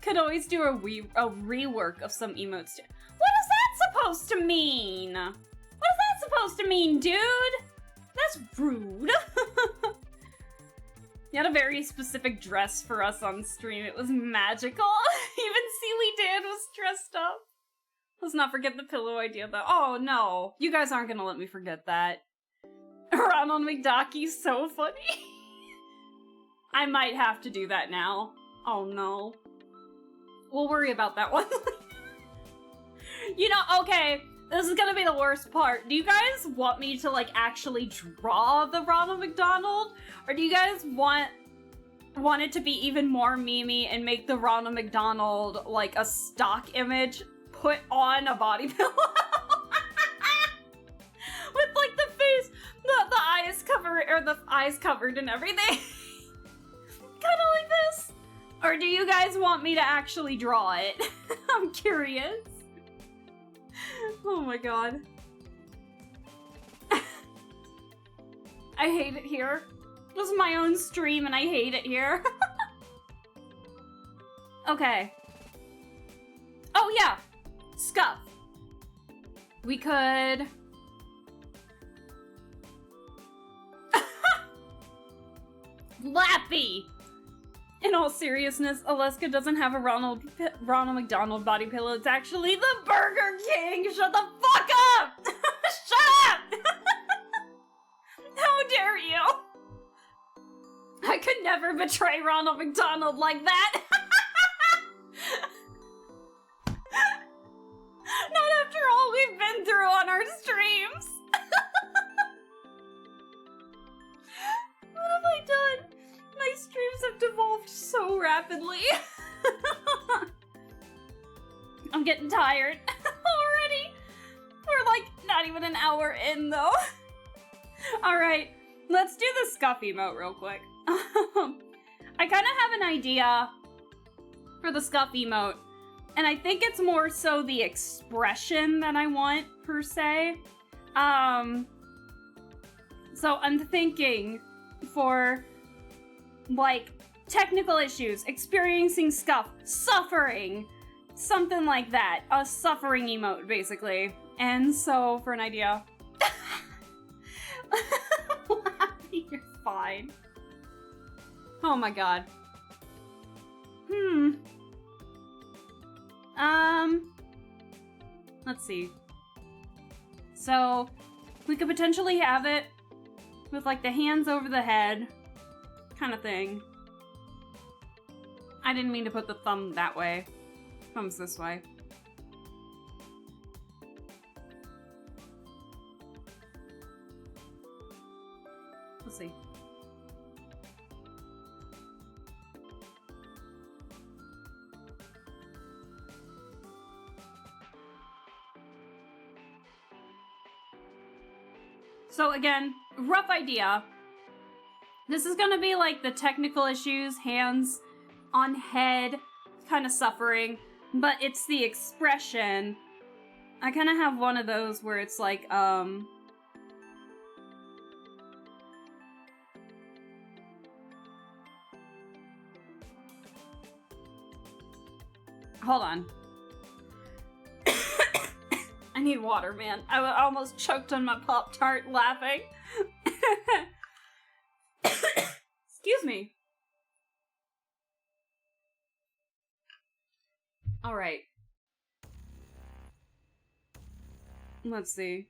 Could always do a rework of some emotes too. What is that supposed to mean? What is that supposed to mean, dude? That's rude. You had a very specific dress for us on stream. It was magical. Even Sealy Dan was dressed up. Let's not forget the pillow idea though. Oh no, you guys aren't gonna let me forget that. Ronald McDucky's so funny. I might have to do that now. Oh no. We'll worry about that one. You know, okay, this is gonna be the worst part. Do you guys want me to, like, actually draw the Ronald McDonald? Or do you guys want it to be even more memey and make the Ronald McDonald, like, a stock image put on a body pillow? With, like, the face, the eyes covered, or the eyes covered and everything. Kinda like this. Or do you guys want me to actually draw it? I'm curious. Oh my god. I hate it here. This is my own stream and I hate it here. Okay. Oh yeah. Scuff. We could... Lappy! In all seriousness, Alaska doesn't have a Ronald McDonald body pillow. It's actually the Burger King! Shut the fuck up! Shut up! How dare you! I could never betray Ronald McDonald like that! Not after all we've been through on our streams! What have I done? My streams have devolved so rapidly. I'm getting tired already. We're like not even an hour in though. Alright, let's do the scuff emote real quick. I kind of have an idea for the scuff emote, and I think it's more so the expression that I want per se. So I'm thinking for like technical issues, experiencing scuff, suffering, something like that. A suffering emote, basically. And so, for an idea... You're fine. Oh my god. Let's see. So, we could potentially have it with like the hands over the head kind of thing. I didn't mean to put the thumb that way. Thumb's this way. Let's see. So again, rough idea. This is gonna be like the technical issues, hands on head, kind of suffering, but it's the expression. I kind of have one of those where it's like, hold on. I need water, man. I almost choked on my Pop-Tart laughing. Excuse me. All right. Let's see.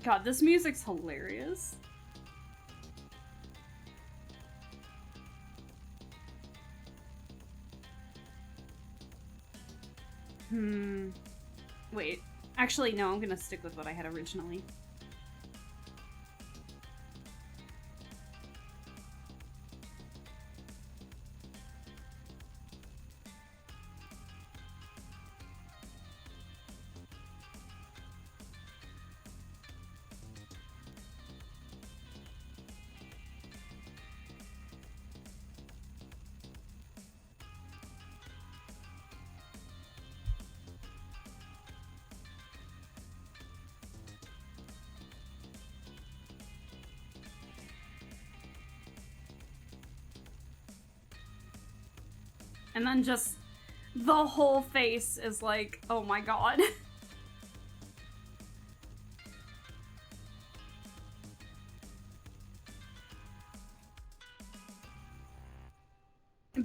God, this music's hilarious. Wait. Actually, no, I'm gonna stick with what I had originally. And then just the whole face is like, oh my god.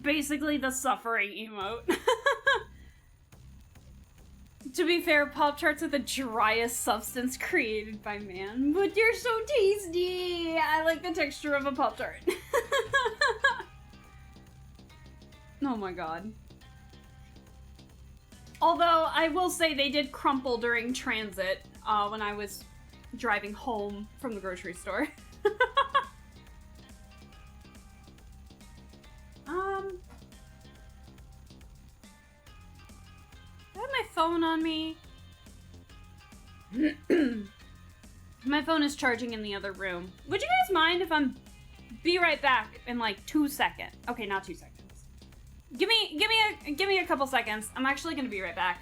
Basically the suffering emote. To be fair, Pop-Tarts are the driest substance created by man, but they're so tasty! I like the texture of a Pop-Tart. Oh my god. Although, I will say they did crumple during transit when I was driving home from the grocery store. I have my phone on me. My phone is charging in the other room. Would you guys mind if be right back in like 2 seconds? Okay, not 2 seconds. Give me a couple seconds. I'm actually gonna be right back.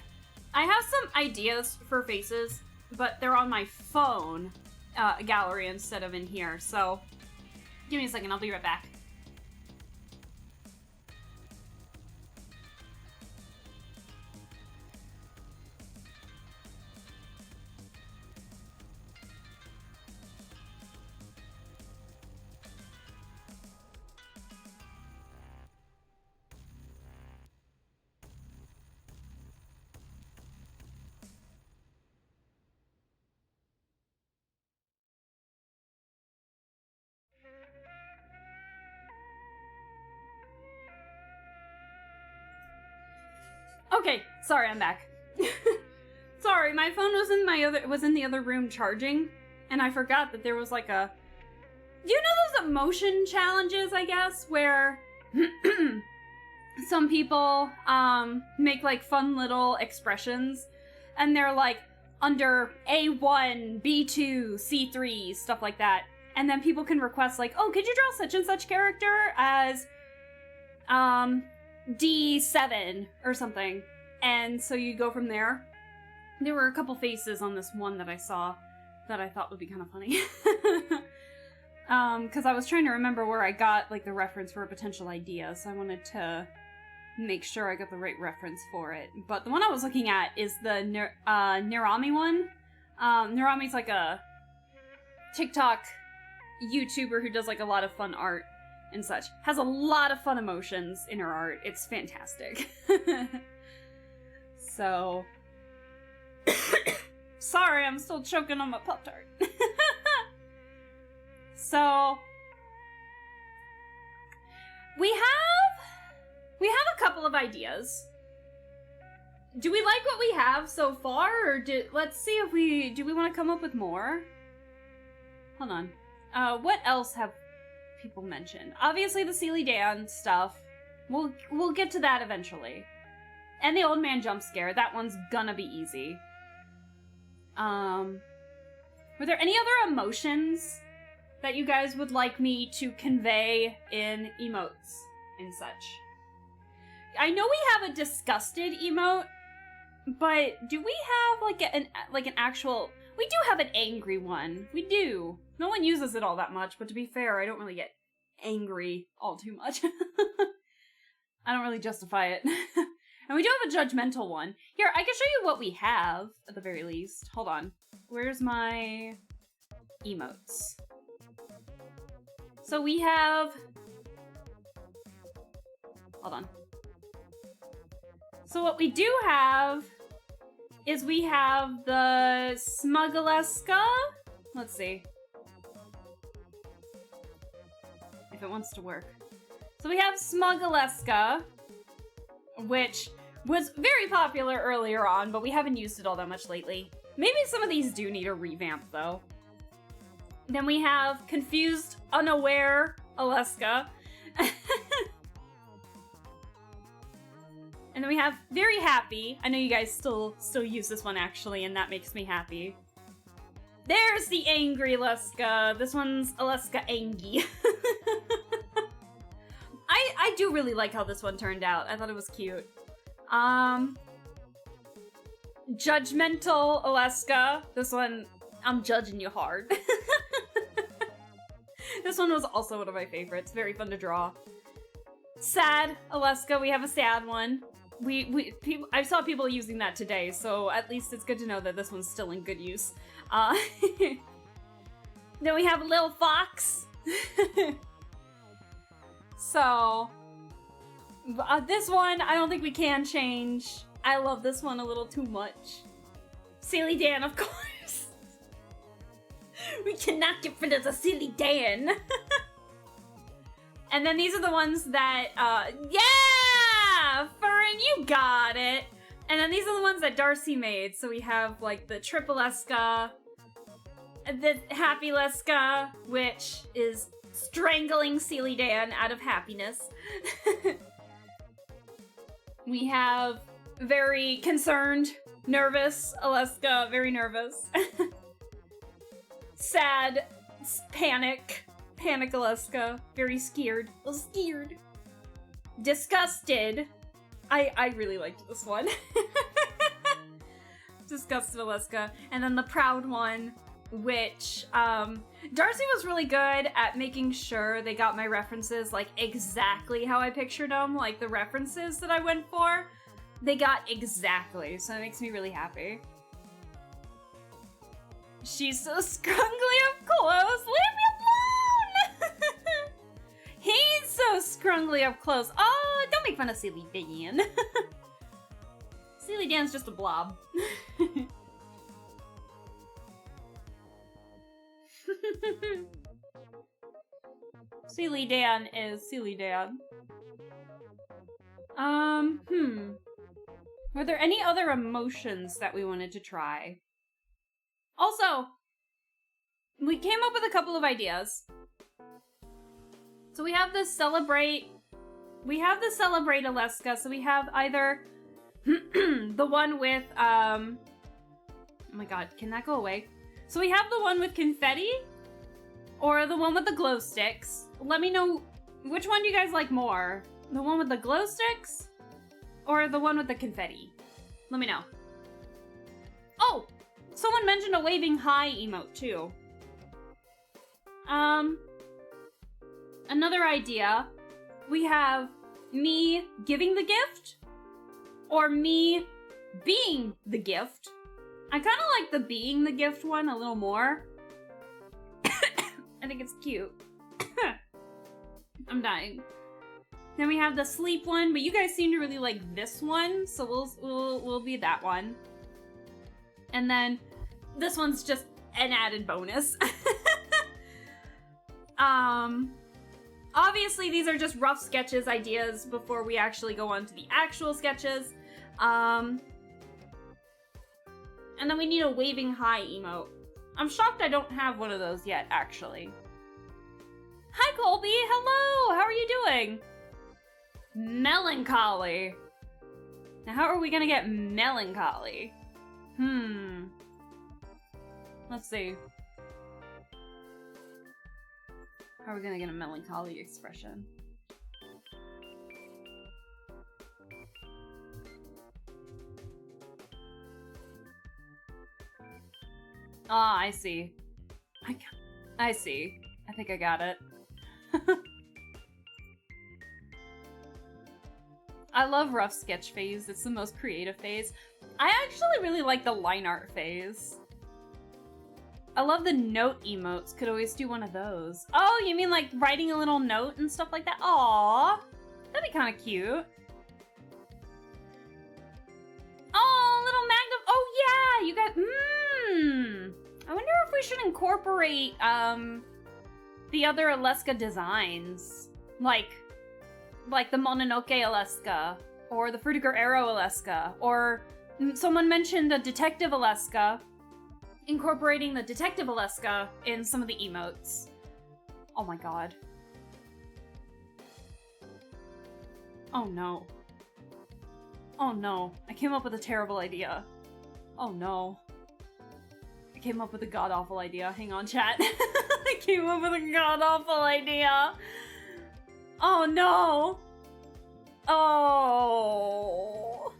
I have some ideas for faces, but they're on my phone gallery instead of in here. So give me a second. I'll be right back. Okay, sorry, I'm back. Sorry, my phone was in the other room charging, and I forgot that there was like a... Do you know those emotion challenges, I guess, where some people make like fun little expressions, and they're like under A1, B2, C3, stuff like that, and then people can request like, oh, could you draw such and such character as D7 or something, and so you go from there. There were a couple faces on this one that I saw that I thought would be kind of funny. Because I was trying to remember where I got like the reference for a potential idea, so I wanted to make sure I got the right reference for it. But the one I was looking at is the Nerami one. Nerami's like a TikTok YouTuber who does like a lot of fun art and such. Has a lot of fun emotions in her art. It's fantastic. So, sorry, I'm still choking on my Pop-Tart. So, we have a couple of ideas. Do we like what we have so far, or let's see if we want to come up with more? Hold on. What else have people mentioned? Obviously the Steely Dan stuff. We'll get to that eventually. And the old man jump scare. That one's gonna be easy. Were there any other emotions that you guys would like me to convey in emotes and such? I know we have a disgusted emote, but do we have like an actual? We do have an angry one. We do. No one uses it all that much, but to be fair, I don't really get angry all too much. I don't really justify it. And we do have a judgmental one. Here, I can show you what we have, at the very least. Hold on. Where's my emotes? So we have... Hold on. So what we do have is we have the Smuggleska. Let's see if it wants to work. So we have Smuggleska, which was very popular earlier on, but we haven't used it all that much lately. Maybe some of these do need a revamp, though. Then we have Confused, Unaware, Alaska. And then we have Very Happy. I know you guys still use this one, actually, and that makes me happy. There's the Angry Alaska. This one's Alaska Angie. I do really like how this one turned out. I thought it was cute. Judgmental Alaska. This one, I'm judging you hard. This one was also one of my favorites. Very fun to draw. Sad Alaska. We have a sad one. I saw people using that today, so at least it's good to know that this one's still in good use. Then we have Lil Fox. So, this one, I don't think we can change. I love this one a little too much. Silly Dan, of course. We cannot get rid of the Silly Dan. And then these are the ones that, yeah! Furrin, you got it! And then these are the ones that Darcy made. So we have, like, the Triple-esca, the Happy-lesca, which is strangling Steely Dan out of happiness. We have very concerned, nervous Alaska, very nervous. Sad, panic Alaska, very scared. Scared. Disgusted. I really liked this one. Disgusted Alaska. And then the proud one, which Darcy was really good at making sure they got my references like exactly how I pictured them. Like the references that I went for, they got exactly. So it makes me really happy. She's so scrungly up close. Leave me alone! He's so scrungly up close. Oh, don't make fun of Silly Dan. Silly Dan's just a blob. Silly Dan is Silly Dan. Were there any other emotions that we wanted to try? Also, we came up with a couple of ideas. So we have the Celebrate Alaska. So we have either the one with, oh my god, can that go away? So we have the one with confetti, or the one with the glow sticks. Let me know, which one do you guys like more? The one with the glow sticks, or the one with the confetti? Let me know. Oh! Someone mentioned a waving hi emote, too. Another idea. We have me giving the gift, or me being the gift. I kind of like the being the gift one a little more. I think it's cute. I'm dying. Then we have the sleep one, but you guys seem to really like this one, so we'll be that one. And then this one's just an added bonus. Obviously these are just rough sketches, ideas before we actually go on to the actual sketches. And then we need a waving hi emote. I'm shocked I don't have one of those yet, actually. Hi, Colby! Hello! How are you doing? Melancholy. Now, how are we gonna get melancholy? Let's see. How are we gonna get a melancholy expression? Ah, I see. I see. I think I got it. I love rough sketch phase. It's the most creative phase. I actually really like the line art phase. I love the note emotes. Could always do one of those. Oh, you mean like writing a little note and stuff like that? Aww. That'd be kind of cute. Oh, little magna. Oh yeah, you got. I wonder if we should incorporate the other Aleska designs, like the Mononoke Aleska or the Frutiger Arrow Aleska, or someone mentioned a Detective Aleska. Incorporating the Detective Aleska in some of the emotes. Oh my god. Oh no. Oh no. I came up with a terrible idea. Oh no. I came up with a god-awful idea. Hang on, chat. I came up with a god-awful idea. Oh no. Oh.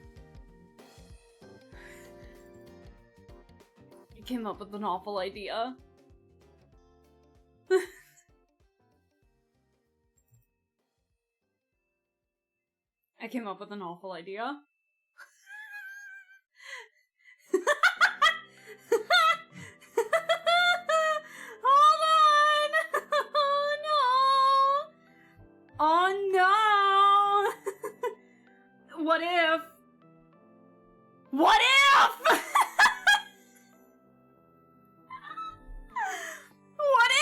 I came up with an awful idea. I came up with an awful idea. Hold on! Oh no! Oh no! What if? What if? What if?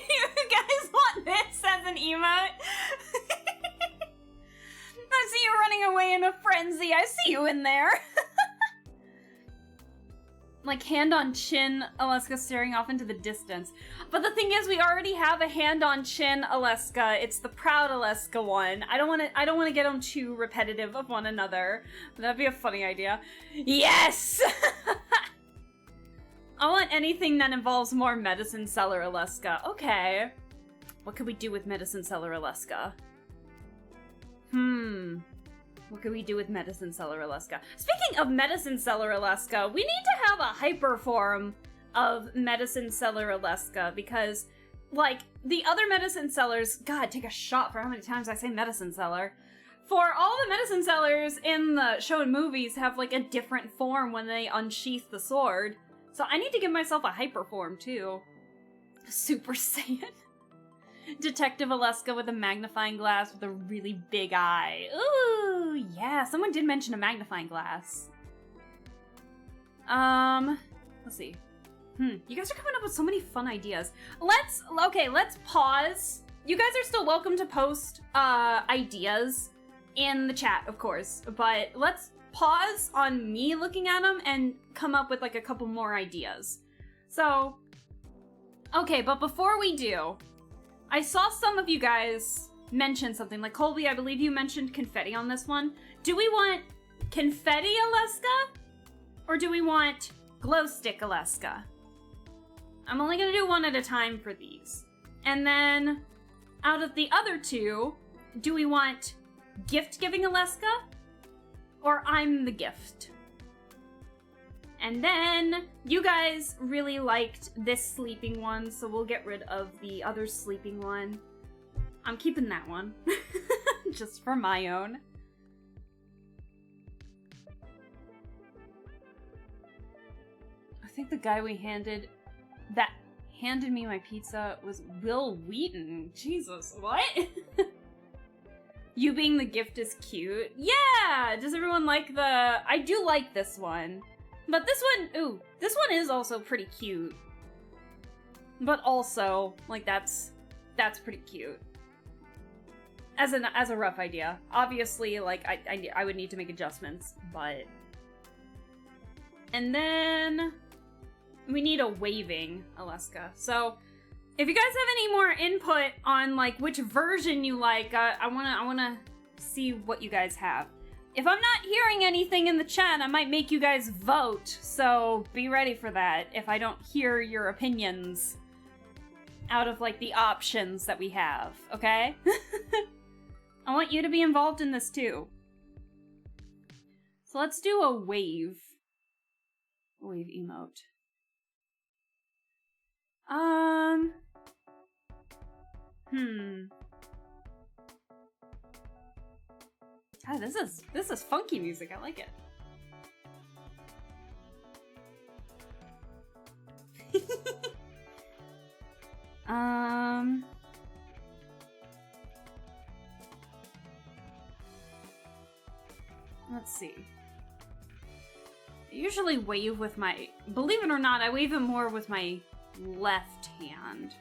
You guys want this as an emote? I see you running away in a frenzy. I see you in there. Like hand on chin, Aleska staring off into the distance. But the thing is, we already have a hand on chin Aleska. It's the proud Aleska one. I don't want to get them too repetitive of one another. That'd be a funny idea. Yes. I want anything that involves more medicine seller Aleska. Okay. What could we do with medicine seller Aleska? What could we do with medicine seller Aleska? Speaking of medicine seller Aleska, we need to have a hyper form of medicine seller Aleska because, like, the other medicine sellers, God, take a shot for how many times I say medicine seller. For all the medicine sellers in the show and movies have, like, a different form when they unsheath the sword. So I need to give myself a hyper form, too. Super Saiyan. Detective Aleska with a magnifying glass with a really big eye. Ooh, yeah, someone did mention a magnifying glass. Let's see. You guys are coming up with so many fun ideas. Let's pause. You guys are still welcome to post, ideas in the chat, of course, but let's pause on me looking at them and come up with, like, a couple more ideas. So, okay, but before we do, I saw some of you guys mention something. Like, Colby, I believe you mentioned confetti on this one. Do we want confetti Aleska? Or do we want glow stick Aleska? I'm only gonna do one at a time for these. And then, out of the other two, do we want gift-giving Aleska? Or I'm the gift? And then, you guys really liked this sleeping one, so we'll get rid of the other sleeping one. I'm keeping that one. Just for my own. think the guy that handed me my pizza was Will Wheaton. Jesus, what? You being the gift is cute. Yeah! Does everyone like I do like this one. But this one is also pretty cute. But also, like, that's pretty cute. As a rough idea. Obviously, like, I would need to make adjustments, but... And then... we need a waving Alaska. So, if you guys have any more input on, like, which version you like, I wanna see what you guys have. If I'm not hearing anything in the chat, I might make you guys vote, so be ready for that if I don't hear your opinions out of, like, the options that we have, okay? I want you to be involved in this, too. So let's do a wave. Wave emote. God, this is funky music. I like it. Let's see. I usually wave with my... Believe it or not, I wave it more with my left hand.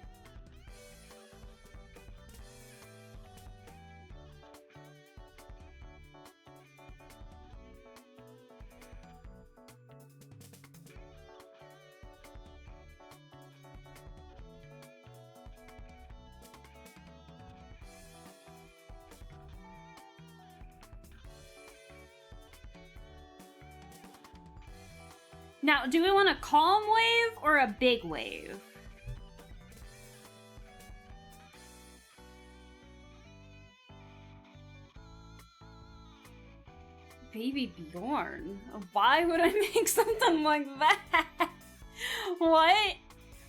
Now, do we want a calm wave or a big wave? Baby Bjorn? Why would I make something like that? What?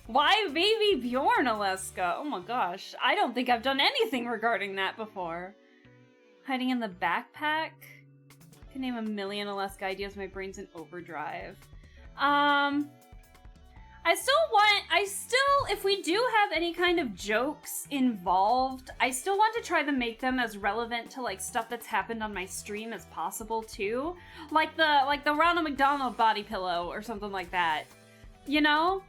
Why Baby Bjorn, Alaska? Oh my gosh. I don't think I've done anything regarding that before. Hiding in the backpack? I can name a million Alaska ideas. My brain's in overdrive. If we do have any kind of jokes involved, I still want to try to make them as relevant to, like, stuff that's happened on my stream as possible, too. Like the Ronald McDonald body pillow or something like that. You know?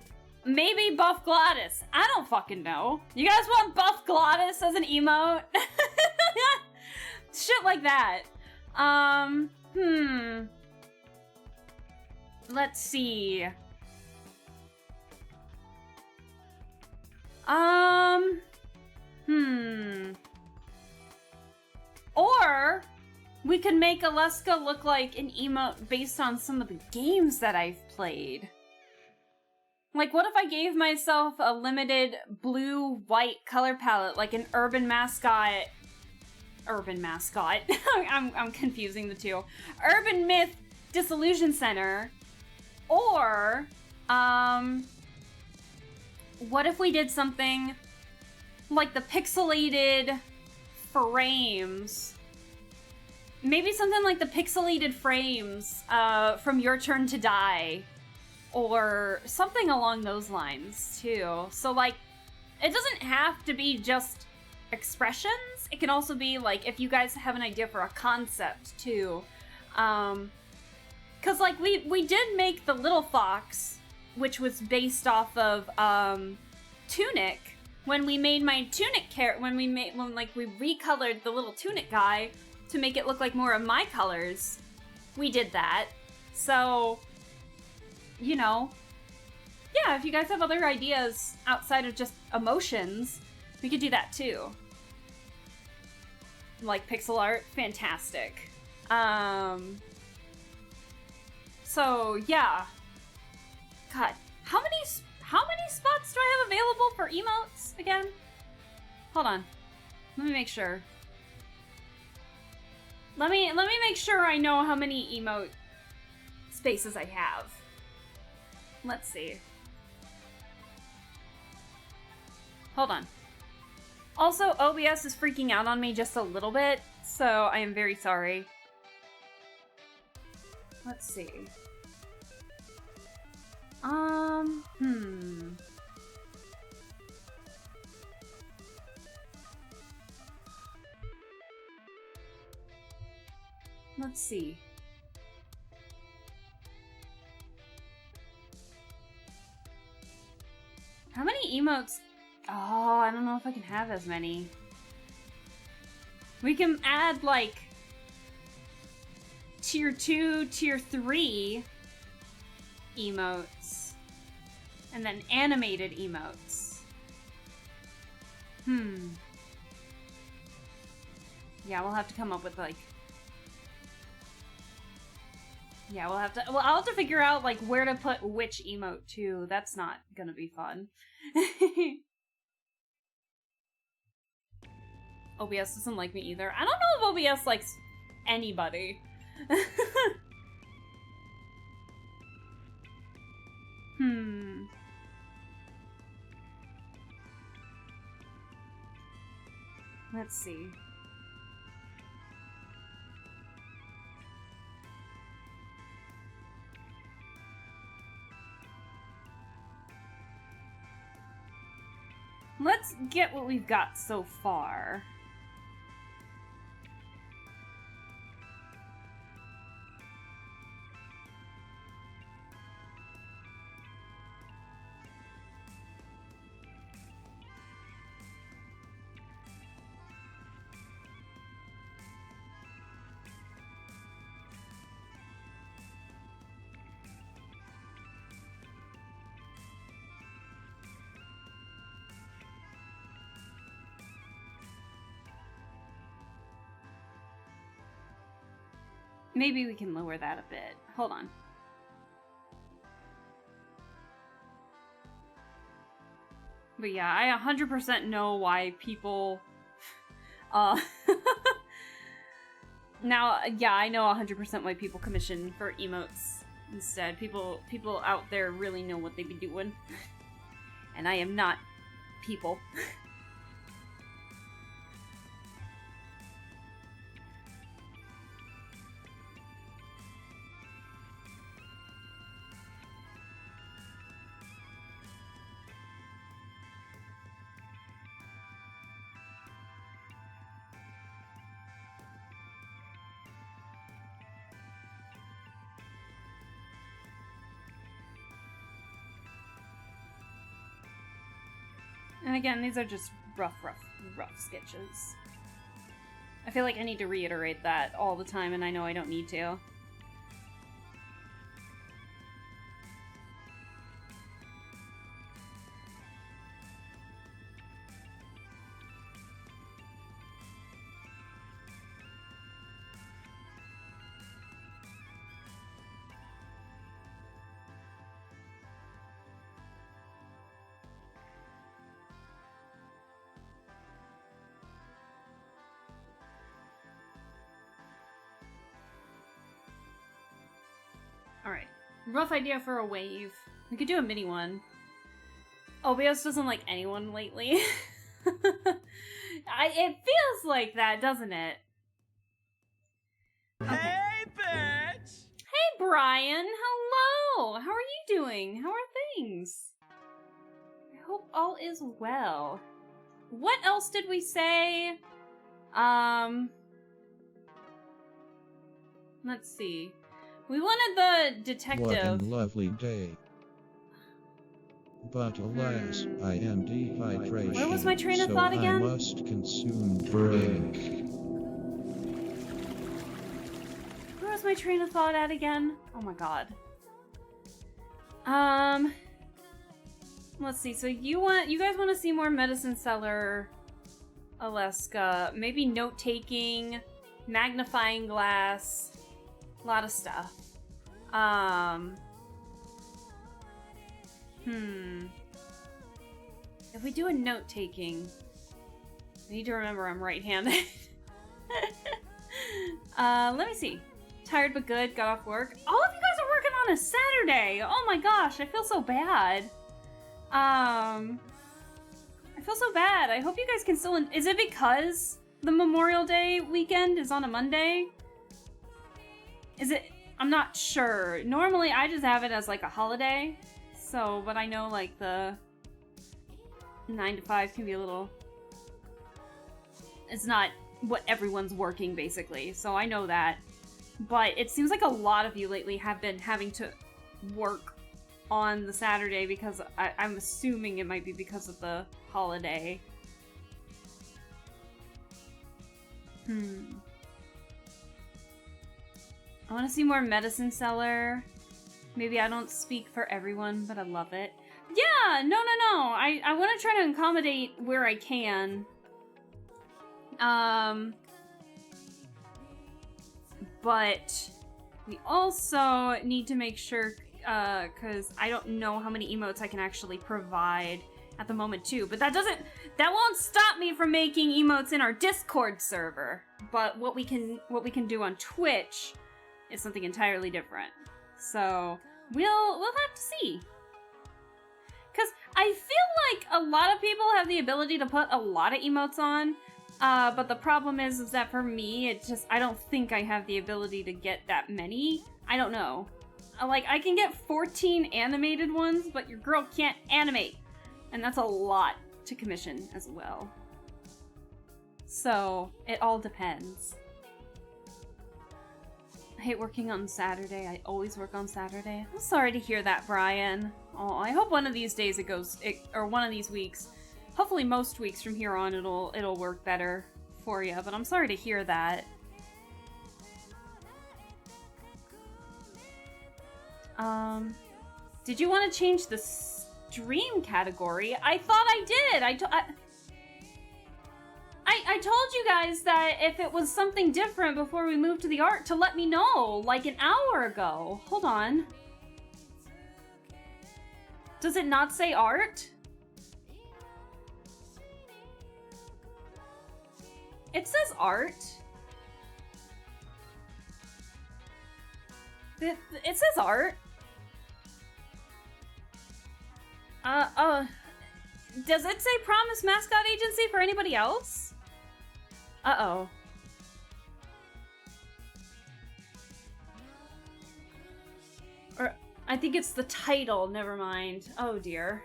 Maybe Buff Glottis. I don't fucking know. You guys want Buff Glottis as an emote? Shit like that. Let's see. Or we could make Alaska look like an emote based on some of the games that I've played. Like, what if I gave myself a limited blue-white color palette, like an Urban Mascot. I'm confusing the two. Urban Myth Disillusion Center. Or, what if we did something like the pixelated frames? Maybe something like the pixelated frames from Your Turn to Die. Or something along those lines, too. So, like, it doesn't have to be just expressions. It can also be, like, if you guys have an idea for a concept, too. Because, like, we did make the Little Fox, which was based off of, Tunic. When we made my Tunic when we recolored the little Tunic guy to make it look like more of my colors, we did that. So, you know, yeah, if you guys have other ideas outside of just emotions, we could do that too. Like pixel art, fantastic. So yeah. God, how many spots do I have available for emotes again? Hold on. Let me make sure. Let me make sure I know how many emote spaces I have. Let's see. Hold on. Also, OBS is freaking out on me just a little bit, so I am very sorry. Let's see. see. How many emotes? Oh, I don't know if I can have as many. We can add, like, tier 2, tier 3 emotes. And then animated emotes. Yeah, we'll have to come up with, like... Yeah, I'll have to figure out, like, where to put which emote, too. That's not gonna be fun. OBS doesn't like me either. I don't know if OBS likes anybody. Let's see. Let's get what we've got so far. Maybe we can lower that a bit. Hold on. But yeah, I 100% know why people... Now, yeah, I know 100% why people commission for emotes instead. People out there really know what they be doing. And I am not people. And again, these are just rough sketches. I feel like I need to reiterate that all the time, and I know I don't need to. Alright. Rough idea for a wave. We could do a mini one. OBS doesn't like anyone lately. It feels like that, doesn't it? Okay. Hey, bitch! Hey, Brian! Hello! How are you doing? How are things? I hope all is well. What else did we say? Let's see. We wanted the detective. What a lovely day. But alas, I am dehydration. Where was my train of thought again? So I must consume drink. Where was my train of thought at again? Oh my god. Let's see. So you guys want to see more medicine seller, Alaska? Maybe note taking, magnifying glass, a lot of stuff. If we do a note taking, I need to remember I'm right-handed. Let me see. Tired but good, got off work. All of you guys are working on a Saturday! Oh my gosh, I feel so bad. I feel so bad. I hope you guys can still... Is it because the Memorial Day weekend is on a Monday? Is it... I'm not sure. Normally, I just have it as, like, a holiday. So, but I know, like, the 9 to 5 can be a little... It's not what everyone's working, basically. So I know that. But it seems like a lot of you lately have been having to work on the Saturday because I'm assuming it might be because of the holiday. I want to see more Medicine Seller. Maybe I don't speak for everyone, but I love it. Yeah, no. I want to try to accommodate where I can. But we also need to make sure, because I don't know how many emotes I can actually provide at the moment too. But that won't stop me from making emotes in our Discord server. But what we can do on Twitch is something entirely different. So we'll have to see. Because I feel like a lot of people have the ability to put a lot of emotes on. But the problem is that for me, I don't think I have the ability to get that many. I don't know. Like, I can get 14 animated ones, but your girl can't animate. And that's a lot to commission as well. So, it all depends. I hate working on Saturday. I always work on Saturday. I'm sorry to hear that, Brian. Oh, I hope one of these days or one of these weeks, hopefully most weeks from here on, it'll work better for you. But I'm sorry to hear that. Did you want to change the stream category? I thought I did. I told you guys that if it was something different before we moved to the art to let me know, like an hour ago. Hold on. Does it not say art? It says art. It says art. Does it say Promise Mascot Agency for anybody else? Uh-oh. Or, I think it's the title, never mind. Oh dear.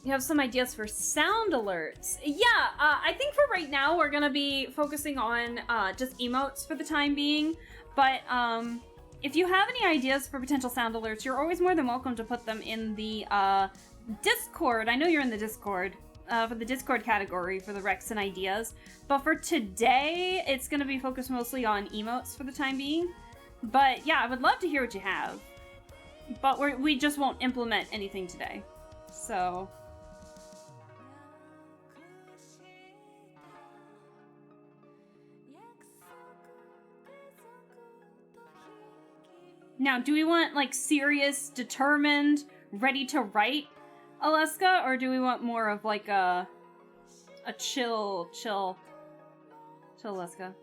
You have some ideas for sound alerts. Yeah, I think for right now we're gonna be focusing on just emotes for the time being. But if you have any ideas for potential sound alerts, you're always more than welcome to put them in the Discord. I know you're in the Discord, for the Discord category for the Recs and ideas. But for today, it's gonna be focused mostly on emotes for the time being. But yeah, I would love to hear what you have. But we just won't implement anything today. So... Now, do we want, like, serious, determined, ready to write Alaska, or do we want more of, like, a chill Alaska?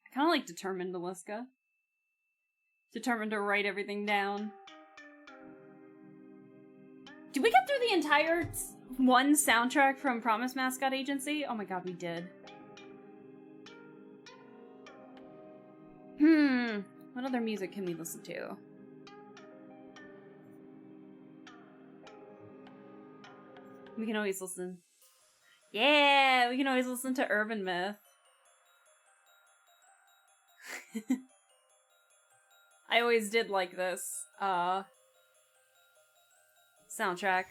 I kind of like determined Alaska. Determined to write everything down. Did we get through the entire one soundtrack from Promise Mascot Agency? Oh my god, we did. What other music can we listen to? We can always listen. Yeah, we can always listen to Urban Myth. I always did like this, soundtrack.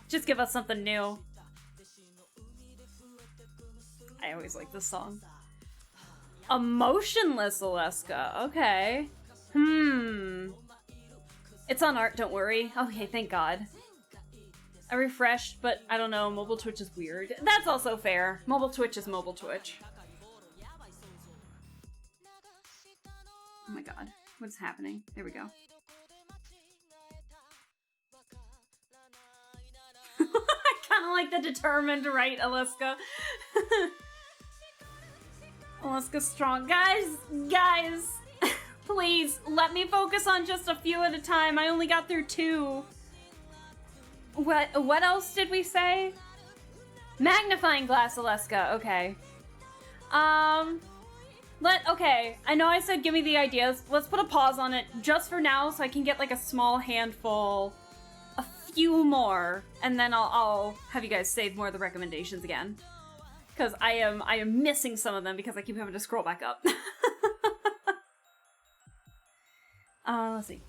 Just give us something new. I always like this song. Emotionless Alaska. Okay. It's on art, don't worry. Okay, thank God. I refreshed, but I don't know, mobile Twitch is weird. That's also fair. Mobile Twitch is mobile Twitch. Oh my god. What's happening? There we go. I kind of like the determined, right, Alaska? Alaska's strong. Guys, please, let me focus on just a few at a time. I only got through 2. What else did we say? Magnifying glass, Alaska. Okay. Okay, I know I said give me the ideas. Let's put a pause on it just for now so I can get like a small handful, a few more, and then I'll have you guys save more of the recommendations again. Because I am missing some of them because I keep having to scroll back up. Let's see.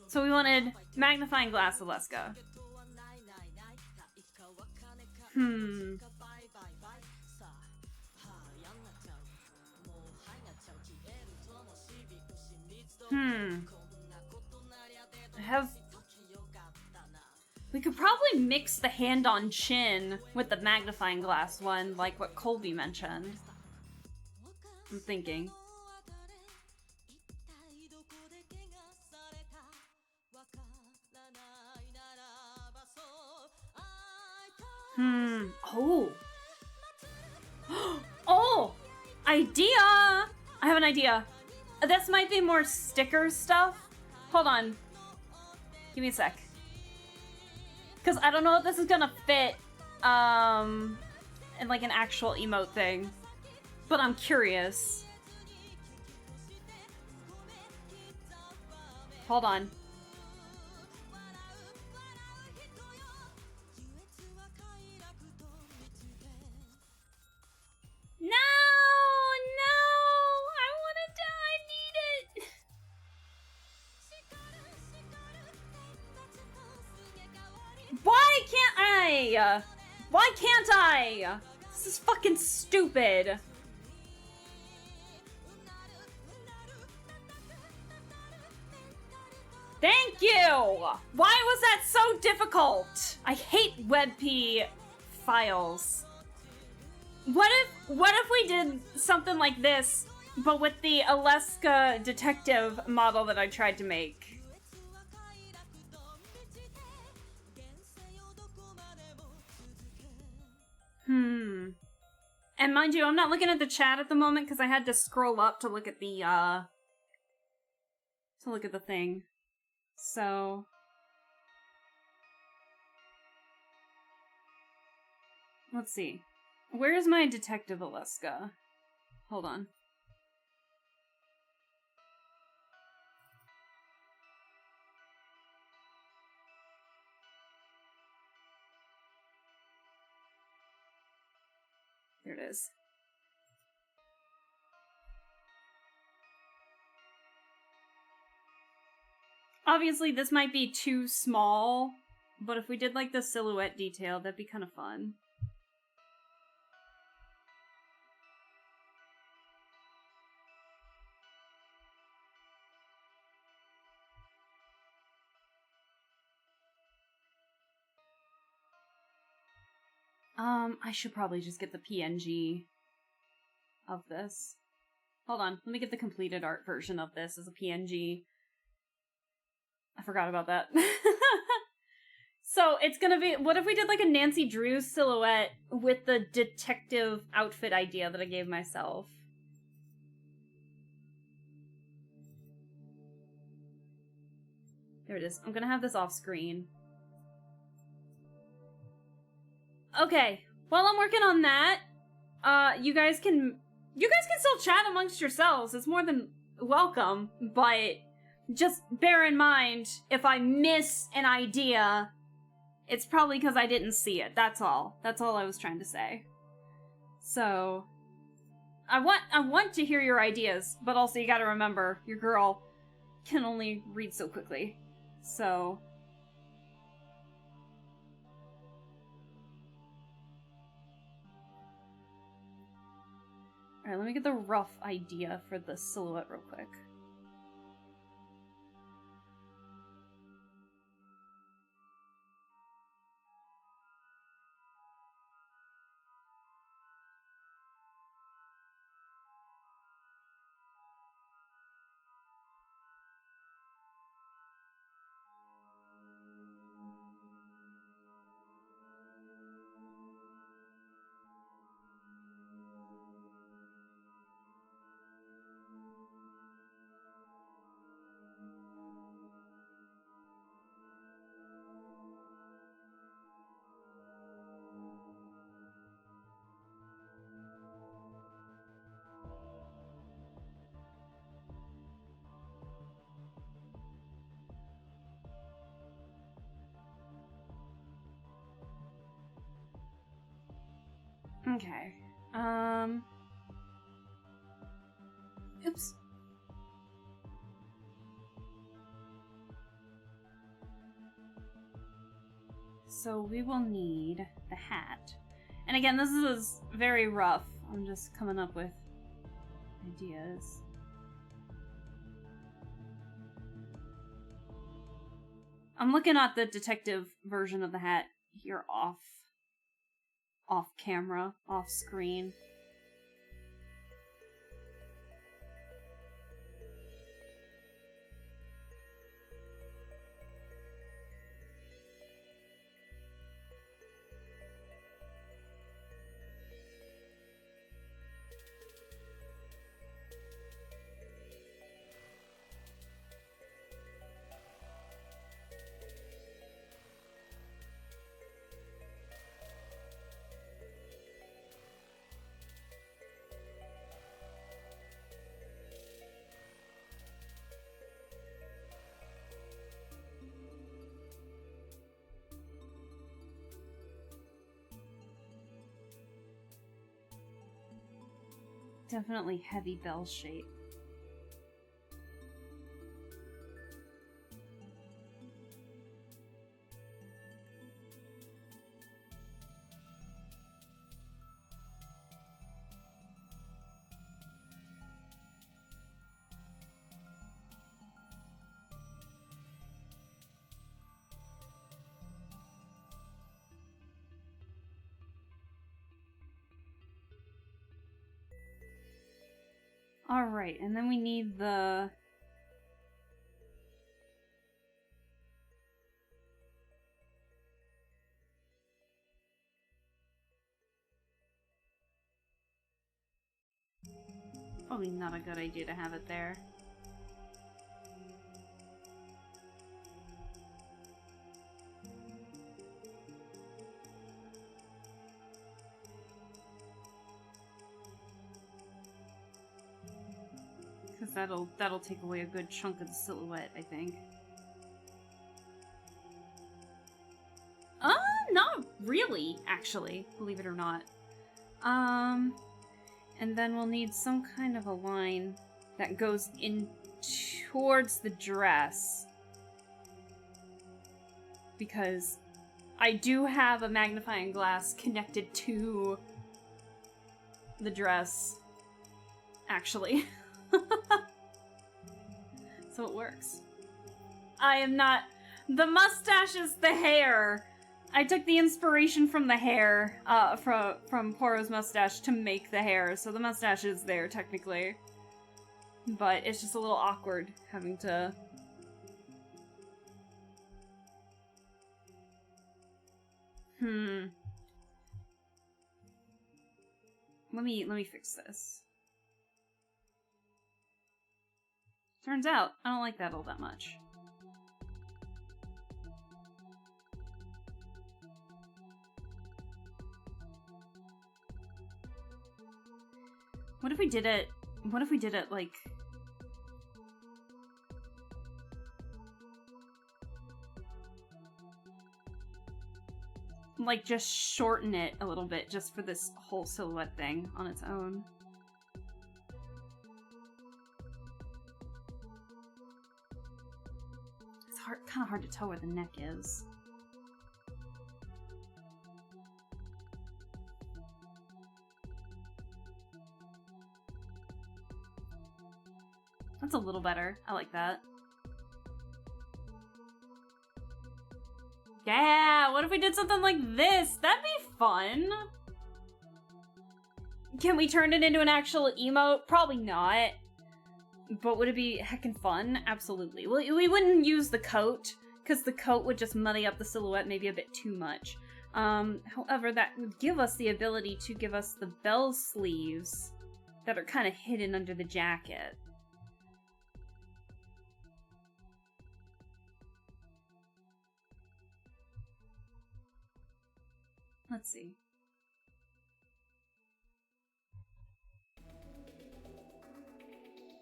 So we wanted magnifying glass Alaska. We could probably mix the hand on chin with the magnifying glass one, like what Colby mentioned. I'm thinking. Oh. Oh! Idea! I have an idea. This might be more sticker stuff. Hold on. Give me a sec. Because I don't know if this is gonna fit, in like an actual emote thing. But I'm curious. Hold on. No! No! I wanna die! I need it! Why can't I? Why can't I? This is fucking stupid. Thank you! Why was that so difficult? I hate WebP files. What if we did something like this, but with the Alaska detective model that I tried to make? And mind you, I'm not looking at the chat at the moment because I had to scroll up to look at the thing. So let's see. Where is my detective Alaska? Hold on. There it is. Obviously, this might be too small, but if we did like the silhouette detail, that'd be kind of fun. I should probably just get the PNG of this. Hold on, let me get the completed art version of this as a PNG. I forgot about that. So it's gonna be, what if we did like a Nancy Drew silhouette with the detective outfit idea that I gave myself? There it is. I'm gonna have this off screen. Okay, while I'm working on that, you guys can still chat amongst yourselves. It's more than welcome, but just bear in mind, if I miss an idea, it's probably because I didn't see it. That's all. That's all I was trying to say. So, I want to hear your ideas, but also you gotta remember, your girl can only read so quickly. So, alright, let me get the rough idea for the silhouette real quick. Okay. Oops. So we will need the hat. And again, this is very rough. I'm just coming up with ideas. I'm looking at the detective version of the hat here off camera, off screen. Definitely heavy bell shape. Alright, and then we need the... Probably not a good idea to have it there. Because that'll take away a good chunk of the silhouette, I think. Not really, actually, believe it or not. And then we'll need some kind of a line that goes in towards the dress. Because I do have a magnifying glass connected to the dress, actually. So it works. I am not... The mustache is the hair! I took the inspiration from the hair, from Poro's mustache to make the hair, so the mustache is there, technically. But it's just a little awkward having to... Let me fix this. Turns out, I don't like that all that much. What if we did it like just shorten it a little bit just for this whole silhouette thing on its own? It's kind of hard to tell where the neck is. That's a little better. I like that. Yeah, what if we did something like this? That'd be fun. Can we turn it into an actual emote? Probably not. But would it be heckin' fun? Absolutely. Well, we wouldn't use the coat, because the coat would just muddy up the silhouette maybe a bit too much. However, that would give us the ability to give us the bell sleeves that are kind of hidden under the jacket. Let's see.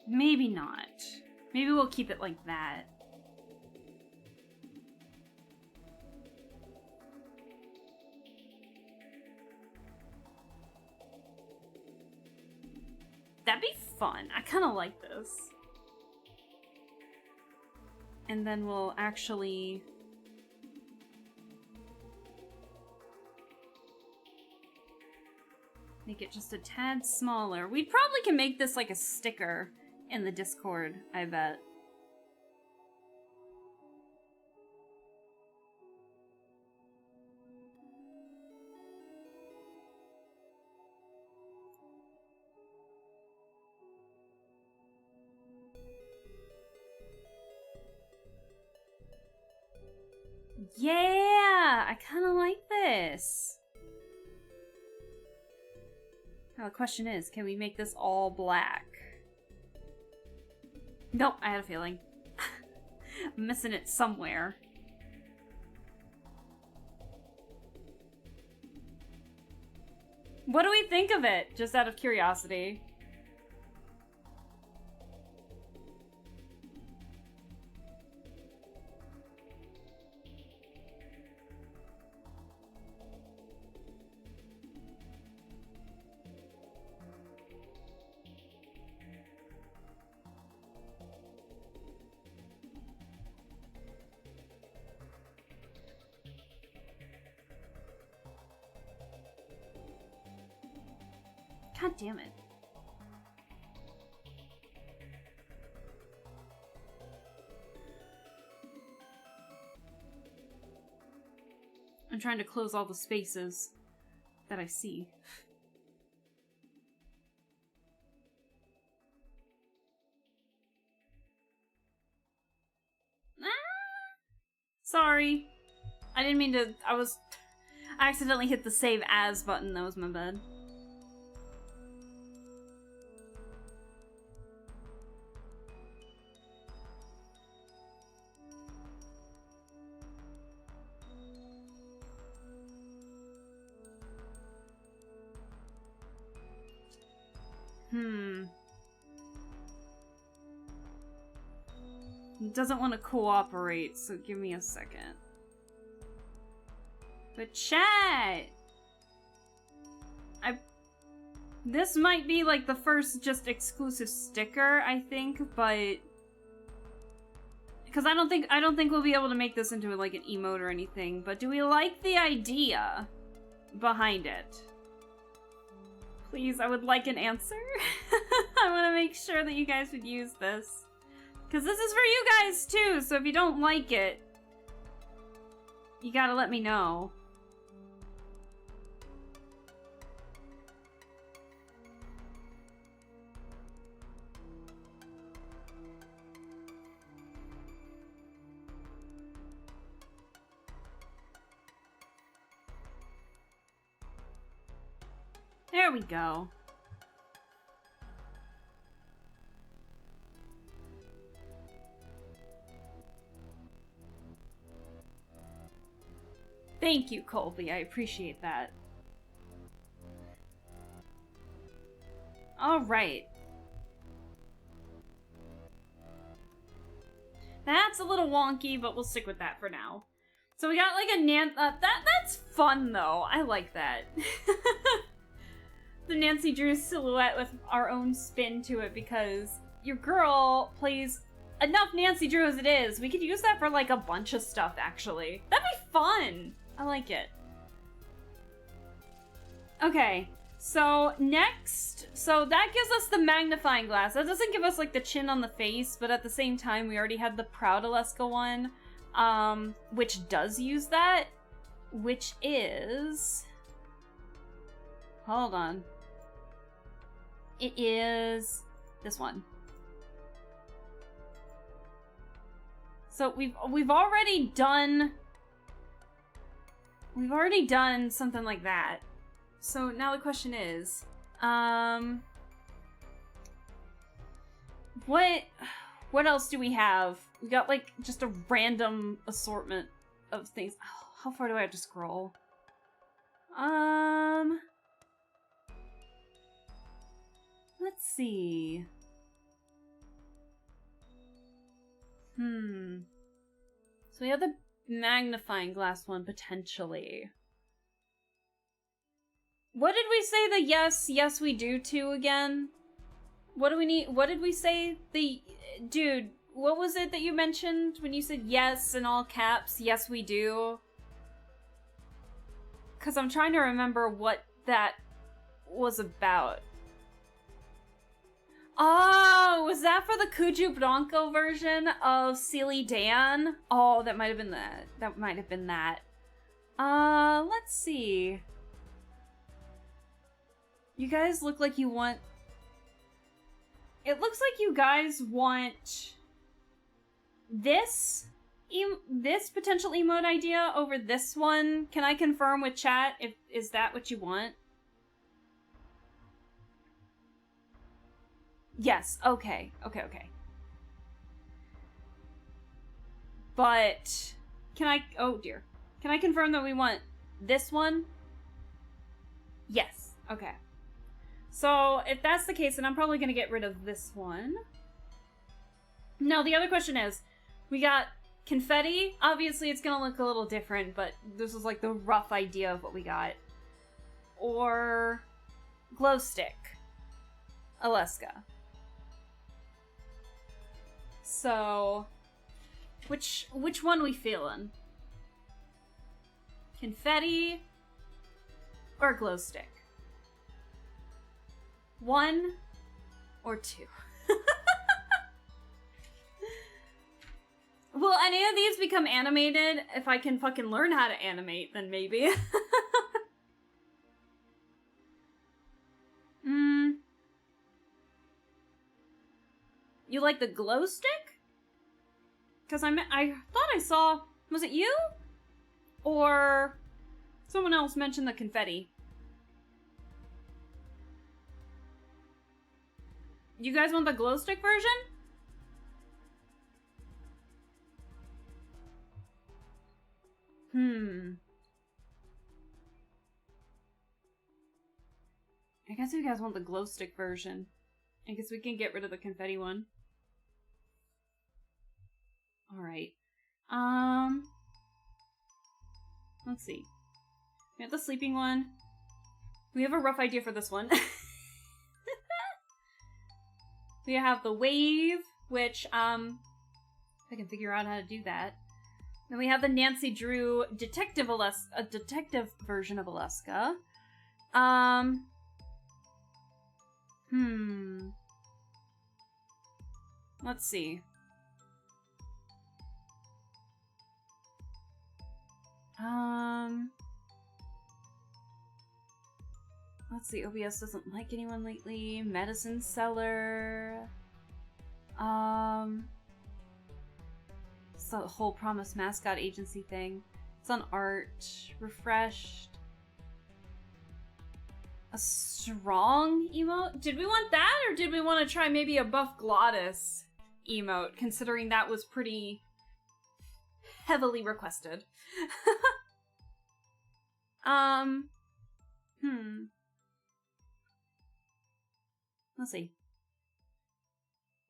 Maybe not. Maybe we'll keep it like that. That'd be fun. I kind of like this. And then we'll actually... make it just a tad smaller. We probably can make this like a sticker in the Discord, I bet. Yeah, I kind of like this. Now the question is, can we make this all black? Nope, I had a feeling. I'm missing it somewhere. What do we think of it? Just out of curiosity. God damn it. I'm trying to close all the spaces that I see. Sorry. I didn't mean to. I accidentally hit the save as button. That was my bad. It doesn't want to cooperate, so give me a second. But chat! This might be like the first just exclusive sticker, I think, but... Because I don't think we'll be able to make this into like an emote or anything, but do we like the idea behind it? Please, I would like an answer. I want to make sure that you guys would use this. Because this is for you guys too, so if you don't like it, you gotta let me know. There we go. Thank you, Colby. I appreciate that. All right. That's a little wonky, but we'll stick with that for now. So we got like a that's fun though. I like that. The Nancy Drew silhouette with our own spin to it, because your girl plays enough Nancy Drew as it is. We could use that for like a bunch of stuff, actually. That'd be fun. I like it. Okay, so next, so that gives us the magnifying glass. That doesn't give us like the chin on the face, but at the same time, we already had the Proud Alaska one, which does use that, which is, hold on. It is this one. So we've already done something like that. So now the question is, what else do we have? We got like just a random assortment of things. Oh, how far do I have to scroll? Let's see. So we have the magnifying glass one, potentially. What did we say the yes we do to again? What do we need? What did we say? Dude, what was it that you mentioned when you said yes in all caps? Yes, we do. Because I'm trying to remember what that was about. Oh, was that for the Kuju Bronco version of Sealy Dan? Oh, that might have been that. That might have been that. Let's see. You guys look like you want... It looks like you guys want this potential emote idea over this one. Can I confirm with chat if is that what you want? Yes, okay. But can I oh dear. Can I confirm that we want this one? Yes. Okay. So, if that's the case, then I'm probably going to get rid of this one. Now, the other question is, we got confetti. Obviously, it's going to look a little different, but this is like the rough idea of what we got. Or glow stick. Alaska. So, which one we feeling? Confetti or glow stick? 1 or 2? Will any of these become animated? If I can fucking learn how to animate, then maybe. You like the glow stick? Because I thought I saw... Was it you? Or someone else mentioned the confetti. You guys want the glow stick version? I guess you guys want the glow stick version. I guess we can get rid of the confetti one. Alright. Let's see. We have the sleeping one. We have a rough idea for this one. We have the wave, which, if I can figure out how to do that. Then we have the Nancy Drew detective version of Alaska. Let's see. Let's see, OBS doesn't like anyone lately. Medicine Seller. It's the whole Promise Mascot Agency thing. It's on art. Refreshed. A strong emote? Did we want that, or did we want to try maybe a buff glottis emote, considering that was pretty heavily requested? Let's see.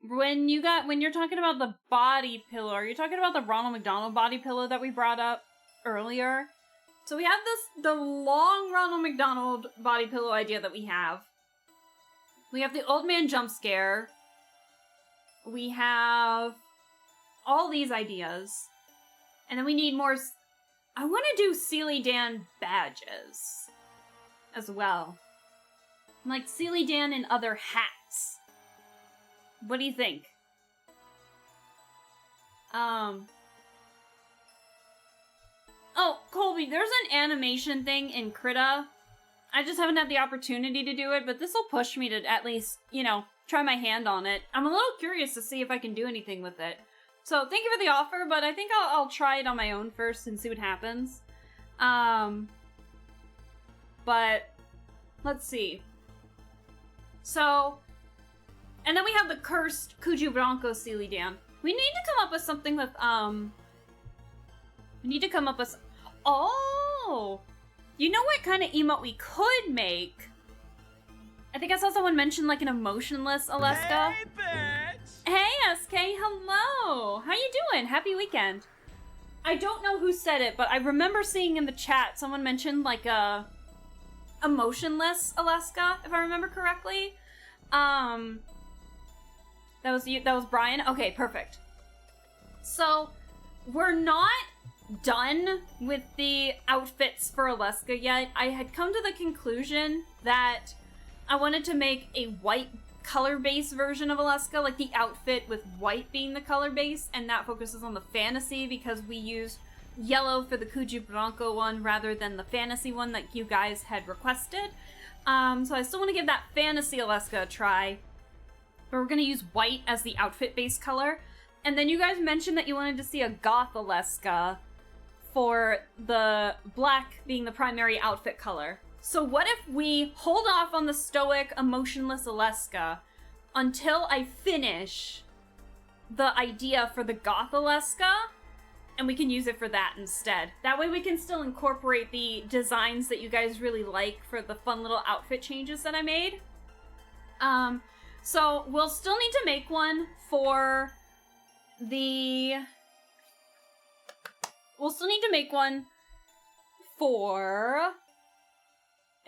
When you're talking about the body pillow, are you talking about the Ronald McDonald body pillow that we brought up earlier? So we have the long Ronald McDonald body pillow idea that we have. We have the old man jump scare. We have all these ideas. And then we need more... I want to do Sealy Dan badges as well. Like Sealy Dan and other hats. What do you think? Oh, Colby, there's an animation thing in Krita. I just haven't had the opportunity to do it, but this will push me to at least, try my hand on it. I'm a little curious to see if I can do anything with it. So thank you for the offer, but I think I'll try it on my own first and see what happens. But let's see. So, and then we have the cursed Kuju Bronco Sealy Dan. We need to come up with something with, we need to come up with, oh! You know what kind of emote we could make? I think I saw someone mention like an emotionless Alaska. Hey, bitch! Hey, SK, hello! How you doing? Happy weekend. I don't know who said it, but I remember seeing in the chat someone mentioned like a emotionless Alaska, if I remember correctly. That was you. That was Brian. Okay, perfect. So we're not done with the outfits for Alaska yet. I had come to the conclusion that I wanted to make a white color base version of Alaska, like the outfit with white being the color base, and that focuses on the fantasy because we used yellow for the Kuju Bronco one rather than the fantasy one that you guys had requested. So I still want to give that fantasy Alaska a try, but we're going to use white as the outfit base color. And then you guys mentioned that you wanted to see a goth Alaska for the black being the primary outfit color. So what if we hold off on the stoic, emotionless Alaska until I finish the idea for the goth Alaska, and we can use it for that instead. That way we can still incorporate the designs that you guys really like for the fun little outfit changes that I made. So we'll still need to make one for the... We'll still need to make one for...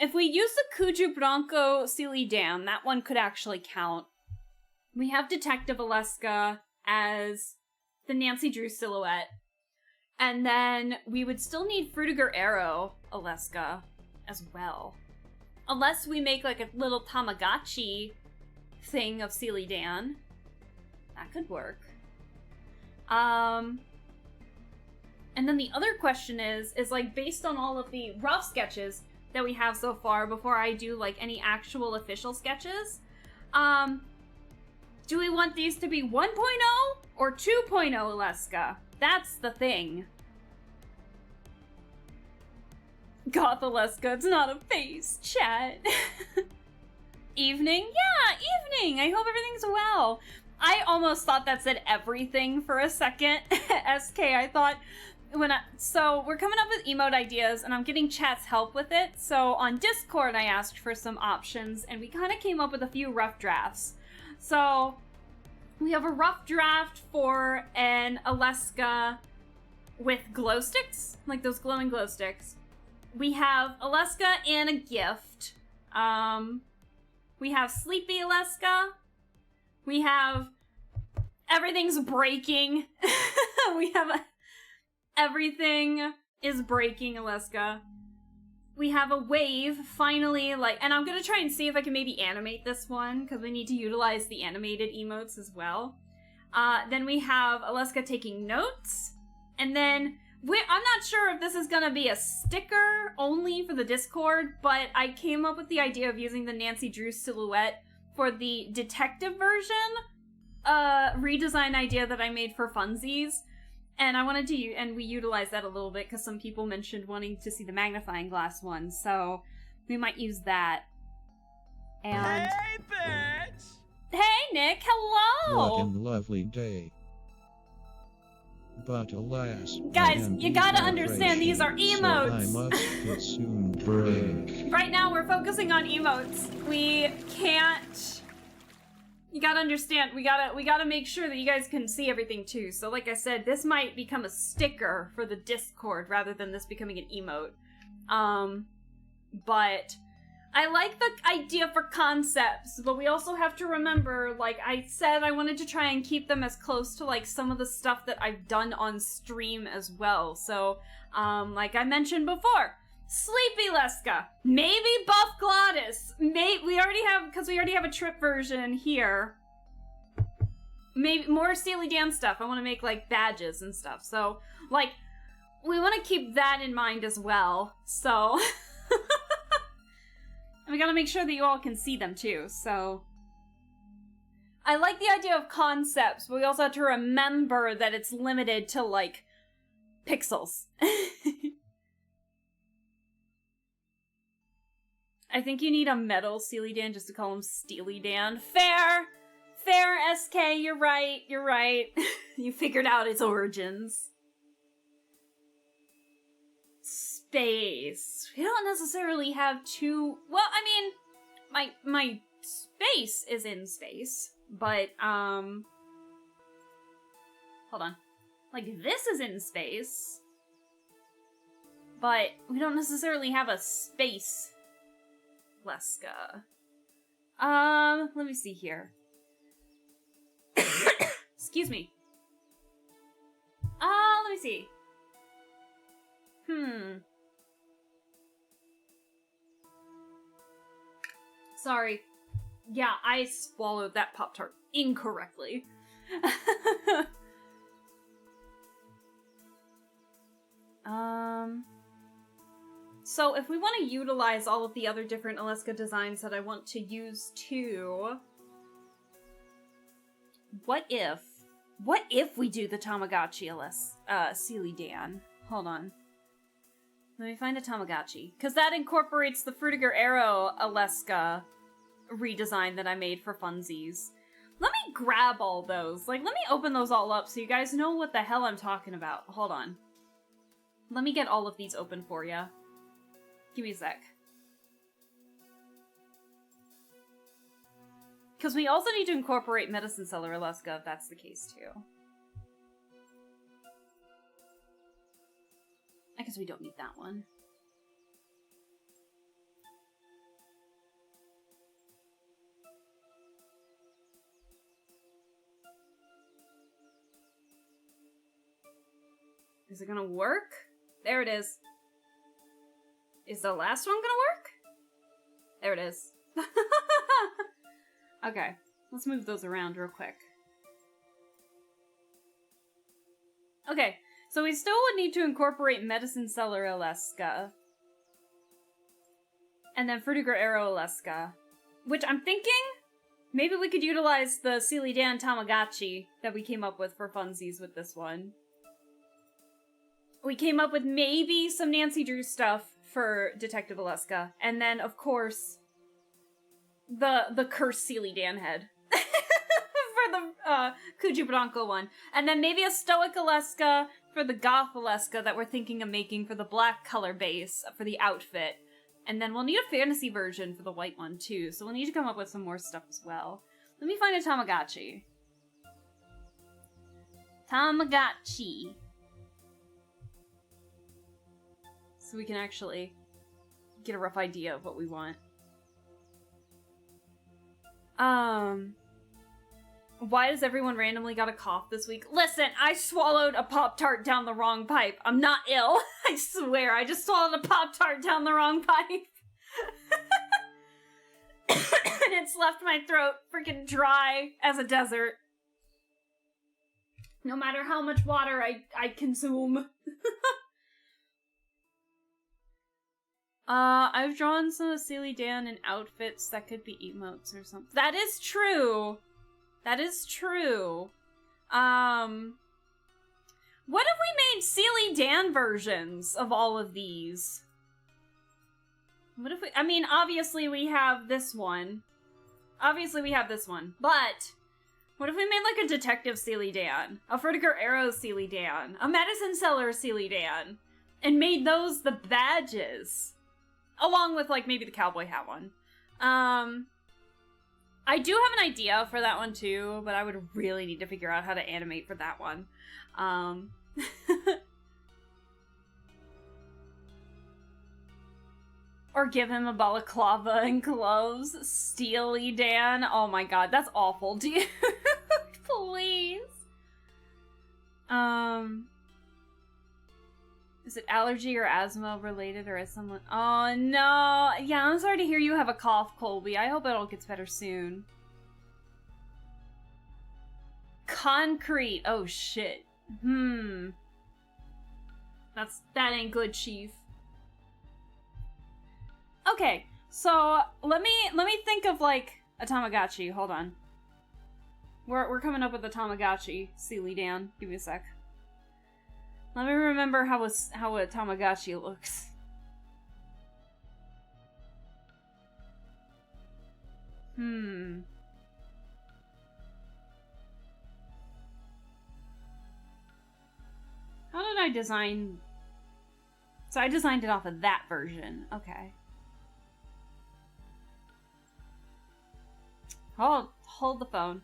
If we use the Kuju Bronco Sealy Dam, that one could actually count. We have Detective Alaska as the Nancy Drew silhouette. And then we would still need Frutiger Arrow Alaska as well. Unless we make like a little Tamagotchi thing of Sealy Dan. That could work. And then the other question is like based on all of the rough sketches that we have so far before I do like any actual official sketches, do we want these to be 1.0 or 2.0 Alaska? That's the thing. Goth Alaska, it's not a face, chat. Evening? Yeah, evening! I hope everything's well. I almost thought that said everything for a second. SK, I thought so we're coming up with emote ideas and I'm getting chat's help with it. So on Discord I asked for some options and we kind of came up with a few rough drafts. So we have a rough draft for an Alaska with glow sticks, like those glowing glow sticks. We have Alaska and a gift. We have Sleepy Alaska. We have everything's breaking. We have everything is breaking Alaska. We have a wave, finally, like, and I'm gonna try and see if I can maybe animate this one, because we need to utilize the animated emotes as well. Then we have Alaska taking notes, and then I'm not sure if this is gonna be a sticker only for the Discord, but I came up with the idea of using the Nancy Drew silhouette for the detective version, redesign idea that I made for funsies. And I wanted to, and we utilized that a little bit because some people mentioned wanting to see the magnifying glass one, so we might use that. And Hey, bitch! hey, Nick, hello. What a lovely day. But alas, Guys, you gotta understand these are emotes. So I must consume drink. Right now we're focusing on emotes. We can't. You gotta understand, we gotta make sure that you guys can see everything too. So like I said, this might become a sticker for the Discord rather than this becoming an emote. But I like the idea for concepts, but we also have to remember, like I said, I wanted to try and keep them as close to like some of the stuff that I've done on stream as well. So, like I mentioned before, Sleepy Leska, maybe Buff Glottis. We already have a trip version here. Maybe more Steely Dan stuff. I want to make like badges and stuff. So, like, we want to keep that in mind as well. So, and we gotta make sure that you all can see them too. So, I like the idea of concepts, but we also have to remember that it's limited to like pixels. I think you need a metal Steely Dan just to call him Steely Dan. Fair! Fair, SK, you're right, you're right. You figured out its origins. Space. We don't necessarily have two... Well, I mean, my space is in space, but, hold on. Like, this is in space, but we don't necessarily have a space Leska. Let me see here. Excuse me. Let me see. Sorry. Yeah, I swallowed that Pop-Tart incorrectly. So if we want to utilize all of the other different Alaska designs that I want to use too, what if we do the Tamagotchi Sealy Dan? Hold on. Let me find a Tamagotchi. Because that incorporates the Frutiger Arrow Alaska redesign that I made for funsies. Let me grab all those. Like, let me open those all up so you guys know what the hell I'm talking about. Hold on. Let me get all of these open for you. Give me a sec. Because we also need to incorporate Medicine Seller Alaska if that's the case too. I guess we don't need that one. Is it gonna work? There it is. Is the last one gonna work? There it is. Okay, let's move those around real quick. Okay, so we still would need to incorporate Medicine Seller Alaska. And then Frutiger Arrow Alaska. Which I'm thinking, maybe we could utilize the Sealy Dan Tamagotchi that we came up with for funsies with this one. We came up with maybe some Nancy Drew stuff for Detective Alaska. And then, of course, the cursed Sealy Dan head. For the Kuju Bronco one. And then maybe a Stoic Alaska for the Goth Alaska that we're thinking of making for the black color base for the outfit. And then we'll need a fantasy version for the white one too. So we'll need to come up with some more stuff as well. Let me find a Tamagotchi. Tamagotchi. So we can actually get a rough idea of what we want. Why does everyone randomly got a cough this week? Listen, I swallowed a Pop-Tart down the wrong pipe. I'm not ill. I swear, I just swallowed a Pop-Tart down the wrong pipe. And it's left my throat freaking dry as a desert. No matter how much water I consume. I've drawn some of Sealy Dan in outfits that could be emotes or something. That is true. That is true. What if we made Sealy Dan versions of all of these? What if we... I mean, obviously we have this one. But... what if we made, like, a Detective Sealy Dan? A Frutiger Arrow Sealy Dan? A Medicine Seller Sealy Dan? And made those the badges? Along with, like, maybe the cowboy hat one. I do have an idea for that one, too, but I would really need to figure out how to animate for that one. Or give him a balaclava and gloves. Steely Dan. Oh my god, that's awful, dude. Please. Is it allergy or asthma related, or is someone... Oh, no. Yeah, I'm sorry to hear you have a cough, Colby. I hope it all gets better soon. Concrete. Oh, shit. That ain't good, Chief. Okay, so let me think of, like, a Tamagotchi. Hold on. We're coming up with a Tamagotchi, Sealy Dan. Give me a sec. Let me remember how a Tamagotchi looks. How did I design... So I designed it off of that version. Okay. Hold the phone.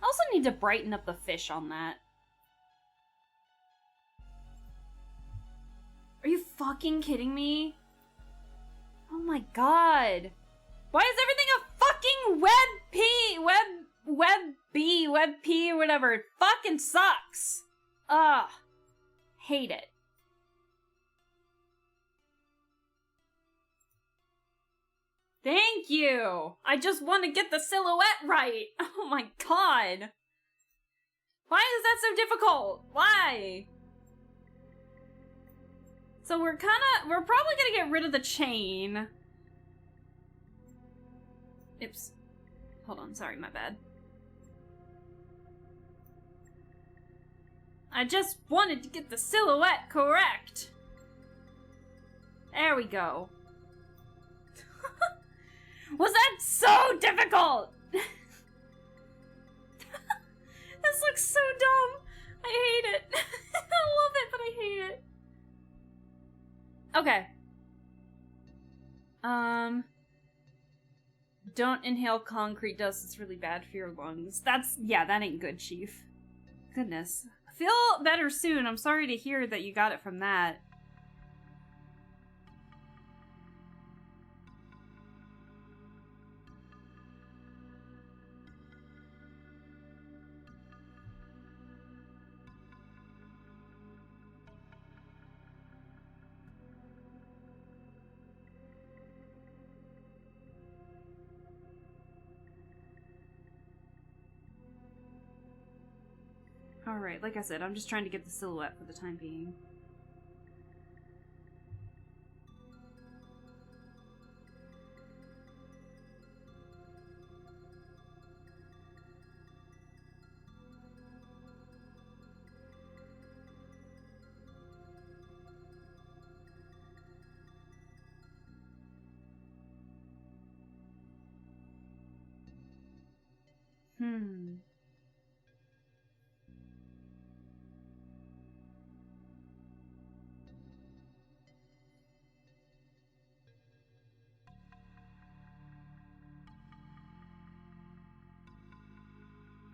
I also need to brighten up the fish on that. Are you fucking kidding me? Oh my god. Why is everything a fucking Web B, Web P, whatever. It fucking sucks. Ugh. Hate it. Thank you! I just want to get the silhouette right! Oh my god! Why is that so difficult? Why? So we're probably gonna get rid of the chain. Oops. Hold on, sorry, my bad. I just wanted to get the silhouette correct! There we go. Was that so difficult? This looks so dumb. I hate it. I love it, but I hate it. Okay. Don't inhale concrete dust. It's really bad for your lungs. Yeah, that ain't good, Chief. Goodness. Feel better soon. I'm sorry to hear that you got it from that. Alright, like I said, I'm just trying to get the silhouette for the time being.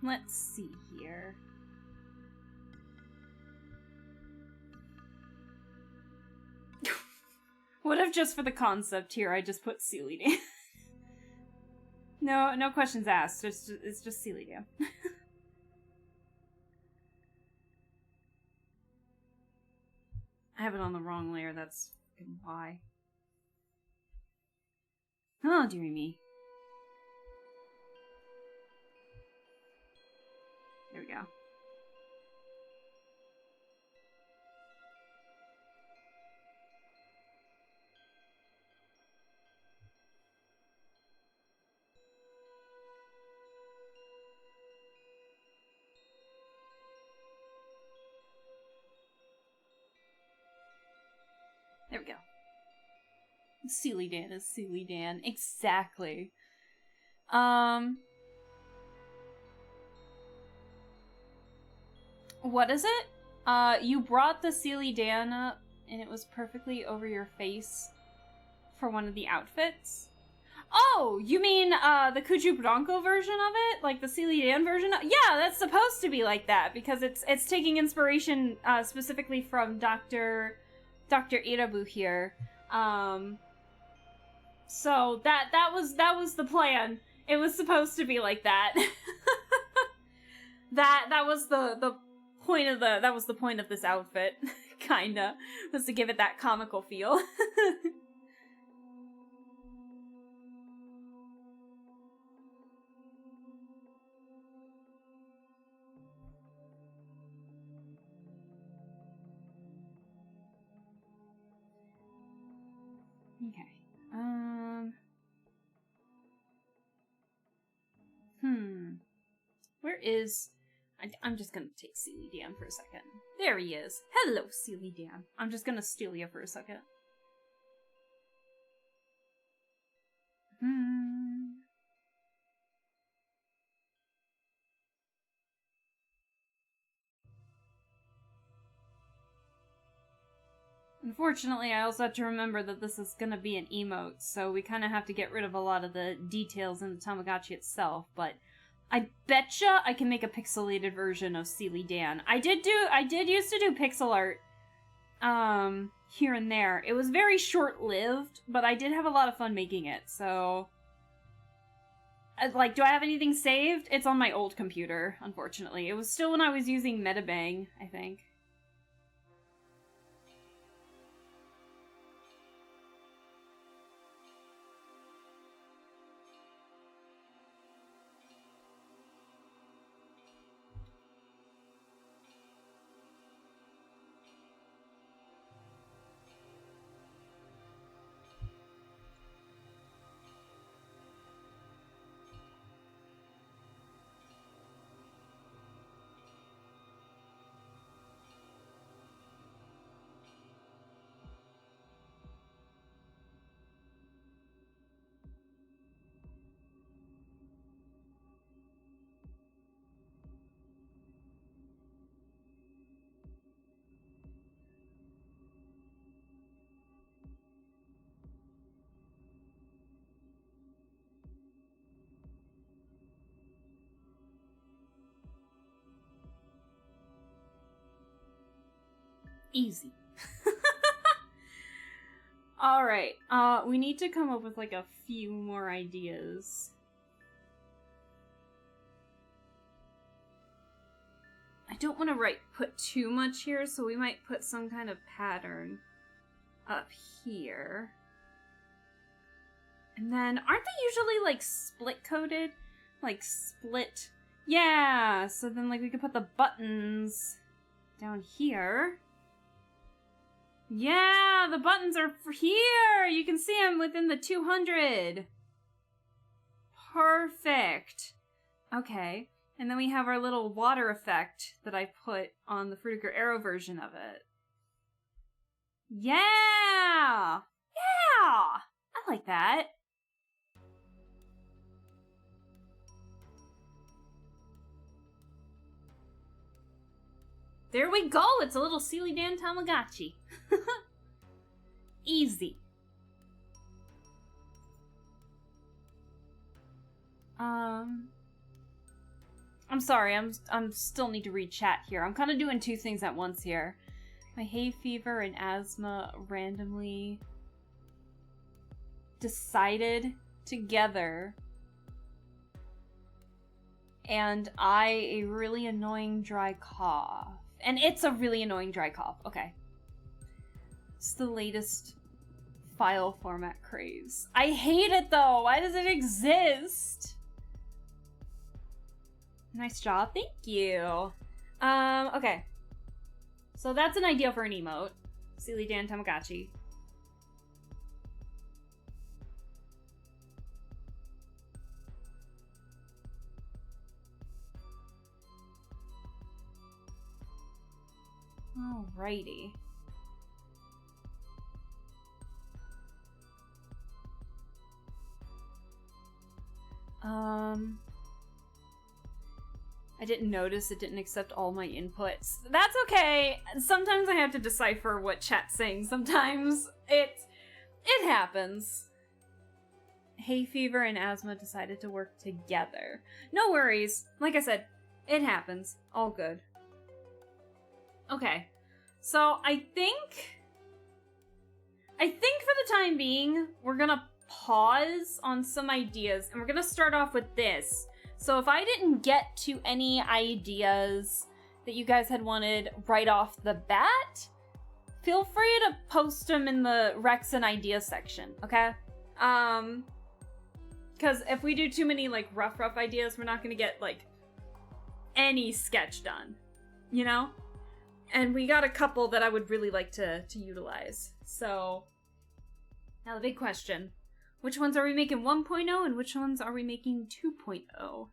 Let's see here. What if just for the concept here I just put Sealy Dan? No questions asked. It's just Sealy Dan. I have it on the wrong layer, that's fucking why. Oh, dearie me. There we go. There we go. Sealy Dan is Sealy Dan. Exactly. What is it? You brought the Sealy Dan up and it was perfectly over your face for one of the outfits? Oh, you mean the Cuju Bronco version of it? Like the Sealy Dan version? Yeah, that's supposed to be like that because it's taking inspiration specifically from Dr. Irabu here. So that was the plan. It was supposed to be like that. that was the point of the point of this outfit, kinda, was to give it that comical feel. Okay. Where is... I'm just gonna take Sealy Dan for a second. There he is. Hello, Sealy Dan. I'm just gonna steal you for a second. Unfortunately, I also have to remember that this is gonna be an emote, so we kind of have to get rid of a lot of the details in the Tamagotchi itself, but I betcha I can make a pixelated version of Sealy Dan. I did used to do pixel art, here and there. It was very short-lived, but I did have a lot of fun making it, so Like, do I have anything saved? It's on my old computer, unfortunately. It was still when I was using Metabang, I think. Easy. Alright, we need to come up with like a few more ideas. I don't want to put too much here, so we might put some kind of pattern up here. And then, aren't they usually like split coded? Like split. Yeah, so then like we could put the buttons down here. Yeah, the buttons are here! You can see them within the 200. Perfect. Okay, and then we have our little water effect that I put on the Fruitiger Arrow version of it. Yeah! Yeah! I like that. There we go! It's a little Steely Dan Tamagotchi. Easy. I'm sorry, I'm still need to read chat here. I'm kind of doing two things at once here. My hay fever and asthma randomly decided together. And a really annoying dry cough. And it's a really annoying dry cough. Okay. It's the latest file format craze. I hate it though. Why does it exist? Nice job. Thank you. Okay. So that's an idea for an emote. Steely Dan Tamagotchi. Alrighty. I didn't notice it didn't accept all my inputs. That's okay. Sometimes I have to decipher what chat's saying. Sometimes it happens. Hay fever and asthma decided to work together. No worries. Like I said, it happens. All good. Okay. So I think for the time being, we're gonna pause on some ideas and we're gonna start off with this. So if I didn't get to any ideas that you guys had wanted right off the bat, feel free to post them in the Rex and Ideas section, okay? Because if we do too many, like, rough ideas, we're not gonna get, like, any sketch done, you know? And we got a couple that I would really like to utilize. So, now the big question. Which ones are we making 1.0 and which ones are we making 2.0?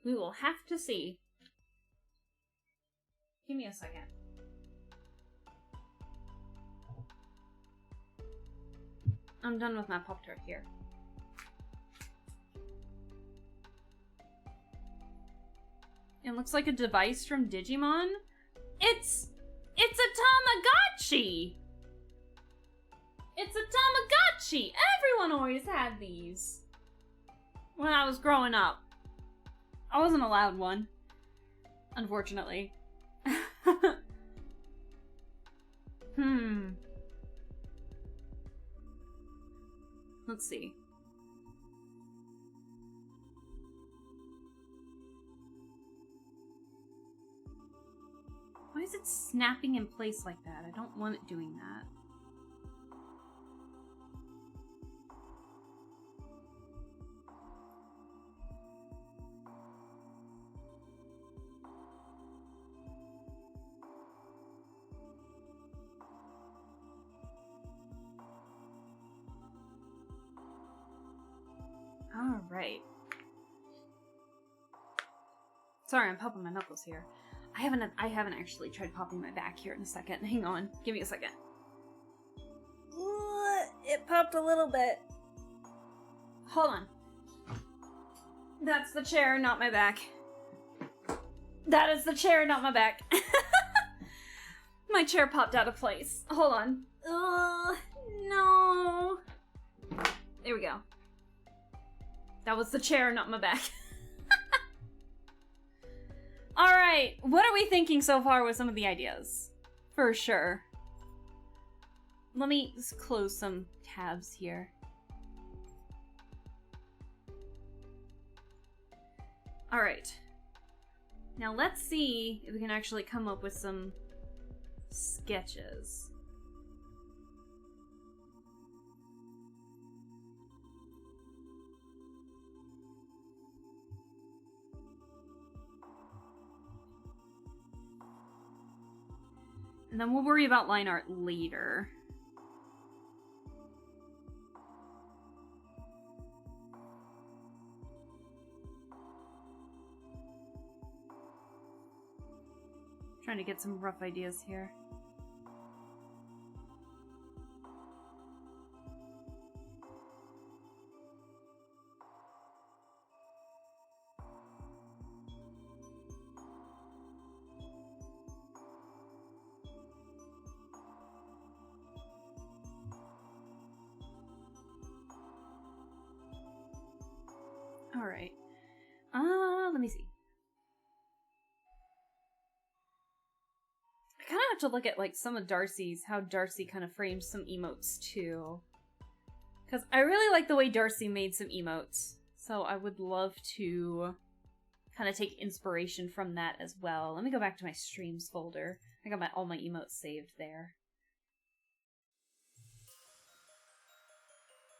We will have to see. Give me a second. I'm done with my Pop-Tart here. It looks like a device from Digimon. It's a Tamagotchi! It's a Tamagotchi! Everyone always had these. When I was growing up. I wasn't allowed one. Unfortunately. Let's see. it snapping in place like that? I don't want it doing that. All right. Sorry, I'm popping my knuckles here. I haven't actually tried popping my back here in a second. Hang on. Give me a second. It popped a little bit. Hold on. That's the chair, not my back. That is the chair, not my back. My chair popped out of place. Hold on. No. There we go. That was the chair, not my back. Alright, what are we thinking so far with some of the ideas? For sure. Let me just close some tabs here. Alright. Now let's see if we can actually come up with some sketches. And then we'll worry about line art later. Trying to get some rough ideas here. Alright. Let me see. I kind of have to look at, like, some of Darcy's, how Darcy kind of framed some emotes, too. Because I really like the way Darcy made some emotes. So I would love to kind of take inspiration from that as well. Let me go back to my streams folder. I got all my emotes saved there.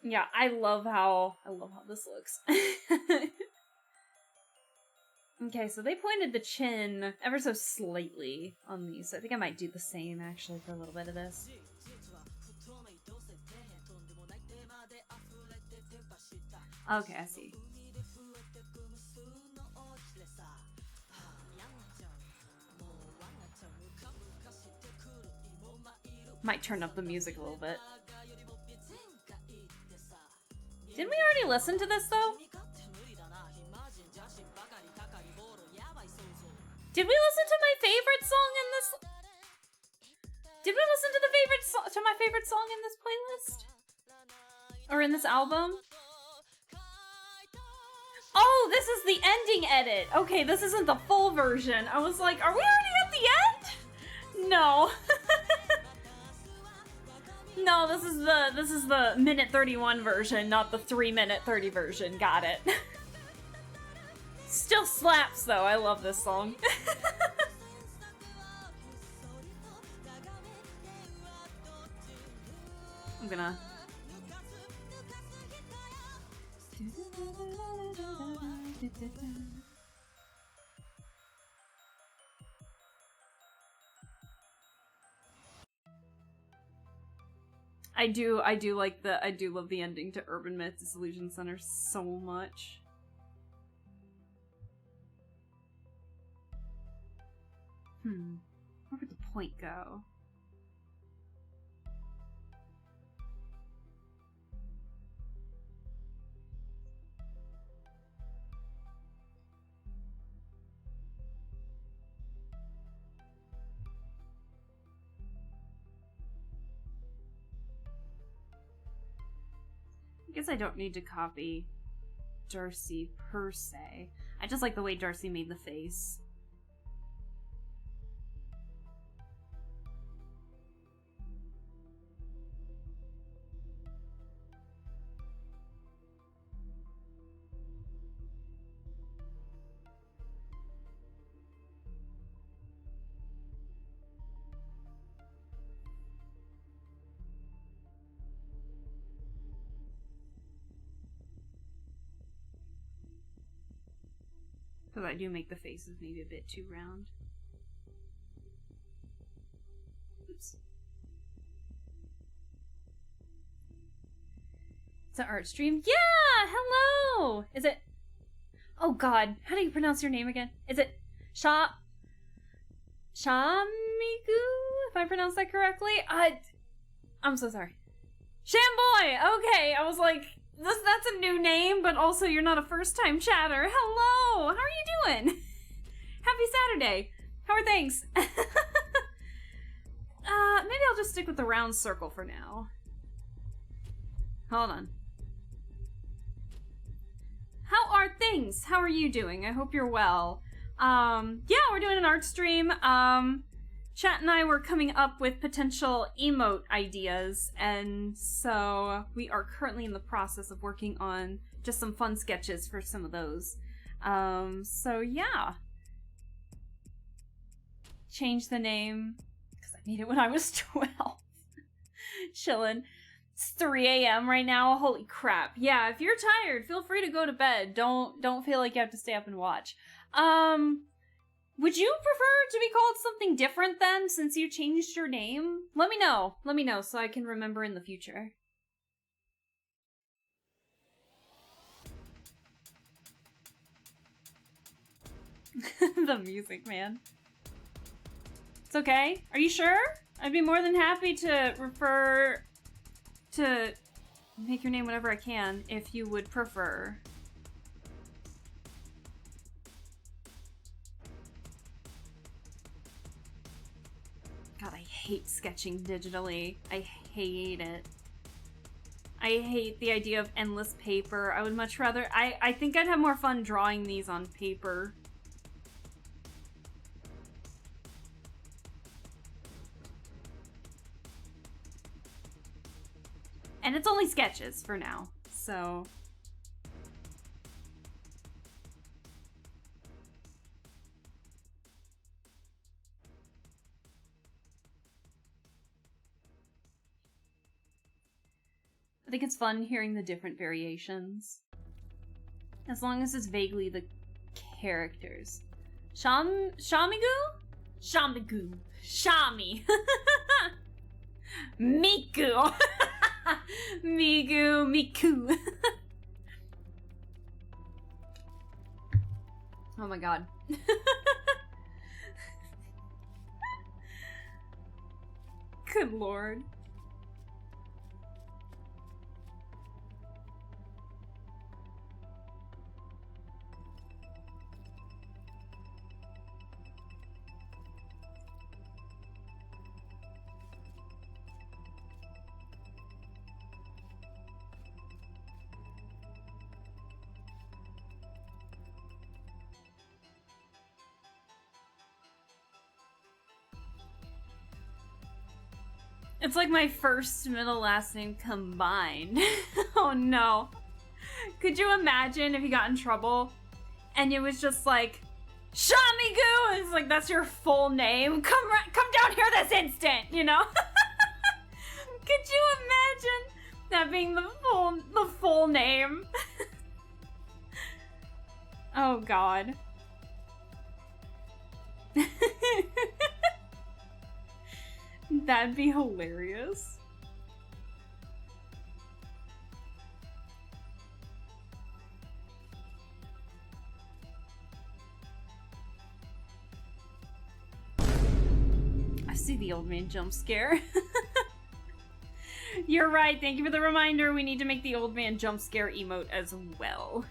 Yeah, I love how this looks. Okay, so they pointed the chin ever so slightly on these. So I think I might do the same actually for a little bit of this. Okay, I see. Might turn up the music a little bit. Didn't we already listen to this though? Did we listen to my favorite song in this? Did we listen to my favorite song in this playlist? Or in this album? Oh, this is the ending edit. Okay, this isn't the full version. I was like, are we already at the end? No. No, this is the minute 31 version, not the 3-minute 30 version. Got it. Still slaps though. I love this song. I'm gonna I do love the ending to Urban Myth Disillusion Center so much. Where would the point go? I guess I don't need to copy Darcy per se. I just like the way Darcy made the face. Because I do make the faces maybe a bit too round. Oops. It's an art stream. Yeah! Hello! Is it... Oh god, how do you pronounce your name again? Is it Shamigu? If I pronounced that correctly? I'm so sorry. Shamboy! Okay, I was like, that's a new name, but also you're not a first-time chatter. Hello! How are you doing? Happy Saturday. How are things? Maybe I'll just stick with the round circle for now. Hold on. How are things? How are you doing? I hope you're well. Yeah, we're doing an art stream. Chat and I were coming up with potential emote ideas, and so we are currently in the process of working on just some fun sketches for some of those. So yeah. Change the name, because I made it when I was 12. Chillin'. It's 3 a.m. right now. Holy crap. Yeah, if you're tired, feel free to go to bed. Don't feel like you have to stay up and watch. Would you prefer to be called something different then, since you changed your name? Let me know. Let me know so I can remember in the future. The music, man. It's okay. Are you sure? I'd be more than happy to make your name whatever I can, if you would prefer. God, I hate sketching digitally. I hate it. I hate the idea of endless paper. I would much rather... I think I'd have more fun drawing these on paper. And it's only sketches for now, so... I think it's fun hearing the different variations. As long as it's vaguely the characters. Shamigu? Shamigu. Shami. Miku. Miku. Oh my god. Good lord. It's like my first middle last name combined. Oh no. Could you imagine if you got in trouble and it was just like, Shamigu! It's like, that's your full name. Come down here this instant, you know? Could you imagine that being the full name? Oh god. That'd be hilarious. I see the old man jump scare. You're right, thank you for the reminder. We need to make the old man jump scare emote as well.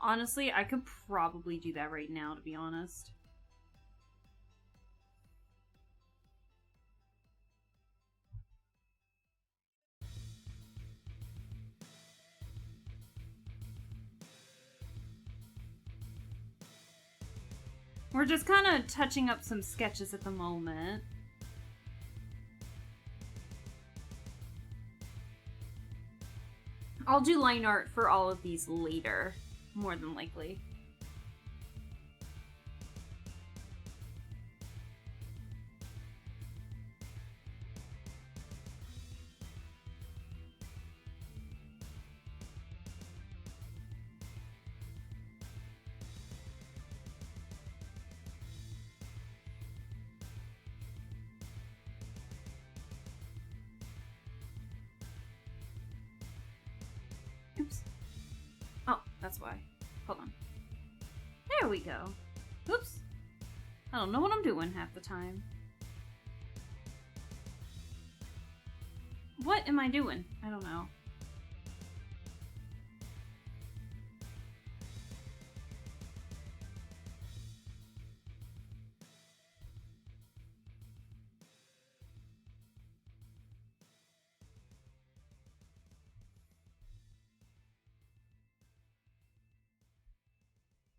Honestly, I could probably do that right now, to be honest. We're just kind of touching up some sketches at the moment. I'll do line art for all of these later, more than likely. That's why. Hold on. There we go. Oops. I don't know what I'm doing half the time. What am I doing? I don't know.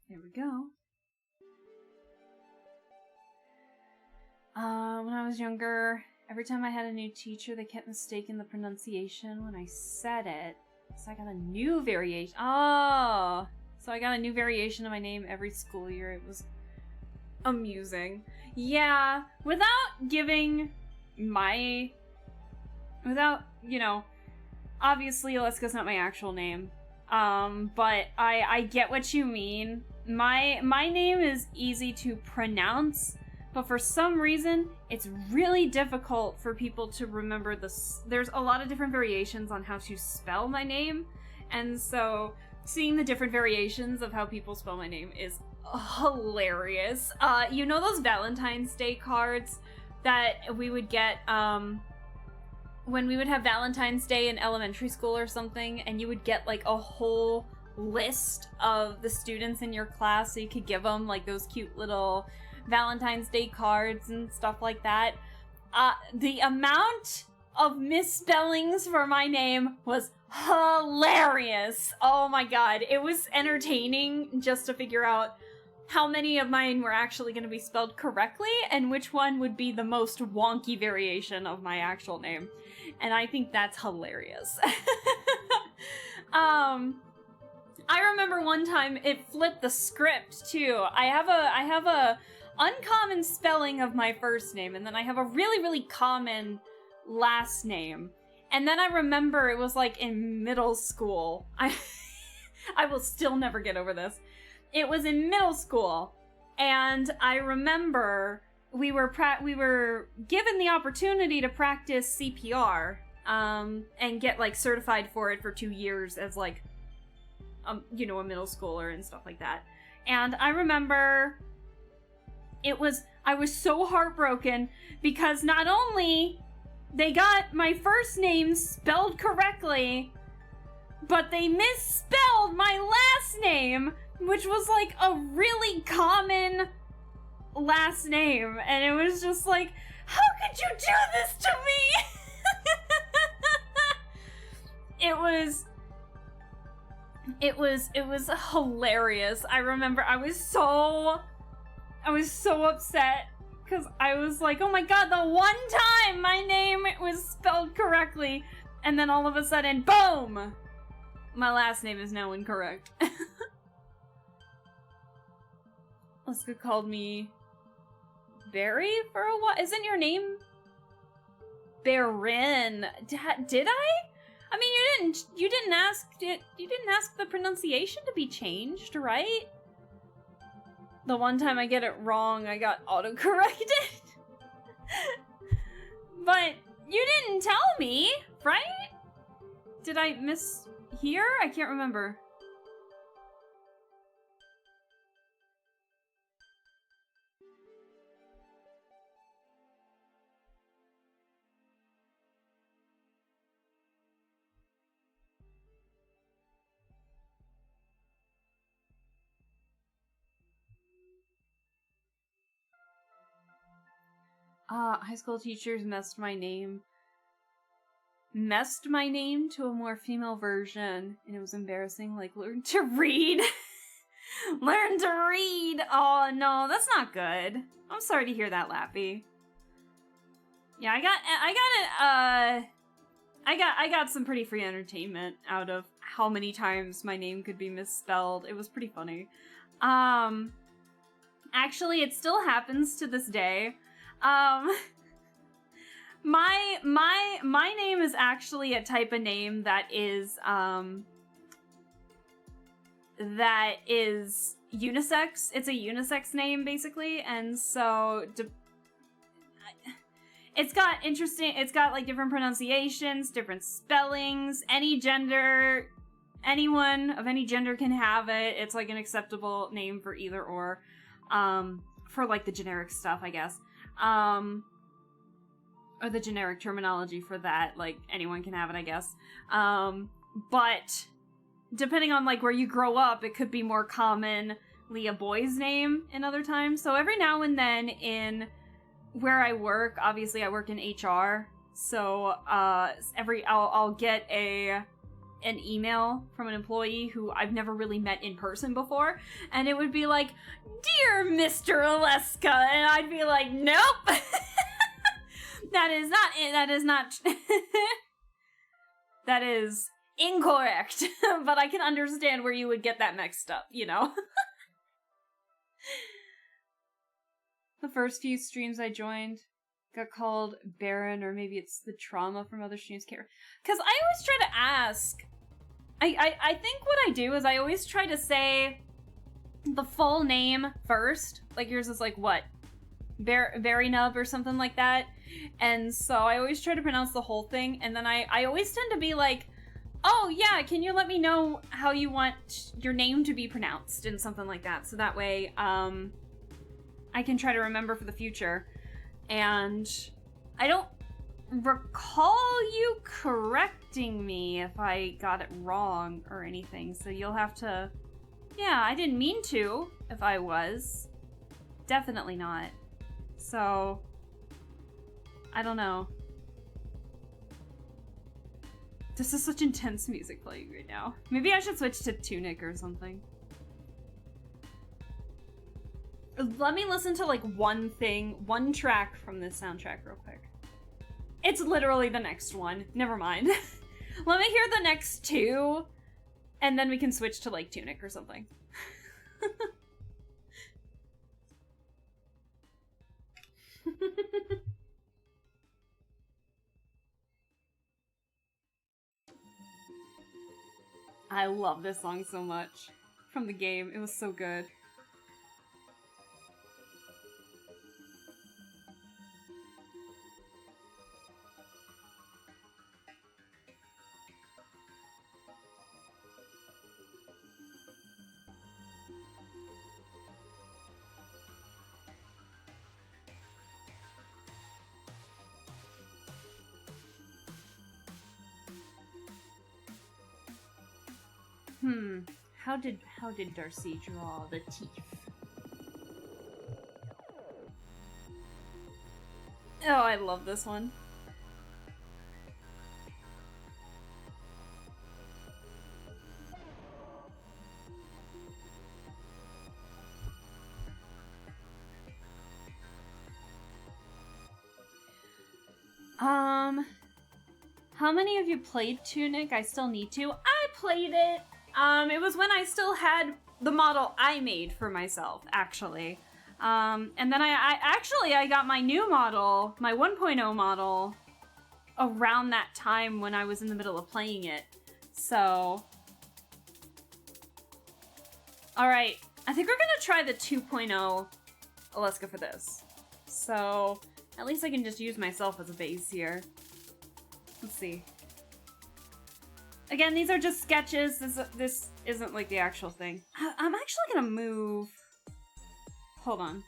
There we go. When I was younger, every time I had a new teacher, they kept mistaking the pronunciation when I said it. So I got a new variation. Oh! So I got a new variation of my name every school year. It was amusing. Yeah, without giving my... Without, you know... Obviously, Alaska's not my actual name. But I get what you mean. My name is easy to pronounce, but for some reason, it's really difficult for people to remember this. There's a lot of different variations on how to spell my name, and so seeing the different variations of how people spell my name is hilarious. You know those Valentine's Day cards that we would get, when we would have Valentine's Day in elementary school or something, and you would get like a whole list of the students in your class so you could give them like those cute little Valentine's Day cards and stuff like that. The amount of misspellings for my name was hilarious. Oh my god, it was entertaining just to figure out how many of mine were actually going to be spelled correctly and which one would be the most wonky variation of my actual name. And I think that's hilarious. I remember one time it flipped the script too. I have a uncommon spelling of my first name, and then I have a really, really common last name. And then I remember it was like in middle school. I will still never get over this. It was in middle school, and I remember we were given the opportunity to practice CPR, and get like certified for it for 2 years as like, you know, a middle schooler and stuff like that. And I remember I was so heartbroken because not only they got my first name spelled correctly, but they misspelled my last name, which was like a really common last name. And it was just like, how could you do this to me? It was hilarious. I remember I was so upset because I was like, oh my god, the one time my name was spelled correctly, and then all of a sudden, boom! My last name is now incorrect. Alaska called me Barry for a while. Isn't your name Barin? Did I? I mean, you didn't ask the pronunciation to be changed, right? The one time I get it wrong, I got autocorrected. But you didn't tell me, right? Did I mishear? I can't remember. High school teachers messed my name to a more female version, and it was embarrassing. Like, learn to read. Learn to read. Oh no, that's not good. I'm sorry to hear that, Lappy. Yeah, I got some pretty free entertainment out of how many times my name could be misspelled. It was pretty funny. Actually, it still happens to this day. My name is actually a type of name that is unisex. It's a unisex name, basically, and so it's got like different pronunciations, different spellings. Any gender anyone of any gender can have it. It's like an acceptable name for either or. For like the generic stuff, I guess. Or the generic terminology for that, like anyone can have it, I guess. But depending on like where you grow up, it could be more commonly a boy's name in other times. So every now and then in where I work, obviously I work in HR, so I'll get an email from an employee who I've never really met in person before, and it would be like, "Dear Mr. Aleska," and I'd be like, "Nope." That is that is incorrect. But I can understand where you would get that mixed up, you know? The first few streams I joined got called Baron, or maybe it's the trauma from other streams. Because I always try to ask. I think what I do is I always try to say the full name first. Like yours is like what? Berry Nub or something like that. And so I always try to pronounce the whole thing. And then I always tend to be like, "Oh yeah, can you let me know how you want your name to be pronounced?" and something like that. So that way, I can try to remember for the future. And I don't recall you correcting me if I got it wrong or anything. So you'll have to... Yeah, I didn't mean to if I was. Definitely not. So... I don't know. This is such intense music playing right now. Maybe I should switch to Tunic or something. Let me listen to like one track from this soundtrack real quick. It's literally the next one. Never mind. Let me hear the next two, and then we can switch to like Tunic or something. I love this song so much. From the game, it was so good. How did Darcy draw the teeth? Oh, I love this one. How many of you played Tunic? I still need to. I played it. It was when I still had the model I made for myself, actually. And then I got my new model, my 1.0 model, around that time when I was in the middle of playing it. So... Alright, I think we're gonna try the 2.0 Aleska for this. So, at least I can just use myself as a base here. Let's see. Again, these are just sketches. This isn't like the actual thing. I'm actually gonna move... Hold on.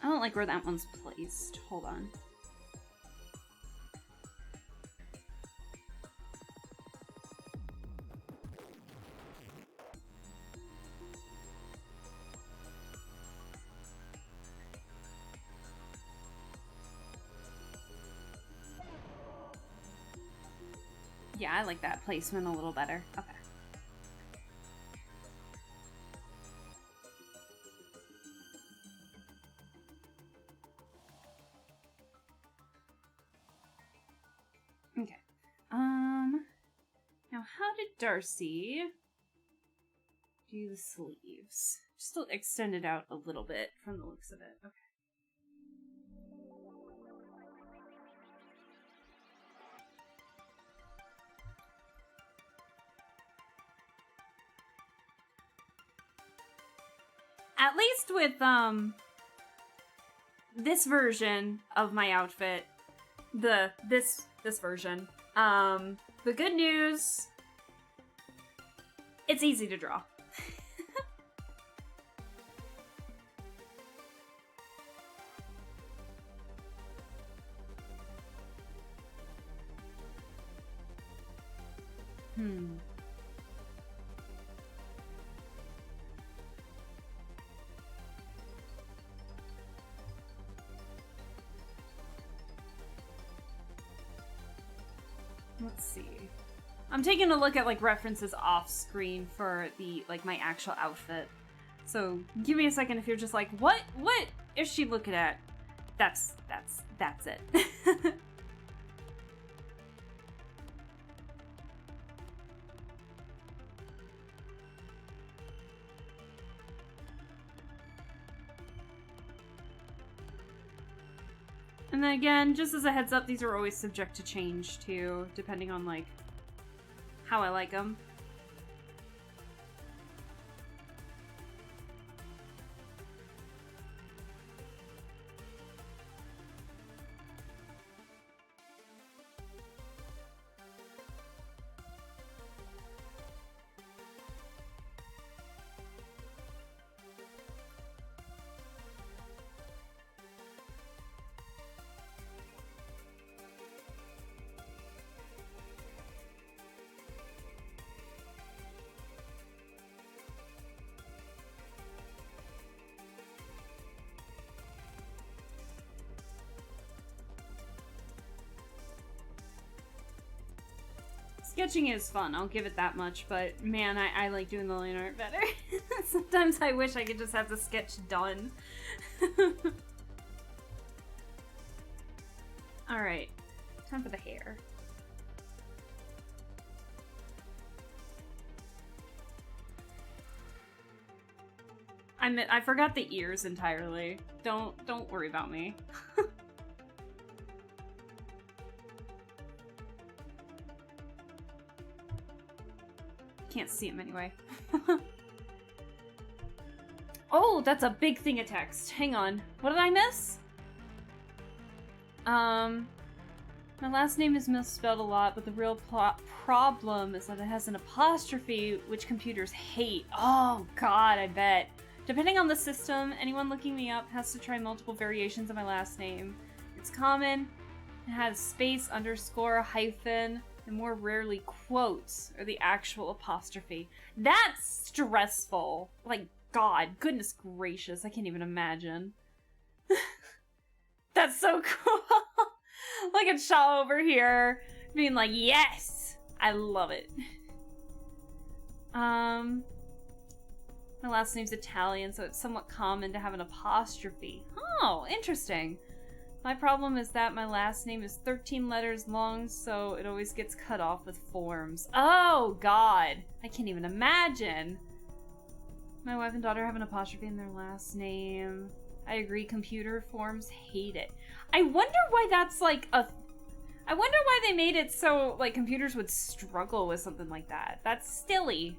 I don't like where that one's placed. Hold on. Yeah, I like that placement a little better. Okay. Okay. Now how did Darcy do the sleeves? Just extend it out a little bit from the looks of it. Okay. At least with this version of my outfit, this version. The good news, it's easy to draw. Let's see. I'm taking a look at like references off screen for the like my actual outfit. So give me a second if you're just like, what is she looking at? That's it. And then again, just as a heads up, these are always subject to change too, depending on like how I like them. Sketching is fun, I'll give it that much, but man, I like doing the line art better. Sometimes I wish I could just have the sketch done. Alright, time for the hair. I forgot the ears entirely. Don't worry about me. Can't see him anyway. Oh, that's a big thing of text. Hang on. What did I miss? My last name is misspelled a lot, but the real problem is that it has an apostrophe, which computers hate. Oh god, I bet. Depending on the system, anyone looking me up has to try multiple variations of my last name. It's common. It has space, underscore, hyphen, and more rarely quotes or the actual apostrophe. That's stressful. Like, God, goodness gracious, I can't even imagine. That's so cool. Look at Shaw over here being like, yes, I love it. My last name's Italian, so it's somewhat common to have an apostrophe. Oh, interesting. My problem is that my last name is 13 letters long, so it always gets cut off with forms. Oh, God. I can't even imagine. My wife and daughter have an apostrophe in their last name. I agree, computer forms hate it. I wonder why that's like a... I wonder why they made it so, like, computers would struggle with something like that. That's silly.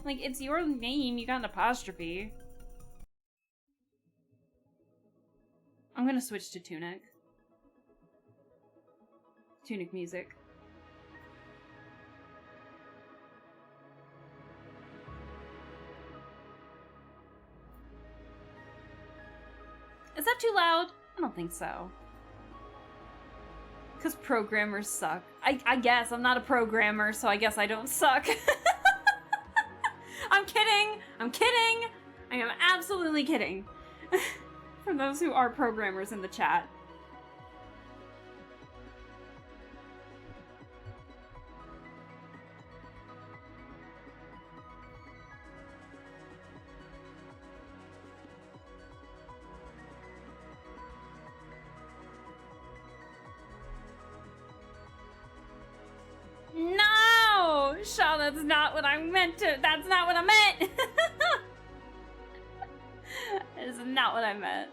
Like, it's your name, you got an apostrophe. I'm gonna switch to Tunic. Tunic music. Is that too loud? I don't think so. Because programmers suck. I guess. I'm not a programmer, so I guess I don't suck. I'm kidding! I'm kidding! I am absolutely kidding. For those who are programmers in the chat. No! Shaw, that's not what I meant to. That's not what I meant! That is not what I meant.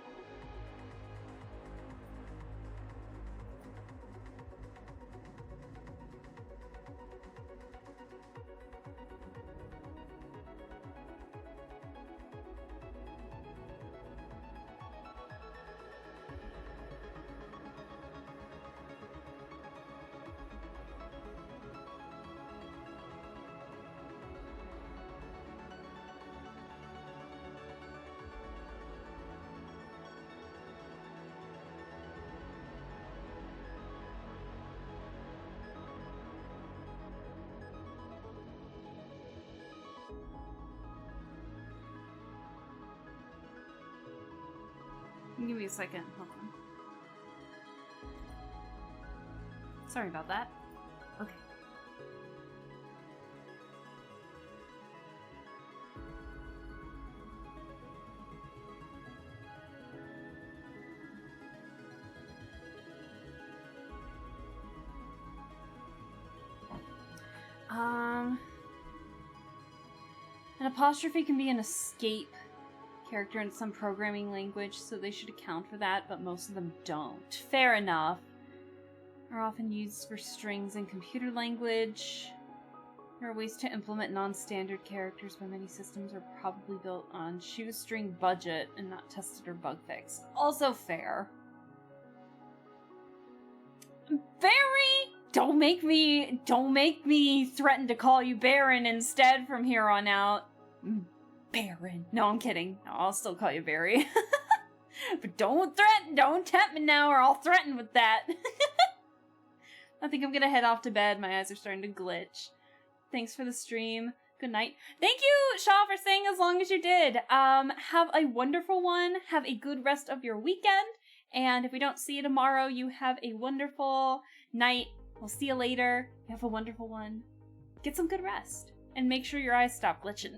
Give me a second. Hold on. Sorry about that. Okay. An apostrophe can be an escape character in some programming language, so they should account for that, but most of them don't. Fair enough. Are often used for strings in computer language. There are ways to implement non-standard characters, but many systems are probably built on shoestring budget and not tested or bug fixed. Also fair. Barry! Don't make me threaten to call you Baron instead from here on out. Baron. No, I'm kidding. No, I'll still call you Barry. But don't tempt me now or I'll threaten with that. I think I'm gonna head off to bed. My eyes are starting to glitch. Thanks for the stream. Good night. Thank you, Shaw, for staying as long as you did. Have a wonderful one. Have a good rest of your weekend. And if we don't see you tomorrow, you have a wonderful night. We'll see you later. You have a wonderful one. Get some good rest. And make sure your eyes stop glitching.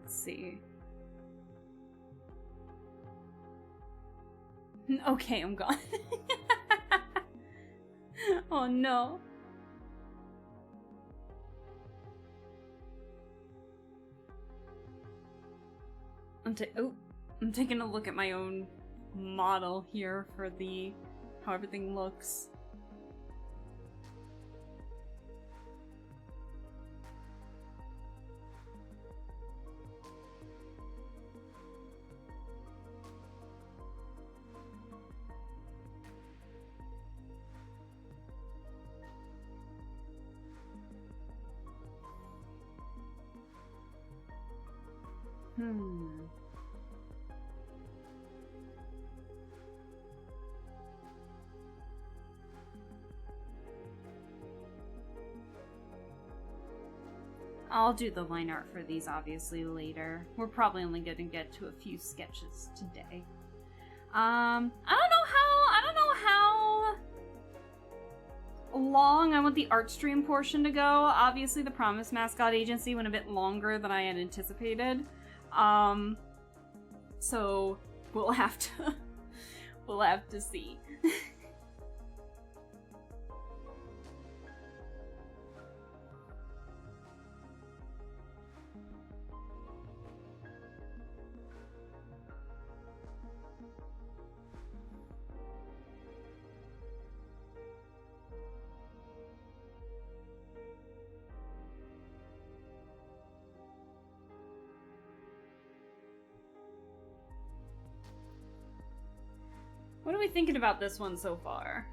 Let's see. Okay, I'm gone. Oh no. I'm taking a look at my own model here for how everything looks. I'll do the line art for these obviously later. We're probably only going to get to a few sketches today. I don't know how long I want the art stream portion to go. Obviously the Promise Mascot Agency went a bit longer than I had anticipated. So we'll have to see. What are we thinking about this one so far?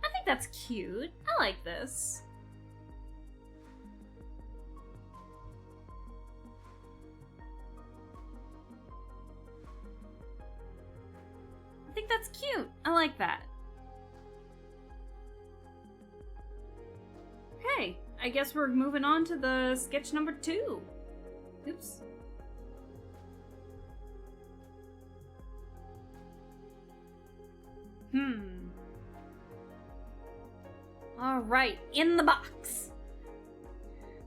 I think that's cute. I like this. I think that's cute. I like that. Okay. I guess we're moving on to the sketch number 2. Oops. Alright, in the box.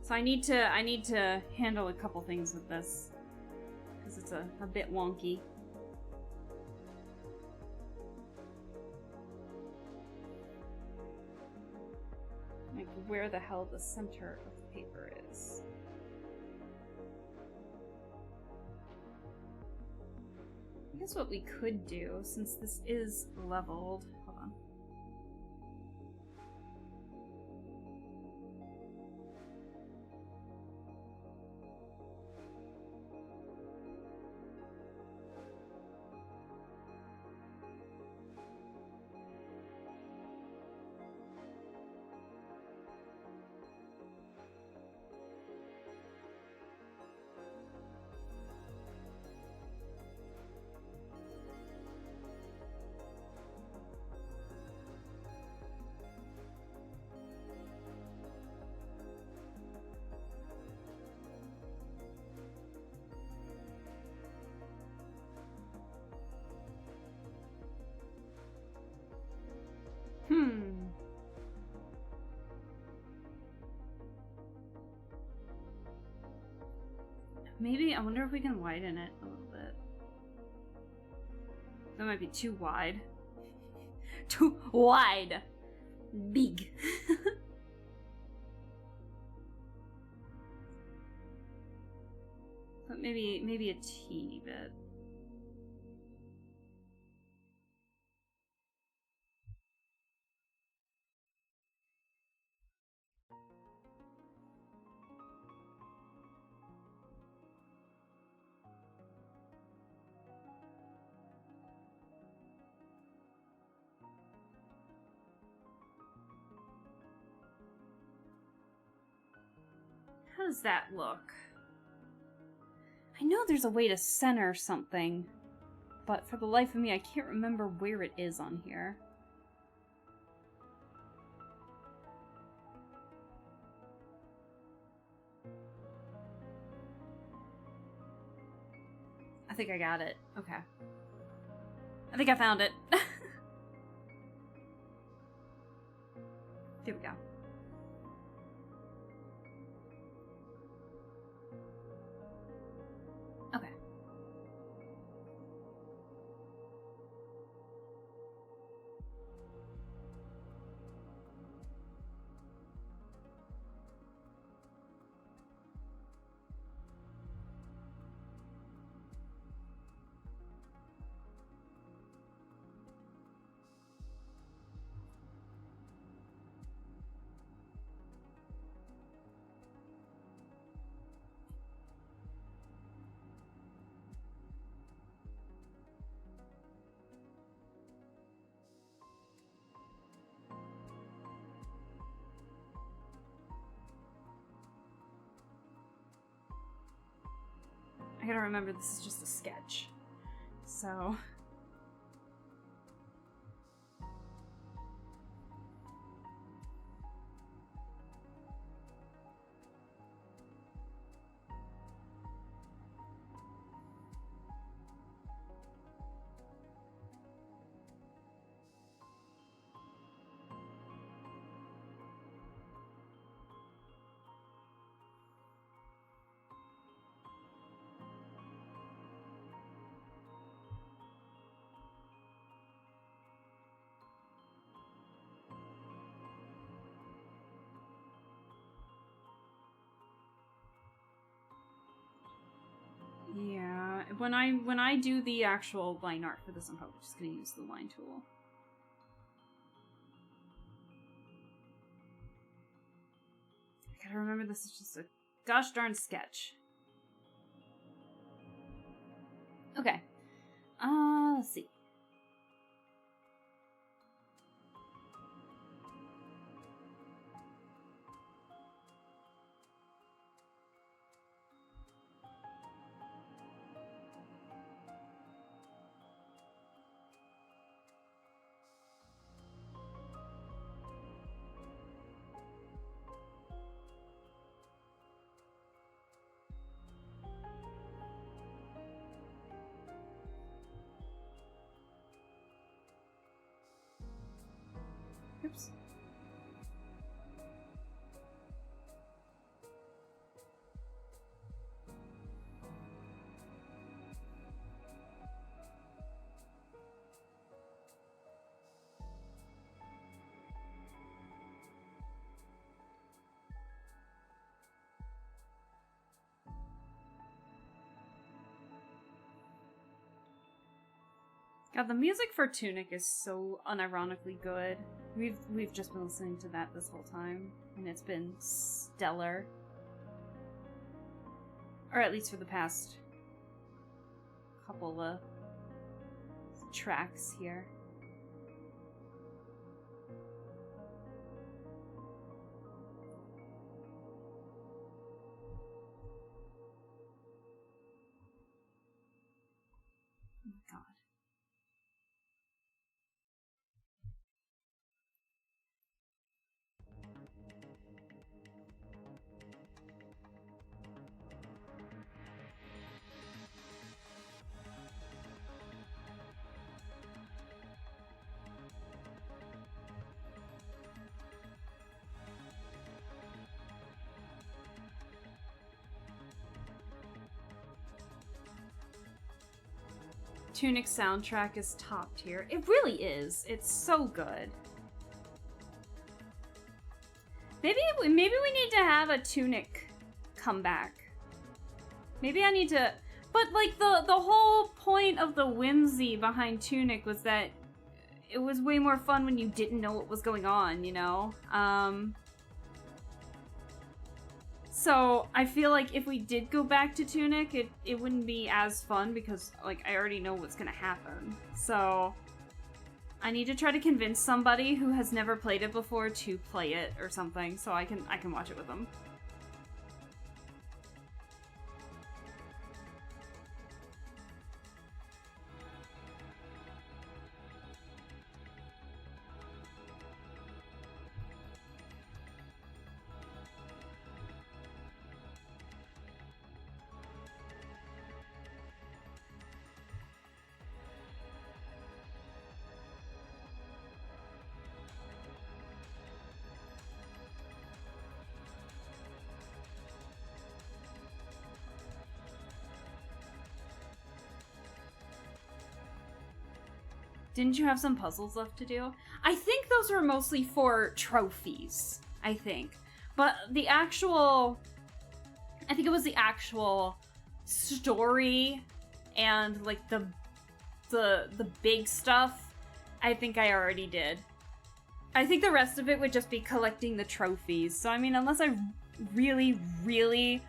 So I need to handle a couple things with this. Because it's a bit wonky. Like where the hell the center of the paper is. I guess what we could do, since this is leveled, hold on. Maybe, I wonder if we can widen it a little bit. That might be too wide. Too wide! Big. But maybe a teeny bit. How does that look? I know there's a way to center something, but for the life of me, I can't remember where it is on here. I think I got it. Okay. I think I found it. Here we go. Okay. I gotta remember this is just a sketch. So... yeah, when I do the actual line art for this, I'm probably just gonna use the line tool. I gotta remember this is just a gosh darn sketch. Okay. Let's see. Oops. God, the music for Tunic is so unironically good. We've just been listening to that this whole time, and it's been stellar. Or at least for the past couple of tracks here. Oh my god. Tunic soundtrack is top tier. It really is. It's so good. Maybe we need to have a Tunic comeback. Maybe I need to... But, like, the whole point of the whimsy behind Tunic was that it was way more fun when you didn't know what was going on, you know? So, I feel like if we did go back to Tunic, it wouldn't be as fun because, like, I already know what's gonna happen. So, I need to try to convince somebody who has never played it before to play it or something so I can watch it with them. Didn't you have some puzzles left to do? I think those were mostly for trophies, I think. But the actual... I think it was the actual story and, like, the big stuff, I think I already did. I think the rest of it would just be collecting the trophies. So, I mean, unless I really, really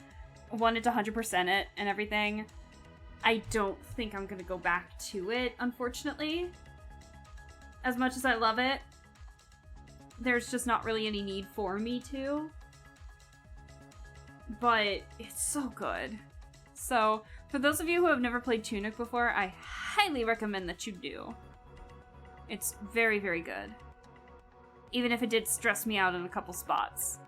wanted to 100% it and everything, I don't think I'm gonna go back to it, unfortunately. As much as I love it, there's just not really any need for me to. But it's so good. So, for those of you who have never played Tunic before, I highly recommend that you do. It's very, very good. Even if it did stress me out in a couple spots.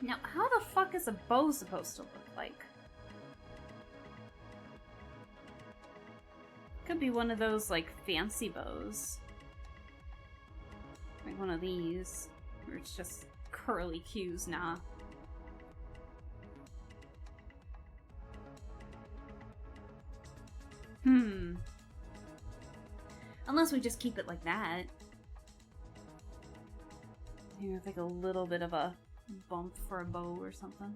Now, how the fuck is a bow supposed to look like? Could be one of those, like, fancy bows. Like one of these, where it's just curly cues, nah. Unless we just keep it like that. Maybe with like a little bit of a bump for a bow or something.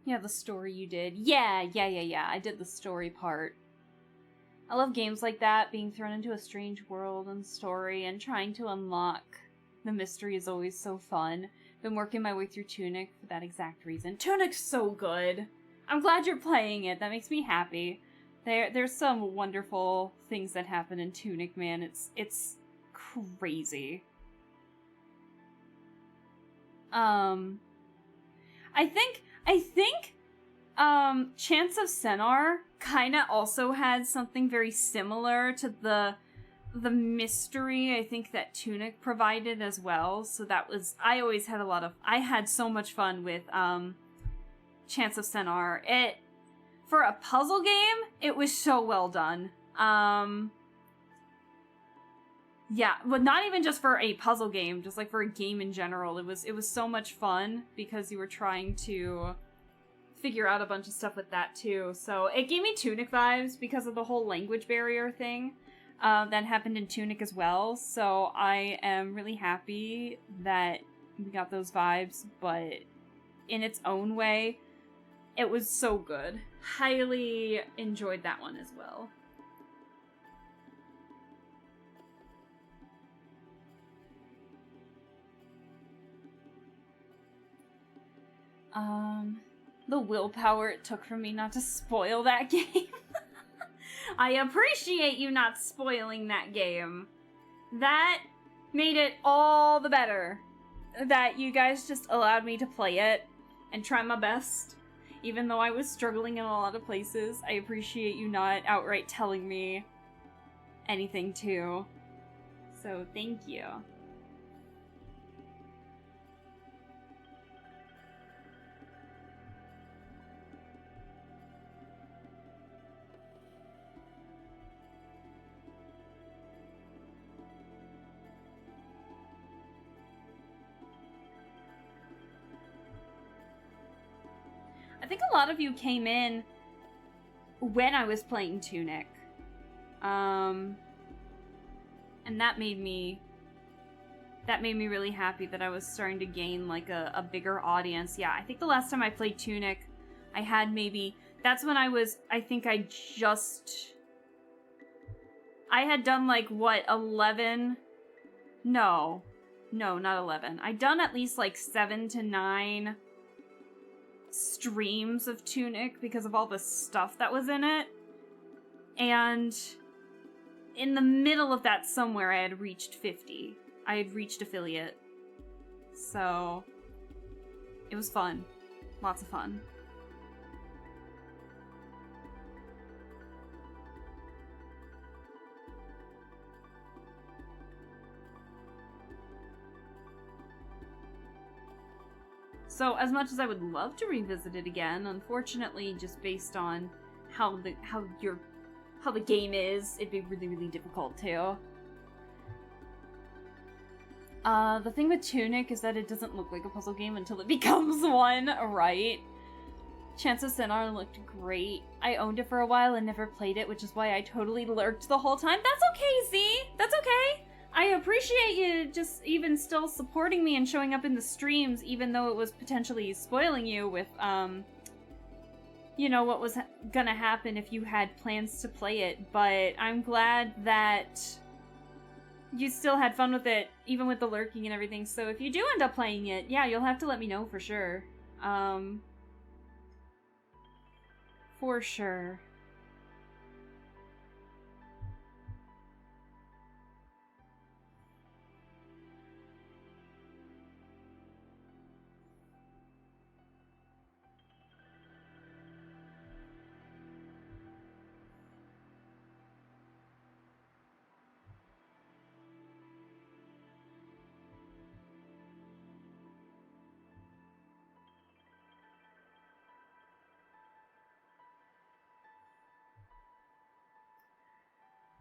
Yeah, the story you did. Yeah, I did the story part. I love games like that, being thrown into a strange world and story and trying to unlock the mystery is always so fun. Been working my way through Tunic for that exact reason. Tunic's so good! I'm glad you're playing it, that makes me happy. There's some wonderful things that happen in Tunic, man. It's crazy. I think Chance of Senar kinda also had something very similar to the mystery I think that Tunic provided as well. So that was, I had so much fun with Chance of Senar. For a puzzle game, it was so well done. Yeah, but not even just for a puzzle game, just like for a game in general. It was so much fun because you were trying to figure out a bunch of stuff with that too. So it gave me Tunic vibes because of the whole language barrier thing that happened in Tunic as well. So I am really happy that we got those vibes, but in its own way, it was so good. Highly enjoyed that one as well. The willpower it took from me not to spoil that game. I appreciate you not spoiling that game. That made it all the better. that you guys just allowed me to play it and try my best, even though I was struggling in a lot of places. I appreciate you not outright telling me anything too. So thank you. I think a lot of you came in when I was playing Tunic. And that made me really happy that I was starting to gain like a bigger audience. Yeah, I think the last time I played Tunic, I had maybe, that's when I had done like what, 11? No, not 11. I'd done at least like 7 to 9 streams of Tunic because of all the stuff that was in it. And in the middle of that somewhere, I had reached 50. I had reached affiliate. So it was fun. Lots of fun. So as much as I would love to revisit it again, unfortunately, just based on how the game is, it'd be really, really difficult to. The thing with Tunic is that it doesn't look like a puzzle game until it becomes one, right? Chance of Sinner looked great. I owned it for a while and never played it, which is why I totally lurked the whole time. That's okay, Z! That's okay! I appreciate you just even still supporting me and showing up in the streams, even though it was potentially spoiling you with, you know, what was gonna happen if you had plans to play it. But I'm glad that you still had fun with it, even with the lurking and everything. So if you do end up playing it, yeah, you'll have to let me know for sure. For sure.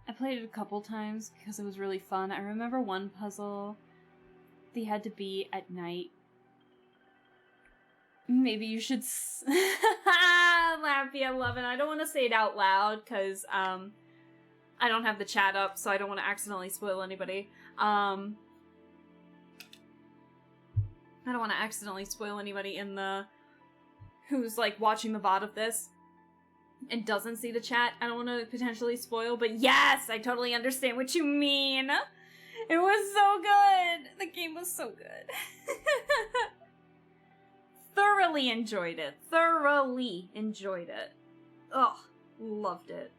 I played it a couple times because it was really fun. I remember one puzzle, they had to be at night. Maybe you should Lappy, I love it. I don't want to say it out loud because I don't have the chat up, so I don't want to accidentally spoil anybody. I don't want to accidentally spoil anybody in the who's like watching the VOD of this and doesn't see the chat. I don't want to potentially spoil, but yes, I totally understand what you mean. It was so good. The game was so good. Thoroughly enjoyed it. Thoroughly enjoyed it. Ugh, loved it.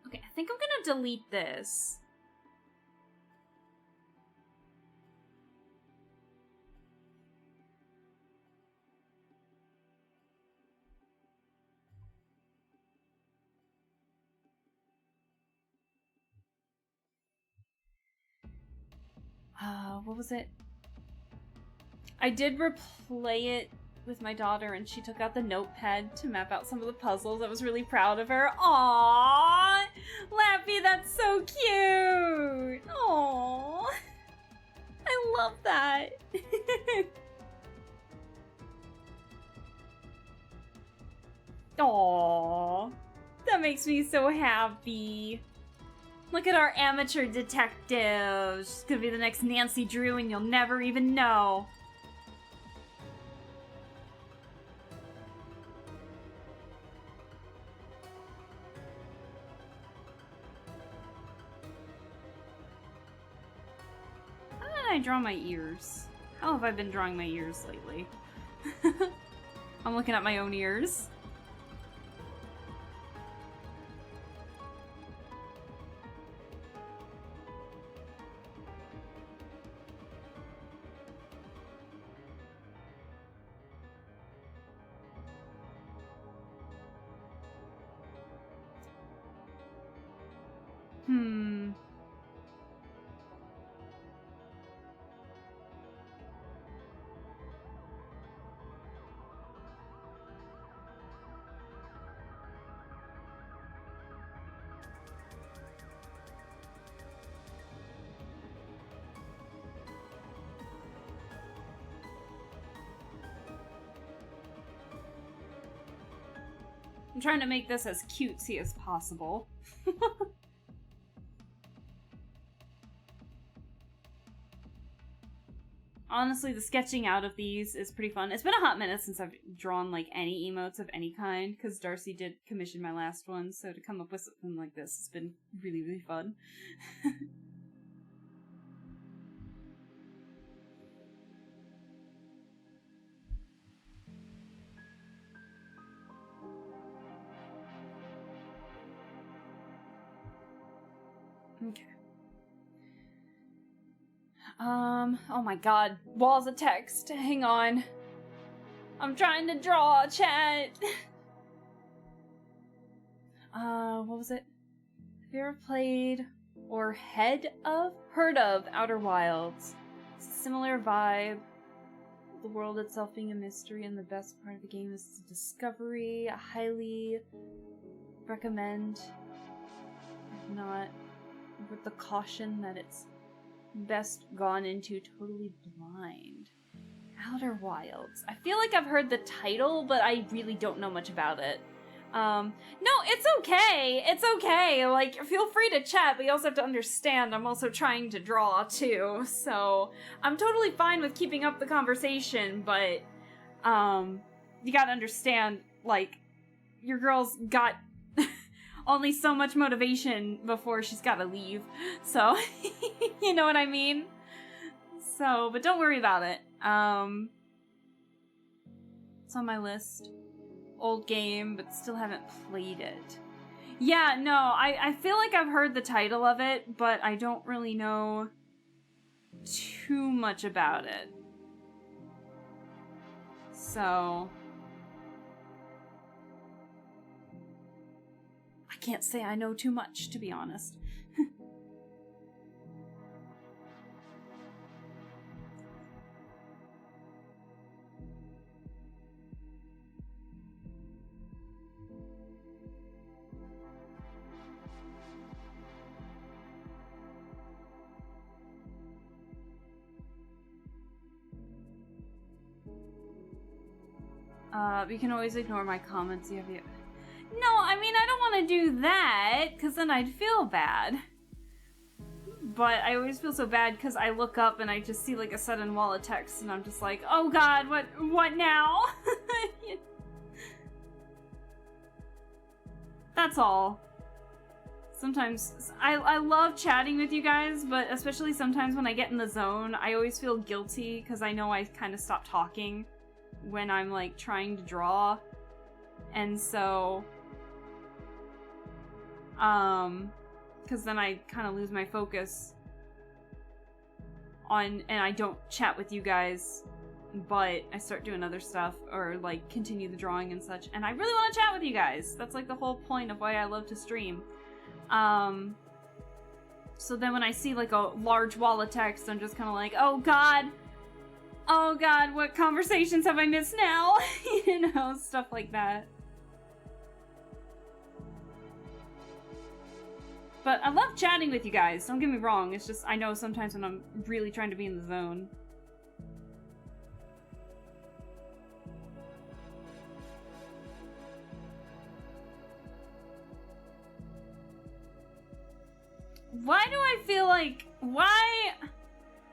Okay, I think I'm gonna delete this. What was it? I did replay it with my daughter, and she took out the notepad to map out some of the puzzles. I was really proud of her. Aww! Lappy, that's so cute! Aww! I love that! Aww! That makes me so happy. Look at our amateur detective. She's gonna be the next Nancy Drew and you'll never even know. How did I draw my ears? How have I been drawing my ears lately? I'm looking at my own ears. I'm trying to make this as cutesy as possible. Honestly, the sketching out of these is pretty fun. It's been a hot minute since I've drawn, like, any emotes of any kind, because Darcy did commission my last one, so to come up with something like this has been really, really fun. Okay. Oh my god. Walls of text. Hang on. I'm trying to draw, chat. What was it? Have you ever played or heard of Outer Wilds? It's a similar vibe. The world itself being a mystery, and the best part of the game is the discovery. I highly recommend. If not, with the caution that it's best gone into totally blind. Outer Wilds. I feel like I've heard the title, but I really don't know much about it. No, it's okay. It's okay. Like, feel free to chat, but you also have to understand I'm also trying to draw, too. So, I'm totally fine with keeping up the conversation, but, you gotta understand, like, your girl's got only so much motivation before she's gotta leave. So, you know what I mean? So, but don't worry about it. It's on my list. Old game, but still haven't played it. Yeah, no, I feel like I've heard the title of it, but I don't really know too much about it. So, I can't say I know too much, to be honest. You can always ignore my comments. No, I mean, I don't want to do that, because then I'd feel bad. But I always feel so bad because I look up and I just see like a sudden wall of text and I'm just like, oh god, what now? That's all. Sometimes, I love chatting with you guys, but especially sometimes when I get in the zone, I always feel guilty because I know I kind of stop talking when I'm like trying to draw. And so, because then I kind of lose my focus on, and I don't chat with you guys, but I start doing other stuff or like continue the drawing and such, and I really want to chat with you guys. That's like the whole point of why I love to stream. So then when I see like a large wall of text, I'm just kind of like, oh god, what conversations have I missed now? You know, stuff like that. But I love chatting with you guys, don't get me wrong, it's just I know sometimes when I'm really trying to be in the zone. Why do I feel like... Why...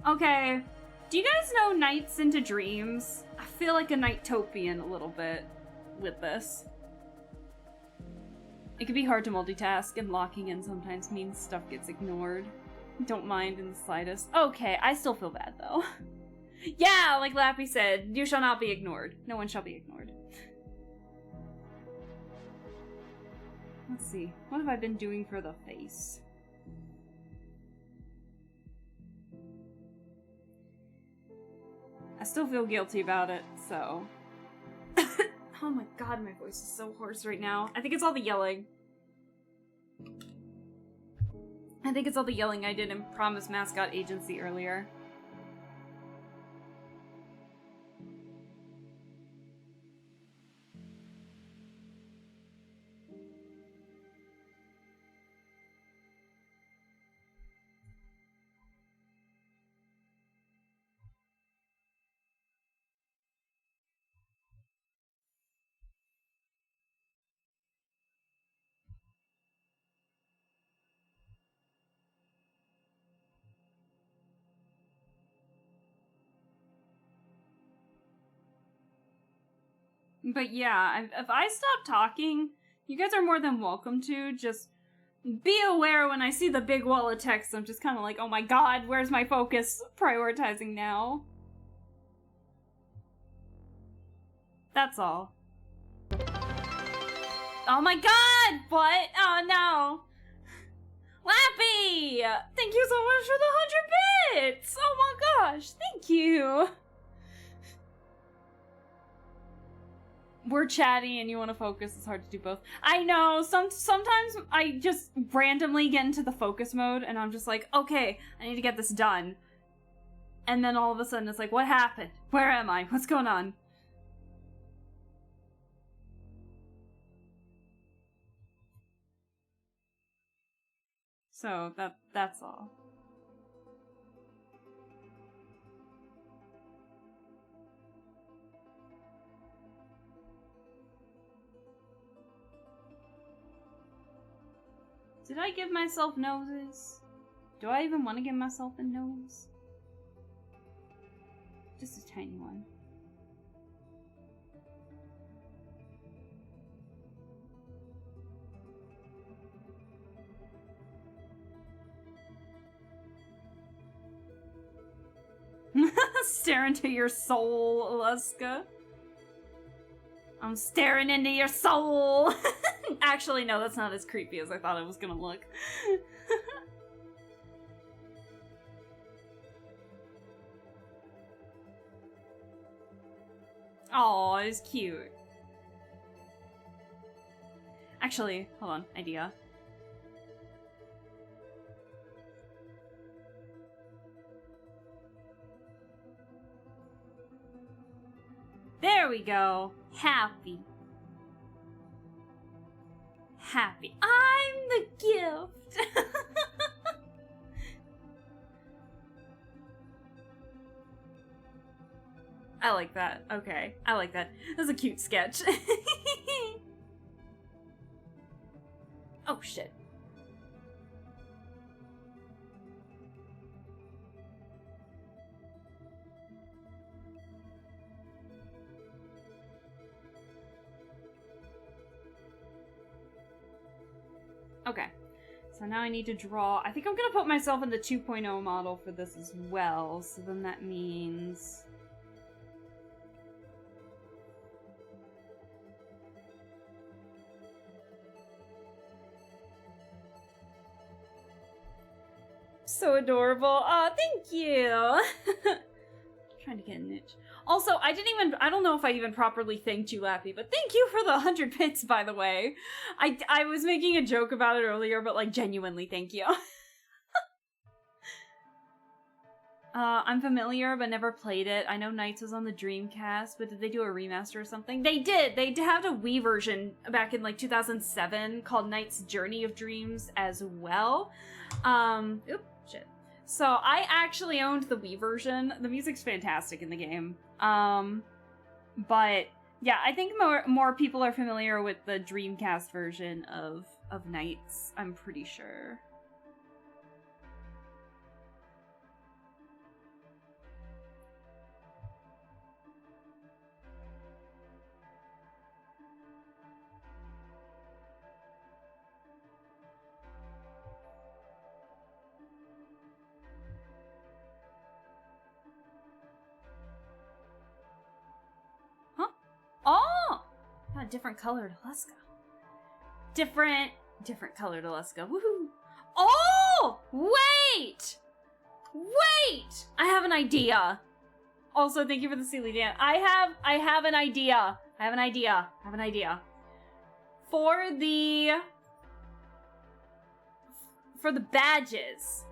Okay, do you guys know Nights into Dreams? I feel like a Nightopian a little bit with this. It can be hard to multitask, and locking in sometimes means stuff gets ignored. Don't mind in the slightest. Okay, I still feel bad, though. Yeah, like Lappy said, you shall not be ignored. No one shall be ignored. Let's see. What have I been doing for the face? I still feel guilty about it, so... Oh my god, my voice is so hoarse right now. I think it's all the yelling. I think it's all the yelling I did in Promise Mascot Agency earlier. But yeah, if I stop talking, you guys are more than welcome to. Just be aware when I see the big wall of text, I'm just kind of like, oh my god, where's my focus? Prioritizing now. That's all. Oh my god! What? Oh no! Lappy! Thank you so much for the 100 bits! Oh my gosh, thank you! We're chatty and you want to focus, it's hard to do both. I know, sometimes I just randomly get into the focus mode and I'm just like, okay, I need to get this done. And then all of a sudden it's like, what happened? Where am I? What's going on? So, that's all. Did I give myself noses? Do I even want to give myself a nose? Just a tiny one. Stare into your soul, Alaska. I'm staring into your soul. Actually, no, that's not as creepy as I thought it was gonna look. Oh, it's cute. Actually, hold on, idea. There we go. Happy. Happy. I'm the gift. I like that. Okay. I like that. That's a cute sketch. Oh, shit. Okay, so now I need to draw. I think I'm gonna put myself in the 2.0 model for this as well, so then that means... So adorable. Aw, thank you! Trying to get an itch. Also, I don't know if I even properly thanked you, Lappy, but thank you for the 100 bits, by the way. I was making a joke about it earlier, but, like, genuinely thank you. I'm familiar, but never played it. I know Knights was on the Dreamcast, but did they do a remaster or something? They did! They had a Wii version back in, like, 2007 called Knight's Journey of Dreams as well. Oop, shit. So, I actually owned the Wii version. The music's fantastic in the game. But, yeah, I think more people are familiar with the Dreamcast version of Knights, I'm pretty sure. Oh! Got a different colored Alaska. Different colored Alaska. Woohoo! Oh! Wait! Wait! I have an idea. Also, thank you for the Sealy Dan. I have an idea. I have an idea. For for the badges.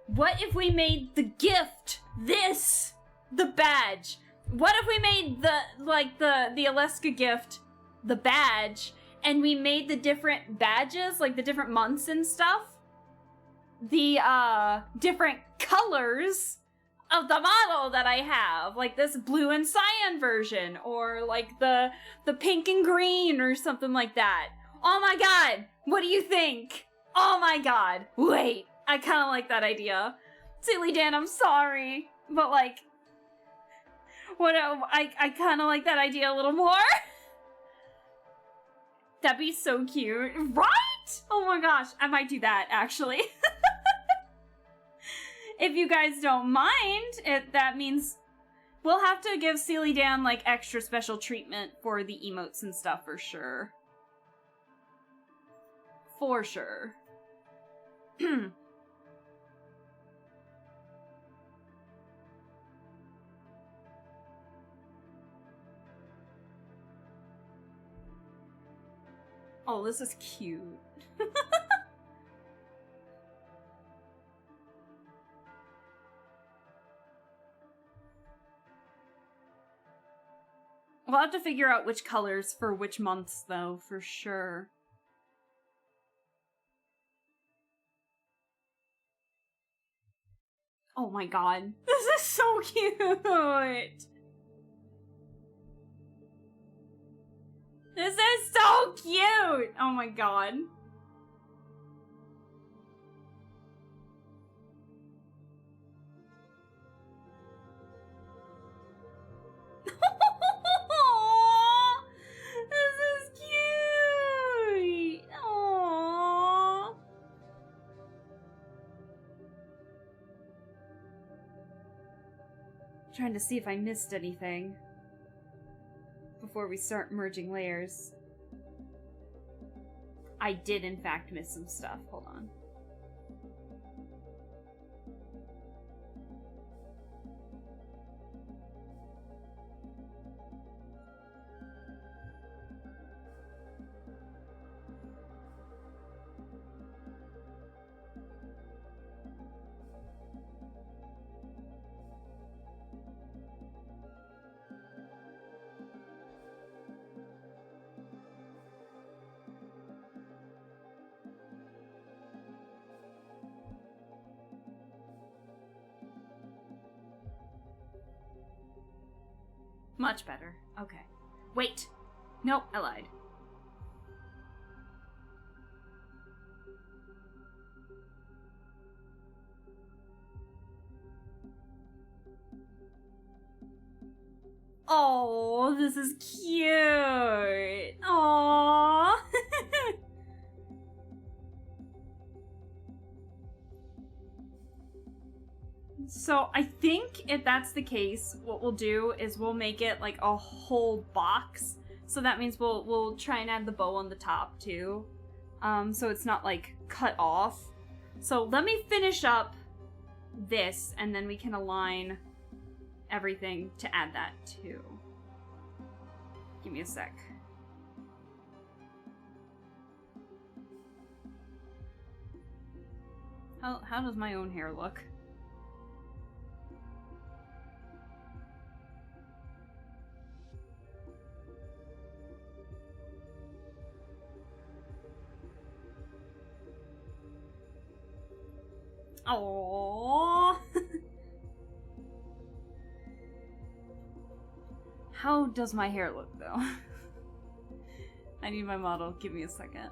What if we made the gift this the badge? What if we made the Alaska gift the badge, and we made the different badges, like the different months and stuff, the different colors of the model that I have, like this blue and cyan version, or like the pink and green or something like that. Oh my god, what do you think? Oh my god, wait, I kind of like that idea. Silly Dan, I'm sorry, but like, what I kind of like that idea a little more. That'd be so cute, right? Oh my gosh, I might do that actually. If you guys don't mind, that means we'll have to give Sealy Dan like extra special treatment for the emotes and stuff for sure. For sure. Oh, this is cute. We'll have to figure out which colors for which months, though, for sure. Oh my god. This is so cute! This is so cute! Oh my god. This is cute! Aww. Trying to see if I missed anything before we start merging layers. I did in fact miss some stuff. Hold on. Much better. Okay. Wait. Nope, I lied. Oh, this is cute. Aww. So I think if that's the case, what we'll do is we'll make it like a whole box. So that means we'll try and add the bow on the top too. So it's not like cut off. So let me finish up this and then we can align everything to add that too. Give me a sec. How does my own hair look? Aww. How does my hair look though? I need my model. Give me a second.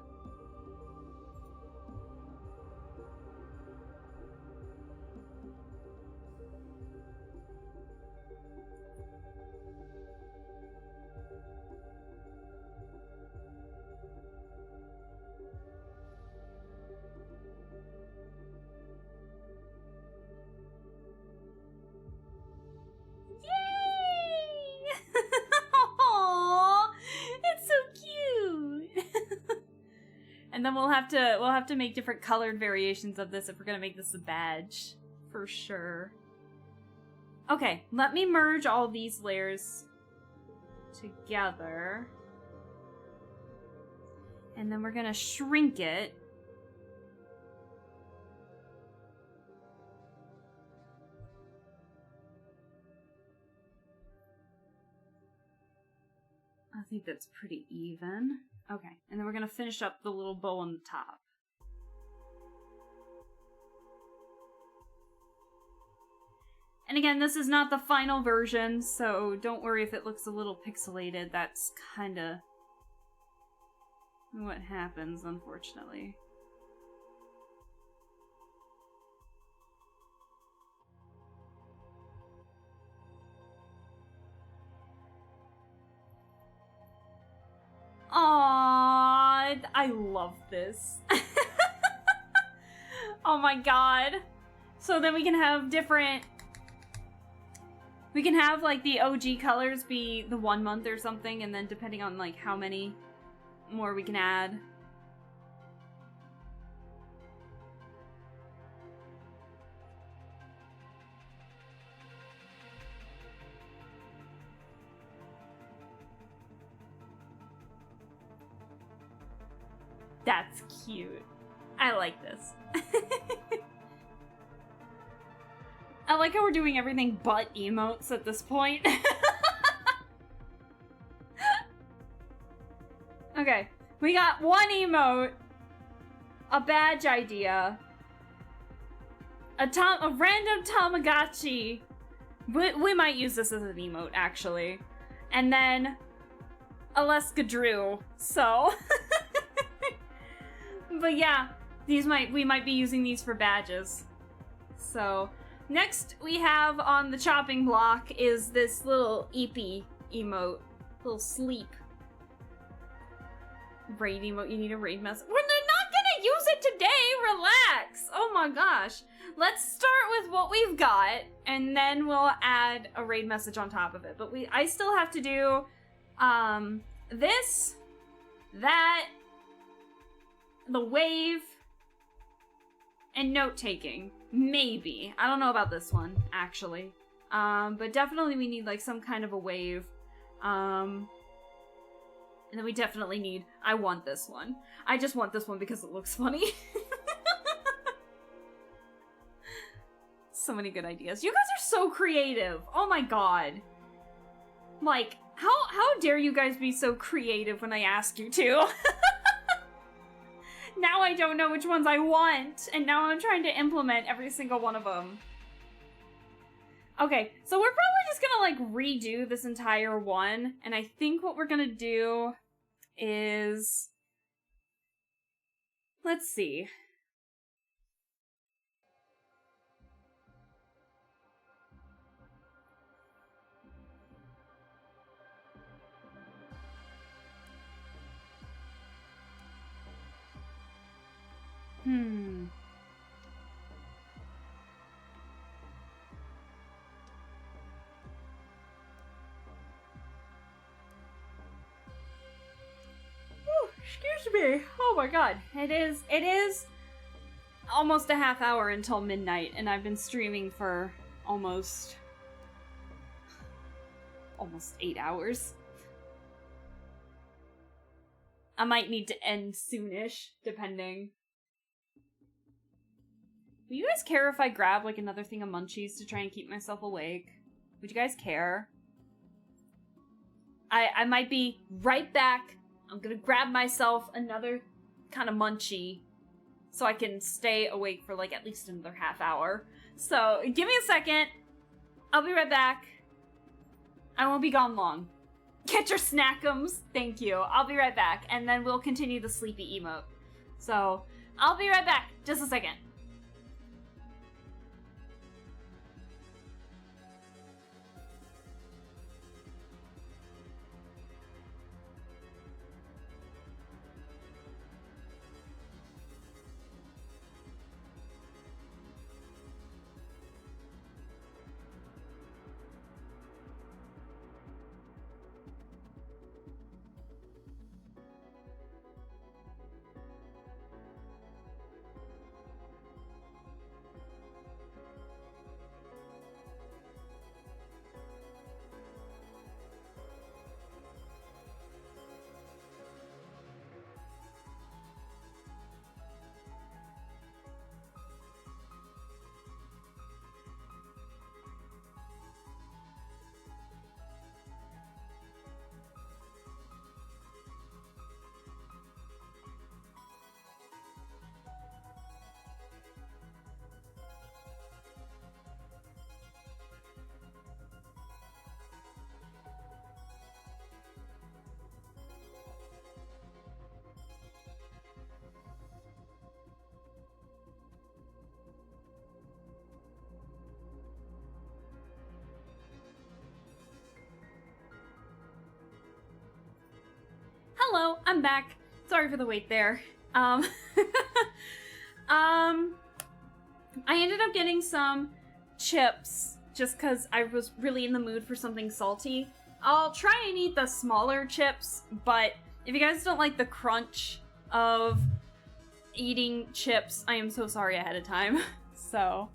And then we'll have to make different colored variations of this if we're gonna make this a badge. For sure. Okay, let me merge all these layers together. And then we're gonna shrink it. I think that's pretty even. Okay, and then we're gonna finish up the little bow on the top. And again, this is not the final version, so don't worry if it looks a little pixelated. That's kinda what happens, unfortunately. Aww, I love this. Oh my god. So then we can have different... We can have, like, the OG colors be the 1 month or something, and then depending on, like, how many more we can add. That's cute. I like this. I like how we're doing everything but emotes at this point. Okay, we got one emote, a badge idea, a random Tamagotchi. We might use this as an emote, actually. And then a Lescadrew, so... But yeah, we might be using these for badges. So, next we have on the chopping block is this little Eepy emote. Little sleep. Raid emote, you need a raid message. We're not gonna use it today, relax! Oh my gosh. Let's start with what we've got, and then we'll add a raid message on top of it. But I still have to do, this, that, the wave, and note-taking. Maybe. I don't know about this one, actually. But definitely we need, like, some kind of a wave. And then we definitely need... I want this one. I just want this one because it looks funny. So many good ideas. You guys are so creative. Oh my god. Like, how dare you guys be so creative when I ask you to? Now I don't know which ones I want, and now I'm trying to implement every single one of them. Okay, so we're probably just gonna, like, redo this entire one, and I think what we're gonna do is... Let's see. Excuse me. Oh my god. It is almost a half hour until midnight, and I've been streaming for almost 8 hours. I might need to end soonish, depending. Would you guys care if I grab, like, another thing of munchies to try and keep myself awake? Would you guys care? I might be right back. I'm gonna grab myself another kind of munchie so I can stay awake for, like, at least another half hour. So, give me a second. I'll be right back. I won't be gone long. Get your snackums. Thank you. I'll be right back. And then we'll continue the sleepy emote. So, I'll be right back. Just a second. Hello, I'm back. Sorry for the wait there. I ended up getting some chips just because I was really in the mood for something salty. I'll try and eat the smaller chips, but if you guys don't like the crunch of eating chips, I am so sorry ahead of time. So,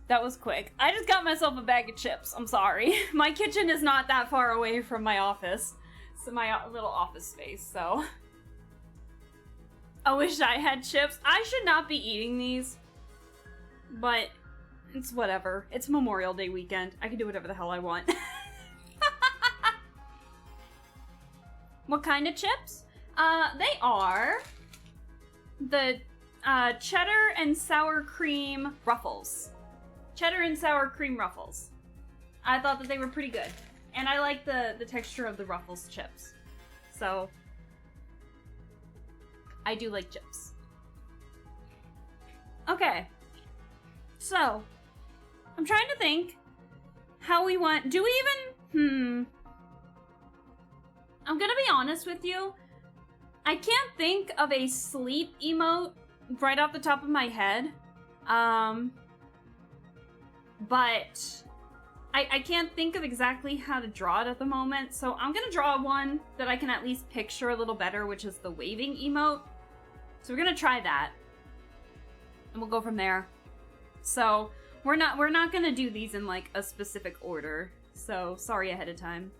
that was quick. I just got myself a bag of chips. I'm sorry. My kitchen is not that far away from my office. So my little office space, so. I wish I had chips. I should not be eating these. But it's whatever. It's Memorial Day weekend. I can do whatever the hell I want. What kind of chips? They are the cheddar and sour cream ruffles. Cheddar and sour cream ruffles. I thought that they were pretty good. And I like the texture of the Ruffles chips. So, I do like chips. Okay. So, I'm trying to think how we want... Do we even... I'm gonna be honest with you. I can't think of a sleep emote right off the top of my head. But I can't think of exactly how to draw it at the moment, so I'm gonna draw one that I can at least picture a little better, which is the waving emote. So we're gonna try that. And we'll go from there. So we're not gonna do these in like a specific order. So sorry ahead of time.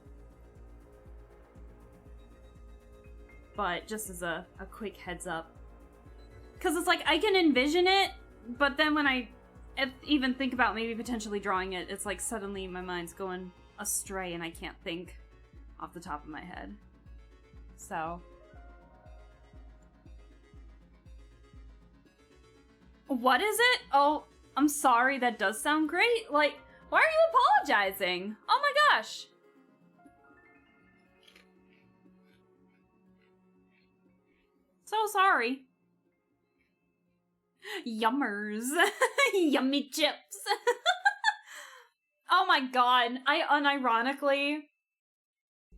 But just as a quick heads up. Because it's like, I can envision it, but then when I even think about maybe potentially drawing it, it's like suddenly my mind's going astray and I can't think off the top of my head. So. What is it? Oh, I'm sorry, that does sound great. Like, why are you apologizing? Oh my gosh. So sorry. Yummers. Yummy chips. Oh my god. I unironically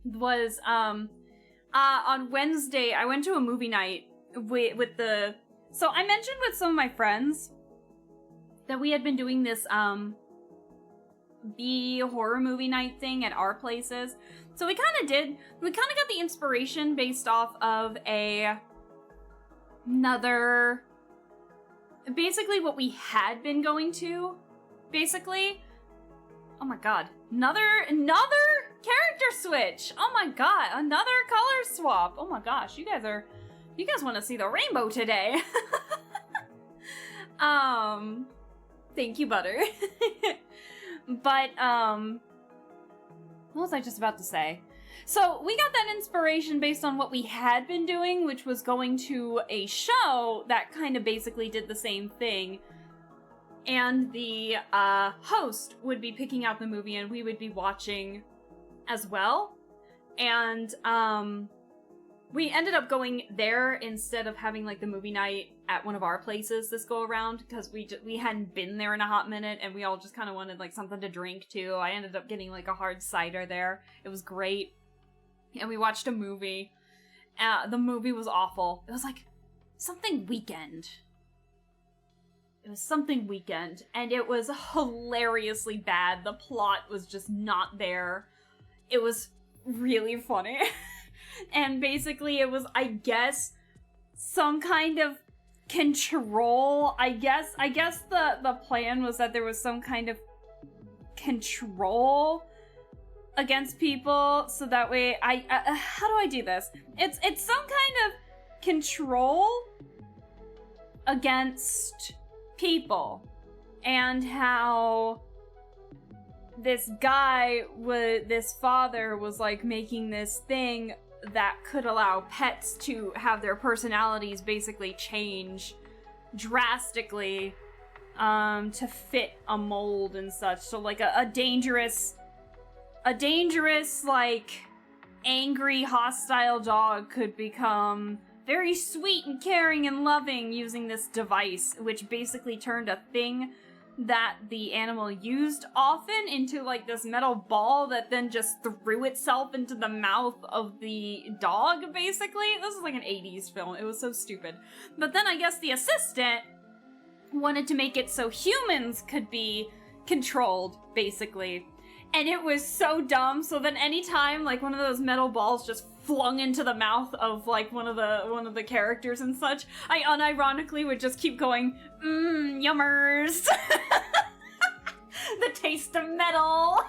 was, on Wednesday, I went to a movie night with the... So I mentioned with some of my friends that we had been doing this, B horror movie night thing at our places. So we kind of got the inspiration based off of another... Basically what we had been going to, basically. Oh my god. Another character switch! Oh my god, another color swap! Oh my gosh, you guys want to see the rainbow today. Thank you, Butter. But, what was I just about to say? So, we got that inspiration based on what we had been doing, which was going to a show that kind of basically did the same thing. And the, host would be picking out the movie and we would be watching as well. And, we ended up going there instead of having, like, the movie night at one of our places this go around, because we hadn't been there in a hot minute, and we all just kind of wanted, like, something to drink, too. I ended up getting, like, a hard cider there. It was great. And we watched a movie. The movie was awful. It was, like, something weekend. It was something weekend, and it was hilariously bad. The plot was just not there. It was really funny. And basically it was, I guess, some kind of control. I guess the plan was that there was some kind of control against people, so that way how do I do this? It's some kind of control against people, and how this guy this father was like making this thing that could allow pets to have their personalities basically change drastically to fit a mold and such. So like a dangerous like angry hostile dog could become very sweet and caring and loving using this device, which basically turned a thing that the animal used often into like this metal ball that then just threw itself into the mouth of the dog, basically. This is like an 80s film. It was so stupid. But then I guess the assistant wanted to make it so humans could be controlled, basically. And it was so dumb. So then anytime like one of those metal balls just flung into the mouth of like one of the characters and such, I unironically would just keep going, yummers. The taste of metal.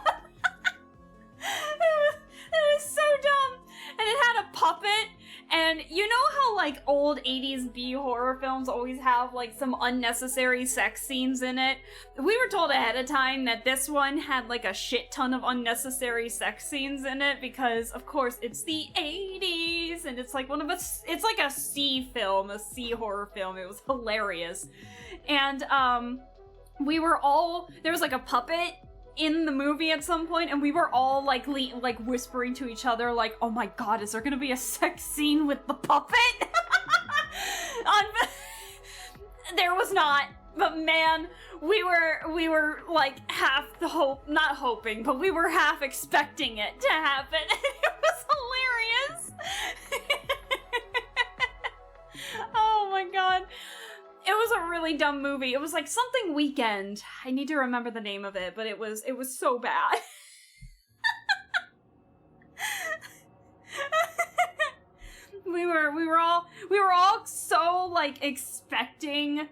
It was so dumb. And it had a puppet. And you know how like old 80s B horror films always have like some unnecessary sex scenes in it? We were told ahead of time that this one had like a shit ton of unnecessary sex scenes in it because of course it's the 80s and it's like it's like a C film, a C horror film. It was hilarious. And there was like a puppet in the movie at some point, and we were all like whispering to each other like, oh my god, is there gonna be a sex scene with the puppet? There was not, but man, we were like half not hoping, but we were half expecting it to happen. It was hilarious. Oh my god. It was a really dumb movie. It was like something Weekend. I need to remember the name of it, but it was so bad. we were all so like expecting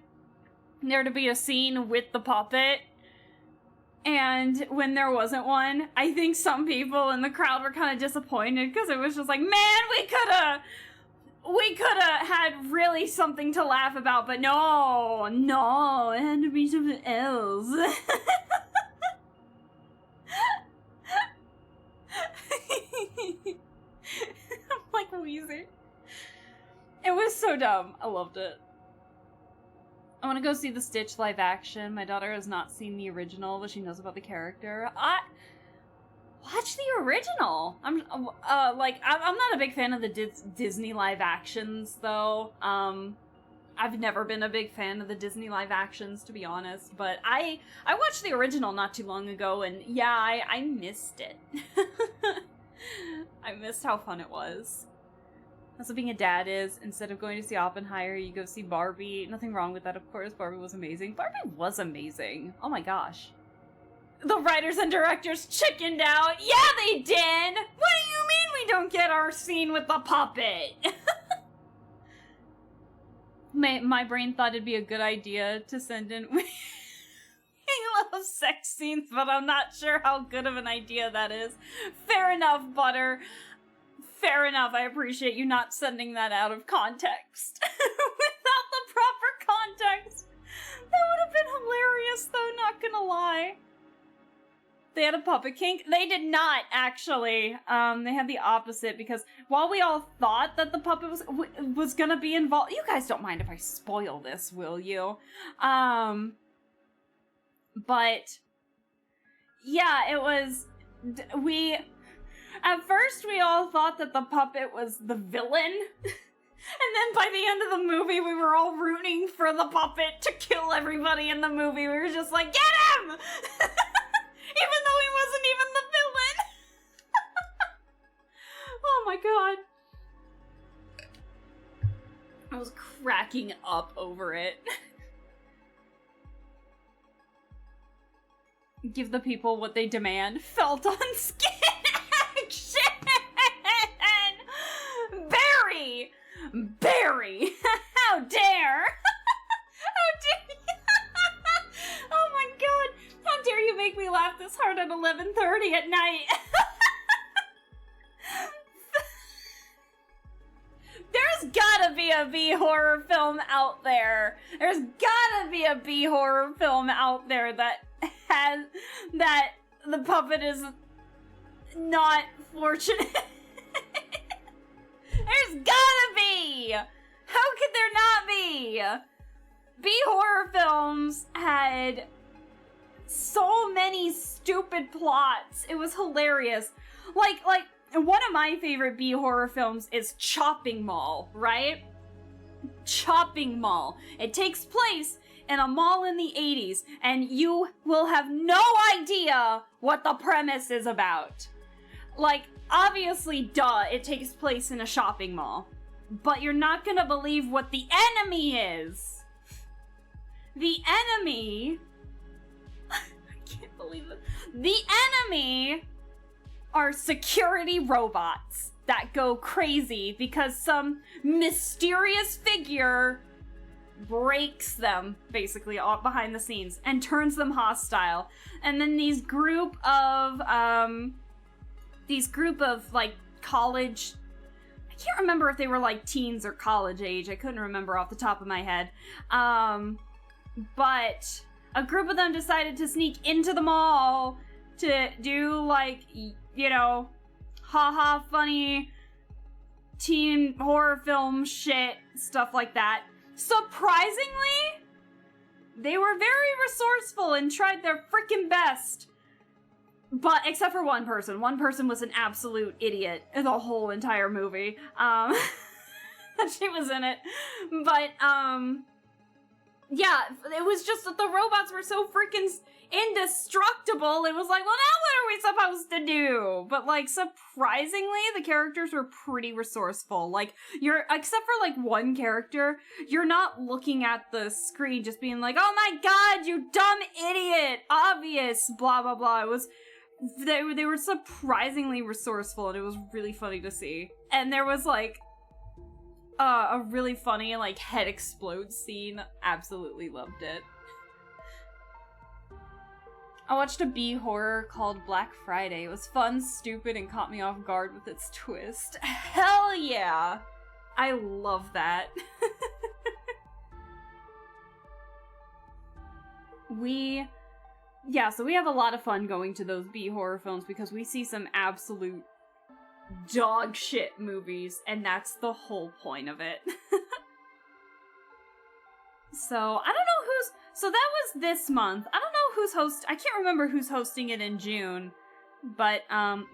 there to be a scene with the puppet. And when there wasn't one, I think some people in the crowd were kind of disappointed because it was just like, man, we could have had really something to laugh about, but no, it had to be something else. I'm like wheezing. It was so dumb. I loved it. I want to go see the Stitch live action. My daughter has not seen the original, but she knows about the character. Watch the original. I'm not a big fan of the Disney live actions though. I've never been a big fan of the Disney live actions, to be honest, but I watched the original not too long ago, and yeah, I missed it. I missed how fun it was. That's what being a dad is. Instead of going to see Oppenheimer, you go see Barbie. Nothing wrong with that, of course. Barbie was amazing. Barbie was amazing. Oh my gosh. The writers and directors chickened out. Yeah, they did! What do you mean we don't get our scene with the puppet? My brain thought it'd be a good idea to send in love sex scenes, but I'm not sure how good of an idea that is. Fair enough, Butter. Fair enough, I appreciate you not sending that out of context. Without the proper context. That would have been hilarious, though, not gonna lie. They had a puppet kink? They did not, actually. They had the opposite, because while we all thought that the puppet was gonna be involved... You guys don't mind if I spoil this, will you? But... yeah, it was... At first, we all thought that the puppet was the villain. And then by the end of the movie, we were all rooting for the puppet to kill everybody in the movie. We were just like, get him! Even though he wasn't even the villain. Oh my god. I was cracking up over it. Give the people what they demand. Felt on skin action! Barry! How dare! How dare you! Oh my god! How dare you make me laugh this hard at 11:30 at night? There's gotta be a B-horror film out there. There's gotta be a B-horror film out there that has... that the puppet is not fortunate. There's gotta be! How could there not be? B-horror films had so many stupid plots. It was hilarious. Like, one of my favorite B-horror films is Chopping Mall, right? Chopping Mall. It takes place in a mall in the 80s, and you will have no idea what the premise is about. Like, obviously, duh, it takes place in a shopping mall. But you're not gonna believe what the enemy is. The enemy... I can't believe it. The enemy are security robots that go crazy because some mysterious figure breaks them, basically, all behind the scenes, and turns them hostile. And then these group of, like, college... I can't remember if they were, like, teens or college age. I couldn't remember off the top of my head. But a group of them decided to sneak into the mall to do, like, you know, haha funny teen horror film shit, stuff like that. Surprisingly, they were very resourceful and tried their freaking best. But, except for one person. One person was an absolute idiot in the whole entire movie. She was in it. But, yeah, it was just that the robots were so freaking indestructible. It was like, well, now what are we supposed to do? But, like, surprisingly, the characters were pretty resourceful. Like, except for, like, one character, you're not looking at the screen just being like, oh my god, you dumb idiot! Obvious! Blah, blah, blah. It was... They were surprisingly resourceful, and it was really funny to see. And there was, like, a really funny, like, head explode scene. Absolutely loved it. I watched a B-horror called Black Friday. It was fun, stupid, and caught me off guard with its twist. Hell yeah! I love that. Yeah, so we have a lot of fun going to those B-horror films because we see some absolute dog shit movies, and that's the whole point of it. So, I don't know so that was this month. I don't know I can't remember who's hosting it in June, but,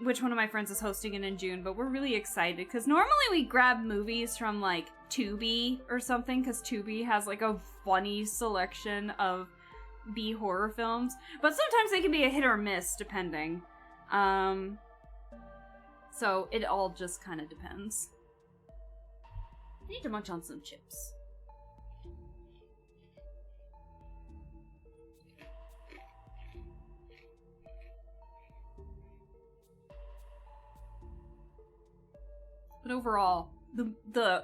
which one of my friends is hosting it in June, but we're really excited, because normally we grab movies from, like, Tubi or something, because Tubi has, like, a funny selection of B horror films, but sometimes they can be a hit or miss depending. So it all just kind of depends. I need to munch on some chips. But overall, the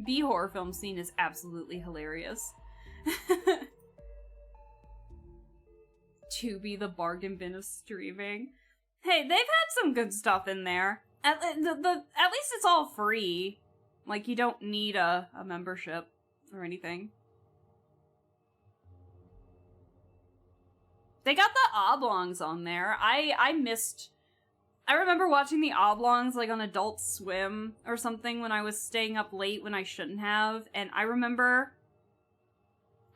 B horror film scene is absolutely hilarious. Tubi, the bargain bin of streaming. Hey, they've had some good stuff in there. At least it's all free. Like, you don't need a membership or anything. They got the oblongs on there. I remember watching the oblongs, like, on Adult Swim or something when I was staying up late when I shouldn't have, and I remember,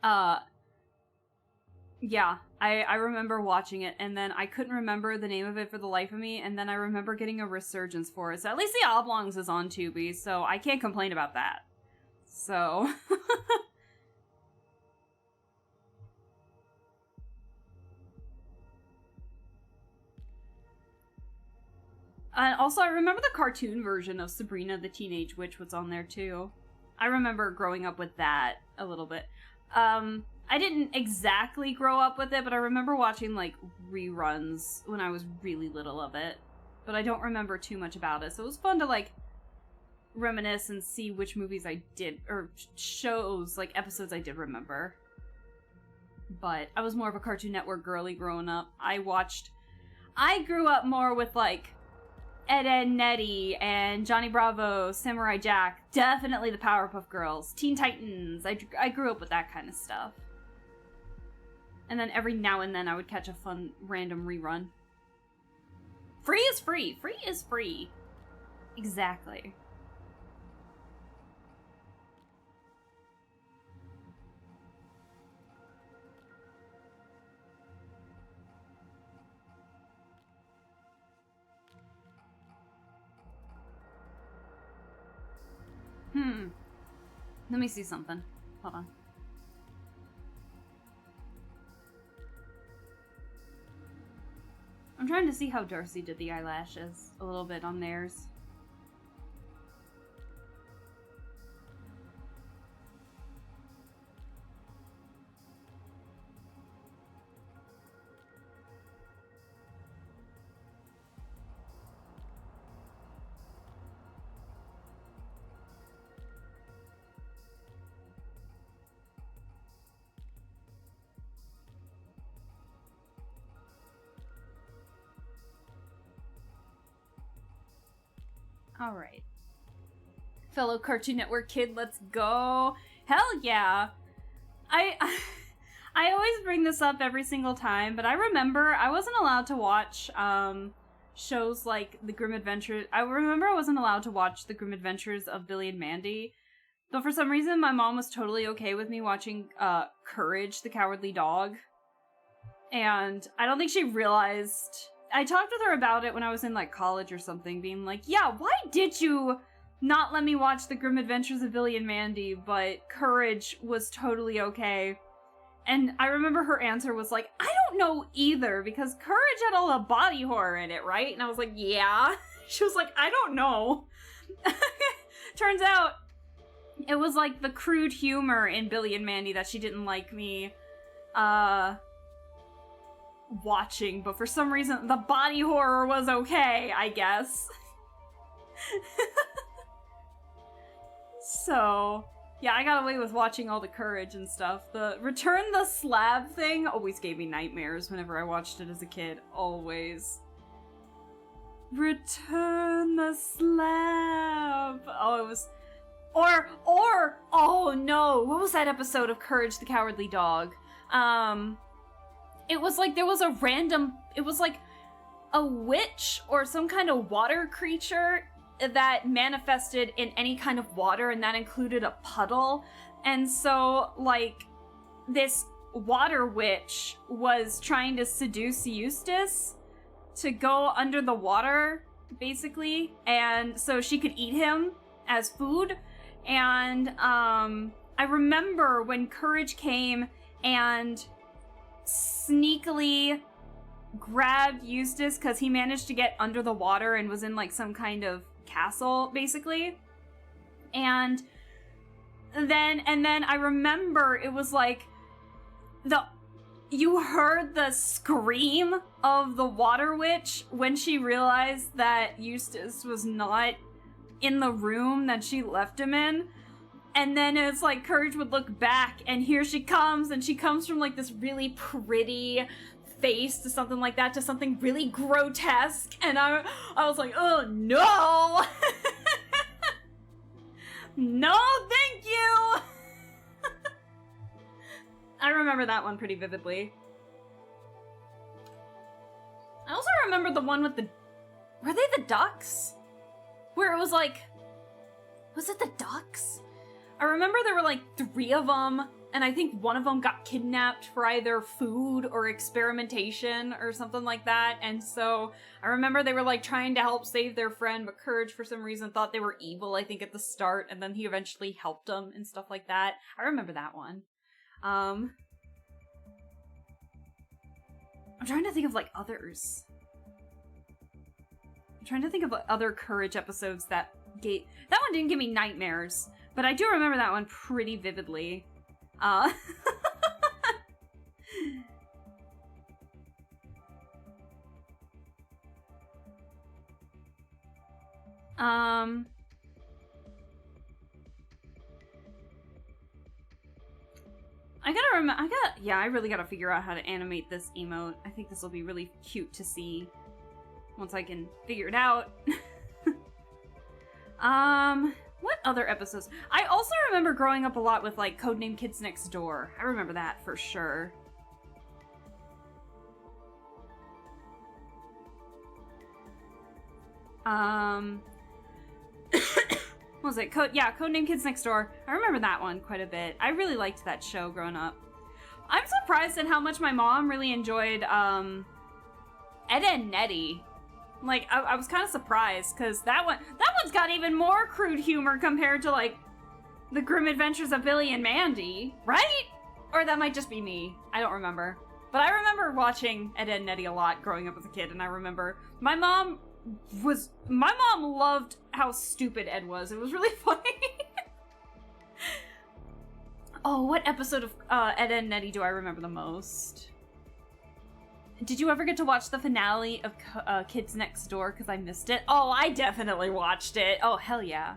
yeah, I remember watching it, and then I couldn't remember the name of it for the life of me, and then I remember getting a resurgence for it. So at least the Oblongs is on Tubi, so I can't complain about that. So... And also, I remember the cartoon version of Sabrina the Teenage Witch was on there, too. I remember growing up with that a little bit. I didn't exactly grow up with it, but I remember watching, like, reruns when I was really little of it. But I don't remember too much about it, so it was fun to, like, reminisce and see which movies I did, or shows, like, episodes I did remember. But I was more of a Cartoon Network girly growing up. I grew up more with, like, Ed, Edd n Eddy and Johnny Bravo, Samurai Jack, definitely the Powerpuff Girls, Teen Titans. I grew up with that kind of stuff. And then every now and then I would catch a fun random rerun. Free is free. Free is free. Exactly. Let me see something. Hold on. trying to see how Darcy did the eyelashes a little bit on theirs. Alright. Fellow Cartoon Network kid, let's go. Hell yeah. I always bring this up every single time, but I remember I wasn't allowed to watch shows like The Grim Adventures. I remember I wasn't allowed to watch The Grim Adventures of Billy and Mandy, but for some reason my mom was totally okay with me watching Courage the Cowardly Dog. And I don't think she realized... I talked with her about it when I was in, like, college or something, being like, yeah, why did you not let me watch The Grim Adventures of Billy and Mandy, but Courage was totally okay? And I remember her answer was like, I don't know either, because Courage had all the body horror in it, right? And I was like, yeah. She was like, I don't know. Turns out, it was, like, the crude humor in Billy and Mandy that she didn't like me, watching, but for some reason the body horror was okay, I guess. So, yeah, I got away with watching all the Courage and stuff. The Return the Slab thing always gave me nightmares whenever I watched it as a kid. Always. Return the Slab! Oh, it was... oh no! What was that episode of Courage the Cowardly Dog? It was like there was a random... It was like a witch or some kind of water creature that manifested in any kind of water, and that included a puddle. And so, like, this water witch was trying to seduce Eustace to go under the water, basically, and so she could eat him as food. And I remember when Courage came and sneakily grabbed Eustace because he managed to get under the water and was in like some kind of castle, basically. And then I remember it was like you heard the scream of the water witch when she realized that Eustace was not in the room that she left him in. And then it's like Courage would look back and here she comes, and she comes from like this really pretty face to something like that to something really grotesque, and I was like, oh no! No, thank you! I remember that one pretty vividly. I also remember the one with the... Were they the ducks? Where it was like... Was it the ducks? I remember there were like 3 of them, and I think one of them got kidnapped for either food or experimentation or something like that, and so I remember they were like trying to help save their friend, but Courage for some reason thought they were evil, I think, at the start, and then he eventually helped them and stuff like that. I remember that one. I'm trying to think of like others. I'm trying to think of other Courage episodes that gave... That one didn't give me nightmares, but I do remember that one pretty vividly. I I really gotta figure out how to animate this emote. I think this will be really cute to see once I can figure it out. What other episodes? I also remember growing up a lot with, like, Codename Kids Next Door. I remember that for sure. What was it? Codename Kids Next Door. I remember that one quite a bit. I really liked that show growing up. I'm surprised at how much my mom really enjoyed, Ed and Nettie. Like, I was kind of surprised, because that one's got even more crude humor compared to, like, The Grim Adventures of Billy and Mandy, right? Or that might just be me. I don't remember. But I remember watching Ed, Edd n Eddy a lot growing up as a kid, and I remember my mom loved how stupid Ed was. It was really funny. Oh, what episode of Ed, Edd n Eddy do I remember the most? Did you ever get to watch the finale of Kids Next Door? Because I missed it. Oh, I definitely watched it. Oh, hell yeah.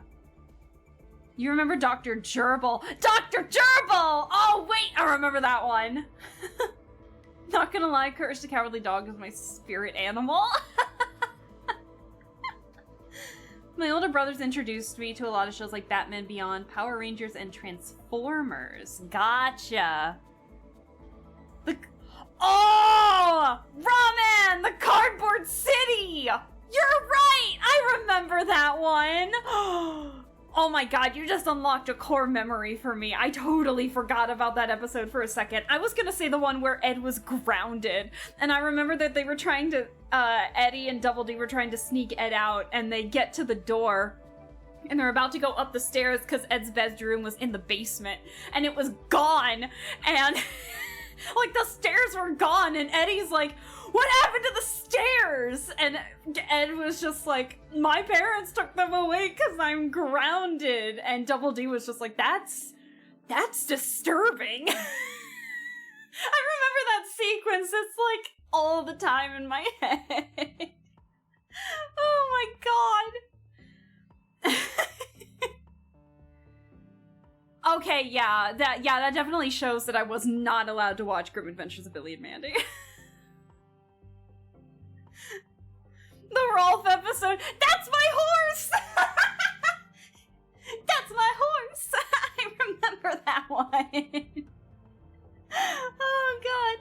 You remember Dr. Gerbil? Dr. Gerbil! Oh, wait, I remember that one. Not gonna lie, Courage the Cowardly Dog is my spirit animal. My older brothers introduced me to a lot of shows like Batman Beyond, Power Rangers, and Transformers. Gotcha. Oh! Ramen! The Cardboard City! You're right! I remember that one! Oh my god, you just unlocked a core memory for me. I totally forgot about that episode for a second. I was gonna say the one where Ed was grounded, and I remember that they were trying to, Eddie and Double D were trying to sneak Ed out, and they get to the door, and they're about to go up the stairs because Ed's bedroom was in the basement, and it was gone, and like the stairs were gone, and Eddie's like, what happened to the stairs? And Ed was just like, my parents took them away because I'm grounded. And Double D was just like, that's disturbing. I remember that sequence. It's like all the time in my head. Oh my god. Okay, yeah, that definitely shows that I was not allowed to watch Grim Adventures of Billy and Mandy. The Rolf episode. That's my horse! That's my horse! I remember that one. Oh, God.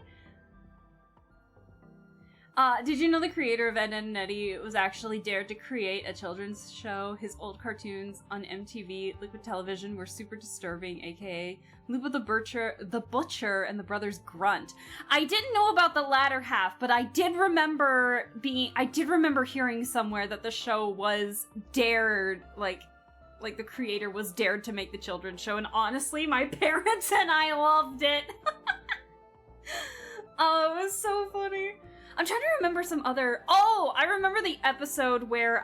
Did you know the creator of Ed, Edd n Eddy was actually dared to create a children's show? His old cartoons on MTV Liquid Television were super disturbing, aka Lupa the Butcher and the Brothers Grunt. I didn't know about the latter half, but I did remember hearing somewhere that the show was dared, like the creator was dared to make the children's show, and honestly, my parents and I loved it. Oh, it was so funny. I'm trying to remember some other... Oh, I remember the episode where,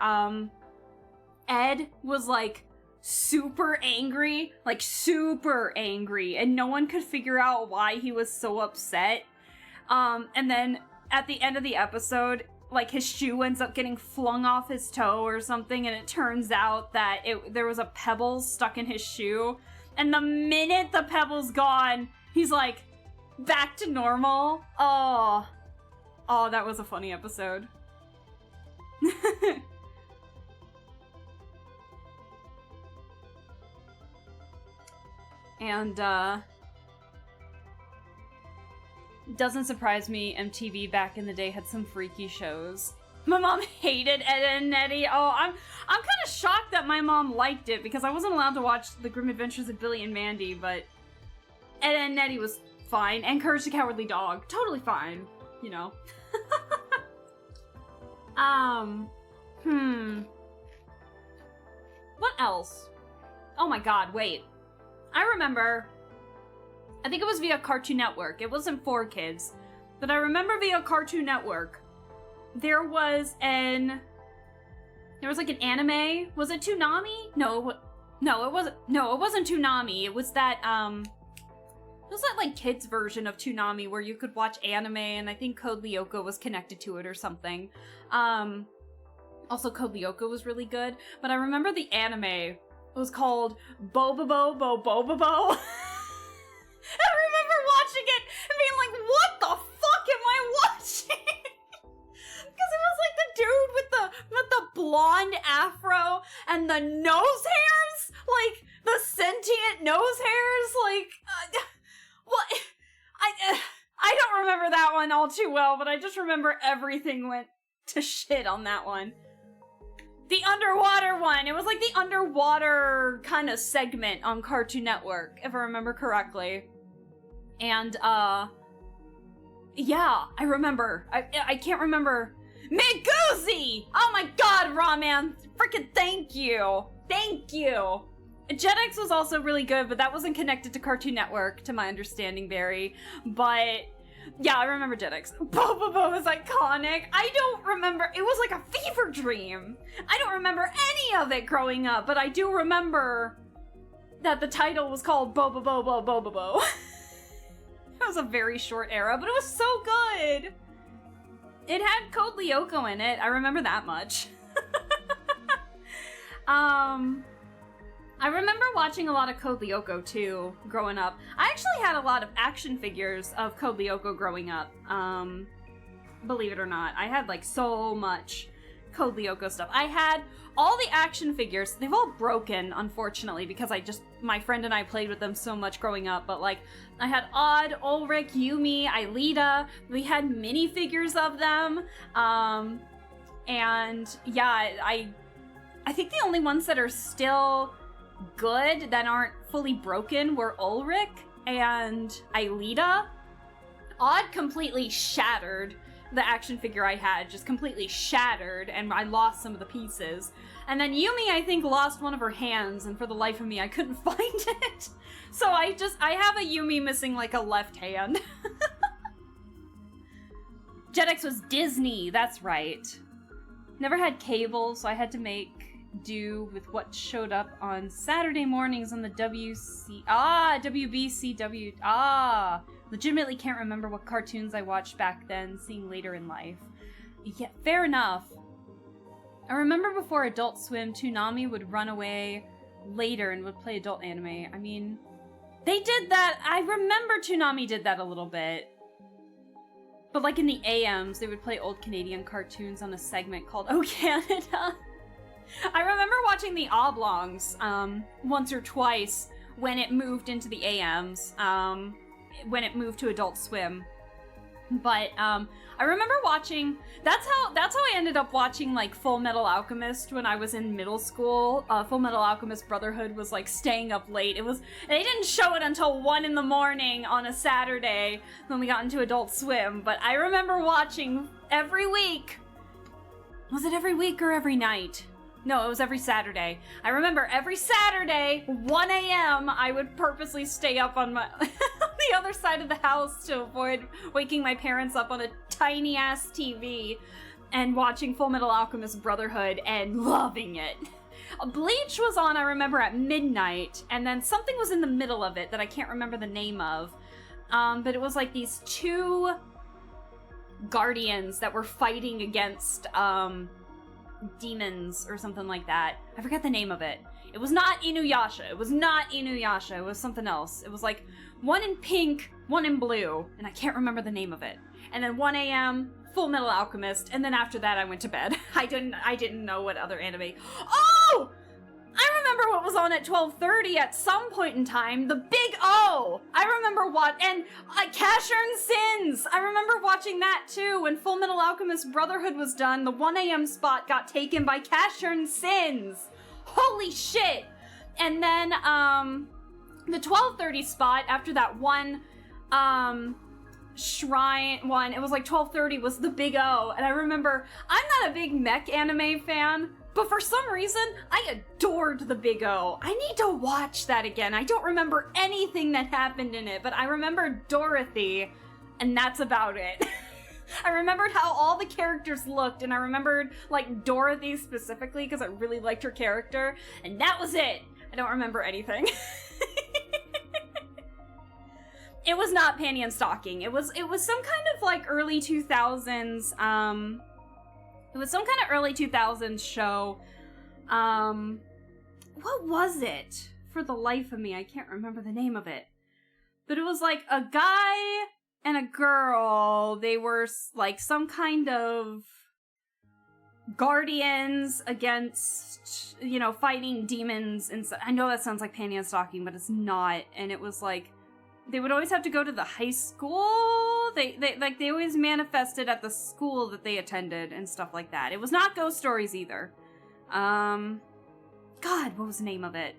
Ed was, like, super angry, and no one could figure out why he was so upset. And then at the end of the episode, like, his shoe ends up getting flung off his toe or something, and it turns out that there was a pebble stuck in his shoe. And the minute the pebble's gone, he's, like, back to normal. Oh, that was a funny episode. And, doesn't surprise me, MTV back in the day had some freaky shows. My mom hated Ed, Edd n Eddy. Oh, I'm kind of shocked that my mom liked it, because I wasn't allowed to watch The Grim Adventures of Billy and Mandy, but Ed, Edd n Eddy was fine, and Courage the Cowardly Dog, totally fine, you know. What else? Oh my god, wait. I remember, I think it was via Cartoon Network. It wasn't for kids, but I remember via Cartoon Network, there was like an anime. Was it Toonami? No, it wasn't Toonami. It was that, like kids version of Toonami where you could watch anime, and I think Code Lyoko was connected to it or something. Also Code Lyoko was really good, but I remember the anime. It was called Bobobo Bo Bobobo. I remember watching it and being like, what the fuck am I watching? Because it was like the dude with the blonde afro and the nose hairs, like the sentient nose hairs, like what? I don't remember that one all too well, but I just remember everything went to shit on that one. The underwater one. It was like the underwater kind of segment on Cartoon Network, if I remember correctly. And, yeah, I remember. I can't remember. Meguzi! Oh my god, Rawman! Freaking thank you! Thank you! Jetix was also really good, but that wasn't connected to Cartoon Network, to my understanding, Barry. But Yeah, I remember Jetix. Bobobo was iconic. I don't remember. It was like a fever dream. I don't remember any of it growing up, but I do remember that the title was called Bobobo Bobobo. It was a very short era, but it was so good. It had Code Lyoko in it. I remember that much. I remember watching a lot of Code Lyoko too, growing up. I actually had a lot of action figures of Code Lyoko growing up. Believe it or not, I had like so much Code Lyoko stuff. I had all the action figures. They've all broken, unfortunately, because my friend and I played with them so much growing up. But like, I had Odd, Ulrich, Yumi, Aelita. We had minifigures of them. And yeah, I think the only ones that are still good that aren't fully broken were Ulrich and Aelita. Odd completely shattered. The action figure I had just completely shattered, and I lost some of the pieces. And then Yumi, I think, lost one of her hands, and for the life of me, I couldn't find it. So I have a Yumi missing like a left hand. Jetix was Disney, that's right. Never had cable, so I had to make do with what showed up on Saturday mornings on the WBCW. Legitimately can't remember what cartoons I watched back then, seeing later in life. Yeah, fair enough. I remember before Adult Swim, Toonami would run away later and would play adult anime. I mean, they did that. I remember Toonami did that a little bit. But like in the AMs, they would play old Canadian cartoons on a segment called Oh Canada. I remember watching the Oblongs once or twice when it moved into the AMs, when it moved to Adult Swim. But I remember watching. That's how I ended up watching like Full Metal Alchemist when I was in middle school. Full Metal Alchemist Brotherhood was like staying up late. They didn't show it until 1 in the morning on a Saturday when we got into Adult Swim. But I remember watching every week. Was it every week or every night? No, it was every Saturday. I remember every Saturday, 1 a.m., I would purposely stay up on my on the other side of the house to avoid waking my parents up on a tiny-ass TV and watching Full Metal Alchemist Brotherhood and loving it. Bleach was on, I remember, at midnight, and then something was in the middle of it that I can't remember the name of. But it was like these two guardians that were fighting against, demons or something like that. I forget the name of it. It was not Inuyasha. It was something else. It was like one in pink, one in blue, and I can't remember the name of it. And then 1 a.m., Full Metal Alchemist, and then after that I went to bed. I didn't know what other anime. Oh! I remember what was on at 12:30 at some point in time. The Big O! I remember and Cash Earn Sins! I remember watching that too. When Full Metal Alchemist Brotherhood was done, the 1 a.m. spot got taken by Cash Earn Sins! Holy shit! And then, the 12:30 spot, after that one, shrine one, it was like 12:30 was the Big O. And I remember, I'm not a big mech anime fan, but for some reason, I adored the Big O. I need to watch that again. I don't remember anything that happened in it, but I remember Dorothy, and that's about it. I remembered how all the characters looked, and I remembered, like, Dorothy specifically, because I really liked her character, and that was it. I don't remember anything. It was not Panty and Stocking. It was some kind of, like, early 2000s, it was some kind of early 2000s show. What was it? For the life of me, I can't remember the name of it. But it was like a guy and a girl. They were like some kind of guardians against, fighting demons. And I know that sounds like Panty and Stocking, but it's not. And it was like, they would always have to go to the high school. They always manifested at the school that they attended and stuff like that. It was not Ghost Stories either. God, what was the name of it?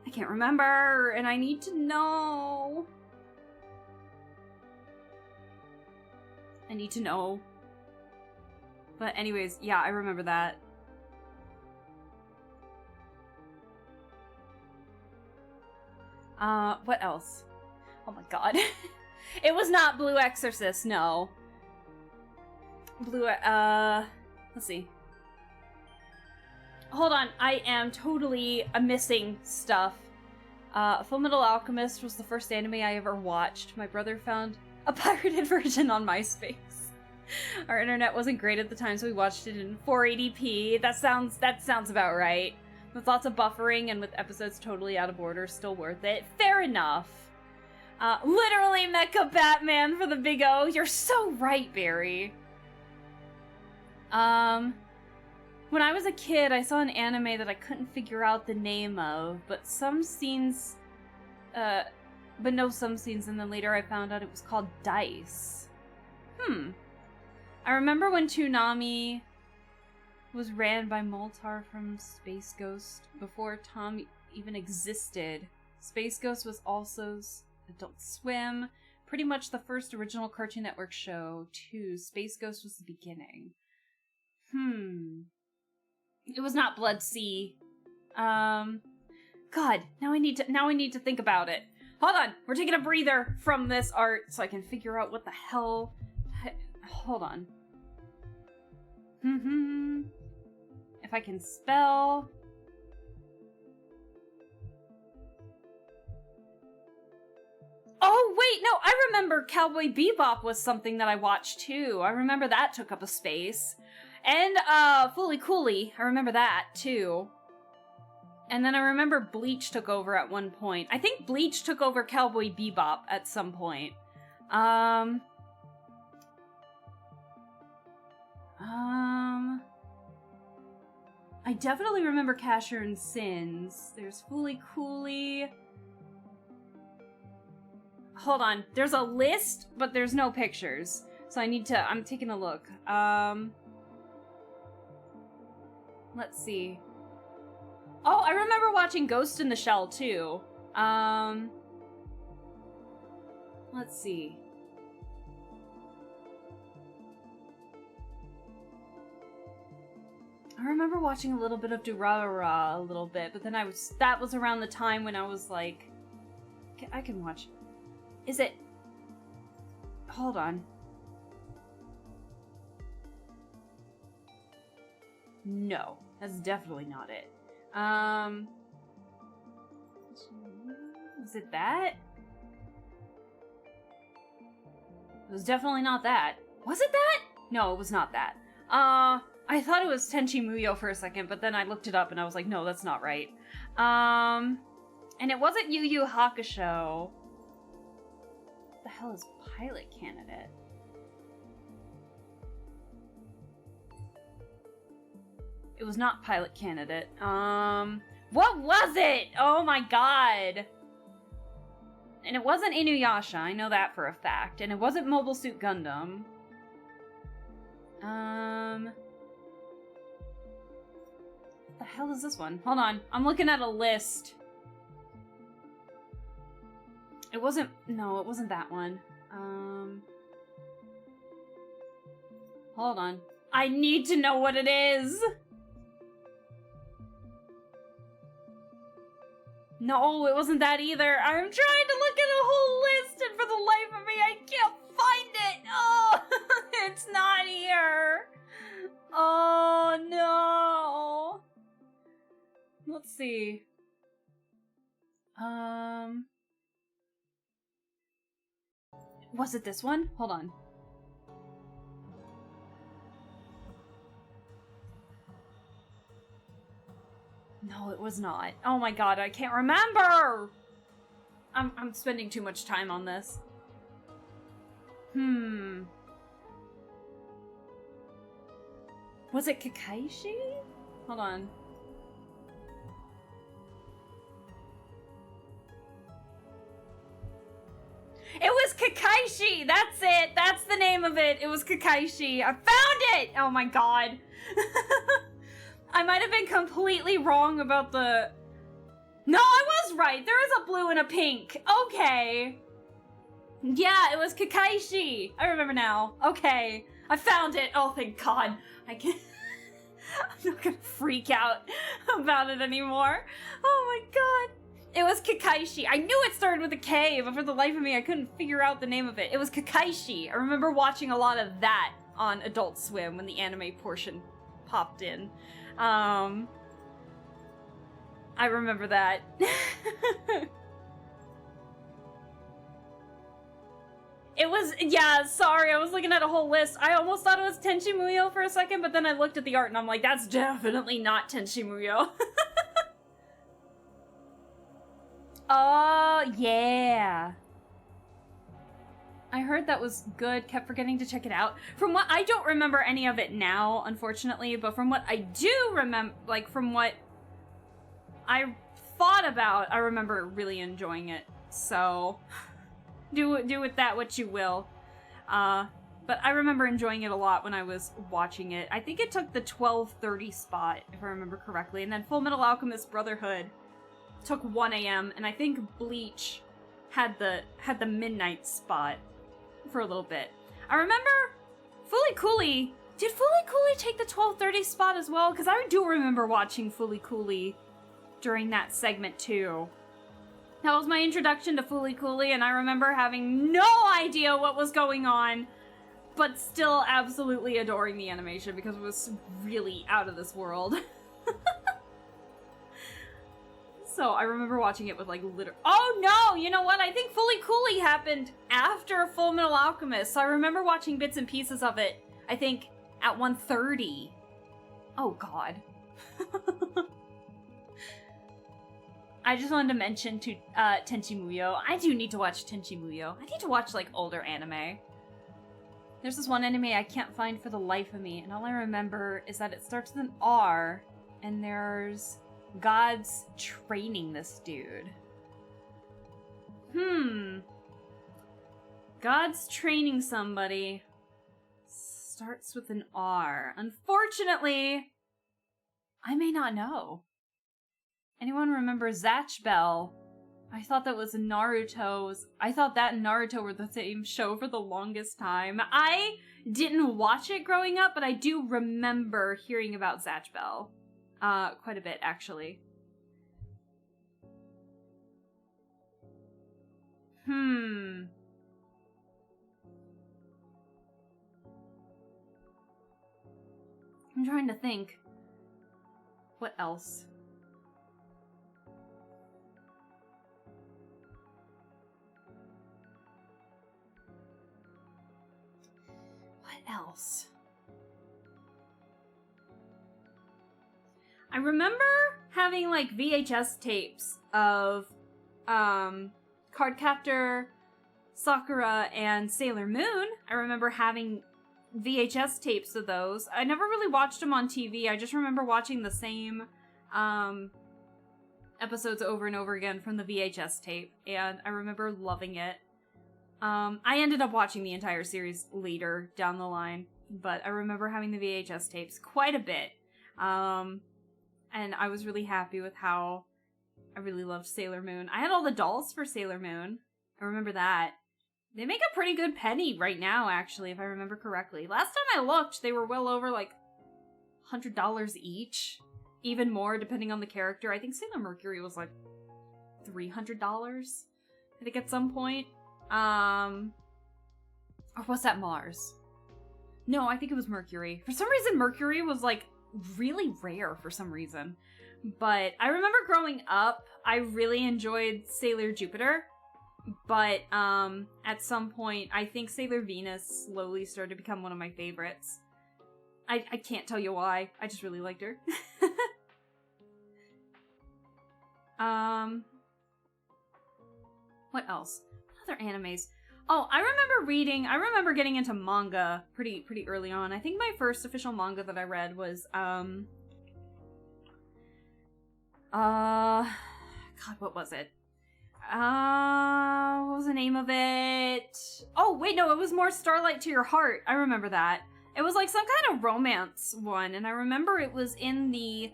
I can't remember, and I need to know. But anyways, yeah, I remember that. What else? Oh my god. It was not Blue Exorcist, no. Let's see. Hold on, I am totally missing stuff. Fullmetal Alchemist was the first anime I ever watched. My brother found a pirated version on MySpace. Our internet wasn't great at the time, so we watched it in 480p. That sounds about right. With lots of buffering and with episodes totally out of order, still worth it. Fair enough. Literally Mecha Batman for the Big O. You're so right, Barry. When I was a kid, I saw an anime that I couldn't figure out the name of, but some scenes, and then later I found out it was called Dice. I remember when Toonami was ran by Moltar from Space Ghost before Tom even existed. Space Ghost was also Adult Swim, pretty much the first original Cartoon Network show, too. Space Ghost was the beginning. It was not Blood Sea. God, now I need to think about it. Hold on, we're taking a breather from this art so I can figure out what the hell. Hold on. If I can spell. Oh, wait, no, I remember Cowboy Bebop was something that I watched too. I remember that took up a space. And, Fooly Cooly, I remember that too. And then I remember Bleach took over at one point. I think Bleach took over Cowboy Bebop at some point. I definitely remember Casher and Sins. There's Fooly Cooly. Hold on. There's a list, but there's no pictures. So I'm taking a look. Let's see. Oh, I remember watching Ghost in the Shell, too. Let's see. I remember watching a little bit of Durarara a little bit, but then that was around the time when I was like, I can watch. Is it? Hold on. No, that's definitely not it. Is it that? It was definitely not that. Was it that? No, it was not that. I thought it was Tenchi Muyo for a second, but then I looked it up and I was like, no, that's not right. And it wasn't Yu Yu Hakusho. What the hell is Pilot Candidate? It was not Pilot Candidate. What was it? Oh my god. And it wasn't Inuyasha, I know that for a fact. And it wasn't Mobile Suit Gundam. What the hell is this one? Hold on, I'm looking at a list. It wasn't that one. Hold on. I need to know what it is! No, it wasn't that either. I'm trying to look at a whole list and for the life of me, I can't find it! Oh, it's not here! Oh, no! Let's see. Was it this one? Hold on. No, it was not. Oh my god, I can't remember! I'm spending too much time on this. Was it Kakaishi? Hold on. It was Kakaishi! That's it! That's the name of it! It was Kakaishi! I found it! Oh my god. I might have been completely wrong about the... No, I was right! There is a blue and a pink! Okay! Yeah, it was Kakaishi! I remember now. Okay. I found it! Oh, thank god. I can't... I'm not gonna freak out about it anymore. Oh my god. It was Kakaishi. I knew it started with a K, but for the life of me, I couldn't figure out the name of it. It was Kakaishi. I remember watching a lot of that on Adult Swim when the anime portion popped in. I remember that. It was, yeah, sorry, I was looking at a whole list. I almost thought it was Tenchi Muyo for a second, but then I looked at the art and I'm like, that's definitely not Tenchi Muyo. Oh, yeah. I heard that was good, kept forgetting to check it out. From what, I don't remember any of it now, unfortunately, but from what I do remember, like, from what I thought about, I remember really enjoying it. So, do with that what you will. But I remember enjoying it a lot when I was watching it. I think it took the 12:30 spot, if I remember correctly, and then Full Metal Alchemist Brotherhood took 1 a.m., and I think Bleach had the midnight spot for a little bit. I remember Fully Cooley. Did Fully Cooley take the 12:30 spot as well? Because I do remember watching Fully Cooley during that segment too. That was my introduction to Fully Cooley, and I remember having no idea what was going on, but still absolutely adoring the animation because it was really out of this world. So I remember watching it with like oh no, you know what? I think Fully Cooley happened after Full Metal Alchemist. So I remember watching bits and pieces of it, I think at 1:30. Oh god. I just wanted to mention to Tenchi Muyo. I do need to watch Tenchi Muyo. I need to watch like older anime. There's this one anime I can't find for the life of me, and all I remember is that it starts with an R, and there's gods training this dude. Gods training somebody. Starts with an R. Unfortunately, I may not know. Anyone remember Zatch Bell? I thought that was Naruto's. I thought that and Naruto were the same show for the longest time. I didn't watch it growing up, but I do remember hearing about Zatch Bell. Quite a bit, actually. I'm trying to think. What else? I remember having like VHS tapes of Cardcaptor, Sakura, and Sailor Moon. I remember having VHS tapes of those. I never really watched them on TV. I just remember watching the same episodes over and over again from the VHS tape, and I remember loving it. I ended up watching the entire series later down the line, but I remember having the VHS tapes quite a bit. And I was really happy with how I really loved Sailor Moon. I had all the dolls for Sailor Moon. I remember that. They make a pretty good penny right now, actually, if I remember correctly. Last time I looked, they were well over, like, $100 each. Even more, depending on the character. I think Sailor Mercury was, like, $300, I think, at some point. Or was that Mars? No, I think it was Mercury. For some reason, Mercury was, like, really rare for some reason. But I remember growing up, I really enjoyed Sailor Jupiter. But at some point, I think Sailor Venus slowly started to become one of my favorites. I can't tell you why. I just really liked her. What else? What other animes? Oh, I remember getting into manga pretty early on. I think my first official manga that I read was, God, what was it? What was the name of it? Oh, wait, no, it was more Starlight to Your Heart. I remember that. It was like some kind of romance one, and I remember it was in the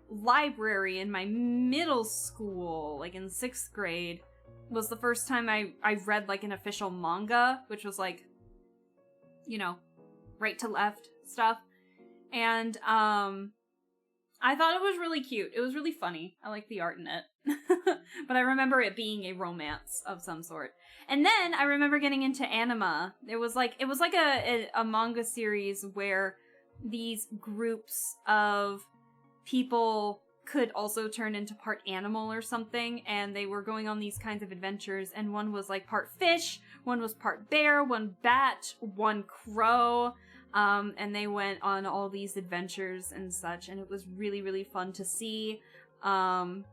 library in my middle school, like in 6th grade, was the first time I read like an official manga, which was like, you know, right to left stuff. And I I thought it was really cute. It was really funny. I like the art in it. But I remember it being a romance of some sort. And then I remember getting into anima. It was like a manga series where these groups of people could also turn into part animal or something, and they were going on these kinds of adventures, and one was like part fish, one was part bear, one bat, one crow, and they went on all these adventures and such, and it was really, really fun to see them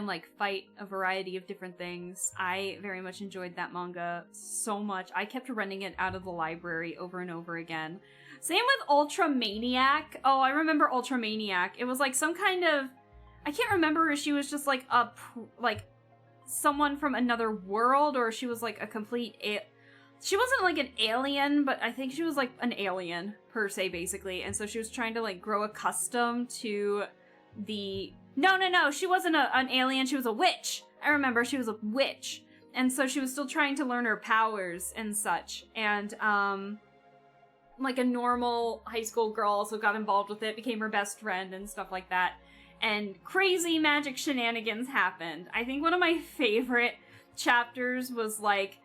like fight a variety of different things. I very much enjoyed that manga so much. I kept renting it out of the library over and over again. Same with Ultramaniac. Oh, I remember Ultramaniac. It was like some kind of... I can't remember if she was just like someone from another world, or she was like a complete... She wasn't like an alien, but I think she was like an alien, per se, basically. And so she was trying to like grow accustomed to the... No, she wasn't an alien, she was a witch. I remember she was a witch. And so she was still trying to learn her powers and such. And, like a normal high school girl also got involved with it, became her best friend and stuff like that. And crazy magic shenanigans happened. I think one of my favorite chapters was like,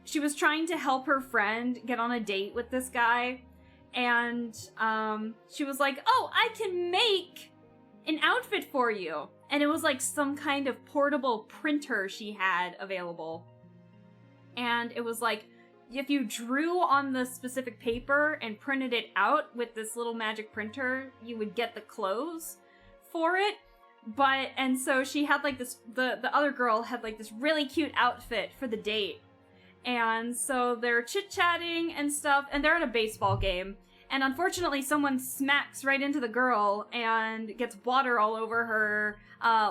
she was trying to help her friend get on a date with this guy. And, she was like, oh, I can make an outfit for you. And it was like some kind of portable printer she had available. And it was like, if you drew on the specific paper and printed it out with this little magic printer, you would get the clothes for it. And so she had like this, the other girl had like this really cute outfit for the date. And so they're chit-chatting and stuff, and they're at a baseball game. And unfortunately, someone smacks right into the girl and gets water all over her,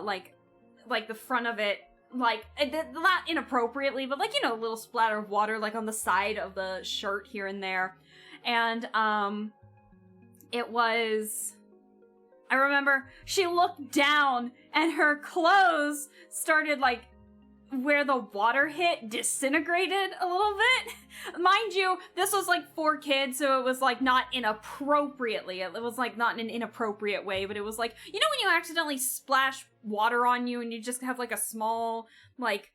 like the front of it. Like, not inappropriately, but like, you know, a little splatter of water, like on the side of the shirt here and there. And, it was... I remember she looked down and her clothes started, like, where the water hit, disintegrated a little bit. Mind you, this was like for kids, so it was like not inappropriately. It was like not in an inappropriate way, but it was like, you know when you accidentally splash water on you and you just have like a small, like,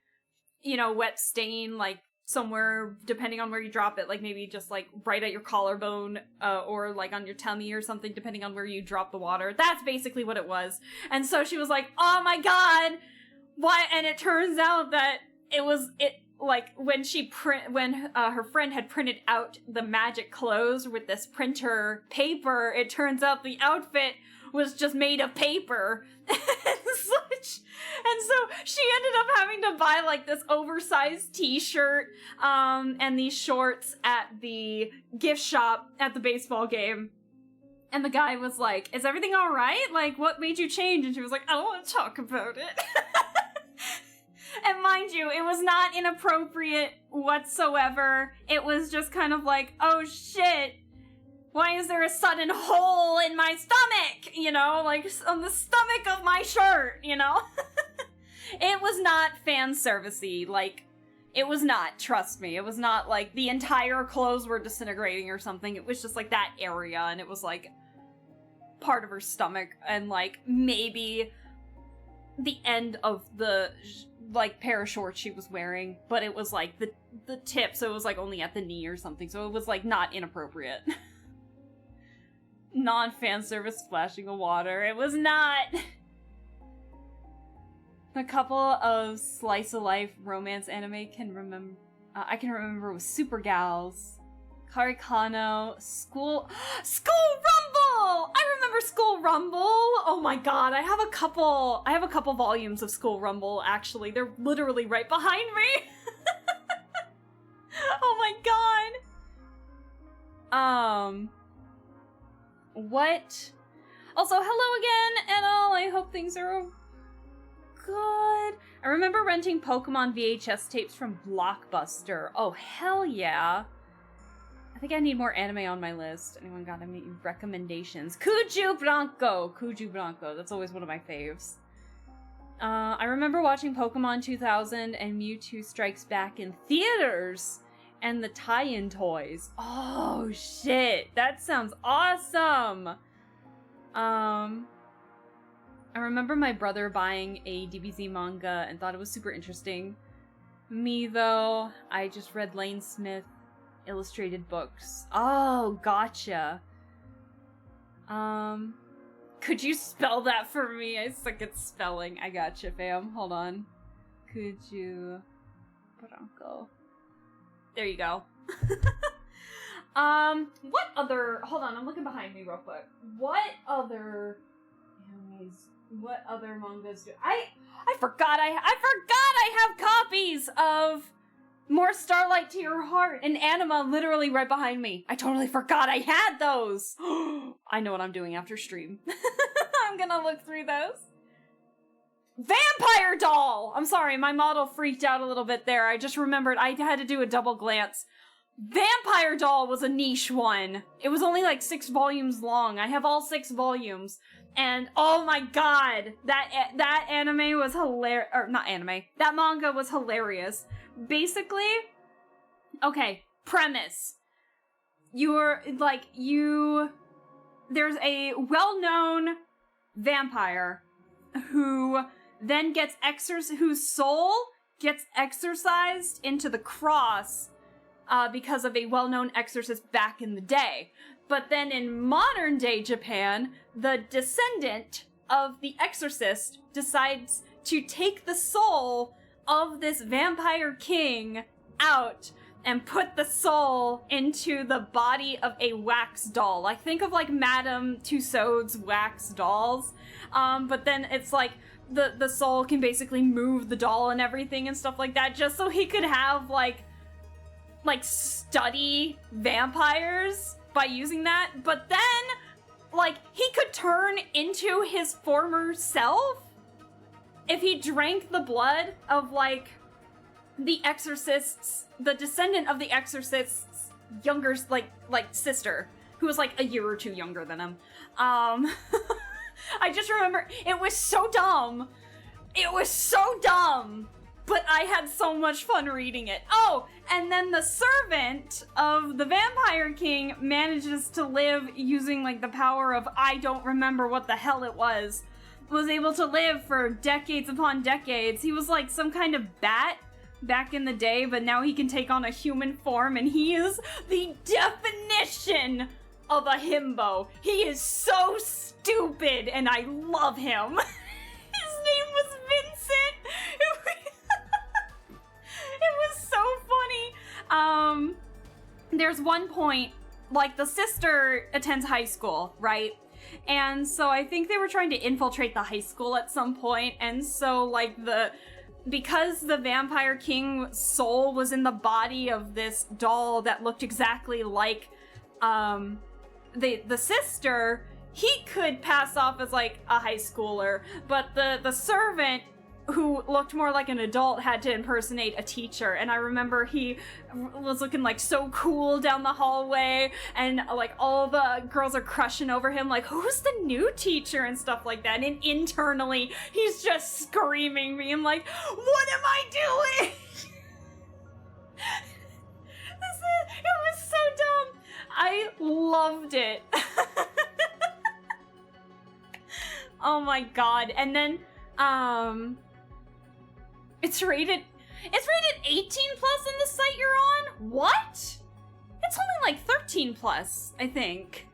you know, wet stain, like somewhere, depending on where you drop it, like maybe just like right at your collarbone, or like on your tummy or something, depending on where you drop the water. That's basically what it was. And so she was like, oh my god, why? And it turns out that like when her friend had printed out the magic clothes with this printer paper, it turns out the outfit was just made of paper and such. And so she ended up having to buy like this oversized t-shirt and these shorts at the gift shop at the baseball game. And the guy was like, is everything all right? Like, what made you change? And she was like, I don't want to talk about it. And mind you, it was not inappropriate whatsoever. It was just kind of like, oh shit, why is there a sudden hole in my stomach? You know, like on the stomach of my shirt, you know? It was not fan servicey, like, it was not, trust me. It was not like the entire clothes were disintegrating or something. It was just like that area, and it was like part of her stomach and like maybe the end of the like pair of shorts she was wearing, but it was like the tip, so it was like only at the knee or something, so it was like not inappropriate. Non-fan service splashing of water. It was not. A couple of slice of life romance anime I can remember was Super Gals, Karikano, School Rumble! I remember School Rumble! Oh my god, I have a couple volumes of School Rumble, actually. They're literally right behind me! Oh my god! What? Also, hello again, and all. I hope things are good. I remember renting Pokemon VHS tapes from Blockbuster. Oh, hell yeah. I think I need more anime on my list. Anyone got any recommendations? Kuju Blanco! Kuju Blanco. That's always one of my faves. I remember watching Pokemon 2000 and Mewtwo Strikes Back in theaters. And the tie-in toys. Oh, shit. That sounds awesome. I remember my brother buying a DBZ manga and thought it was super interesting. Me, though, I just read Lane Smith illustrated books. Oh, gotcha. Could you spell that for me? I suck at spelling. I gotcha, fam. Hold on. Could you... Bronco. There you go. What other... Hold on, I'm looking behind me real quick. What other... What other mangas do... I forgot I have copies of More Starlight to Your Heart and Anima literally right behind me. I totally forgot I had those. I know what I'm doing after stream. I'm gonna look through those. Vampire Doll! I'm sorry, my model freaked out a little bit there. I just remembered I had to do a double glance. Vampire Doll was a niche one. It was only like 6 volumes long. I have all 6 volumes. And oh my god, that anime was hilarious. Or not anime. That manga was hilarious. Basically, okay, premise. There's a well-known vampire who then whose soul gets exorcised into the cross because of a well-known exorcist back in the day. But then in modern day Japan, the descendant of the exorcist decides to take the soul of this vampire king out and put the soul into the body of a wax doll. Like, think of like Madame Tussauds wax dolls. But then it's like the soul can basically move the doll and everything and stuff like that, just so he could have like study vampires by using that. But then like he could turn into his former self if he drank the blood of like the descendant of the exorcist's younger like sister, who was like a year or two younger than him. I just remember it was so dumb. It was so dumb, but I had so much fun reading it. Oh, and then the servant of the Vampire King manages to live using like the power of I don't remember what the hell it was able to live for decades upon decades. He was like some kind of bat back in the day, but now he can take on a human form, and he is the definition of a himbo. He is so stupid, and I love him. His name was Vincent. It was so funny. There's one point, like, the sister attends high school, right? And so I think they were trying to infiltrate the high school at some point, and so, like, because the Vampire King's soul was in the body of this doll that looked exactly like, the sister, he could pass off as, like, a high schooler, but the servant, who looked more like an adult, had to impersonate a teacher. And I remember he was looking like so cool down the hallway, and like all the girls are crushing over him like, who's the new teacher and stuff like that. And internally he's just screaming, being like, what am I doing? It was so dumb. I loved it. Oh my god. And then It's rated 18 plus in the site you're on? What? It's only like 13 plus, I think.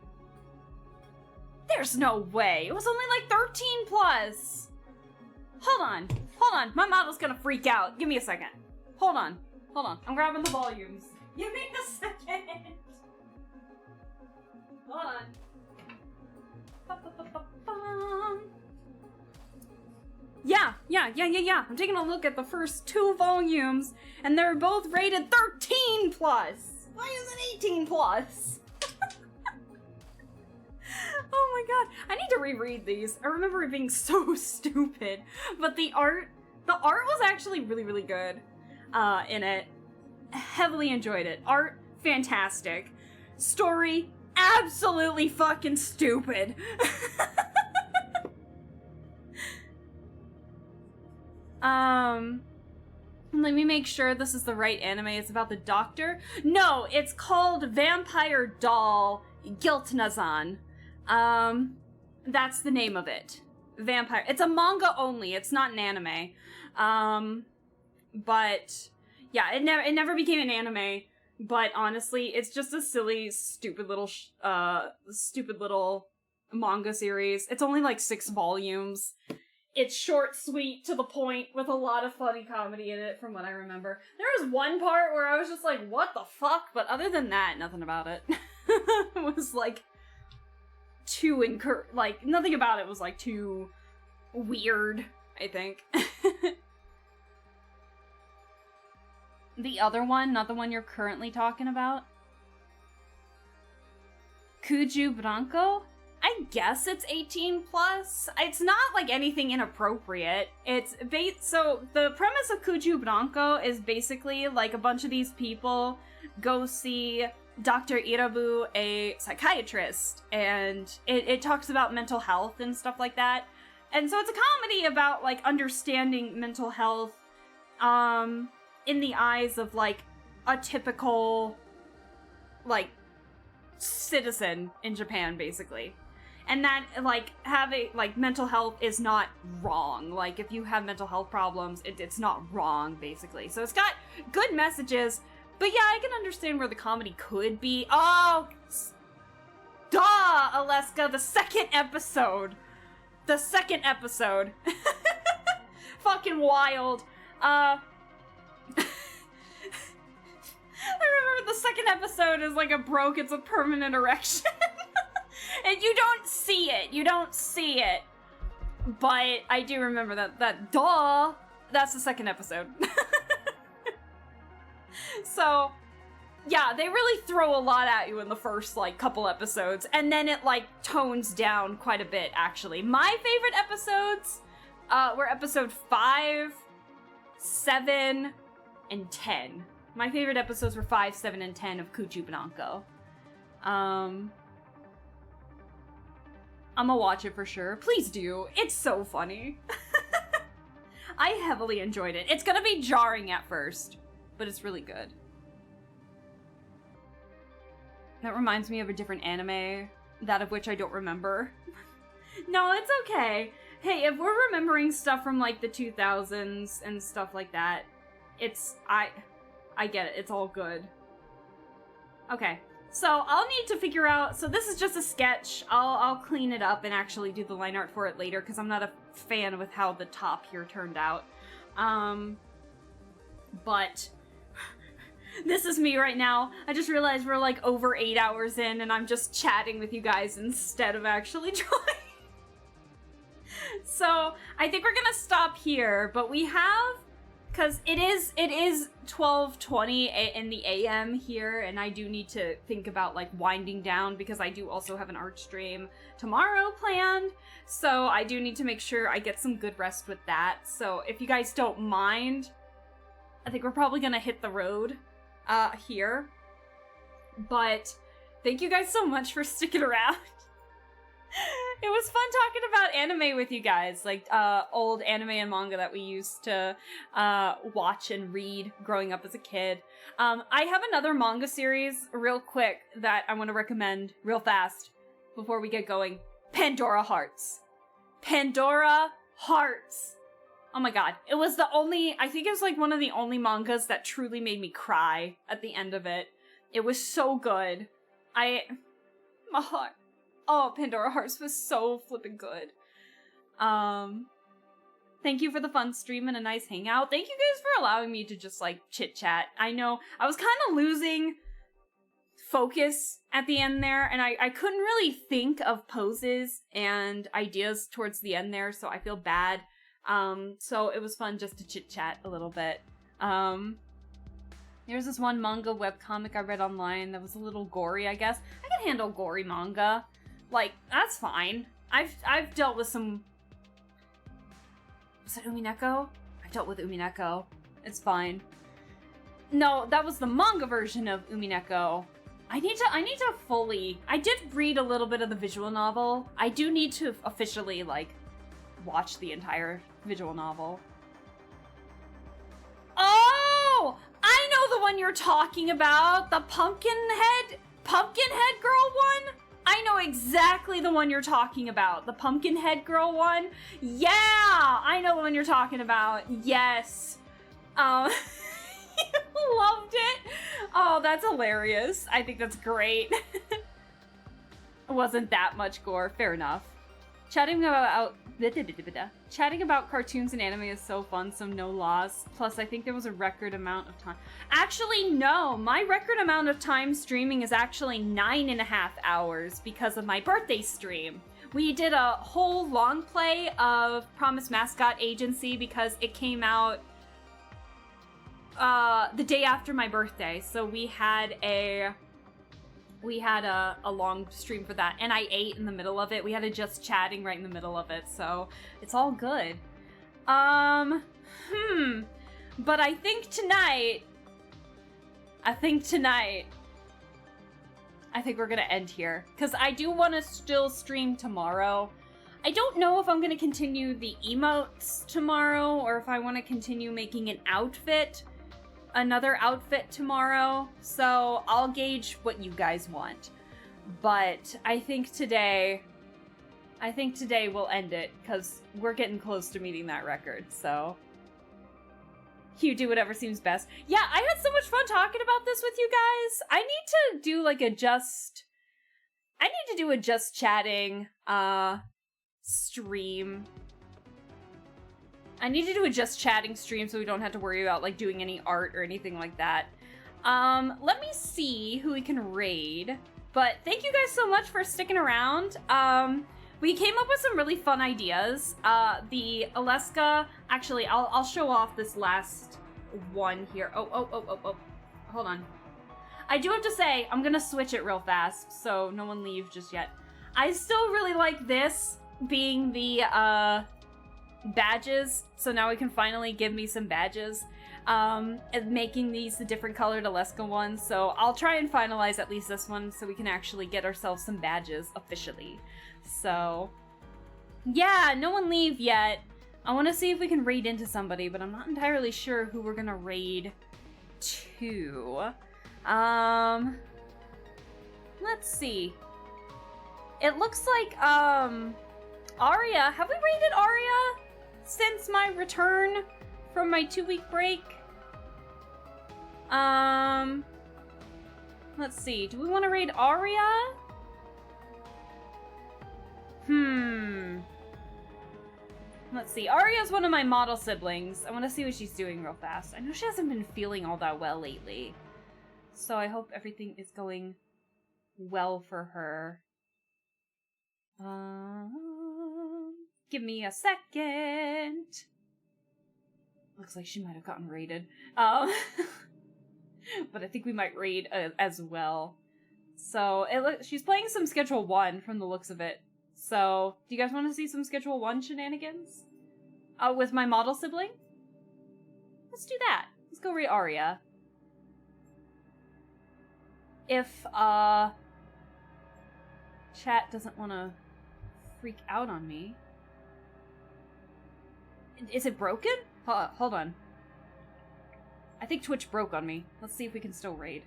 There's no way. It was only like 13 plus. Hold on. My model's gonna freak out. Give me a second. Hold on. I'm grabbing the volumes. Give me a second. Hold on. Yeah. I'm taking a look at the first 2 volumes, and they're both rated 13 plus. Why is it 18 plus? Oh my god, I need to reread these. I remember it being so stupid, but the art was actually really, really good in it. Heavily enjoyed it. Art, fantastic. Story, absolutely fucking stupid. Let me make sure this is the right anime. It's about the doctor. No, it's called Vampire Doll Guilt Nazan. That's the name of it. Vampire. It's a manga only. It's not an anime. But yeah, it never became an anime. But honestly, it's just a silly, stupid little manga series. It's only like 6 volumes. It's short, sweet, to the point, with a lot of funny comedy in it, from what I remember. There was one part where I was just like, what the fuck? But other than that, nothing about it. It was like too nothing about it was like too weird, I think. The other one, not the one you're currently talking about? Kuju Branco? I guess it's 18 plus. It's not like anything inappropriate. So the premise of Kuju Branco is basically like a bunch of these people go see Dr. Irabu, a psychiatrist, and it talks about mental health and stuff like that. And so it's a comedy about like understanding mental health in the eyes of like a typical like citizen in Japan, basically. And that like having like mental health is not wrong. Like if you have mental health problems, it's not wrong, basically. So it's got good messages. But yeah, I can understand where the comedy could be. Oh, duh, Aleska, the second episode. The second episode. Fucking wild. I remember the second episode is like a broke, it's a permanent erection. And you don't see it. You don't see it. But I do remember that duh, that's the second episode. So, yeah, they really throw a lot at you in the first, like, couple episodes, and then it, like, tones down quite a bit, actually. My favorite episodes were episode 5, 7, and 10. My favorite episodes were 5, 7, and 10 of Kuju Branco. I'm gonna watch it for sure. Please do. It's so funny. I heavily enjoyed it. It's gonna be jarring at first, but it's really good. That reminds me of a different anime, that of which I don't remember. No, it's okay. Hey, if we're remembering stuff from like the 2000s and stuff like that, I get it. It's all good. Okay. So I'll need to figure out, so this is just a sketch. I'll clean it up and actually do the line art for it later, because I'm not a fan with how the top here turned out. But this is me right now. I just realized we're like over 8 hours in and I'm just chatting with you guys instead of actually drawing. So I think we're gonna stop here, but we have, because it is 12:20 in the AM here, and I do need to think about like winding down, because I do also have an art stream tomorrow planned, so I do need to make sure I get some good rest with that. So if you guys don't mind, I think we're probably gonna hit the road here. But thank you guys so much for sticking around. It was fun talking about anime with you guys, like old anime and manga that we used to watch and read growing up as a kid. I have another manga series real quick that I want to recommend real fast before we get going. Pandora Hearts. Pandora Hearts. Oh my god. It was I think it was like one of the only mangas that truly made me cry at the end of it. It was so good. My heart. Oh, Pandora Hearts was so flippin' good. Thank you for the fun stream and a nice hangout. Thank you guys for allowing me to just, like, chit-chat. I know I was kind of losing focus at the end there, and I couldn't really think of poses and ideas towards the end there, so I feel bad. So it was fun just to chit-chat a little bit. There's this one manga webcomic I read online that was a little gory, I guess. I can handle gory manga. Like, that's fine. I've dealt with some... Was it Umineko? I dealt with Umineko. It's fine. No, that was the manga version of Umineko. I need to fully... I did read a little bit of the visual novel. I do need to officially, like, watch the entire visual novel. Oh! I know the one you're talking about! The Pumpkinhead girl one? I know exactly the one you're talking about. The pumpkin head girl one. Yeah, I know the one you're talking about. Yes. You loved it. Oh, that's hilarious. I think that's great. It wasn't that much gore. Fair enough. Chatting about cartoons and anime is so fun, so no loss. Plus, I think there was a record amount of time. Actually, no. My record amount of time streaming is actually 9.5 hours because of my birthday stream. We did a whole long play of Promise Mascot Agency because it came out the day after my birthday. So we had a long stream for that, and I ate in the middle of it. We had a just chatting right in the middle of it, so it's all good. But I think tonight we're gonna end here, because I do want to still stream tomorrow. I don't know if I'm gonna continue the emotes tomorrow, or if I want to continue making another outfit tomorrow, so I'll gauge what you guys want. But I think today we'll end it, because we're getting close to meeting that record, so you do whatever seems best. Yeah, I had so much fun talking about this with you guys. I need to do a just chatting stream. I need to do a just chatting stream so we don't have to worry about like doing any art or anything like that. Let me see who we can raid. But thank you guys so much for sticking around. We came up with some really fun ideas. The Alaska, actually, I'll show off this last one here. Oh, hold on. I do have to say, I'm gonna switch it real fast, so no one leave just yet. I still really like this being the, badges, so now we can finally give me some badges, and making these the different colored Alaska ones, so I'll try and finalize at least this one so we can actually get ourselves some badges officially. So yeah, no one leave yet. I want to see if we can raid into somebody, but I'm not entirely sure who we're gonna raid to. Let's see. It looks like Aria, have we raided Aria since my return from my 2-week break? Let's see. Do we want to raid Aria? Let's see. Aria's one of my model siblings. I want to see what she's doing real fast. I know she hasn't been feeling all that well lately, so I hope everything is going well for her. Give me a second. Looks like she might have gotten raided. But I think we might raid as well. So she's playing some Schedule 1 from the looks of it. So, do you guys want to see some Schedule 1 shenanigans? With my model sibling? Let's do that. Let's go raid Aria. If, chat doesn't want to freak out on me. Is it broken? Hold on. I think Twitch broke on me. Let's see if we can still raid.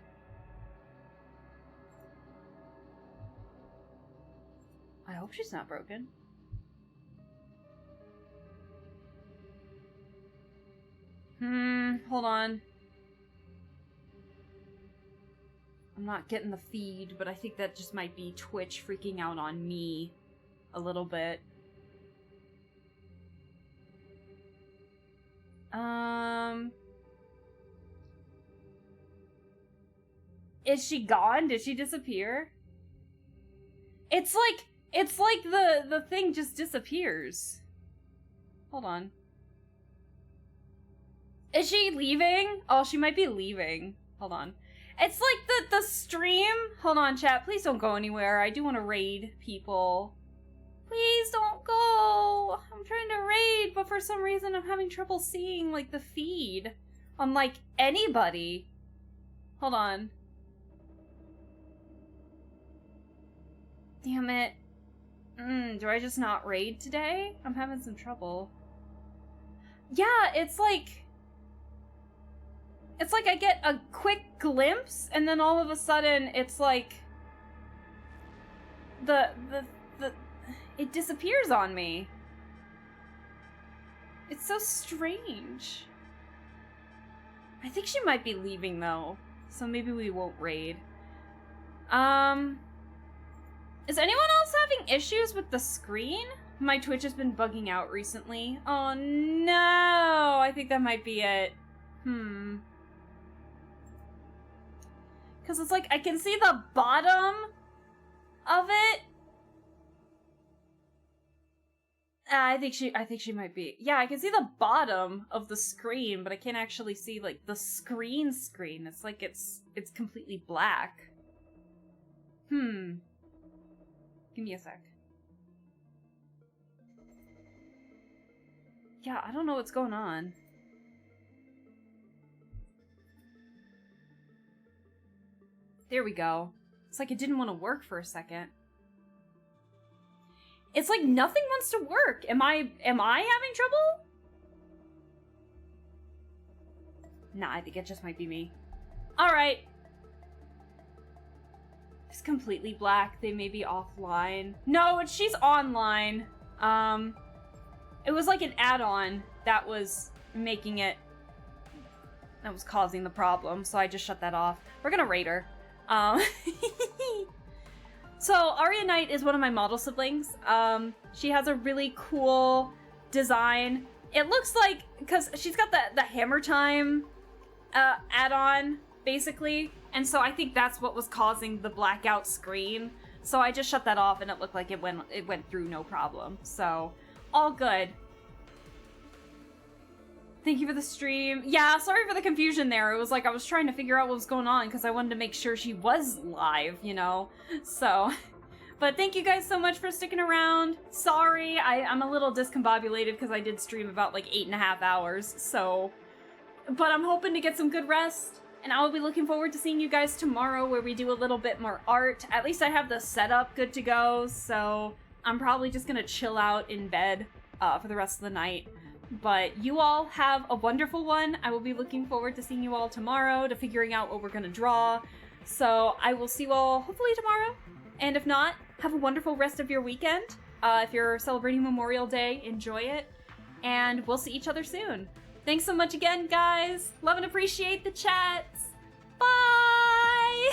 I hope she's not broken. Hold on. I'm not getting the feed, but I think that just might be Twitch freaking out on me a little bit. Is she gone? Did she disappear? It's like the thing just disappears. Hold on. Is she leaving? Oh, she might be leaving. Hold on. It's like the stream. Hold on, chat. Please don't go anywhere. I do want to raid people. Please don't go. I'm trying to raid, but for some reason I'm having trouble seeing like the feed on like anybody. Hold on. Damn it. Do I just not raid today? I'm having some trouble. Yeah, it's like I get a quick glimpse and then all of a sudden it's like the it disappears on me. It's so strange. I think she might be leaving though, so maybe we won't raid. Is anyone else having issues with the screen? My Twitch has been bugging out recently. Oh no, I think that might be it. Cause it's like I can see the bottom of it. I think she might be. Yeah, I can see the bottom of the screen, but I can't actually see like the screen. It's like it's completely black. Give me a sec. Yeah, I don't know what's going on. There we go. It's like it didn't want to work for a second. It's like nothing wants to work. Am I having trouble? Nah, I think it just might be me. Alright. It's completely black. They may be offline. No, she's online. It was like an add-on that was making it... that was causing the problem, so I just shut that off. We're gonna raid her. So, Aria Knight is one of my model siblings. She has a really cool design. It looks like, because she's got the Hammer Time add-on, basically. And so I think that's what was causing the blackout screen. So I just shut that off and it looked like it went through no problem. So, all good. Thank you for the stream. Yeah, sorry for the confusion there. It was like I was trying to figure out what was going on because I wanted to make sure she was live, you know? So, but thank you guys so much for sticking around. Sorry, I'm a little discombobulated because I did stream about like 8.5 hours, so... But I'm hoping to get some good rest, and I will be looking forward to seeing you guys tomorrow where we do a little bit more art. At least I have the setup good to go, so I'm probably just gonna chill out in bed for the rest of the night. But you all have a wonderful one. I will be looking forward to seeing you all tomorrow, to figuring out what we're gonna draw. So I will see you all hopefully tomorrow. And if not, have a wonderful rest of your weekend. If you're celebrating Memorial Day, enjoy it. And we'll see each other soon. Thanks so much again, guys. Love and appreciate the chats. Bye!